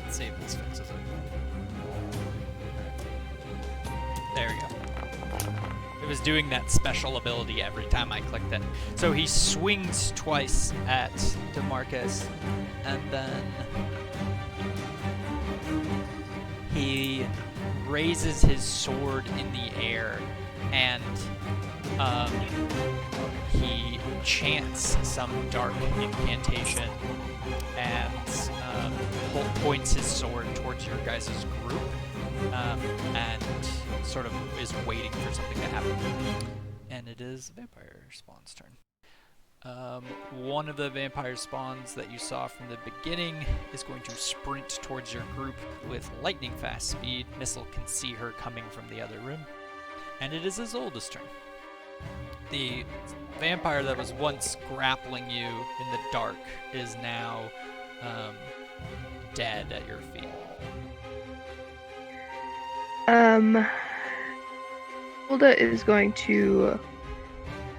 S5: Let's see if this fixes it. There we go. It was doing that special ability every time I clicked it. So he swings twice at Demarcus, and then he raises his sword in the air, and he chants some dark incantation and points his sword towards your guys' group, and sort of is waiting for something to happen. And it is the vampire spawn's turn. One of the vampire spawns that you saw from the beginning is going to sprint towards your group with lightning fast speed. Missile can see her coming from the other room. And it is Isolde's turn. The vampire that was once grappling you in the dark is now dead at your feet.
S1: Hilda is going to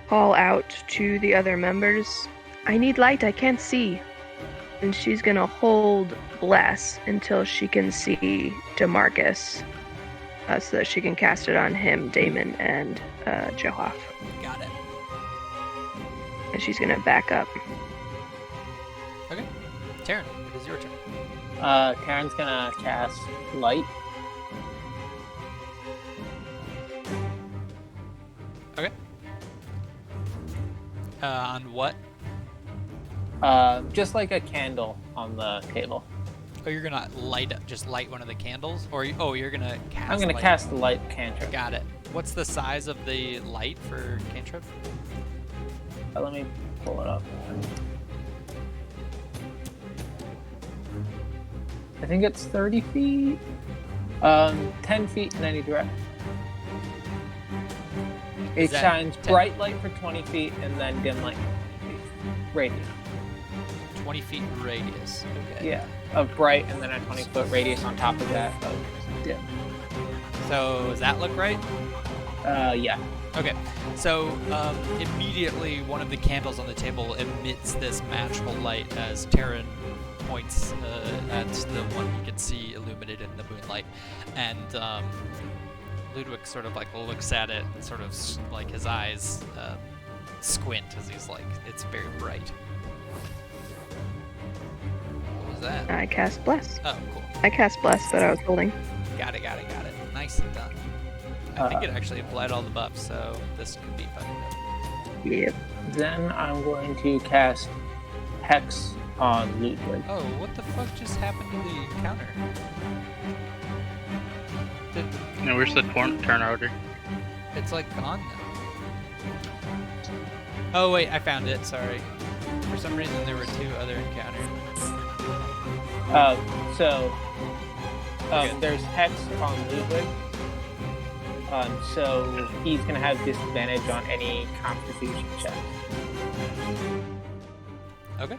S1: call out to the other members, I need light, I can't see. And she's going to hold Bless until she can see Demarcus, so that she can cast it on him, Damon, and Johoff.
S5: Got it.
S1: And she's going to back up.
S5: Okay. Taryn, it is your turn.
S4: Karen's gonna cast light.
S5: Okay. On what?
S4: Just like a candle on the table.
S5: Oh, you're gonna just light one of the candles? Or, you're gonna cast
S4: I'm gonna
S5: light.
S4: cast the light cantrip.
S5: Got it. What's the size of the light for cantrip?
S4: Let me pull it up. I think it's 30 feet. 10 feet in any direction. It
S5: that
S4: shines
S5: 10?
S4: bright light for 20 feet and then dim light for 20 feet. Radius.
S5: 20 feet radius. Okay.
S4: Yeah, of bright and then a 20-foot radius on top of that of dim.
S5: So, does that look right?
S4: Yeah.
S5: Okay. So, immediately one of the candles on the table emits this magical light as Taryn points at the one you can see illuminated in the moonlight. And Ludwig sort of like looks at it and sort of like his eyes squint as he's like, it's very bright. What was that?
S1: I cast Bless.
S5: Oh, cool.
S1: I cast Bless, but I was holding.
S5: Got it. Nicely done. I think it actually applied all the buffs, so this could be fun.
S1: Yep.
S4: Then I'm going to cast Hex on Ludwig.
S5: Oh, what the fuck just happened to the counter?
S8: No, where's the turn order?
S5: It's like gone now. Oh wait, I found it, sorry. For some reason there were two other encounters.
S4: So There's Hex on Ludwig. So he's going to have disadvantage on any Constitution check.
S5: Okay.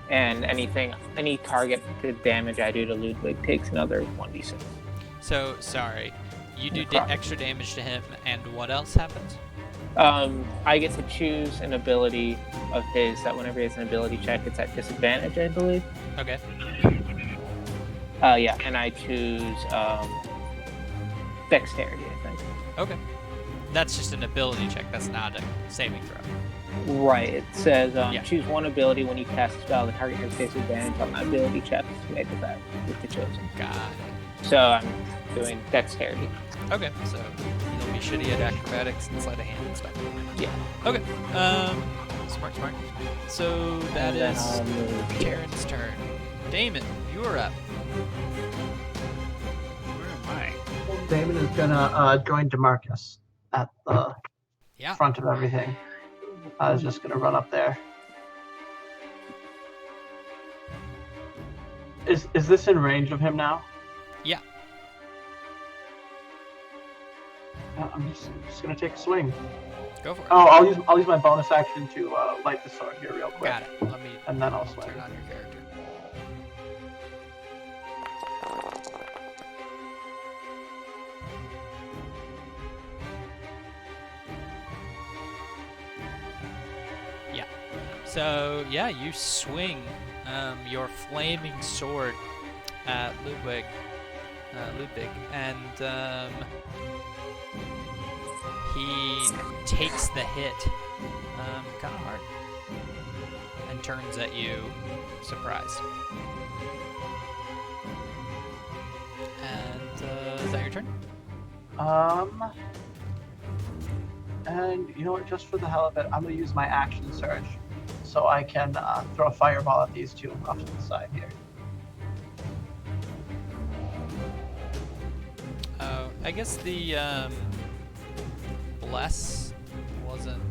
S4: And any target damage I do to Ludwig takes another 1d6.
S5: So, sorry. You do
S4: Necrotic.
S5: extra damage to him, and what else happens?
S4: I get to choose an ability of his that whenever he has an ability check, it's at disadvantage, I believe.
S5: Okay.
S4: Yeah, and I choose Dexterity, I think.
S5: Okay. That's just an ability check. That's not a saving throw.
S4: Right. It says
S5: Yeah.
S4: choose one ability when you cast a spell. The target has disadvantage on that ability check made with the chosen.
S5: Got it.
S4: So I'm doing Dexterity.
S5: Okay. So you'll be shitty at acrobatics and sleight of hand and stuff.
S4: Yeah.
S5: Okay. Smart. So that
S4: And then
S5: is
S4: I'll move here.
S5: Karen's turn. Damon, you are up.
S8: Where am I?
S6: Damon is gonna join Demarcus at the
S5: Yeah.
S6: front of everything. I was just gonna run up there. Is this in range of him now?
S5: Yeah.
S6: I'm just gonna take a swing.
S5: Go for it.
S6: Oh, I'll use my bonus action to light the sword here real quick.
S5: Got it. Let me
S6: And then I'll swing.
S5: turn on your character. Yeah. So, yeah, you swing your flaming sword at Ludwig, and he takes the hit kind of hard and turns at you, surprised. And is that your turn?
S6: And you know what? Just for the hell of it, I'm gonna use my action surge, so I can throw a fireball at these two off to the side here.
S5: I guess the bless wasn't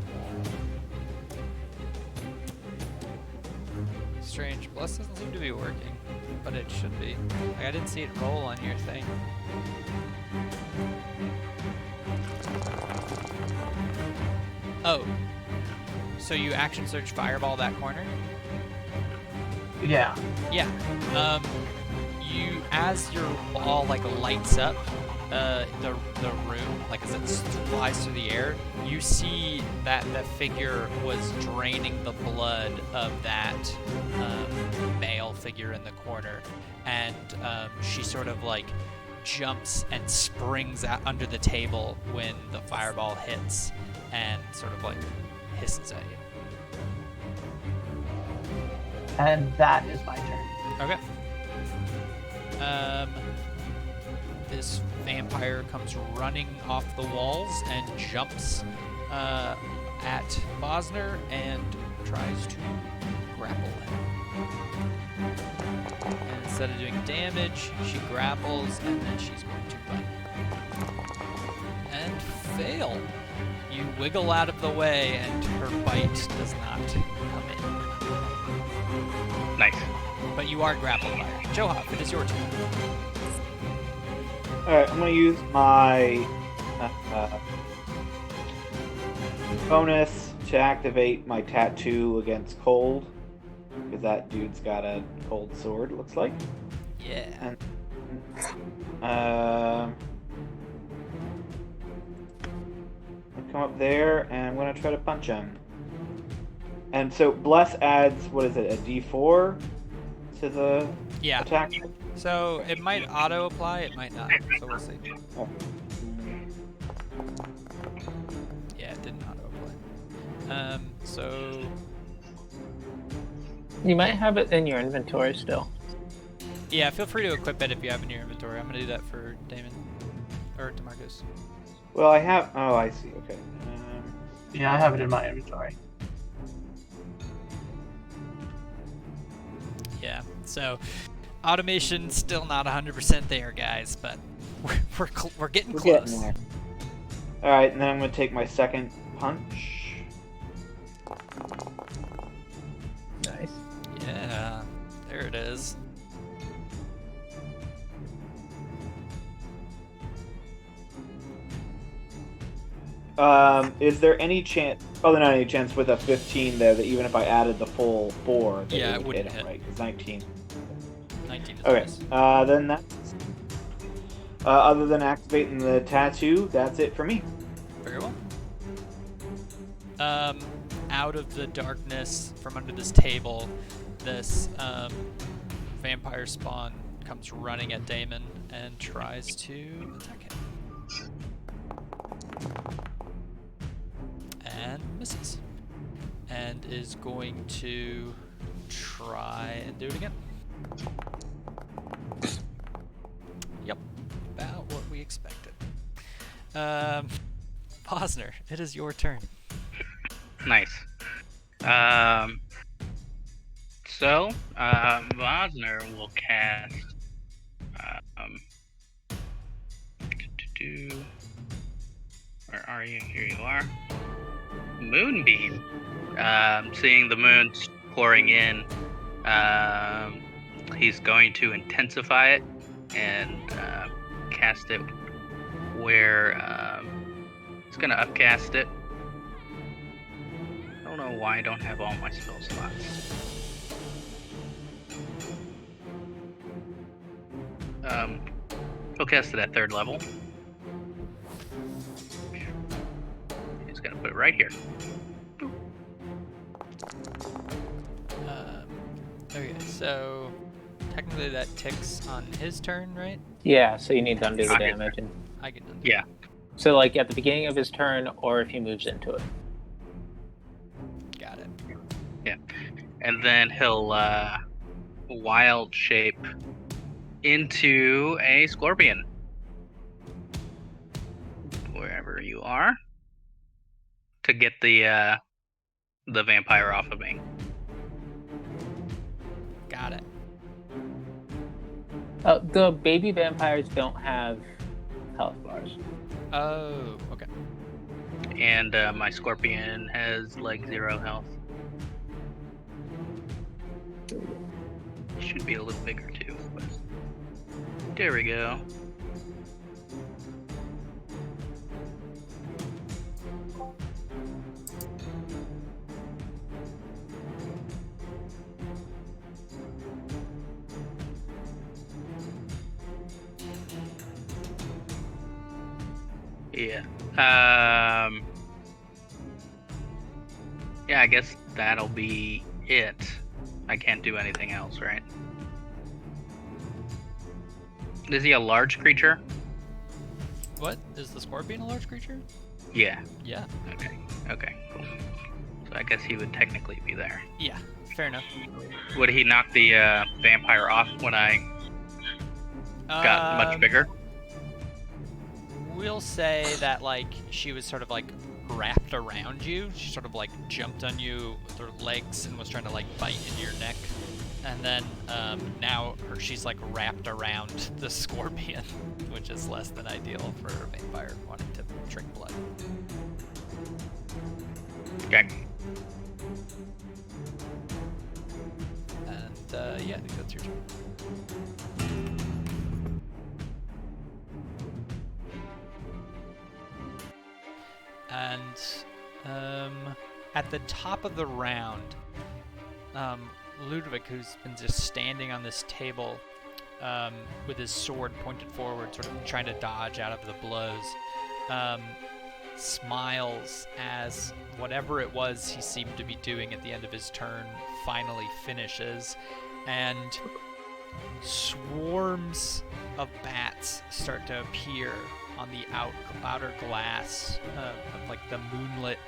S5: strange. Bless doesn't seem to be working, but it should be. Like, I didn't see it roll on your thing. Oh, so you action search fireball that corner?
S6: Yeah.
S5: Yeah. You, as your ball like lights up the room, like as it flies through the air, you see that the figure was draining the blood of that male figure in the corner, and she sort of like jumps and springs out under the table when the fireball hits, and sort of like hisses at you.
S6: And that is my turn.
S5: Okay. This vampire comes running off the walls and jumps at Bosner and tries to grapple him. And instead of doing damage, she grapples and then she's going to bite. And fail. You wiggle out of the way and her bite does not come in.
S8: Nice.
S5: But you are grappled by her. Johaf, it is your turn.
S2: Alright, I'm gonna use my bonus to activate my tattoo against cold, because that dude's got a cold sword, looks like.
S5: Yeah.
S2: And I come up there and I'm gonna try to punch him. And so bless adds, what is it, a D4 to the
S5: Yeah.
S2: attack?
S5: So it might auto apply, it might not. So we'll see.
S2: Oh.
S5: Yeah, it didn't auto apply. So
S4: You might have it in your inventory still.
S5: yeah, feel free to equip it if you have it in your inventory. I'm gonna do that for Damon or DeMarcus.
S2: Well, I have. Oh, I see. Okay.
S6: Yeah, I have it in my inventory.
S5: Yeah. So automation still not 100% there, guys, but we're getting
S2: We're
S5: close.
S2: getting there. All right, and then I'm gonna take my second punch.
S4: Nice.
S5: Yeah. There it is.
S2: Is there any chance? Oh, not any chance with a 15 there that even if I added the full 4, that
S5: Yeah,
S2: it
S5: it
S2: would
S5: wouldn't
S2: hit him,
S5: hit.
S2: right? It's 19.
S5: 19 is
S2: Okay.
S5: nice.
S2: Then that's. Other than activating the tattoo, that's it for me.
S5: Very well. Out of the darkness from under this table, this vampire spawn comes running at Damon and tries to attack him. And misses. And is going to try and do it again. Yep, about what we expected. Posner, it is your turn.
S8: Nice. So, Vosner will cast. Where are you? Here you are. Moonbeam. Seeing the moon pouring in, he's going to intensify it and cast it where he's going to upcast it. I don't know why I don't have all my spell slots. He'll cast it at 3rd level. He's gonna put it right here.
S5: Okay, so technically that ticks on his turn, right?
S4: Yeah, so you need to undo the
S8: On his
S4: damage. And
S5: I can undo.
S8: Yeah.
S4: so, like, at the beginning of his turn, or if he moves into it.
S5: Got it.
S8: And then he'll wild shape into a scorpion. Wherever you are. To get the vampire off of me.
S5: Got it.
S4: The baby vampires don't have health bars.
S5: Oh, okay.
S8: And my scorpion has like 0 health. It should be a little bigger too, but there we go. Yeah. Yeah, I guess that'll be it. I can't do anything else, right? Is he a large creature?
S5: What? Is the scorpion a large creature?
S8: Yeah.
S5: Yeah.
S8: Okay, cool. So I guess he would technically be there.
S5: Yeah, fair enough.
S8: Would he knock the vampire off when I got much bigger?
S5: We'll say that, like, she was sort of, like, wrapped around you. She sort of, like, jumped on you with her legs and was trying to, like, bite into your neck. And then now she's, like, wrapped around the scorpion, which is less than ideal for a vampire wanting to drink blood.
S8: Okay.
S5: And, yeah, I think that's your turn. And at the top of the round, Ludovic, who's been just standing on this table with his sword pointed forward, sort of trying to dodge out of the blows, smiles as whatever it was he seemed to be doing at the end of his turn finally finishes, and swarms of bats start to appear on the outer glass of like the moonlit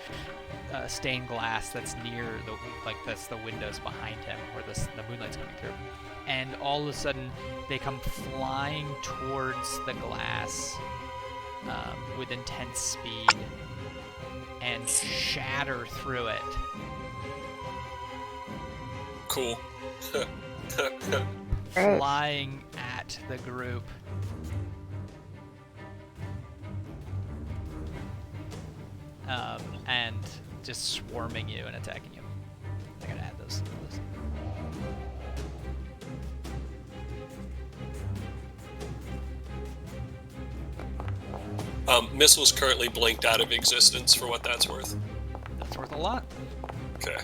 S5: stained glass that's near the, like, that's the windows behind him where the moonlight's coming through, and all of a sudden they come flying towards the glass with intense speed and shatter through it.
S3: Cool.
S5: Flying at the group. And just swarming you and attacking you. I gotta add those to the list.
S3: Missile's currently blinked out of existence, for what that's worth.
S5: That's worth a lot.
S3: Okay.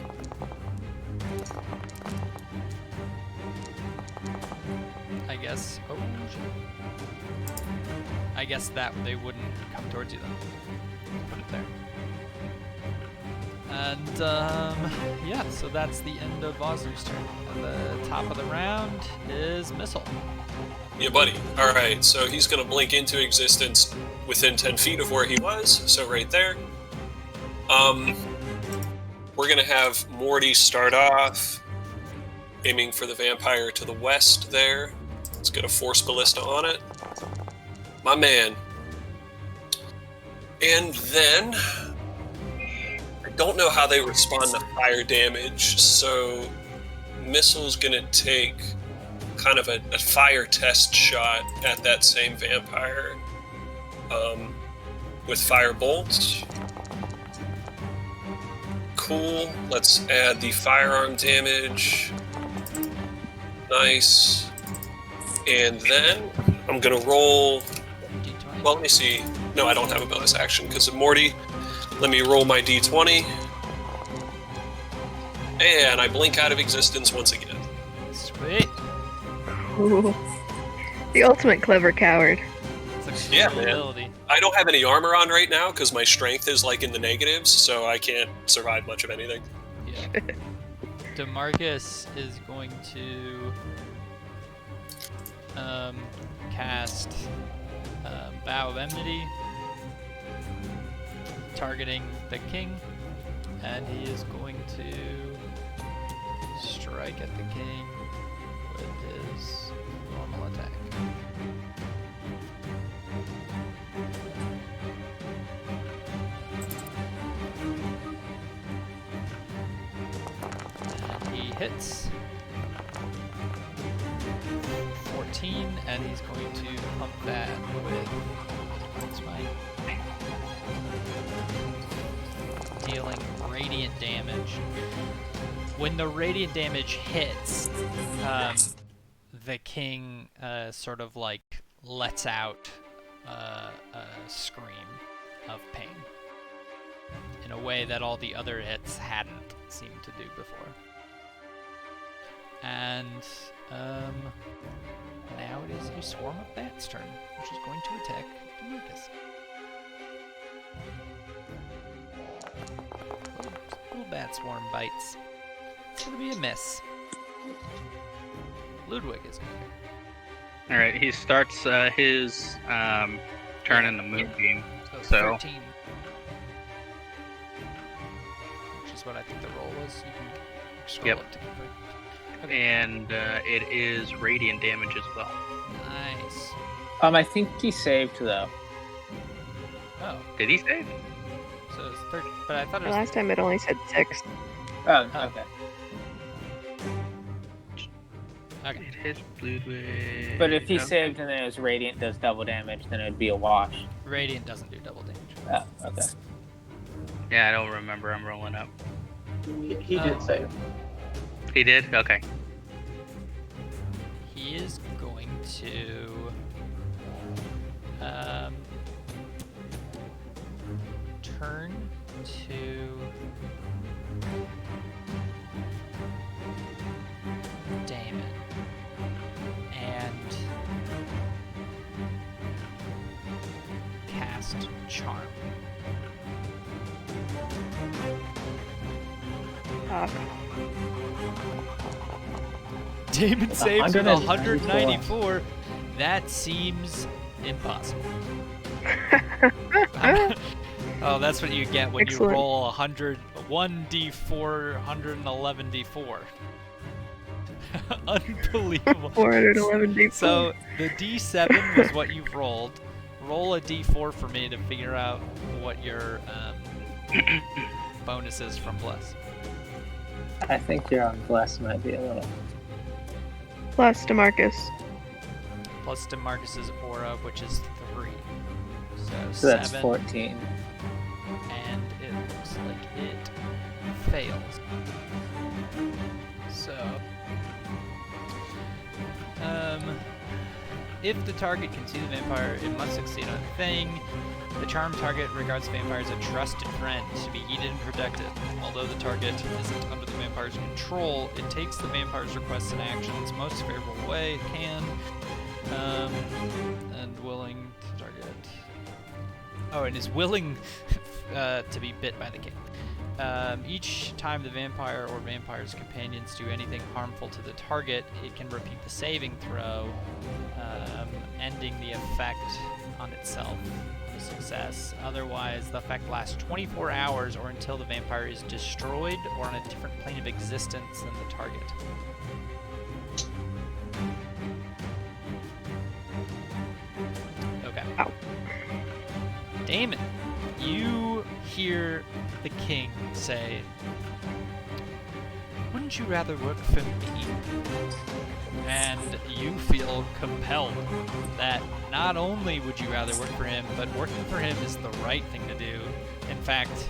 S5: I guess. Oh, shit. I guess that they wouldn't come towards you then. Put it there. And yeah, so that's the end of Ozu's turn. And the top of the round is Missile.
S3: Yeah, buddy. All right, so he's gonna blink into existence within 10 feet of where he was. So right there. We're gonna have Morty start off, aiming for the vampire to the west there. Let's get a Force Ballista on it. My man. And then, I don't know how they respond to fire damage, so Missile's gonna take kind of a fire test shot at that same vampire with fire bolts. Cool. Let's add the firearm damage. Nice. And then I'm gonna roll. Well, let me see. No, I don't have a bonus action because of Morty. Let me roll my d20. And I blink out of existence once again.
S5: Sweet.
S1: Ooh. The ultimate clever coward.
S5: It's a
S3: Yeah,
S5: cool
S3: man.
S5: ability.
S3: I don't have any armor on right now because my strength is like in the negatives, so I can't survive much of anything.
S5: Yeah. DeMarcus is going to cast Bow of Enmity, targeting the king, and he is going to strike at the king with his normal attack. And he hits 14, and he's going to pump that with smite, dealing radiant damage. When the radiant damage hits, the king sort of like lets out a scream of pain in a way that all the other hits hadn't seemed to do before. And now it is a swarm of bats' turn, which is going to attack Lucas. Little bat swarm bites. It's gonna be a miss. Ludwig is going to.
S8: All right, he starts his turn in the moonbeam. So
S5: 13. Which is what I think the roll was. You can scroll
S8: Yep.
S5: up to confirm.
S8: and it is radiant damage as well.
S5: Nice.
S4: I think he saved though.
S5: Oh,
S8: Did he save?
S5: so it's 13. But I thought it
S1: The
S5: was.
S1: last time it only said 6.
S4: Oh,
S5: Huh.
S4: okay.
S5: Okay.
S8: It hits Ludwig.
S4: But if he
S8: Okay.
S4: saved and then it was radiant does double damage, then it'd be a wash.
S5: Radiant doesn't do double damage.
S4: Oh, okay.
S8: Yeah, I don't remember. I'm rolling up.
S2: He did save.
S8: He did? Okay.
S5: He is going to turn to Damon and cast Charm. Damon saves with 194. That seems impossible. Oh, that's what you get when
S1: Excellent.
S5: you roll 1d4, 111d4. Unbelievable.
S1: 411 D4.
S5: So the d7 was what you've rolled. Roll a d4 for me to figure out what your bonus is from Bless.
S4: I think your on bless might be a little.
S1: Plus DeMarcus.
S5: Plus DeMarcus's aura, which is 3.
S4: So that's
S5: 7.
S4: 14.
S5: And it looks like it fails. So, if the target can see the vampire, it must succeed on a thing. The charmed target regards the vampire as a trusted friend to be heeded and protected. Although the target isn't under the vampire's control, it takes the vampire's requests and actions most favorable way it can, and willing to target. Oh, and is willing to be bit by the king. Each time the vampire or vampire's companions do anything harmful to the target, it can repeat the saving throw, ending the effect on itself. Success. Otherwise, the effect lasts 24 hours or until the vampire is destroyed or on a different plane of existence than the target. Okay.
S1: Ow.
S5: Damon, you hear the king say, "Wouldn't you rather work for me?" And you feel compelled that not only would you rather work for him, but working for him is the right thing to do. In fact,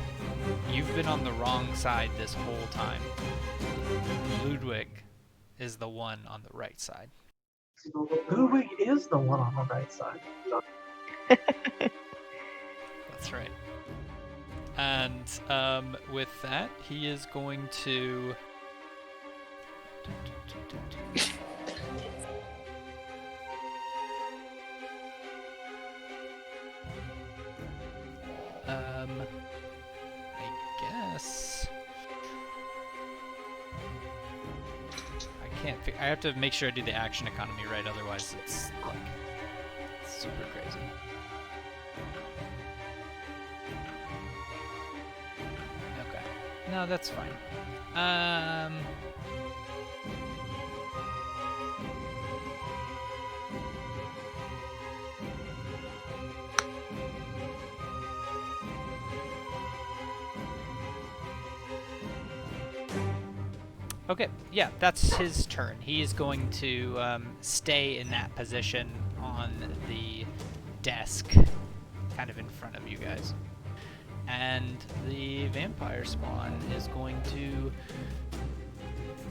S5: you've been on the wrong side this whole time. Ludwig is the one on the right side.
S6: Ludwig is the one on the right side.
S5: That's right. And with that, he is going to... I guess... I can't figure... I have to make sure I do the action economy right, otherwise it's, like, super crazy. Okay. No, that's fine. Okay, yeah, that's his turn. He is going to stay in that position on the desk, kind of in front of you guys. And the vampire spawn is going to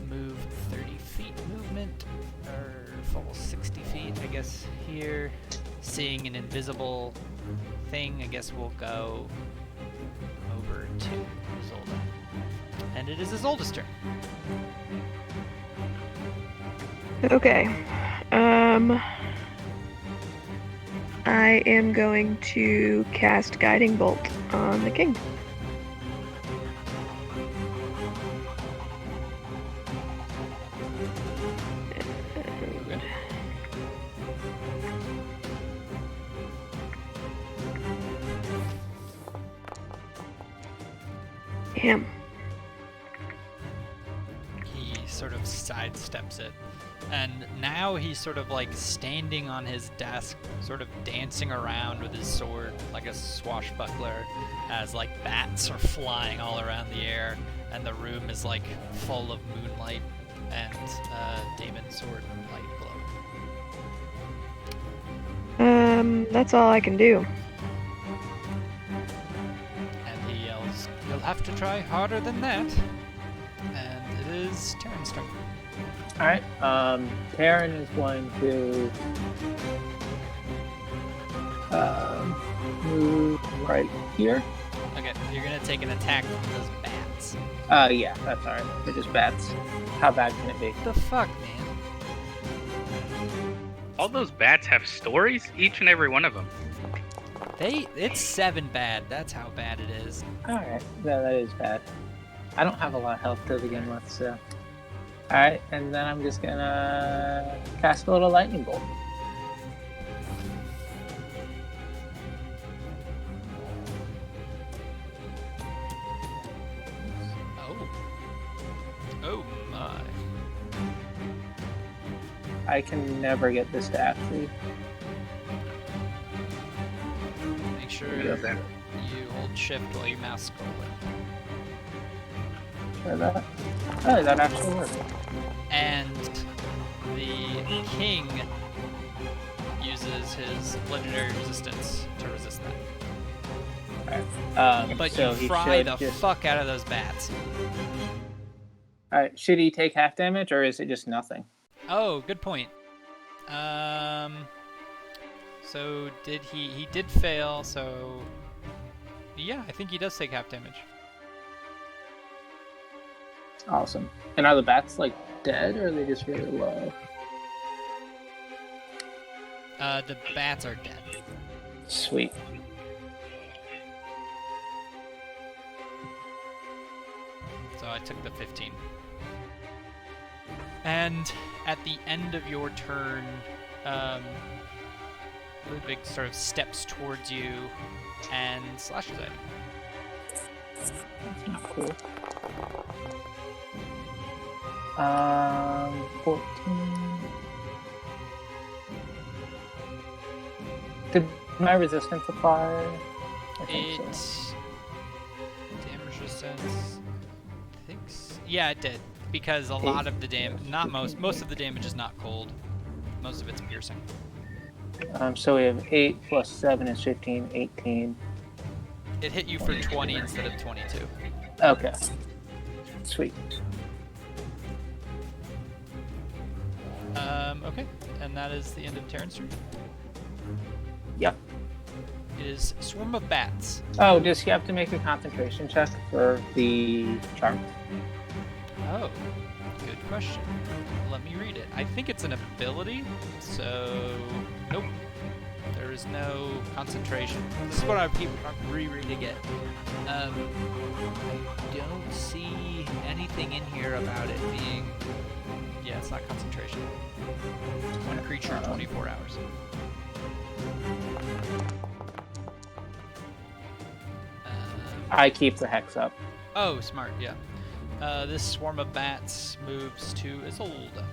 S5: move 30 feet movement, or full 60 feet, I guess, here. Seeing an invisible thing, I guess we'll go over to Isolde. And it is Isolde's turn.
S1: Okay. I am going to cast Guiding Bolt on the king. Damn.
S5: He sort of sidesteps it. And now he's sort of like standing on his desk, sort of dancing around with his sword like a swashbuckler, as like bats are flying all around the air, and the room is like full of moonlight and Damon's sword light glow.
S1: That's all I can do.
S5: And he yells, "You'll have to try harder than that." And it is Terran's turn.
S4: Alright, Terran is going to move right here.
S5: Okay, you're gonna take an attack from those bats.
S4: Yeah, that's alright. They're just bats. How bad can it be?
S5: What the fuck, man?
S8: All those bats have stories, each and every one of them.
S5: It's 7 bad. That's how bad it is.
S4: Alright, that is bad. I don't have a lot of health to begin with, so... Alright, and then I'm just gonna cast a little lightning bolt.
S5: Oh my.
S4: I can never get this to actually...
S5: Make sure
S4: Yeah, there.
S5: you hold shift while you mouse scrolling.
S4: Try that. Oh, that actually worked.
S5: And the king uses his legendary resistance to resist that. But
S4: so
S5: you
S4: he
S5: fry
S4: should
S5: the
S4: just...
S5: fuck out of those bats.
S4: Alright, should he take half damage, or is it just nothing?
S5: Oh, good point. So did he did fail, so yeah, I think he does take half damage.
S4: Awesome. And are the bats, like, dead, or are they just really low?
S5: The bats are dead.
S4: Sweet.
S5: So I took the 15. And at the end of your turn, Ludwig sort of steps towards you and slashes at you.
S4: That's not cool. 14. Did my resistance apply? I think so.
S5: Damage resistance. I think yeah, it did. Because a lot of the damage, not most of the damage is not cold. Most of it's piercing.
S4: So we have 8 plus 7 is 15, 18.
S5: It hit you for 20 instead of 22.
S4: Okay. Sweet.
S5: Okay, and that is the end of Terran's turn.
S4: Yep.
S5: It is Swarm of Bats.
S4: Oh, does he have to make a concentration check for the charm?
S5: Oh, good question. Let me read it. I think it's an ability, so nope. There is no concentration. This is what I keep rereading it. I don't see anything in here about it being... Yeah, it's not concentration. One creature, 24 hours.
S4: I keep the hex up.
S5: Oh, smart, yeah. This swarm of bats moves to Isolde.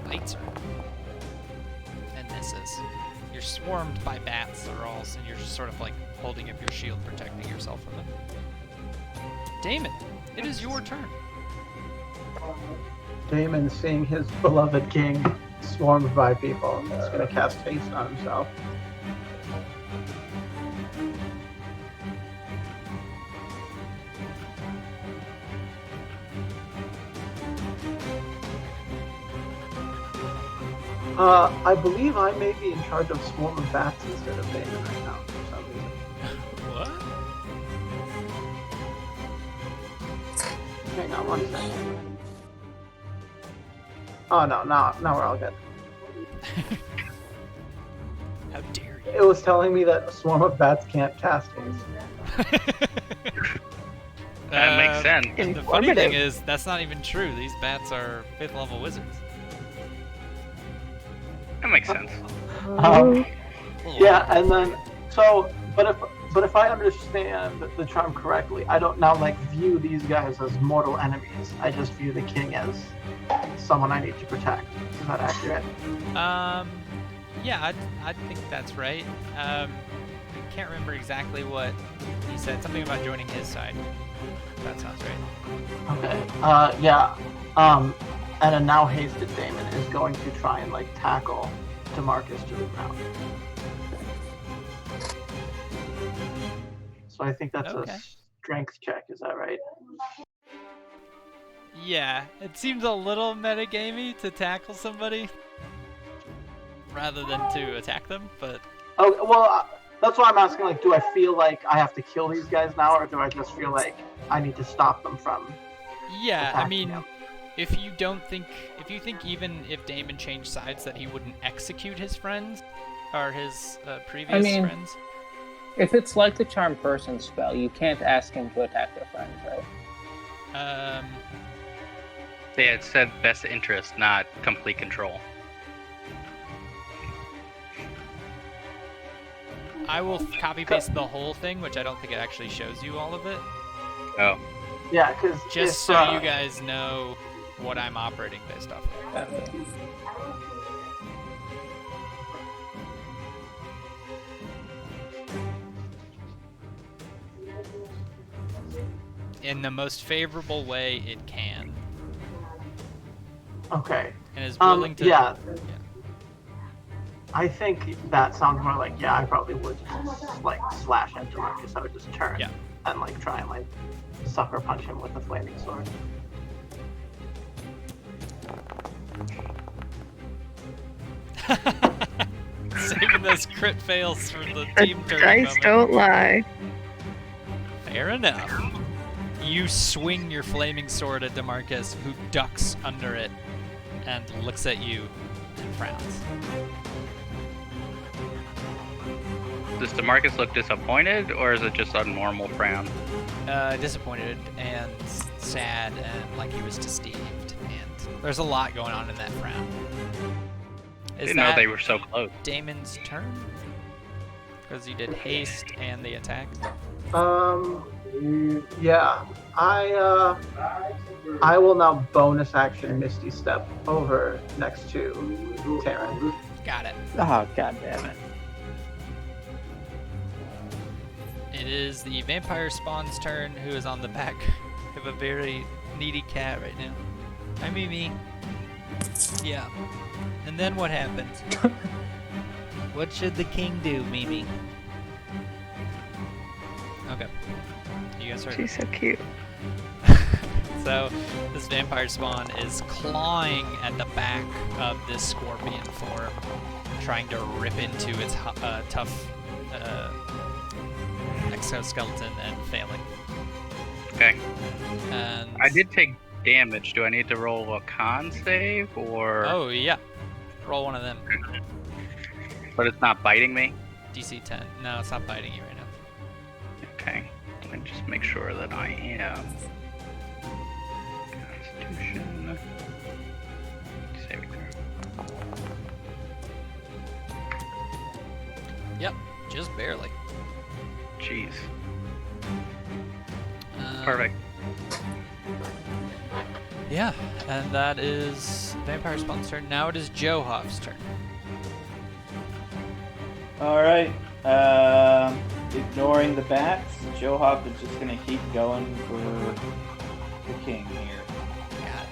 S5: Bites her. And misses. You're swarmed by bats, they're all, and you're just sort of like holding up your shield, protecting yourself from them. Damon, it is your turn.
S6: Damon, seeing his beloved king swarmed by people, is going to cast haste on himself. I believe I may be in charge of swarm of bats instead of Damon right now for some reason.
S5: What?
S6: Hang on one second. Oh no, now we're all good.
S5: How dare you?
S6: It was telling me that a swarm of bats can't cast haste.
S8: That makes sense.
S5: The funny thing is, that's not even true. These bats are 5th level wizards.
S8: That makes sense.
S6: Yeah, and then but if I understand the charm correctly, I don't now view these guys as mortal enemies. I just view the king as someone I need to protect. Is that accurate?
S5: Yeah, I think that's right. I can't remember exactly what he said. Something about joining his side. That sounds right.
S6: Okay. Yeah. And a now hasted Damon is going to try and tackle DeMarcus to the ground. So I think that's a strength check. Is that right?
S5: Yeah, it seems a little metagamey to tackle somebody rather than to attack them, but...
S6: Oh, well, that's why I'm asking, do I feel like I have to kill these guys now, or do I just feel like I need to stop them from attacking them?
S5: If you think even if Damon changed sides that he wouldn't execute his friends, or his previous friends?
S4: If it's like the Charm Person spell, you can't ask him to attack their friends, right?
S8: Yeah, it said best interest, not complete control.
S5: I will copy-paste the whole thing, which I don't think it actually shows you all of it.
S8: Oh.
S6: Yeah, because
S5: just so you guys know what I'm operating based off of. In the most favorable way it can.
S6: Okay.
S5: And is willing to...
S6: Yeah. I think that sounds more like, yeah, I probably would just like slash into Marcus. I would just turn
S5: Yeah.
S6: and like try and like sucker punch him with a flaming sword.
S5: Saving those crit fails for the
S1: The
S5: team turn
S1: dice
S5: moment.
S1: don't lie.
S5: Fair enough. You swing your flaming sword at DeMarcus, who ducks under it and looks at you and frowns.
S8: Does DeMarcus look disappointed, or is it just a normal frown?
S5: Disappointed and sad and like he was deceived. And there's a lot going on in that frown. Is
S8: Didn't know
S5: that
S8: they were so close.
S5: Damon's turn? Because you did haste and the attack.
S6: Yeah. I will now bonus action Misty Step over next to Taryn.
S5: Got it.
S4: Oh, god damn it.
S5: It is the vampire spawn's turn, who is on the back of a very needy cat right now. Hi, Mimi. Yeah. And then what happens? What should the king do, Mimi? Okay. You guys heard.
S1: She's so cute.
S5: So this vampire spawn is clawing at the back of this scorpion form, trying to rip into its tough exoskeleton and failing.
S8: Okay.
S5: And
S8: I did take damage. Do I need to roll a con save, or?
S5: Oh yeah, roll one of them.
S8: But it's not biting me?
S5: DC 10. No, it's not biting you right now.
S8: Okay. Let me just make sure that I am. Constitution. Saving throw.
S5: Yep, just barely.
S8: Jeez.
S5: Um,
S8: Perfect.
S5: Yeah, and that is Vampire Spawn's turn. Now it is Joe Hoff's turn.
S9: Alright. Ignoring the bats, Joe Hop is just gonna keep going for the king here.
S5: Got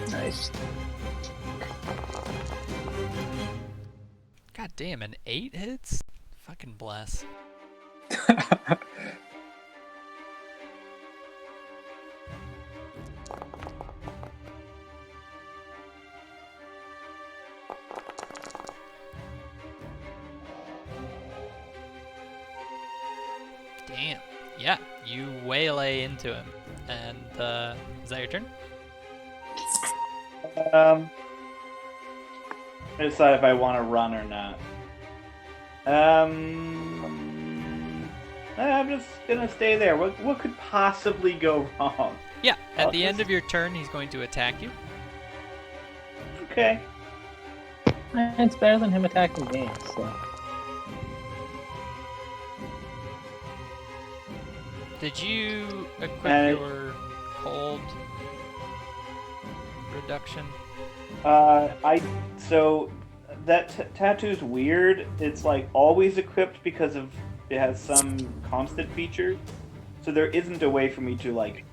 S5: it.
S4: Nice.
S5: God damn, an 8 hits? Fucking bless. Damn. Yeah, you waylay into him. And, is that your turn?
S9: I decide if I want to run or not. I'm just gonna stay there. What could possibly go wrong?
S5: Yeah, at the
S9: just-
S5: end of your turn, he's going to attack you.
S9: Okay.
S4: It's better than him attacking me, so.
S5: Did you equip your cold reduction?
S9: So that tattoo's weird. It's like always equipped because of it has some constant feature. So there isn't a way for me to like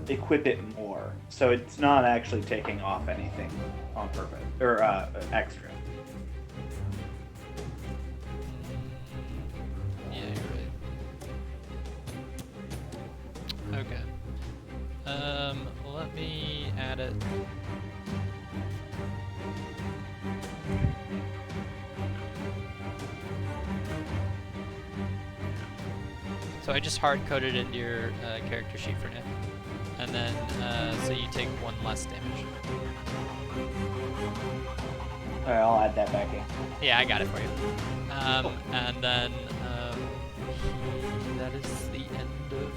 S9: equip it more. So it's not actually taking off anything on purpose or extra.
S5: Yeah, you're right. Okay. Let me add it. So I just hard-coded into your character sheet for now. And then, so you take 1 less damage.
S9: Alright, I'll add that back in.
S5: Yeah, I got it for you. And then, that is the end of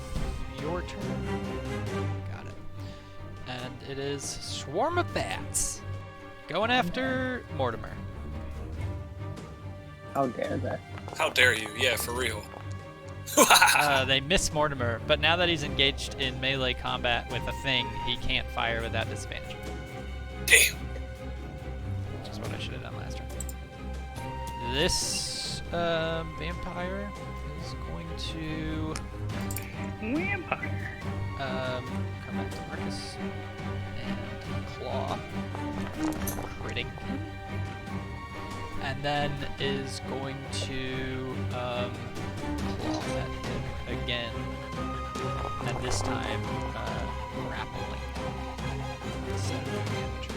S5: your turn. Got it. And it is Swarm of Bats. Going after Mortimer.
S4: How dare they?
S3: How dare you? Yeah, for real.
S5: They miss Mortimer, but now that he's engaged in melee combat with a thing, he can't fire without disadvantage.
S3: Damn.
S5: Which is what I should have done last turn. This vampire is going to...
S8: Vampire.
S5: Come back to Marcus. And claw. Critting him. And then is going to claw at him again. And this time, grappling instead of doing damage.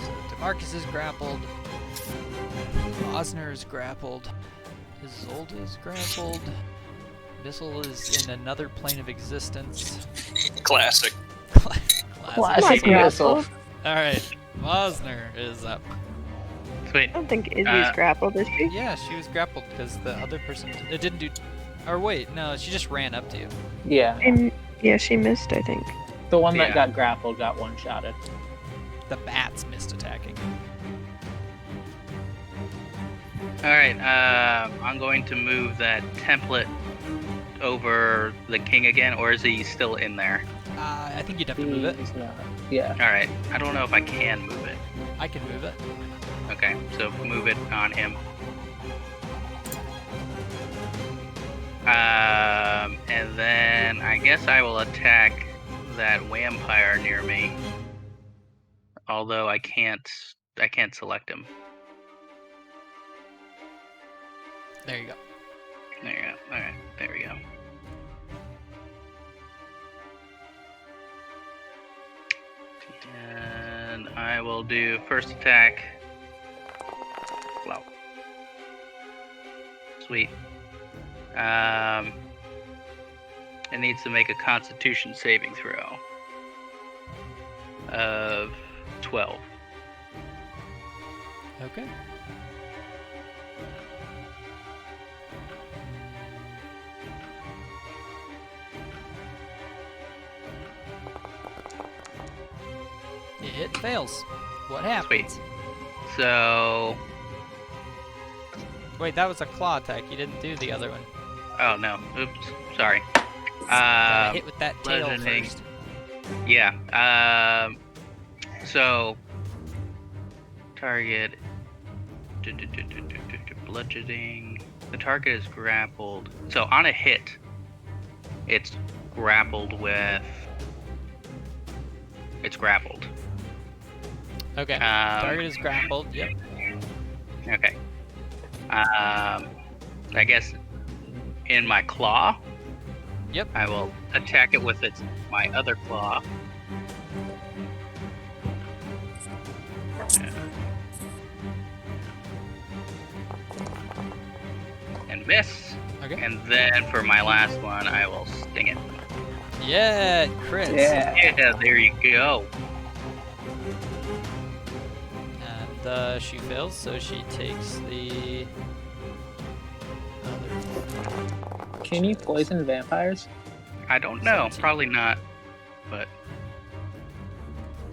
S5: So DeMarcus is grappled. Osner is grappled. Isolde is grappled. Missile is in another plane of existence.
S3: Classic.
S4: Classic Missile.
S5: Alright, Osner is up.
S8: Sweet.
S1: I don't think Izzy's grappled, is she?
S5: Yeah, she was grappled because the other person it didn't do. Or wait, no, she just ran up to you.
S4: Yeah.
S1: Yeah, she missed, I think.
S4: The one that got grappled got one-shotted.
S5: The bats missed attacking.
S8: Alright, I'm going to move that template over the king again, or is he still in there?
S5: I think you'd have to move it.
S4: Yeah.
S8: Alright, I don't know if I can move it.
S5: I can move it.
S8: Okay, so move it on him. And then I guess I will attack that vampire near me. Although I can't select him.
S5: There you go.
S8: There you go. Alright, there we go. And I will do first attack. Wow. Sweet. It needs to make a Constitution saving throw of 12.
S5: Okay. It fails. What happens?
S8: Sweet. So...
S5: Wait, that was a claw attack. You didn't do the other one.
S8: Oh no. Oops. Sorry.
S5: Hit with that tail
S8: bludgeoning.
S5: first.
S8: Yeah. So... Target... Bludgeoning... The target is grappled. So on a hit, it's grappled with... It's grappled.
S5: Okay. Target is grappled. Yep.
S8: Okay. I guess in my claw.
S5: Yep.
S8: I will attack it with my other claw. And miss.
S5: Okay.
S8: And then for my last one, I will sting it.
S5: Yeah, crits.
S8: Yeah, there you go.
S5: And she fails, so she takes the other.
S4: Can you poison vampires?
S8: I don't know.
S5: 17.
S8: Probably not. But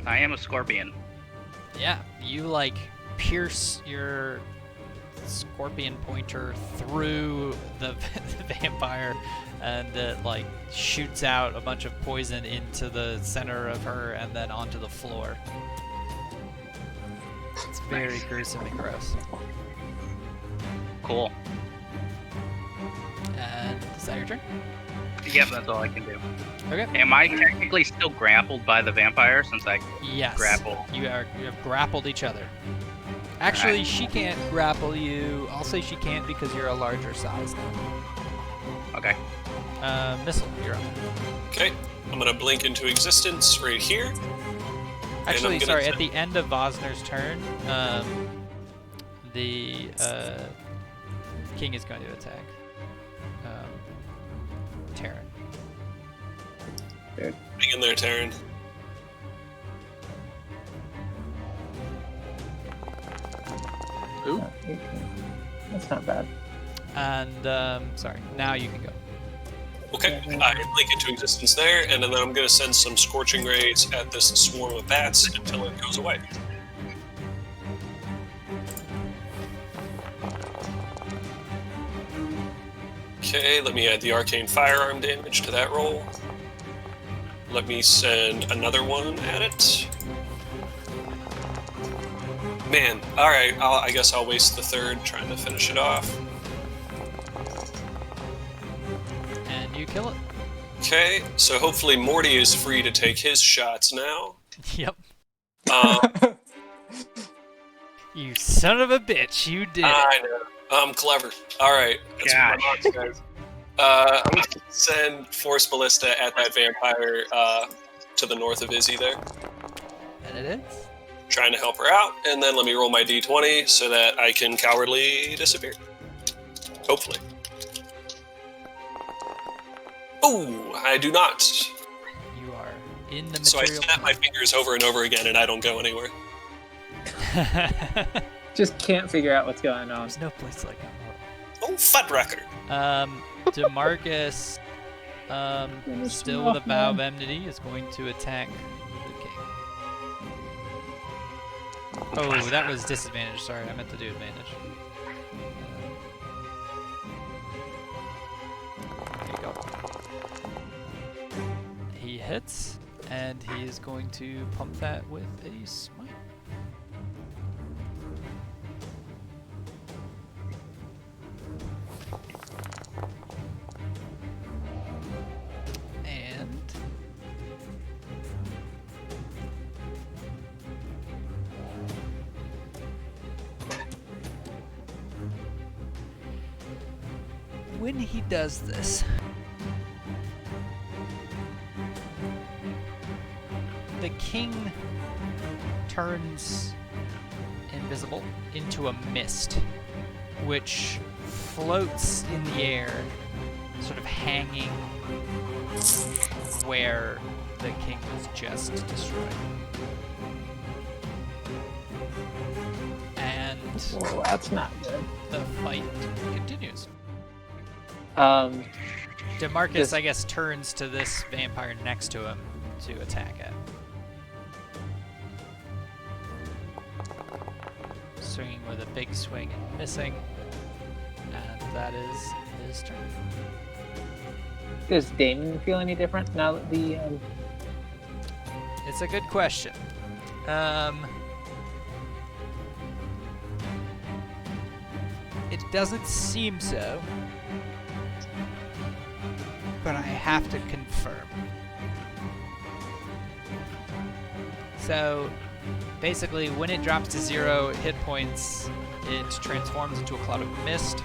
S8: I am a scorpion.
S5: Yeah, you like pierce your scorpion pointer through the vampire, and it like shoots out a bunch of poison into the center of her and then onto the floor. It's very gruesome and gross.
S8: Cool.
S5: And is that your turn?
S8: Yep, that's all I can do.
S5: Okay.
S8: Am I technically still grappled by the vampire since I
S5: Yes.
S8: grapple?
S5: You have grappled each other. Actually,
S8: Alright.
S5: she can't grapple you. I'll say she can't because you're a larger size now.
S8: Okay.
S5: Missile, you're up.
S3: Okay, I'm gonna blink into existence right here.
S5: Actually,
S3: I'm gonna
S5: sorry, at
S3: attempt-
S5: the end of Vosner's turn, the king is going to attack Terran.
S3: Hang in there, Taryn.
S4: Ooh. That's not bad.
S5: And, sorry, now you can go.
S3: Okay, I blink into existence there, and then I'm gonna send some scorching rays at this swarm of bats until it goes away. Okay, let me add the arcane firearm damage to that roll. Let me send another one at it. Man, alright, I guess I'll waste the third trying to finish it off.
S5: And you kill it.
S3: Okay, so hopefully Morty is free to take his shots now.
S5: Yep.
S3: Um,
S5: You son of a bitch, you did it.
S3: I know. I'm clever. Alright, that's what my mom says. I'm going to send Force Ballista at that vampire to the north of Izzy there.
S5: And it is.
S3: Trying to help her out, and then let me roll my d20 so that I can cowardly disappear. Hopefully. Oh, I do not.
S5: You are in the
S3: So I
S5: material.
S3: snap my fingers over and over again, and I don't go anywhere.
S4: Just can't figure out what's going on.
S5: There's no place like that.
S3: Oh, Fuddrucker.
S5: DeMarcus, still with a vow of enmity, is going to attack the king. Oh, that was disadvantage. Sorry, I meant to do advantage. There you go. He hits, and he is going to pump that with a smite. And when he does this, the king turns invisible into a mist, which floats in the air, sort of hanging where the king was just destroyed. And
S4: Well, that's not good.
S5: the fight continues. DeMarcus,
S4: This-
S5: I guess, turns to this vampire next to him to attack it. Swinging with a big swing and missing. And that is his turn.
S4: Does Damon feel any different now that the
S5: It's a good question. It doesn't seem so, but I have to confirm. So, basically, when it drops to 0 hit points, it transforms into a cloud of mist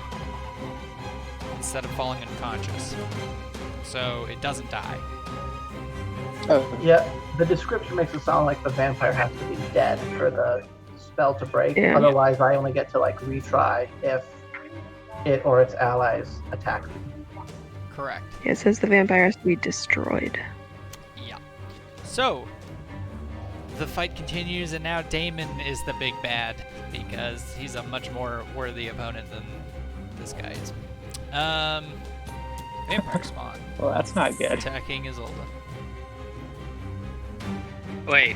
S5: instead of falling unconscious. So, it doesn't die.
S4: oh,
S10: Yeah, the description makes it sound like the vampire has to be dead for the spell to break.
S1: Yeah.
S10: Otherwise, I only get to retry if it or its allies attack me.
S5: Correct.
S1: It says the vampire has to be destroyed.
S5: Yeah. So, the fight continues, and now Damon is the big bad because he's a much more worthy opponent than this guy is. Vampire spawn
S4: well, that's not good.
S5: attacking Isolde.
S8: Wait,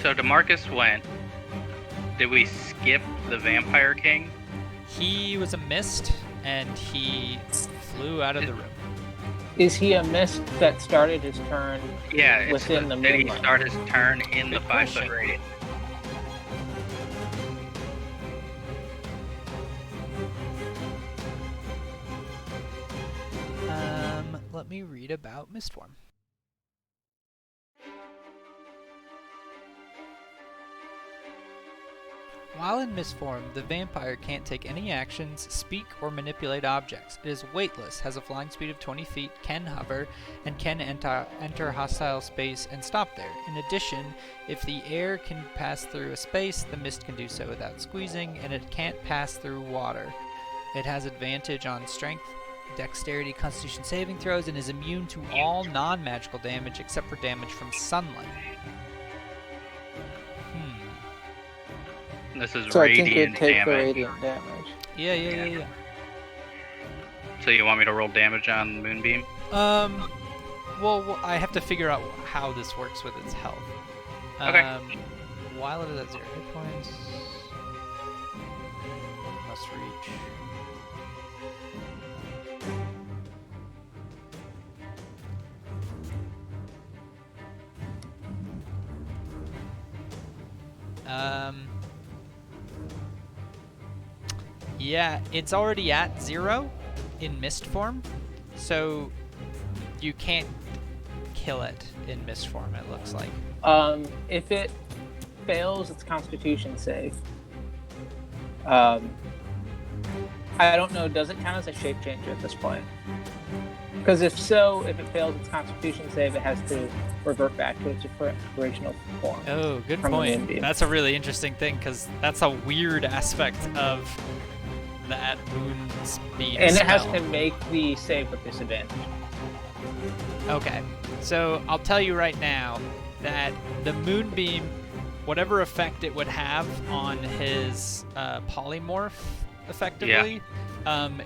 S8: so DeMarcus went. Did we skip the Vampire King?
S5: He was a mist, and he flew out of the room.
S4: Is he a mist that started his turn?
S8: Yeah, it's
S4: Within the
S8: did he
S4: moonlight.
S8: start his turn in the
S5: Good
S8: 5 foot
S5: question.
S8: radius?
S5: Let me read about Mistform. While in Mistform, the vampire can't take any actions, speak, or manipulate objects. It is weightless, has a flying speed of 20 feet, can hover, and can enter hostile space and stop there. In addition, if the air can pass through a space, the mist can do so without squeezing, and it can't pass through water. It has advantage on strength, dexterity, constitution saving throws, and is immune to all non-magical damage except for damage from sunlight.
S8: This is
S4: So I think
S8: radiant
S4: it'd take the
S8: damage.
S4: radiant damage.
S5: Yeah.
S8: So you want me to roll damage on Moonbeam?
S5: Well, I have to figure out how this works with its health.
S8: Okay.
S5: While it is at 0 hit points, must reach. Yeah, it's already at 0, in mist form, so you can't kill it in mist form, it looks like.
S4: If it fails its Constitution save, I don't know, does it count as a shape changer at this point? Because if it fails its Constitution save, it has to revert back to its original form.
S5: Oh, good
S4: from the
S5: point.
S4: moonbeam.
S5: That's a really interesting thing, because that's a weird aspect of that moonbeam
S4: And it has
S5: spell.
S4: to make the save with disadvantage.
S5: Okay, so I'll tell you right now that the moonbeam, whatever effect it would have on his polymorph, effectively,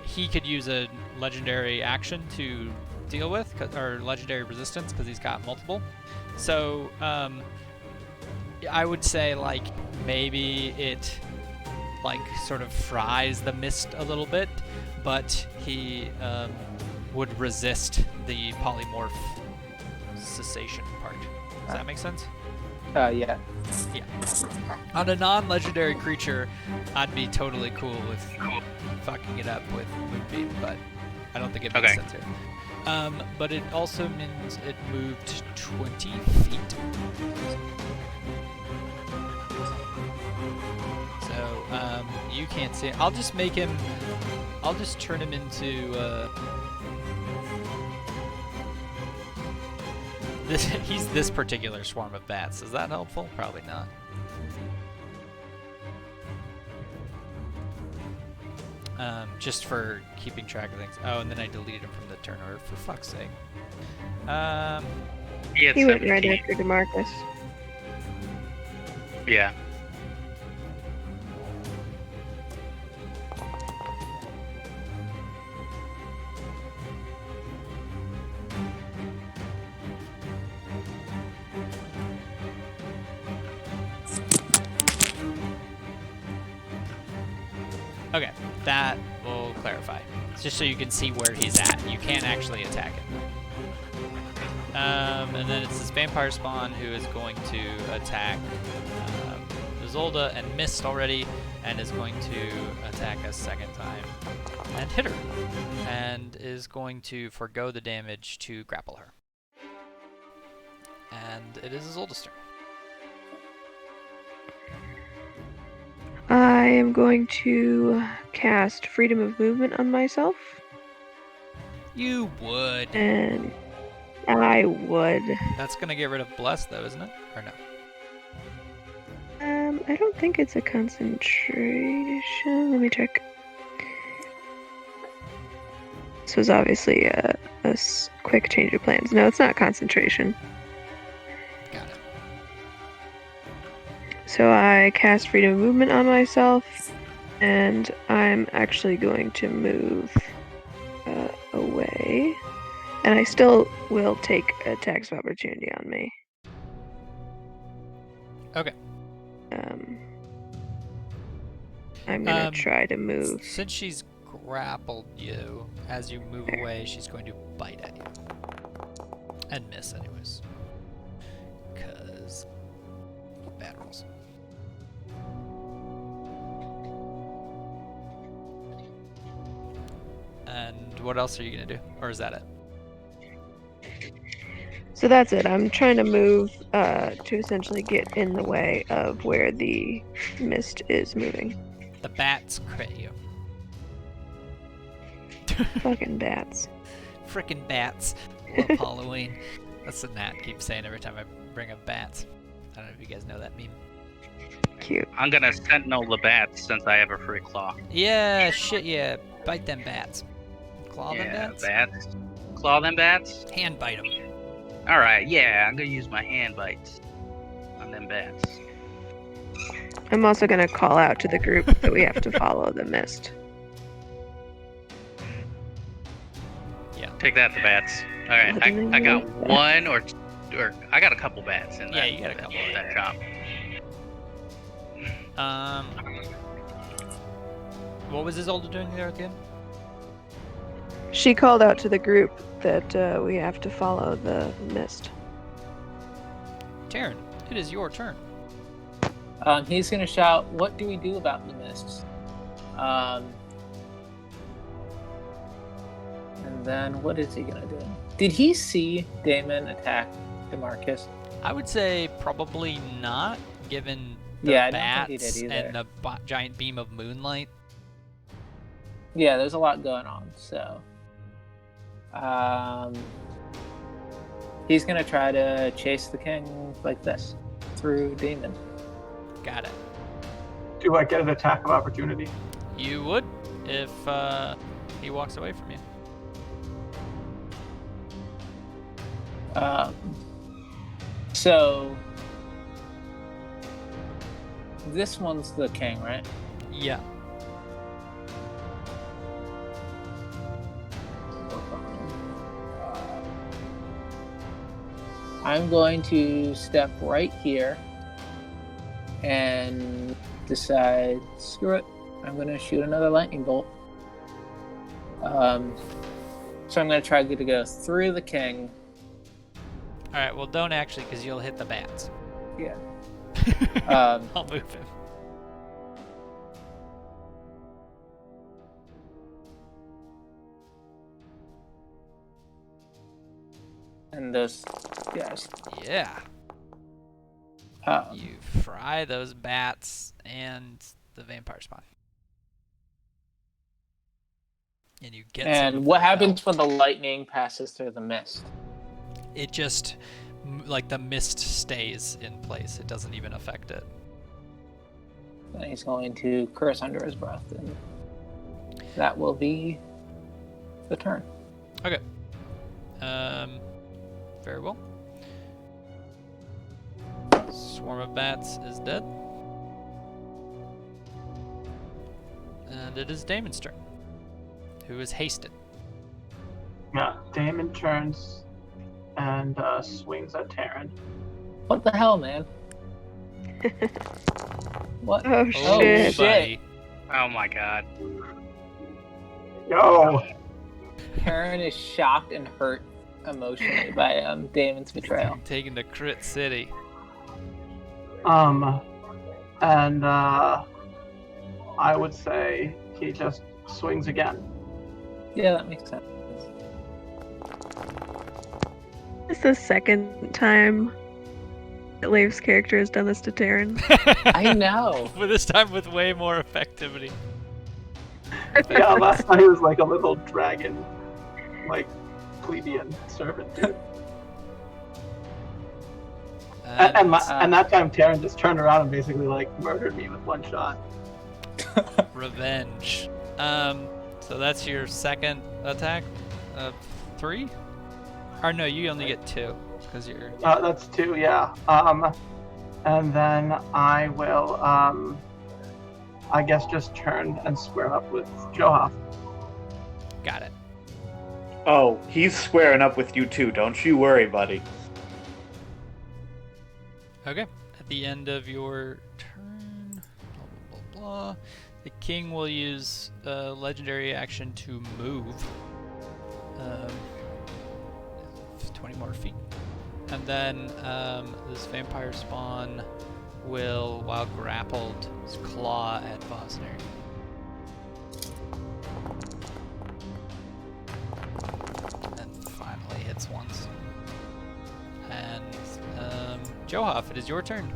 S5: he could use a legendary action to deal with, or legendary resistance, because he's got multiple. So I would say, like, maybe it like sort of fries the mist a little bit, but he would resist the polymorph cessation part. Does that make sense?
S4: Yeah.
S5: Yeah. On a non-legendary creature, I'd be totally cool with fucking it up with Moonbeam, but I don't think it makes sense here. But it also means it moved 20 feet. So, you can't see it. I'll just turn him into, he's this particular swarm of bats. Is that helpful? Probably not. Just for keeping track of things. Oh, and then I deleted him from the turn order, for fuck's sake.
S1: He went right after DeMarcus.
S8: Yeah.
S5: Okay, that will clarify. It's just so you can see where he's at. You can't actually attack him. And then it's this vampire spawn who is going to attack Isolde and missed already, and is going to attack a second time and hit her, and is going to forgo the damage to grapple her. And it is Isolde's turn.
S1: I am going to cast Freedom of Movement on myself.
S5: You would.
S1: And I would.
S5: That's gonna get rid of Bless, though, isn't it? Or no?
S1: I don't think it's a concentration. Let me check. This was obviously a quick change of plans. No, it's not concentration.
S5: Got it.
S1: So I cast Freedom of Movement on myself, and I'm actually going to move away. And I still will take attacks of opportunity on me.
S5: Okay.
S1: I'm gonna try to move.
S5: Since she's grappled you, as you move away, she's going to bite at you. And miss, anyways. Because bad rolls. And what else are you going to do? Or is that it?
S1: So that's it. I'm trying to move to essentially get in the way of where the mist is moving.
S5: The bats crit you.
S1: Fucking bats.
S5: Frickin' bats. Love Halloween. That's what Nat keeps saying every time I bring up bats. I don't know if you guys know that meme.
S1: Cute.
S8: I'm gonna sentinel the bats since I have a free claw.
S5: Yeah, shit, yeah. Bite them bats. Claw them
S8: Yeah,
S5: bats?
S8: bats. Claw them bats?
S5: Hand bite them.
S8: Alright, yeah, I'm gonna use my hand bites on them bats.
S1: I'm also gonna call out to the group that we have to follow the mist.
S5: Yeah.
S8: Take that, the bats. Alright, I got one or I got a couple bats in that.
S5: Yeah, you got a couple of
S8: that chop.
S5: What was Isolde doing there at the end?
S1: She called out to the group that we have to follow the mist.
S5: Taryn, it is your turn.
S4: He's gonna shout, "What do we do about the mists?" And then what is he gonna do? Did he see Damon attack DeMarcus?
S5: I would say probably not, given the
S4: Yeah, I don't think he
S5: bats
S4: did either.
S5: and the giant beam of moonlight.
S4: Yeah, there's a lot going on, so he's gonna try to chase the king like this through Damon.
S5: Got it.
S6: Do I get an attack of opportunity?
S5: You would if he walks away from you.
S4: So this one's the king, right?
S5: Yeah.
S4: I'm going to step right here and decide, screw it, I'm going to shoot another lightning bolt. So I'm going to try to go through the king.
S5: All right. Well, don't actually, because you'll hit the bats.
S4: Yeah.
S5: I'll move him.
S4: And those guys.
S5: Yeah.
S4: Um,
S5: You fry those bats and the vampire spawn. And you get some
S4: and
S5: of
S4: what
S5: that
S4: happens when the lightning passes through the mist?
S5: It just, like, the mist stays in place. It doesn't even affect it.
S4: And he's going to curse under his breath, and that will be the turn.
S5: Okay. Very well. Swarm of bats is dead. And it is Damon's turn, who is hasted.
S6: Yeah, Damon turns and swings at Taryn.
S4: What the hell, man? What?
S1: Oh,
S5: Oh,
S1: shit.
S5: buddy.
S8: Oh my god.
S6: Yo!
S4: Karen is shocked and hurt emotionally by Damon's betrayal.
S5: Taken to Crit City.
S6: And I would say he just swings again.
S4: Yeah, that makes sense.
S1: It's the second time that Leif's character has done this to Taryn.
S4: I know.
S5: But this time with way more effectivity.
S6: Yeah, last time he was like a little dragon, like plebeian servant dude. And that time Taryn just turned around and basically like murdered me with one shot.
S5: Revenge. So that's your second attack of 3? Or no, you only get 2 because you're.
S6: That's 2, yeah. And then I will, I guess just turn and square up with Johoff.
S5: Got it.
S9: Oh, he's squaring up with you too. Don't you worry, buddy.
S5: Okay. At the end of your turn, blah, blah, blah, the king will use a legendary action to move 20 more feet. And then this vampire spawn will, while grappled, claw at Vosner. And finally hits once. And Johoff, it is your turn.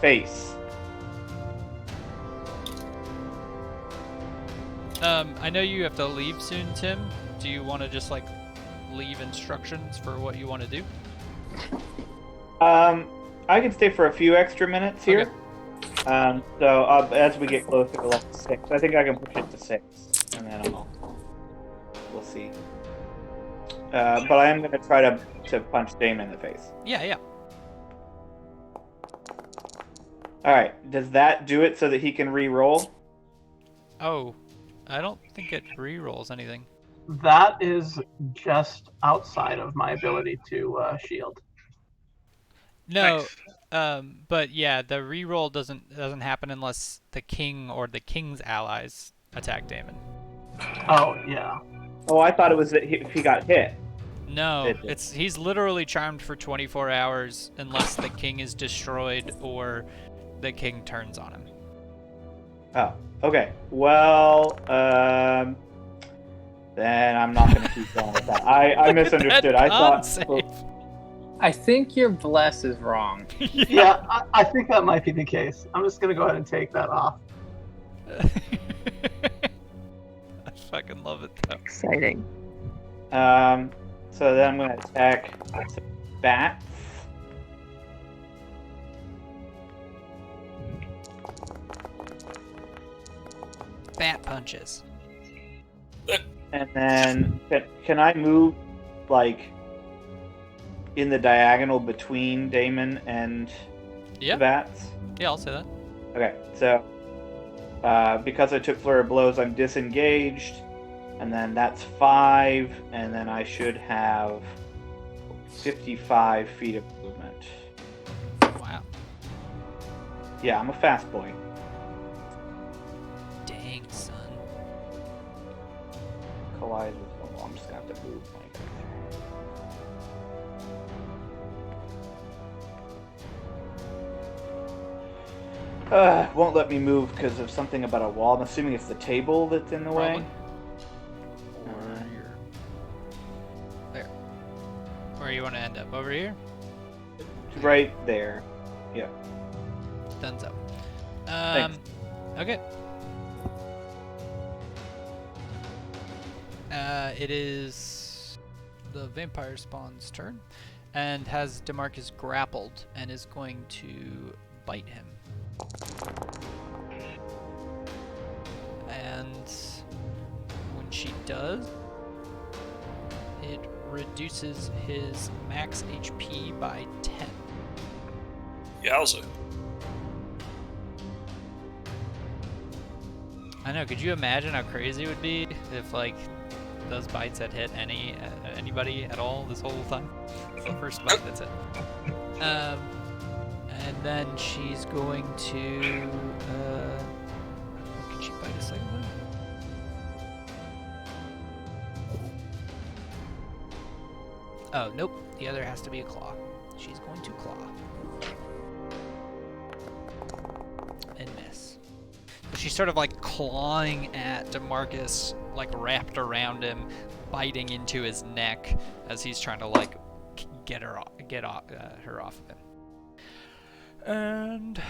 S9: Face.
S5: I know you have to leave soon, Tim. Do you want to just like leave instructions for what you want to do?
S9: I can stay for a few extra minutes here.
S5: Okay.
S9: So as we get closer to level 6, I think I can push it to 6, and then we'll see. But I am going to try to punch Damon in the face.
S5: Yeah.
S9: All right. Does that do it so that he can re-roll?
S5: Oh, I don't think it re-rolls anything.
S6: That is just outside of my ability to shield.
S5: No, but yeah, the re-roll doesn't happen unless the king or the king's allies attack Damon.
S6: Oh, yeah.
S9: Oh, I thought it was that if he got hit.
S5: No, he's literally charmed for 24 hours unless the king is destroyed or the king turns on him.
S9: Oh, okay. Well, then I'm not going to keep going with that. I misunderstood. I thought.
S4: I think your bless is wrong.
S10: Yeah, I think that might be the case. I'm just gonna go ahead and take that off.
S5: I fucking love it though.
S1: Exciting.
S9: So then I'm going to attack some bats.
S5: Bat punches.
S9: And then can I move like in the diagonal between Damon and
S5: Yeah.
S9: the bats?
S5: Yeah, I'll say that.
S9: Okay, so because I took Flurry of Blows, I'm disengaged, and then that's 5, and then I should have 55 feet of movement.
S5: Wow.
S9: Yeah, I'm a fast boy.
S5: Dang, son.
S9: Collide with well, I'm just gonna have to move my won't let me move because of something about a wall. I'm assuming it's the table that's in the way.
S5: Or you're there. Where you want to end up? Over here?
S9: Right there. Yeah.
S5: Thumbs up.
S9: Thanks.
S5: Okay. It is the vampire spawn's turn, and has DeMarcus grappled and is going to bite him. And when she does, it reduces his max HP by 10.
S3: Yowza.
S5: I know, could you imagine how crazy it would be if, like, those bites had hit anybody at all this whole time? It's the first bite that's it. And then she's going to, can she bite a second one? Oh, nope. The other has to be a claw. She's going to claw. And miss. She's sort of like clawing at DeMarcus, like wrapped around him, biting into his neck as he's trying to like get her off of him. And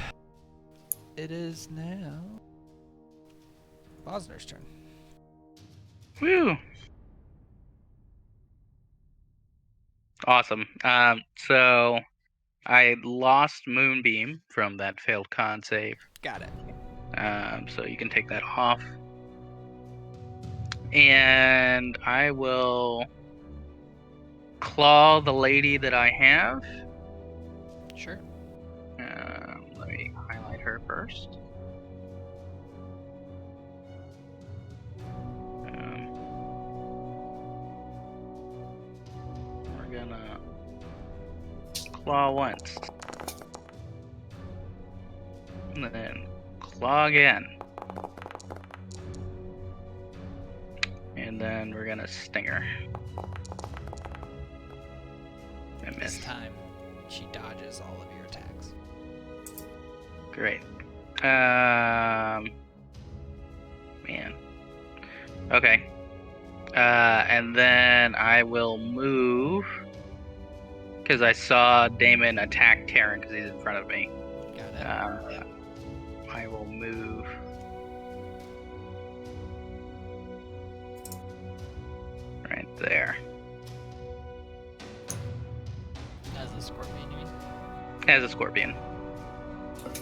S5: it is now Bosner's turn.
S8: Woo! Awesome. So I lost Moonbeam from that failed con save.
S5: Got it.
S8: So you can take that off. And I will claw the lady that I have.
S5: Sure.
S8: Let me highlight her first. We're gonna claw once. And then claw again. And then we're gonna sting her. I
S5: This
S8: missed.
S5: time, she dodges all of your attacks.
S8: Great. Man. Okay. And then I will move because I saw Damon attack Terran because he's in front of me.
S5: Got it.
S8: I will move. Right there.
S5: As a scorpion, you mean?
S8: As a scorpion.
S5: Okay.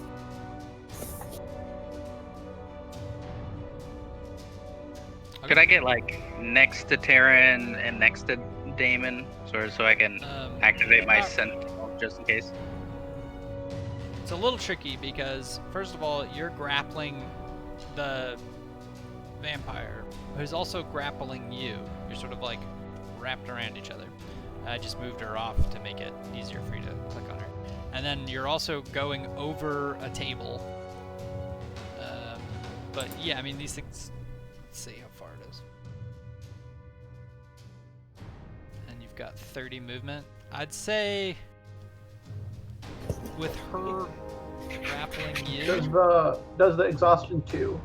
S8: Could I get like next to Terran and next to Damon, so I can activate my sentinel just in case?
S5: It's a little tricky because, first of all, you're grappling the vampire, who's also grappling you. You're sort of like wrapped around each other. I just moved her off to make it easier for you to click on her. And then you're also going over a table. But yeah, I mean, these things, let's see how far it is. And you've got 30 movement. I'd say with her grappling you.
S10: Does the exhaustion 2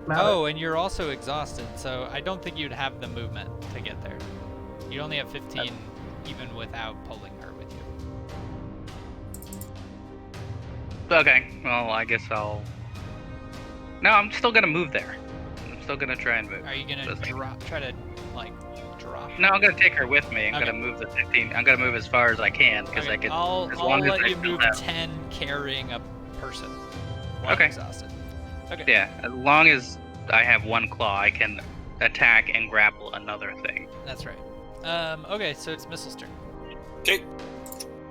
S10: matter?
S5: Oh, and you're also exhausted, so I don't think you'd have the movement to get there. You only have 15 even without pulling her with you.
S8: Okay, well, I guess I'll... No, I'm still gonna move there. I'm still gonna try and move.
S5: Are you gonna try to, like, drop?
S8: No, I'm gonna take her with me. I'm
S5: Okay.
S8: gonna move the 15. I'm gonna move as far as I can, because I could...
S5: I'll let you move 10 carrying a person while exhausted. Okay.
S8: Yeah, as long as I have one claw, I can attack and grapple another thing.
S5: That's right. Okay, so it's Missile's turn.
S3: Okay.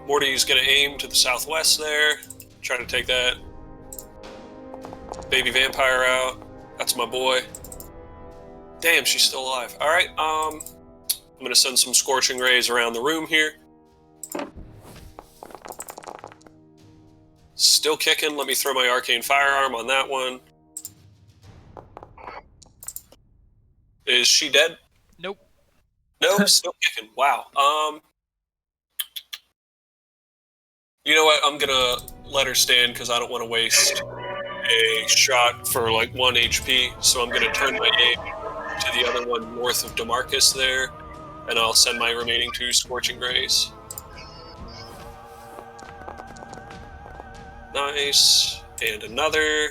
S3: Morty's gonna aim to the southwest there. Try to take that baby vampire out. That's my boy. Damn, she's still alive. Alright, I'm gonna send some scorching rays around the room here. Still kicking. Let me throw my arcane firearm on that one. Is she dead?
S5: Nope.
S3: Nope, still kicking. Wow. You know what? I'm gonna let her stand because I don't want to waste a shot for like 1 HP. So I'm gonna turn my aim to the other one north of DeMarcus there, and I'll send my remaining 2 scorching rays. Nice. And another.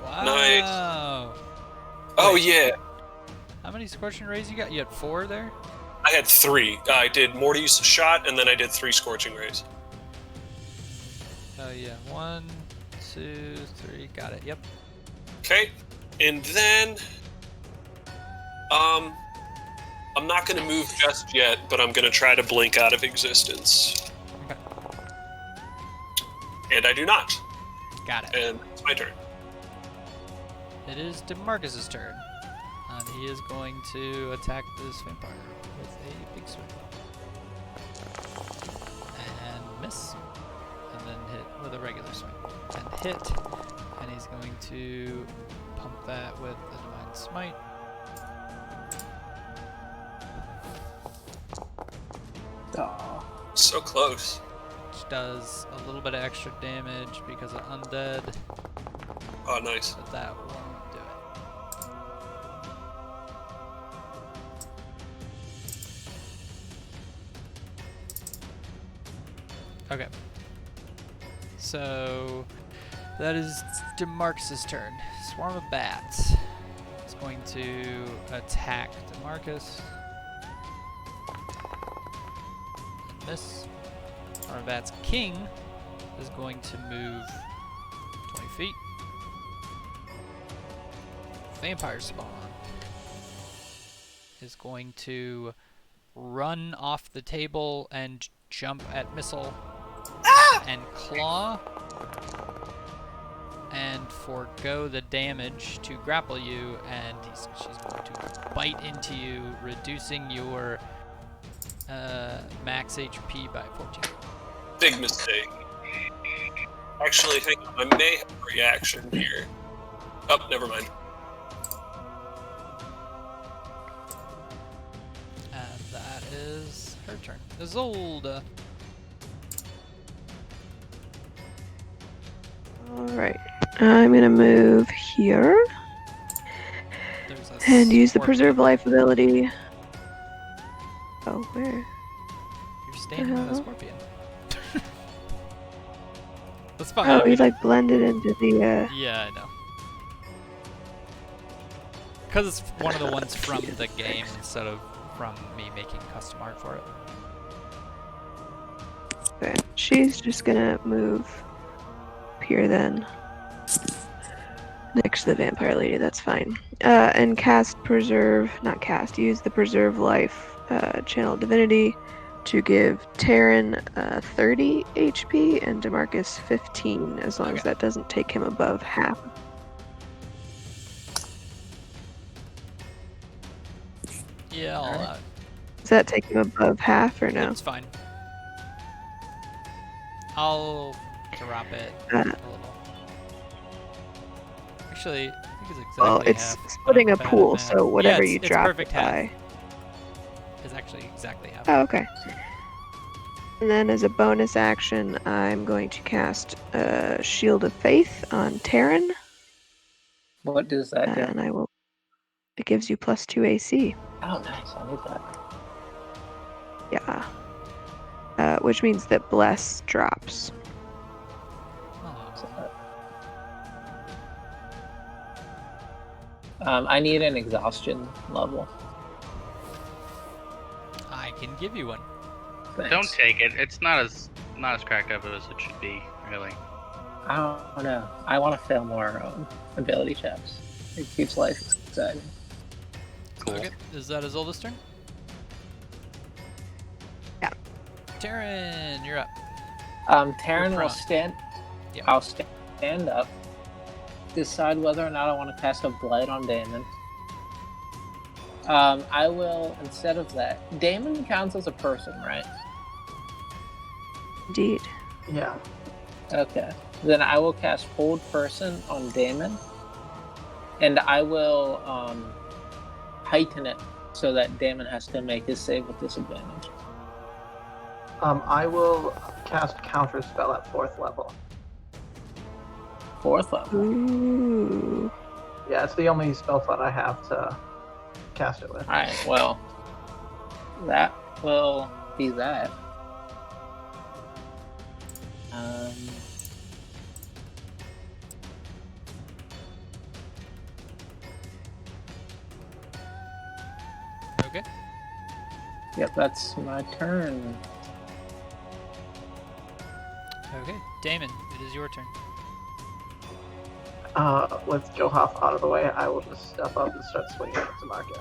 S5: Wow.
S3: Nice. Oh, yeah.
S5: How many scorching rays you got? You had 4 there?
S3: I had 3. I did Morty's shot, and then I did 3 scorching rays.
S5: Oh, yeah. 1, 2, 3. Got it. Yep.
S3: Okay. And then... I'm not going to move just yet, but I'm going to try to blink out of existence.
S5: Okay.
S3: And I do not.
S5: Got it.
S3: And it's my turn.
S5: It is DeMarcus's turn. And he is going to attack this vampire with a big swing. And miss. And then hit with a regular swing. And hit. And he's going to pump that with the Divine Smite.
S10: Aw.
S3: So close.
S5: Which does a little bit of extra damage because of undead.
S3: Oh, nice.
S5: But that won't do it. Okay. So that is DeMarcus' turn. Swarm of bats is going to attack DeMarcus. Miss. Swarm of bats king is going to move 20 feet. Vampire spawn is going to run off the table and jump at Missile and claw and forego the damage to grapple you, and she's going to bite into you, reducing your max HP by 14.
S3: Big mistake. Actually, hang on. I may have a reaction here. Oh, never mind.
S5: And that is her turn. Isolde.
S1: Alright. I'm gonna move here and use the preserve life ability. Oh, where?
S5: You're standing on a scorpion. That's fine.
S1: Oh, he like blended into the.
S5: Yeah, I know. Because it's one of the ones from the game instead of from me making custom art for it.
S1: Okay. She's just gonna move up here then. Next to the vampire lady, that's fine. And cast preserve, not cast, use the preserve life channel divinity to give Terran 30 HP and DeMarcus 15, as long as that doesn't take him above half.
S5: Yeah, I'll allow it.
S1: Does that take him above half or no?
S5: It's fine. I'll drop it a little. Actually, I think it's exactly
S1: Well, it's
S5: half.
S1: splitting a
S5: Bad
S1: pool,
S5: math.
S1: so whatever
S5: yeah,
S1: you
S5: it's
S1: drop
S5: perfect
S1: it
S5: half.
S1: by.
S5: It's actually exactly half.
S1: Oh, okay. And then as a bonus action, I'm going to cast Shield of Faith on Terran.
S4: What does that do?
S1: And it gives you +2 AC.
S4: Oh, nice. I need that.
S1: Yeah. Which means that Bless drops.
S4: I need an exhaustion level.
S5: I can give you one.
S4: Thanks.
S8: Don't take it. It's not as cracked up as it should be, really.
S4: I don't know. I want to fail more ability checks. It keeps life exciting.
S8: Cool.
S5: Okay, is that Isolde's turn?
S1: Yeah.
S5: Taryn, you're up.
S4: Taryn
S5: You're
S4: will
S5: prone.
S4: stand.
S5: Yeah.
S4: I'll stand up. Decide whether or not I want to cast a Blight on Damon. I will, instead of that, Damon counts as a person, right?
S1: Indeed.
S10: Yeah.
S4: Okay. Then I will cast Hold Person on Damon. And I will heighten it so that Damon has to make his save with disadvantage.
S10: I will cast Counter Spell at 4th level.
S4: 4th level.
S1: Ooh.
S10: Yeah, it's the only spell slot I have to cast it with.
S4: Alright, well, that will be that.
S5: Okay.
S4: Yep, that's my turn.
S5: Okay, Damon, it is your turn.
S10: With Johaf out of the way, I will just step up and start swinging up to Marcus.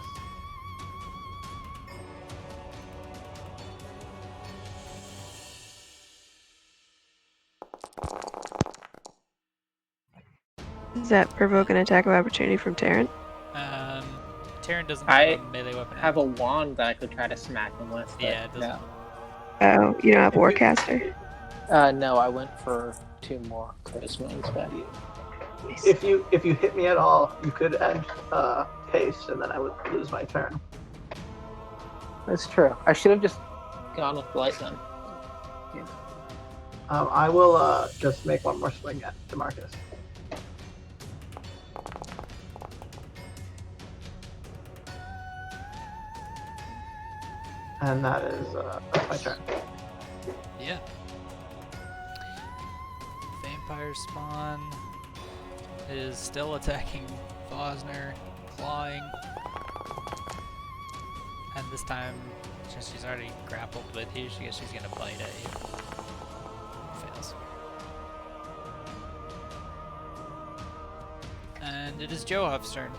S1: Does that provoke an attack of opportunity from Terran?
S5: Taryn doesn't
S4: I
S5: have a melee weapon.
S4: have a wand that I could try to smack him with. but
S5: Yeah, it doesn't.
S1: Oh, you don't have Warcaster?
S4: No, I went for 2 more charisma instead.
S10: If you hit me at all, you could end haste, and then I would lose my turn.
S4: That's true. I should have just gone with Blight then.
S10: I will just make one more swing at DeMarcus. And that's my turn.
S5: Yeah. Vampire Spawn is still attacking Fosner, clawing. And this time, since she's already grappled with you, she's gonna bite at you. Fails. And it is Johuff's turn.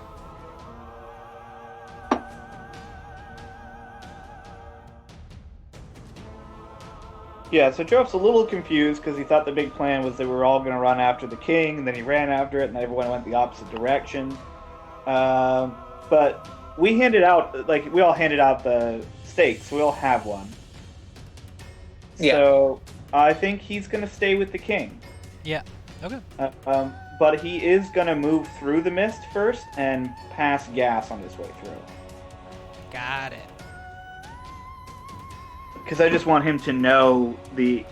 S9: Yeah, so Joe's a little confused because he thought the big plan was that we were all going to run after the king, and then he ran after it, and everyone went the opposite direction. But we all handed out the stakes. We all have one.
S4: Yeah.
S9: So I think he's going to stay with the king.
S5: Yeah. Okay.
S9: But he is going to move through the mist first and pass gas on his way through.
S5: Got it.
S9: Because I just want him to know the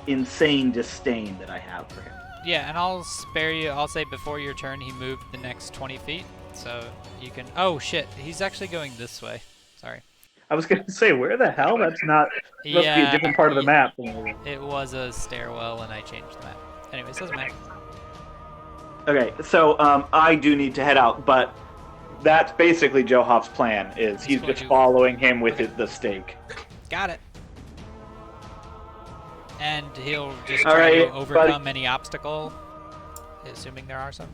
S9: insane disdain that I have for him.
S5: Yeah, and I'll spare you. I'll say before your turn, he moved the next 20 feet, so you can. Oh shit! He's actually going this way. Sorry.
S9: I was gonna say, where the hell? That's not. Must be a different part of the map.
S5: It was a stairwell, and I changed the map. Anyways, doesn't matter.
S9: Okay, so I do need to head out, but that's basically Johuff's plan. Is he's just following him with the stake.
S5: Got it. And he'll just try to overcome any obstacle, assuming there are some.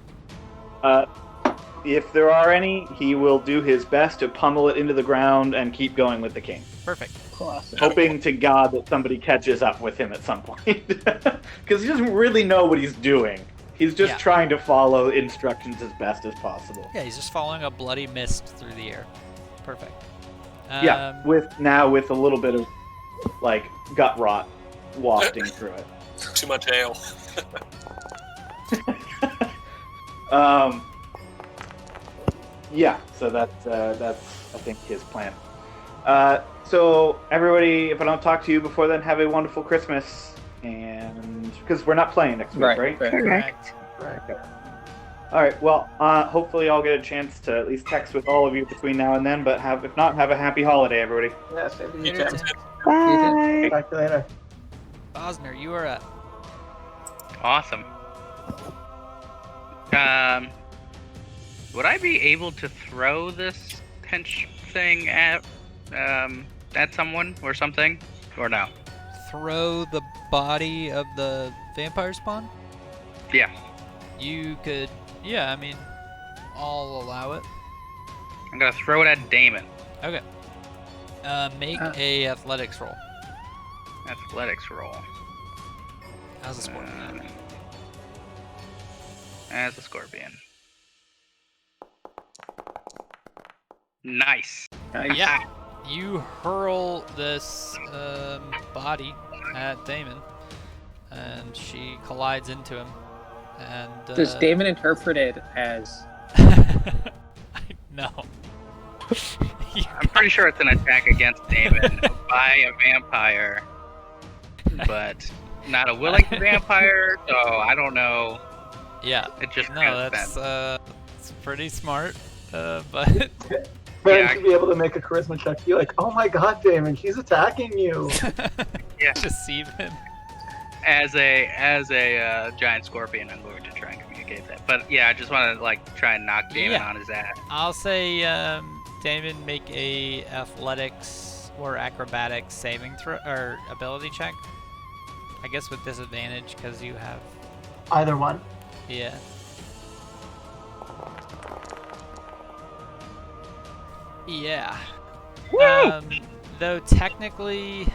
S9: If there are any, he will do his best to pummel it into the ground and keep going with the king.
S5: Perfect.
S4: Classic.
S9: Hoping to God that somebody catches up with him at some point. Because he doesn't really know what he's doing. He's just trying to follow instructions as best as possible.
S5: Yeah, he's just following a bloody mist through the air. Perfect.
S9: Yeah, with a little bit of gut rot wafting through it.
S3: Too much ale.
S9: Yeah, so that's I think his plan. So everybody, if I don't talk to you before then, have a wonderful Christmas. And because we're not playing next week, right?
S1: Correct.
S9: All right. Well, hopefully I'll get a chance to at least text with all of you between now and then. But if not, have a happy holiday, everybody.
S10: Yeah, same to you,
S4: You
S10: Tim.
S4: too.
S1: Bye.
S10: Talk to you later.
S5: Bosner, you are up.
S8: Awesome. Would I be able to throw this pinch thing at someone or something, or no?
S5: Throw the body of the vampire spawn?
S8: Yeah.
S5: You could, yeah, I mean, I'll allow it.
S8: I'm gonna throw it at Damon.
S5: Okay. Make a athletics roll.
S8: Athletics roll.
S5: How's the scorpion?
S8: As a scorpion. Nice.
S5: Yeah. You hurl this body at Damon, and she collides into him. And
S4: Does Damon interpret it as?
S5: No.
S8: I'm pretty sure it's an attack against Damon by a vampire, but not a willing vampire, so I don't know.
S5: Yeah.
S8: It just
S5: no,
S8: makes
S5: that's it's pretty smart, but
S10: Ben should be able to make a charisma check to be like, oh my god, Damon, she's attacking you.
S8: Yeah.
S5: deceive him.
S8: As a giant scorpion, I'm going to try and communicate that. But yeah, I just want to like try and knock Damon on his ass.
S5: I'll say Damon make a athletics or acrobatics saving throw or ability check. I guess with disadvantage because you have.
S10: Either one.
S5: Yeah. Yeah.
S8: Woo!
S5: Though technically,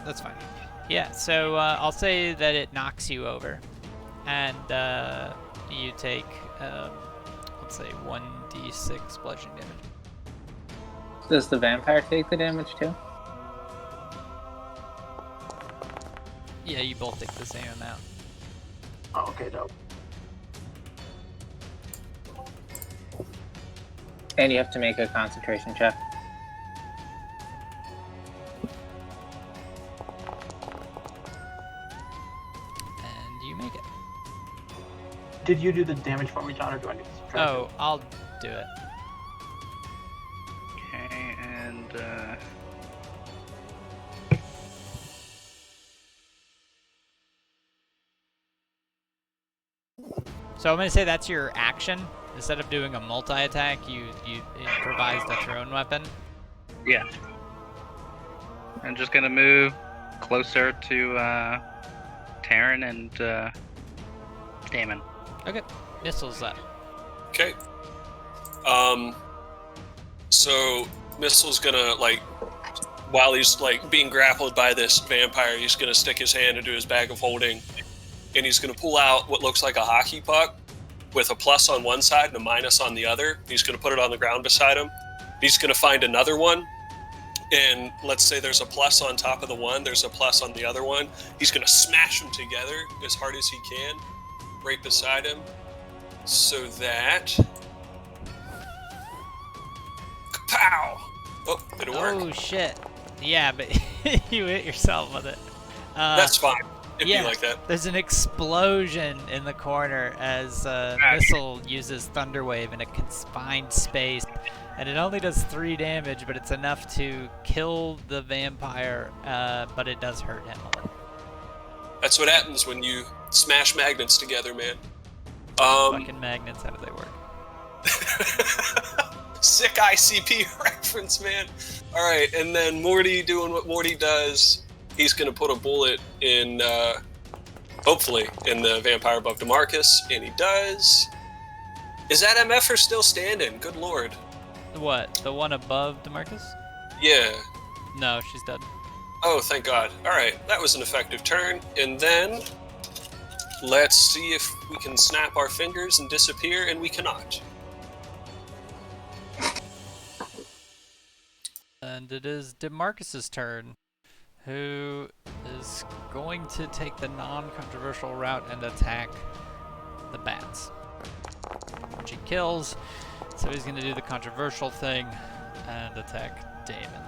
S5: that's fine. Yeah. So I'll say that it knocks you over, and you take let's say 1d6 bludgeoning damage.
S4: Does the vampire take the damage too?
S5: Yeah, you both take the same amount.
S10: Oh, okay, dope.
S4: And you have to make a concentration check.
S5: And you make it.
S10: Did you do the damage for me, John, or do I need to subtract
S5: Oh, I'll do it.
S8: Okay, and
S5: So I'm gonna say that's your action. Instead of doing a multi-attack, you improvised a thrown weapon.
S8: yeah. I'm just gonna move closer to Taryn and Damon.
S5: Okay, missiles up.
S3: Okay. So Missile's gonna like, while he's like being grappled by this vampire, he's gonna stick his hand into his bag of holding, and he's gonna pull out what looks like a hockey puck with a plus on one side and a minus on the other. He's gonna put it on the ground beside him. He's gonna find another one, and let's say there's a plus on top of the one, there's a plus on the other one. He's gonna smash them together as hard as he can, right beside him, so that. Kapow! Oh, did it work?
S5: Oh shit! Yeah, but you hit yourself with it.
S3: That's fine. It'd
S5: yeah,
S3: be like that.
S5: There's an explosion in the corner as Missile uses Thunderwave in a confined space, and it only does 3 damage, but it's enough to kill the vampire, but it does hurt him a little.
S3: That's what happens when you smash magnets together, man.
S5: Fucking magnets, how do they work?
S3: Sick ICP reference, man. Alright, and then Morty doing what Morty does. He's going to put a bullet in, hopefully, in the vampire above DeMarcus, and he does. Is that MFer still standing? Good lord.
S5: What? The one above DeMarcus?
S3: Yeah.
S5: No, she's dead.
S3: Oh, thank God. Alright, that was an effective turn. And then, let's see if we can snap our fingers and disappear, and we cannot.
S5: And it is DeMarcus's turn, who is going to take the non-controversial route and attack the bats, which he kills. So he's going to do the controversial thing and attack Damon.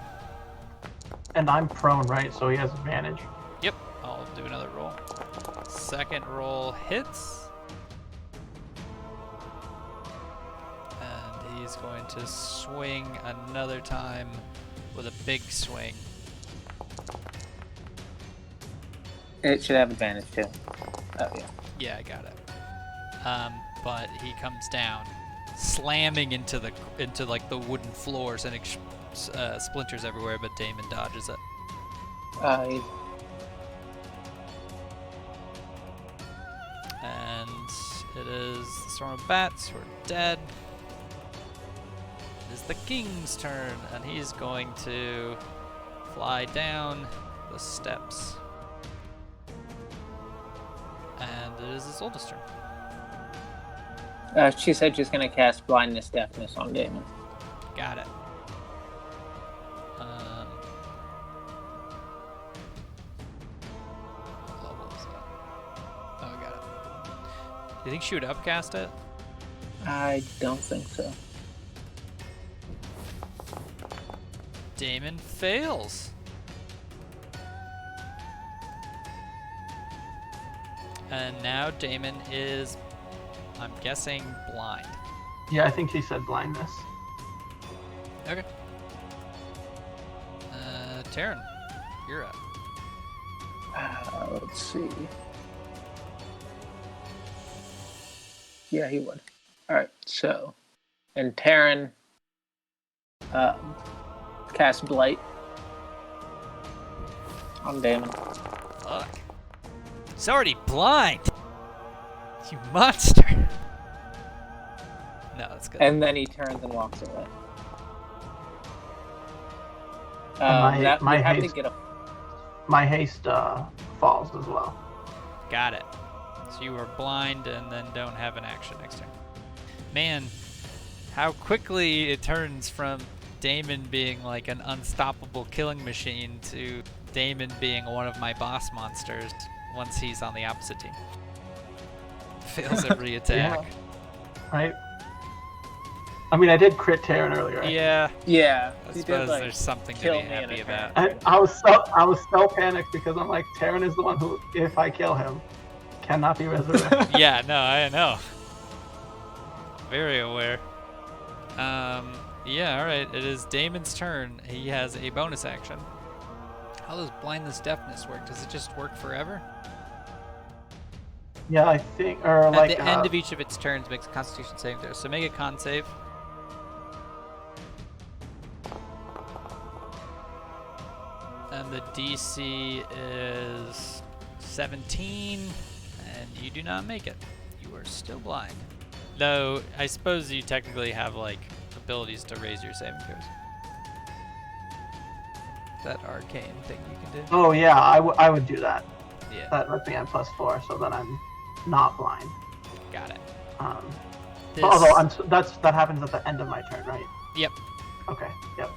S10: And I'm prone, right? So he has advantage.
S5: Yep, I'll do another roll. Second roll hits. And he's going to swing another time with a big swing.
S4: It should have advantage too. Oh yeah.
S5: Yeah, I got it. But he comes down, slamming into like the wooden floors and splinters everywhere. But Damon dodges it. And it is the Storm of Bats who are dead. It is the King's turn, and he's going to fly down the steps. And it is his oldest turn.
S4: She said she's gonna cast blindness, deafness on Damon.
S5: Got it. What level is that? Oh, I got it. Do you think she would upcast it?
S4: I don't think so.
S5: Damon fails. And now Damon is, I'm guessing, blind.
S10: Yeah, I think he said blindness.
S5: Okay. Taryn, you're up.
S4: Let's see. Yeah, he would. Alright, so. And Taryn cast Blight on Damon.
S5: Look. He's already blind! You monster! No, that's good.
S4: And then he turns and walks away.
S10: And my
S4: have to
S10: haste,
S4: get a...
S10: my haste falls as well.
S5: Got it. So you are blind and then don't have an action next turn. Man, how quickly it turns from Damon being like an unstoppable killing machine to Damon being one of my boss monsters once he's on the opposite team. Fails every attack.
S10: Yeah. Right? I mean, I did crit Taryn earlier.
S5: Yeah.
S4: Yeah.
S5: I
S4: he
S5: suppose
S4: did, like,
S5: there's something to be
S4: kill me in
S5: happy
S4: a
S5: about.
S10: I was so panicked because I'm like, Taryn is the one who, if I kill him, cannot be resurrected.
S5: Yeah, no, I know. Very aware. Yeah, alright, it is Damon's turn. He has a bonus action. How does blindness deafness work? Does it just work forever?
S10: Yeah, I think, or
S5: At
S10: like
S5: the end of each of its turns makes a Constitution saving throw. So make a con save. And the DC is 17, and you do not make it. You are still blind. Though, I suppose you technically have, like, abilities to raise your saving throws. That arcane thing you can do.
S10: Oh yeah, I would do that.
S5: Yeah.
S10: That lets me add +4, so then I'm not blind.
S5: Got it.
S10: Although that happens at the end of my turn, right?
S5: Yep.
S10: Okay. Yep.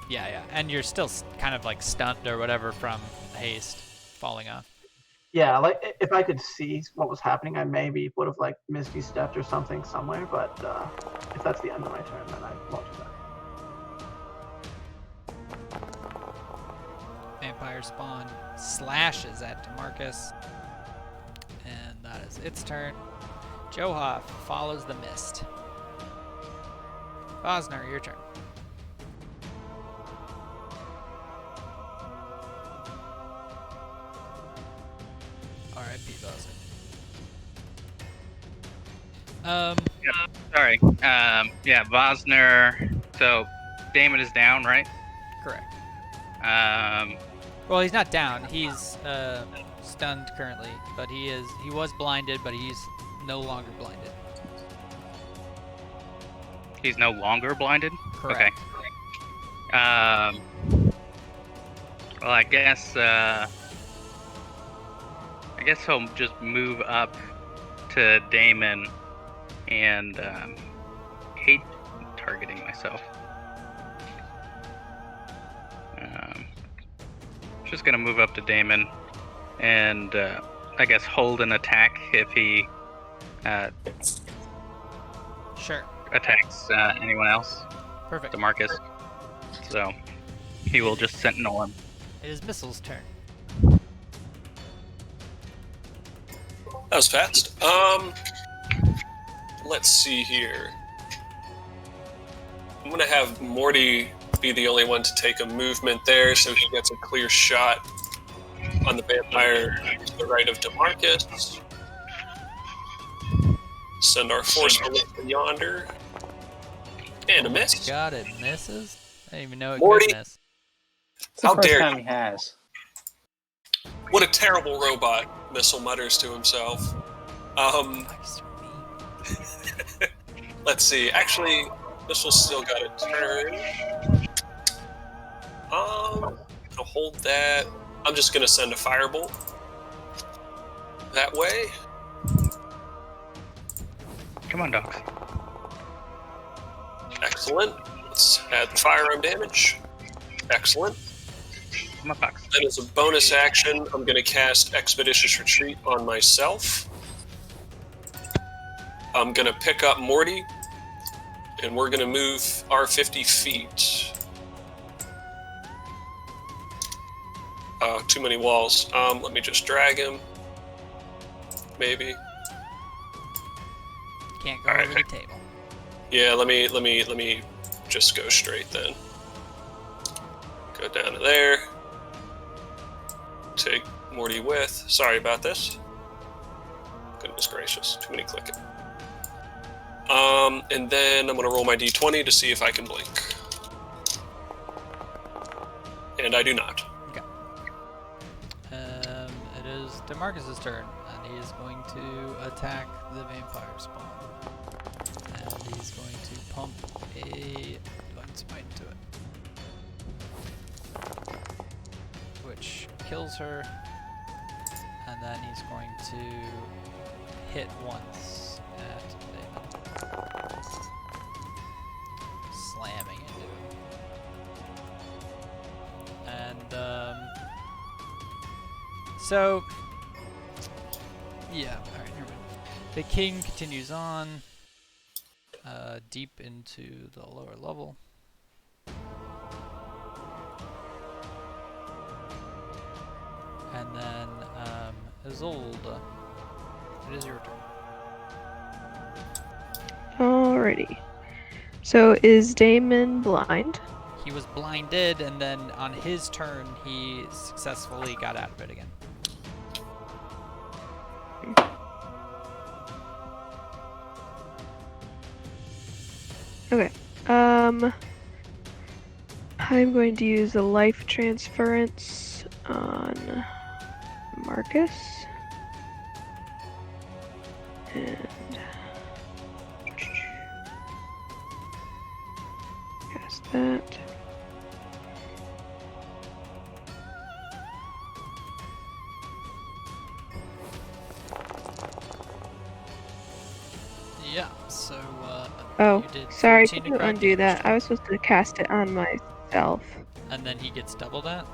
S5: Yeah. And you're still kind of like stunned or whatever from haste falling off.
S10: Yeah, like if I could see what was happening, I maybe would have like misty stepped or something somewhere. But if that's the end of my turn, then I won't do that.
S5: Vampire spawn slashes at DeMarcus, and that is its turn. Johoff follows the mist. Bosner, your turn. R.I.P. Bosner.
S8: Sorry. Yeah, Vosner. So, Damon is down, right?
S5: Correct.
S8: Um,
S5: Well, he's not down. He's stunned currently, but he was blinded, but he's no longer blinded.
S8: he's no longer blinded?
S5: Correct.
S8: Okay. Well, I guess he'll just move up to Damon and hate targeting myself. Just gonna move up to Damon and I guess hold an attack if he
S5: Sure.
S8: attacks anyone else.
S5: Perfect.
S8: DeMarcus. So He will just sentinel him.
S5: It is Missile's turn.
S3: That was fast. Let's see here. I'm gonna have Morty be the only one to take a movement there, so he gets a clear shot on the vampire to the right of DeMarcus. Send our force yonder. And a miss.
S5: God, it misses? I didn't even know it
S3: Morty.
S5: could miss.
S4: It's the
S3: How
S4: first
S3: dare
S4: time
S3: you.
S4: he has.
S3: What a terrible robot, Missile mutters to himself. Let's see. Actually, Missile's still got a turn. I'll hold that. I'm just gonna send a firebolt that way.
S8: Come on, dogs.
S3: Excellent. Let's add the firearm damage. Excellent.
S8: Come on, Fox.
S3: Then as a bonus action, I'm going to cast Expeditious Retreat on myself. I'm going to pick up Morty, and we're going to move our 50 feet. Too many walls. Let me just drag him. Maybe.
S5: Can't go
S3: All right.
S5: over the table.
S3: Yeah, let me just go straight then. Go down to there. Take Morty with. Sorry about this. Goodness gracious, too many clicking. And then I'm gonna roll my d20 to see if I can blink. And I do not.
S5: Okay. It is DeMarcus's turn, and he is going to attack the vampire spawn. And he's going to pump a Divine Smite into it, which kills her. And then he's going to hit once at Damon, slamming into him. And so yeah, all right, never mind. The king continues on. Deep into the lower level. And then, Isolde, it is your turn.
S1: Alrighty. So is Damon blind?
S5: He was blinded, and then on his turn, he successfully got out of it again.
S1: Okay. I'm going to use a life transference on Marcus. And cast that.
S5: Yeah, so,
S1: Oh,
S5: you did
S1: sorry,
S5: 14
S1: can you
S5: necrotic
S1: undo
S5: damage
S1: that?
S5: to
S1: I
S5: him.
S1: was supposed to cast it on myself.
S5: And then he gets double that?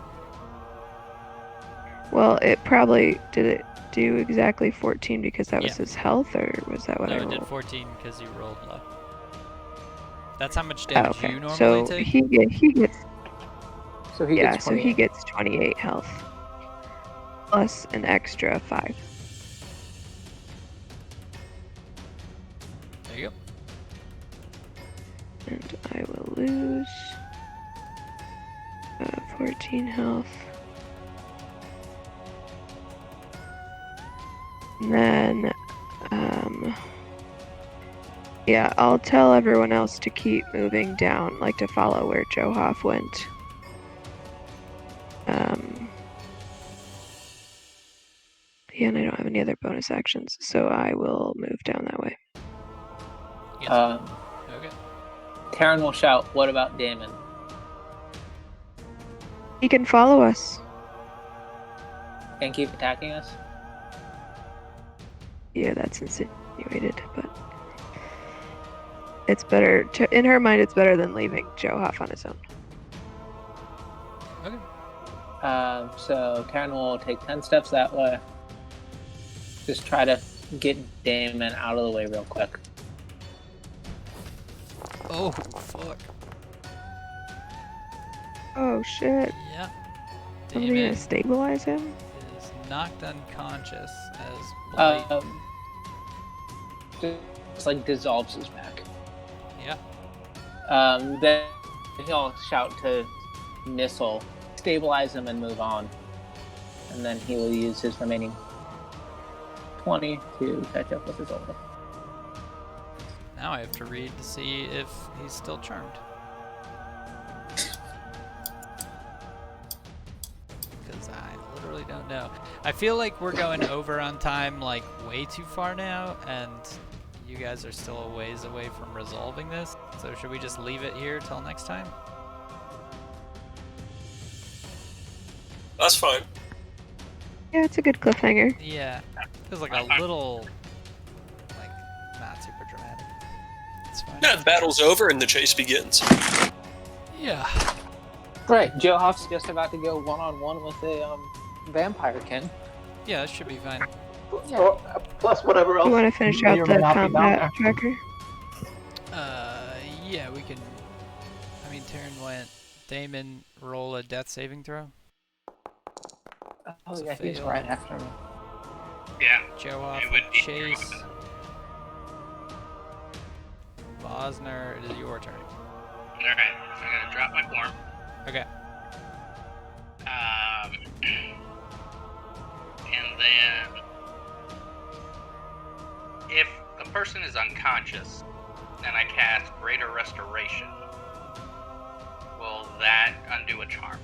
S1: Well, it probably did it do exactly 14 because that was
S5: Yeah.
S1: his health, or was that what
S5: No,
S1: I
S5: it
S1: rolled?
S5: did 14 because you rolled low. That's how much
S1: Oh,
S5: damage
S1: okay.
S5: you normally
S1: So
S5: take?
S1: he gets
S4: So he
S1: yeah,
S4: gets
S1: so
S4: 28.
S1: he gets 28 health plus an extra 5.
S5: There you go.
S1: And I will lose 14 health. And then, yeah, I'll tell everyone else to keep moving down, like to follow where Johoff went. Yeah, and I don't have any other bonus actions, so I will move down that way.
S5: Yes. Okay.
S4: Taryn will shout, "What about Damon?"
S1: He can follow us.
S4: And keep attacking us?
S1: Yeah, that's insinuated, but it's better to, in her mind, it's better than leaving Johoff on his own.
S5: Okay.
S4: So Taryn will take 10 steps that way. Just try to get Damon out of the way real quick.
S5: Oh, fuck.
S1: Oh shit.
S5: Yep.
S1: Somebody
S5: Damon
S1: gonna stabilize him?
S5: is knocked unconscious as Blight.
S4: Just like dissolves his back.
S5: Yep.
S4: Then he'll shout to Missile, stabilize him and move on. And then he will use his remaining 20 to catch up with his older.
S5: Now I have to read to see if he's still charmed. Because I literally don't know. I feel like we're going over on time like way too far now, and you guys are still a ways away from resolving this. So should we just leave it here till next time?
S3: That's fine.
S1: Yeah, it's a good cliffhanger.
S5: Yeah. Feels like a little, like, not super dramatic. It's fine.
S3: Yeah, the battle's over and the chase begins.
S5: Yeah.
S4: Right, Joe Huff's just about to go one-on-one with a vampire king.
S5: Yeah, that should be fine.
S10: Plus whatever else.
S1: You want to finish
S10: may
S1: out
S10: or
S1: the
S10: may not be down
S1: combat
S10: there.
S1: tracker?
S5: Yeah, we can. I mean, Taryn went. Damon, roll a death saving throw.
S4: Oh
S5: It's a
S4: yeah, he's
S5: fail.
S4: right after me.
S11: Yeah.
S5: Joe off,
S11: It would be
S5: Chase. Bosner, it is your turn.
S11: Alright, so I'm gonna drop my form.
S5: Okay.
S11: And then if a person is unconscious and I cast Greater Restoration, will that undo a charm?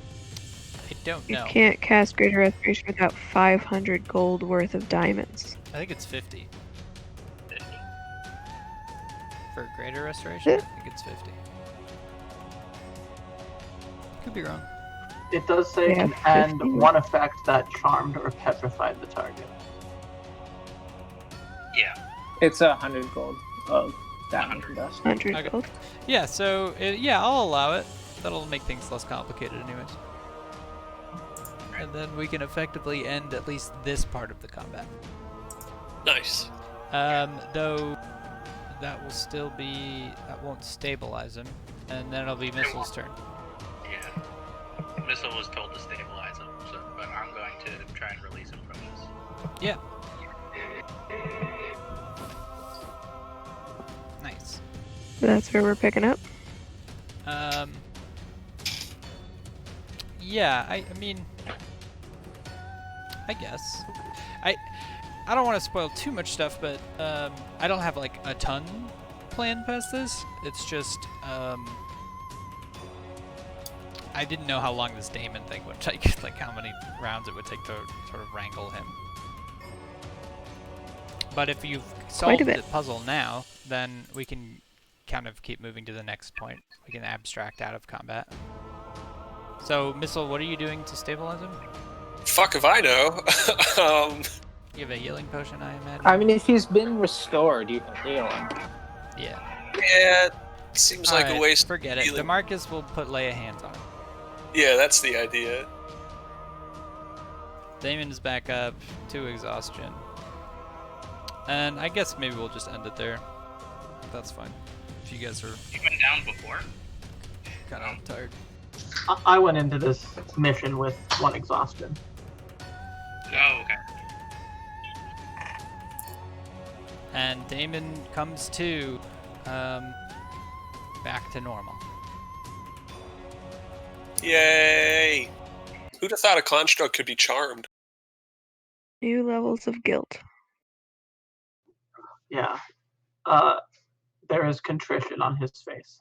S5: I don't
S1: You
S5: know.
S1: can't cast Greater Restoration without 500 gold worth of diamonds.
S5: I think it's 50.
S11: 50.
S5: For Greater Restoration, I think it's 50. Could be wrong.
S10: It does say
S1: Yeah,
S10: can
S1: 50.
S10: end one effect that charmed or petrified the target.
S11: Yeah.
S4: It's 100 gold of damage and dust.
S1: 100
S5: Okay.
S1: gold.
S5: Yeah, so, yeah, I'll allow it. That'll make things less complicated anyways. And then we can effectively end at least this part of the combat.
S3: Nice.
S5: Though that will still be, that won't stabilize him, and then it'll be Missile's turn.
S11: Yeah. Missile was told to stabilize him, so, but I'm going to try and release him from this.
S5: Yeah. Nice.
S1: That's where we're picking up.
S5: Yeah, I mean, I guess. I don't want to spoil too much stuff, but I don't have like a ton planned past this. It's just I didn't know how long this Damon thing would take, like how many rounds it would take to sort of wrangle him. But if you've solved the puzzle now, then we can kind of keep moving to the next point. We can abstract out of combat. So, Missile, what are you doing to stabilize him?
S3: Fuck if I know.
S5: You have a healing potion, I imagine?
S4: I mean, if he's been restored, you can heal him.
S5: Yeah.
S3: Yeah, it seems like a waste.
S5: Forget it.
S3: healing.
S5: DeMarcus will lay a hands on him.
S3: Yeah, that's the idea.
S5: Damon is back up to exhaustion. And I guess maybe we'll just end it there. That's fine. If you guys are
S11: You've been down before?
S5: kind of tired.
S10: I went into this mission with 1 exhaustion.
S11: Oh, okay.
S5: And Damon comes to back to normal.
S3: Yay! Who'd have thought a construct could be charmed?
S1: New levels of guilt.
S10: Yeah. There is contrition on his face.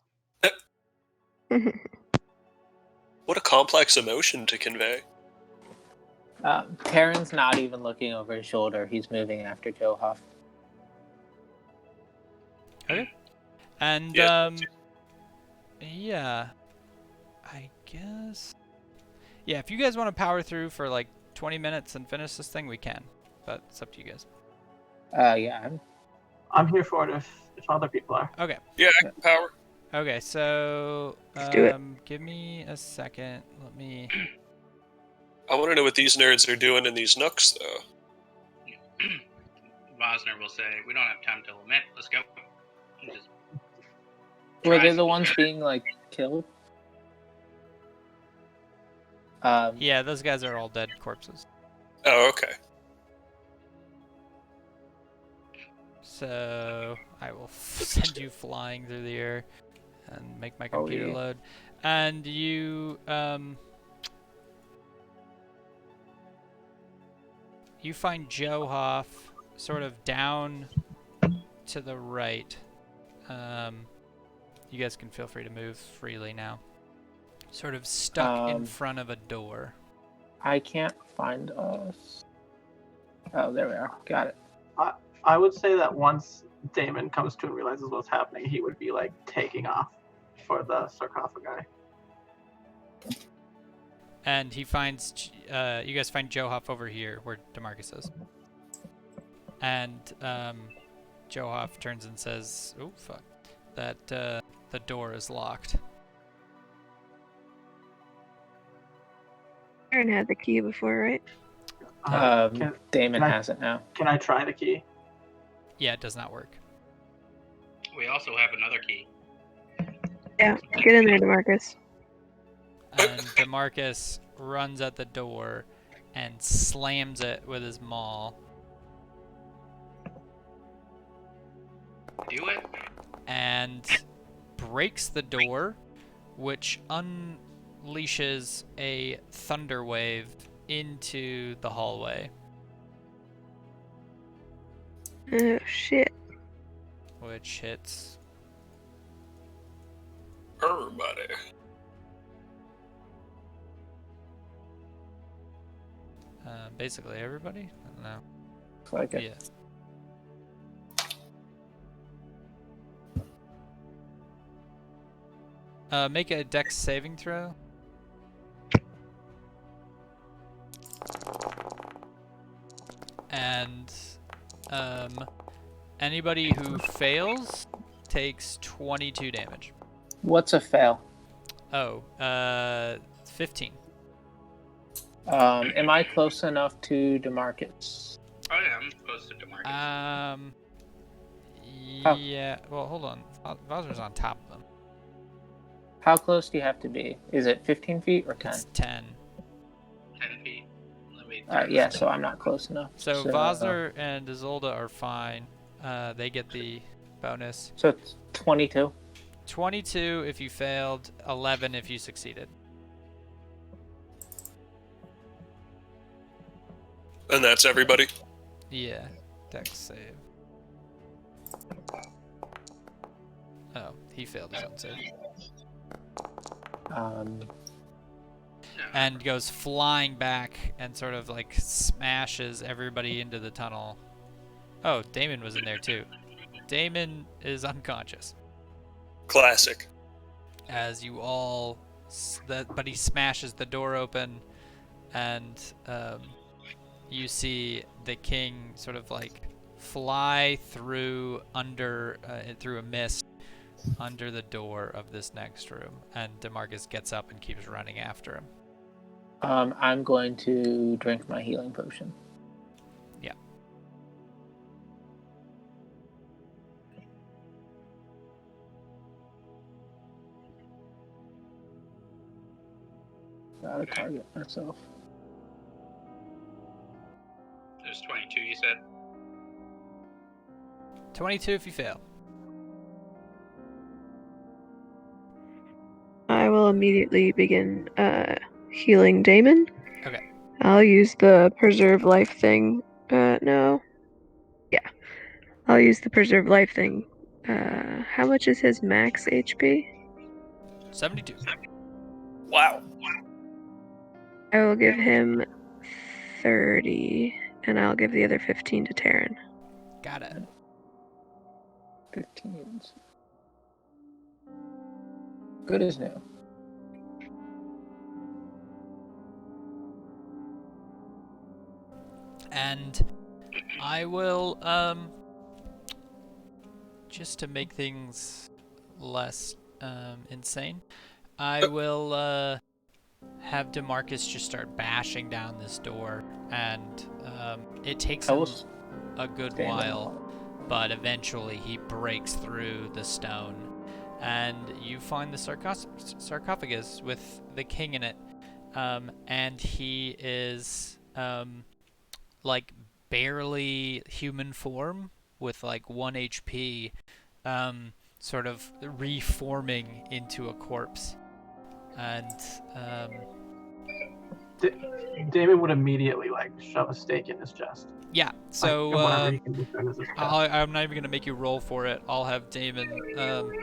S3: What a complex emotion to convey.
S4: Perrin's not even looking over his shoulder. He's moving after Joe Huff.
S5: Okay. And,
S3: Yeah.
S5: yeah. I guess... Yeah, if you guys want to power through for like 20 minutes and finish this thing, we can. But it's up to you guys.
S4: Yeah.
S10: I'm here for it if other people are.
S5: Okay.
S3: Yeah, I can power.
S5: Okay, so...
S1: Let's do it.
S5: Give me a second. Let me...
S3: I want to know what these nerds are doing in these nooks, though.
S11: Bosner will say, we don't have time to lament, let's go. And just
S4: Were they
S11: tries-
S4: the ones being, like, killed?
S5: Yeah, those guys are all dead corpses.
S3: Oh, okay.
S5: So I will send you flying through the air and make my computer
S4: yeah.
S5: load. And you you find Johoff sort of down to the right. You guys can feel free to move freely now. Sort of stuck in front of a door.
S4: I can't find us. Oh, there we are. Got it.
S10: I would say that once Damon comes to and realizes what's happening, he would be like taking off for the sarcophagi.
S5: And he finds, you guys find Johoff over here where DeMarcus is. And Johoff turns and says, oh fuck, that the door is locked.
S1: Aaron had the key before, right?
S4: Damon has it now.
S10: Can I try the key?
S5: Yeah, it does not work.
S11: We also have another key.
S1: Yeah, get in there, DeMarcus.
S5: And DeMarcus runs at the door and slams it with his maul.
S11: Do it.
S5: And breaks the door, which unleashes a thunder wave into the hallway.
S1: Oh, shit.
S5: Which hits
S3: Everybody.
S5: basically everybody? I don't know.
S4: Looks like it.
S5: Yeah. Make a dex saving throw. And anybody who fails takes 22 damage.
S4: What's a fail?
S5: Oh, 15.
S4: Am I close enough to DeMarcus?
S11: Oh yeah, I'm close to DeMarcus.
S5: Yeah. Well, hold on. Vazer's on top of them.
S4: How close do you have to be? Is it 15 feet or 10?
S5: It's 10.
S11: 10 feet. Let me.
S4: Yeah, so I'm not close enough.
S5: So Vazer and Isolde are fine. They get the bonus.
S4: So it's 22.
S5: 22 if you failed, 11 if you succeeded.
S3: And that's everybody?
S5: Yeah. Dex save. Oh, he failed his own save. And goes flying back and sort of like smashes everybody into the tunnel. Oh, Damon was in there too. Damon is unconscious.
S3: Classic.
S5: As you all, but he smashes the door open, and you see the king sort of like fly through through a mist under the door of this next room, and DeMarcus gets up and keeps running after him.
S4: I'm going to drink my healing potion.
S5: Yeah.
S4: Gotta target myself.
S11: There's 22, you said?
S5: 22 if you fail.
S1: I will immediately begin healing Damon.
S5: Okay.
S1: I'll use the preserve life thing. No. Yeah. I'll use the preserve life thing. How much is his max HP?
S5: 72.
S3: Wow.
S1: I will give him 30, and I'll give the other 15 to Taryn.
S5: Got it.
S4: 15. Good as new.
S5: And I will, just to make things less insane, I will have DeMarcus just start bashing down this door, and it takes him a good while, but eventually he breaks through the stone, and you find the sarcophagus with the king in it, and he is like barely human form with like 1 HP, sort of reforming into a corpse. And
S10: Damon would immediately like shove a stake in his chest.
S5: yeah, so
S10: whatever he can discern as his chest.
S5: I'm not even gonna make you roll for it. I'll have Damon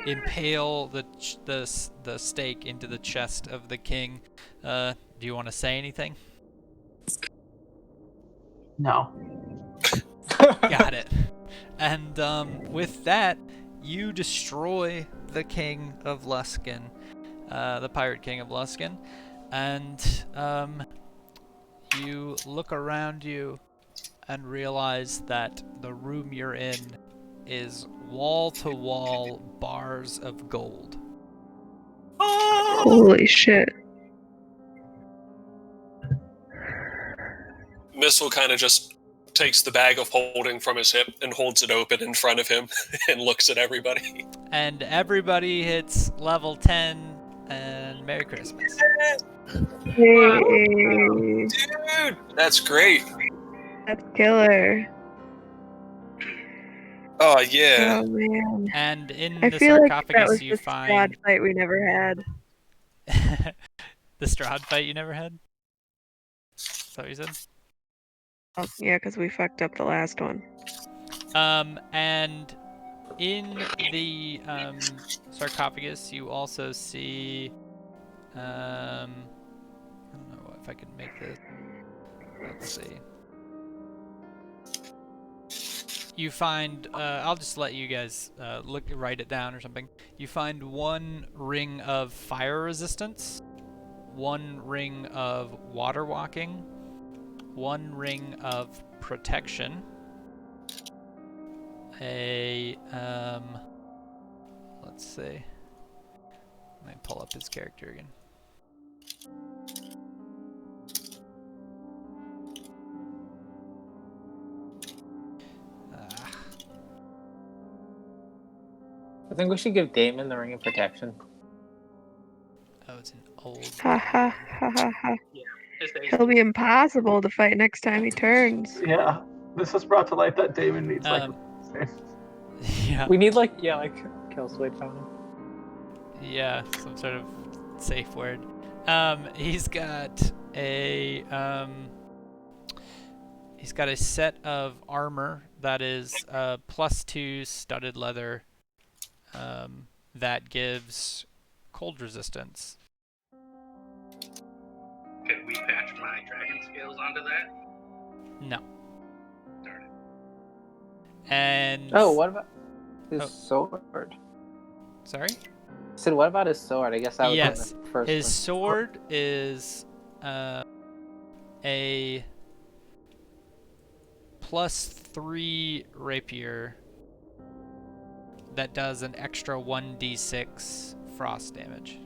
S5: impale the stake into the chest of the king. Do you want to say anything?
S10: No.
S5: Got it. And with that, you destroy the king of Luskan, the pirate king of Luskan, and you look around you and realize that the room you're in is wall-to-wall bars of gold.
S1: Holy shit.
S3: Missile kind of just takes the bag of holding from his hip and holds it open in front of him and looks at everybody.
S5: And everybody hits level 10, and Merry Christmas.
S1: Hey.
S3: Dude, that's great.
S1: That's killer.
S3: Oh, yeah.
S1: Oh, man.
S5: And in
S1: I
S5: the
S1: feel like that
S5: sarcophagus
S1: was
S5: you
S1: the
S5: find...
S1: squad fight we never had.
S5: The Strahd fight you never had? Is that what you said?
S1: Oh, yeah, because we fucked up the last one.
S5: And in the sarcophagus, you also see, I don't know if I can make this. Let's see. You find, I'll just let you guys write it down or something. You find 1 ring of fire resistance, 1 ring of water walking, 1 ring of protection, a let's see. Let me pull up his character again.
S4: I think we should give Damon the Ring of Protection.
S5: Oh, it's an old.
S1: Ha ha ha ha ha.
S11: Yeah. His days-
S1: He'll be impossible to fight next time he turns.
S10: Yeah. This has brought to light that Damon needs
S5: Yeah.
S4: We need like kill switch on him.
S5: Yeah, some sort of safe word. He's got a set of armor that is +2 studded leather that gives cold resistance.
S11: Could we patch my dragon scales onto that?
S5: No.
S11: Darn it.
S5: And
S4: Oh, what about his sword?
S5: Sorry?
S4: I said, what about his sword? I guess that was
S5: yes.
S4: the first
S5: His
S4: one.
S5: sword is a +3 rapier that does an extra 1d6 frost damage,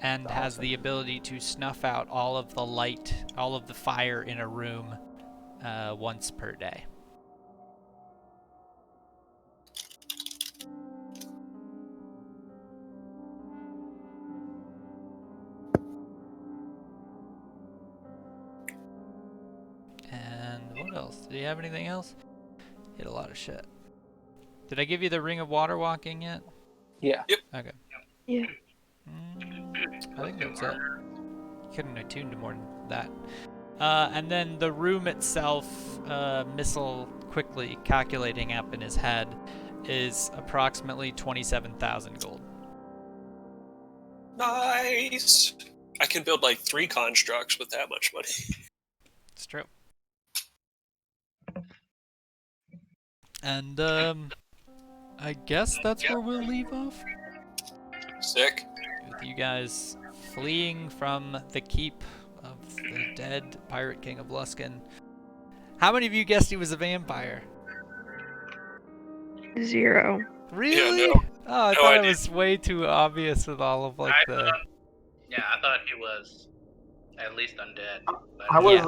S5: and has the ability to snuff out all of the light, all of the fire in a room once per day. And what else? Did he have anything else? He had a lot of shit. Did I give you the Ring of Water Walking yet?
S4: Yeah.
S3: Yep.
S5: Okay.
S1: Yeah.
S5: I think that's it. Couldn't attune to more than that. And then the room itself, Missile quickly calculating up in his head, is approximately 27,000 gold.
S3: Nice. I can build like 3 constructs with that much money.
S5: It's true. And I guess that's where we'll leave off.
S3: Sick.
S5: With you guys fleeing from the keep of the dead pirate king of Luskan. How many of you guessed he was a vampire?
S1: 0.
S5: Really?
S3: Yeah, no.
S5: Oh, I
S3: No
S5: thought
S3: idea.
S5: it was way too obvious with all of like
S11: I thought he was at least undead. But
S10: I was.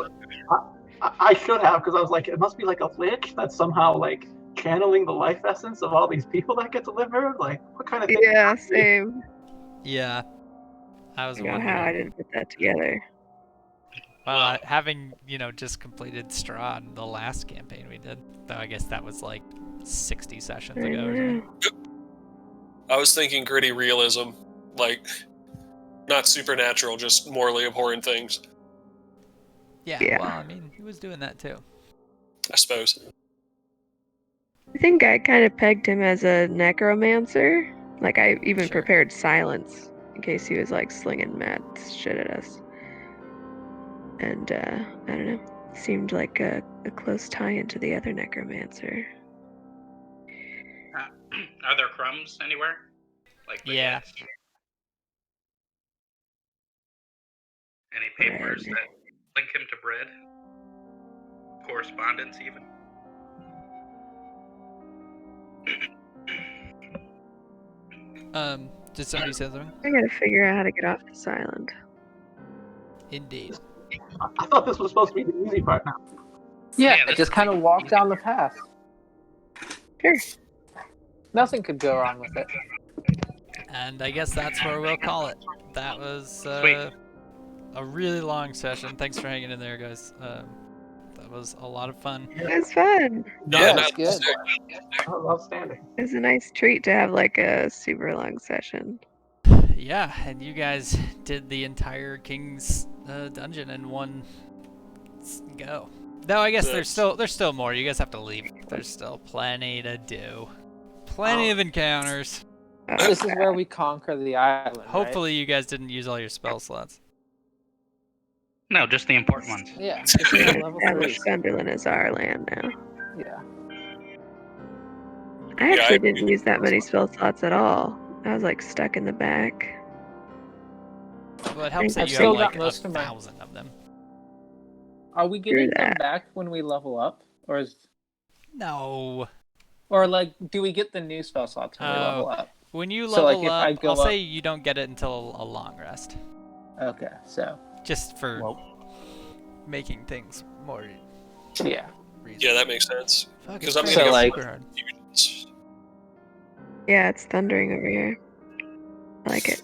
S10: I should have, because I was like, it must be like a lich that's somehow like channeling the life essence of all these people that get delivered. Like, what kind of thing?
S1: Yeah, same.
S5: Yeah. I was
S1: I don't know
S5: wondering.
S1: how I didn't put that together.
S5: Well, having, just completed Straw in the last campaign we did, though I guess that was like 60 sessions ago or something.
S3: I was thinking gritty realism, like not supernatural, just morally abhorrent things.
S5: Yeah, well, I mean, he was doing that too.
S3: I suppose.
S1: I think I kind of pegged him as a necromancer. Like, I even prepared silence in case he was, like, slinging mad shit at us. And, I don't know. Seemed like a close tie into the other necromancer.
S11: Are there crumbs anywhere? Like
S5: yeah.
S11: Any papers that link him to bread? Correspondence, even?
S5: Did somebody say something?
S1: I gotta figure out how to get off the silent.
S5: Indeed.
S10: I thought this was supposed to be the easy part now.
S4: Yeah, just kind of walk down the path.
S1: Sure.
S4: Nothing could go wrong with it.
S5: And I guess that's where we'll call it. That was a really long session. Thanks for hanging in there, guys. That was a lot of fun.
S1: It was fun.
S4: Yeah, that's good.
S10: Outstanding.
S1: It was a nice treat to have like a super long session.
S5: Yeah, and you guys did the entire King's dungeon in one go. Though I guess there's still more. You guys have to leave. There's still plenty to do. Plenty of encounters.
S4: This is where we conquer the island.
S5: Hopefully you guys didn't use all your spell slots.
S8: No, just the important ones.
S4: Yeah, it's level 3.
S1: Sunderland is our land now.
S4: Yeah.
S1: I actually didn't use that many spell slots at all. I was like stuck in the back.
S5: Well, it helps that
S4: I've
S5: you
S4: still
S5: have like
S4: got most of
S5: 1,000 of them.
S4: Are we getting them back when we level up, or is?
S5: No.
S4: Or like, do we get the new spell slots when we level up?
S5: When you
S4: So,
S5: level
S4: like, if
S5: up,
S4: I go
S5: I'll
S4: up-
S5: say you don't get it until a long rest.
S4: Okay, so
S5: Just for making things more.
S4: yeah.
S3: Yeah, that makes sense.
S5: Fuck,
S3: Because
S5: it's
S3: I'm
S5: so,
S3: gonna
S5: like-
S3: go
S5: super hard.
S3: fusions.
S1: Yeah, it's thundering over here. I like it.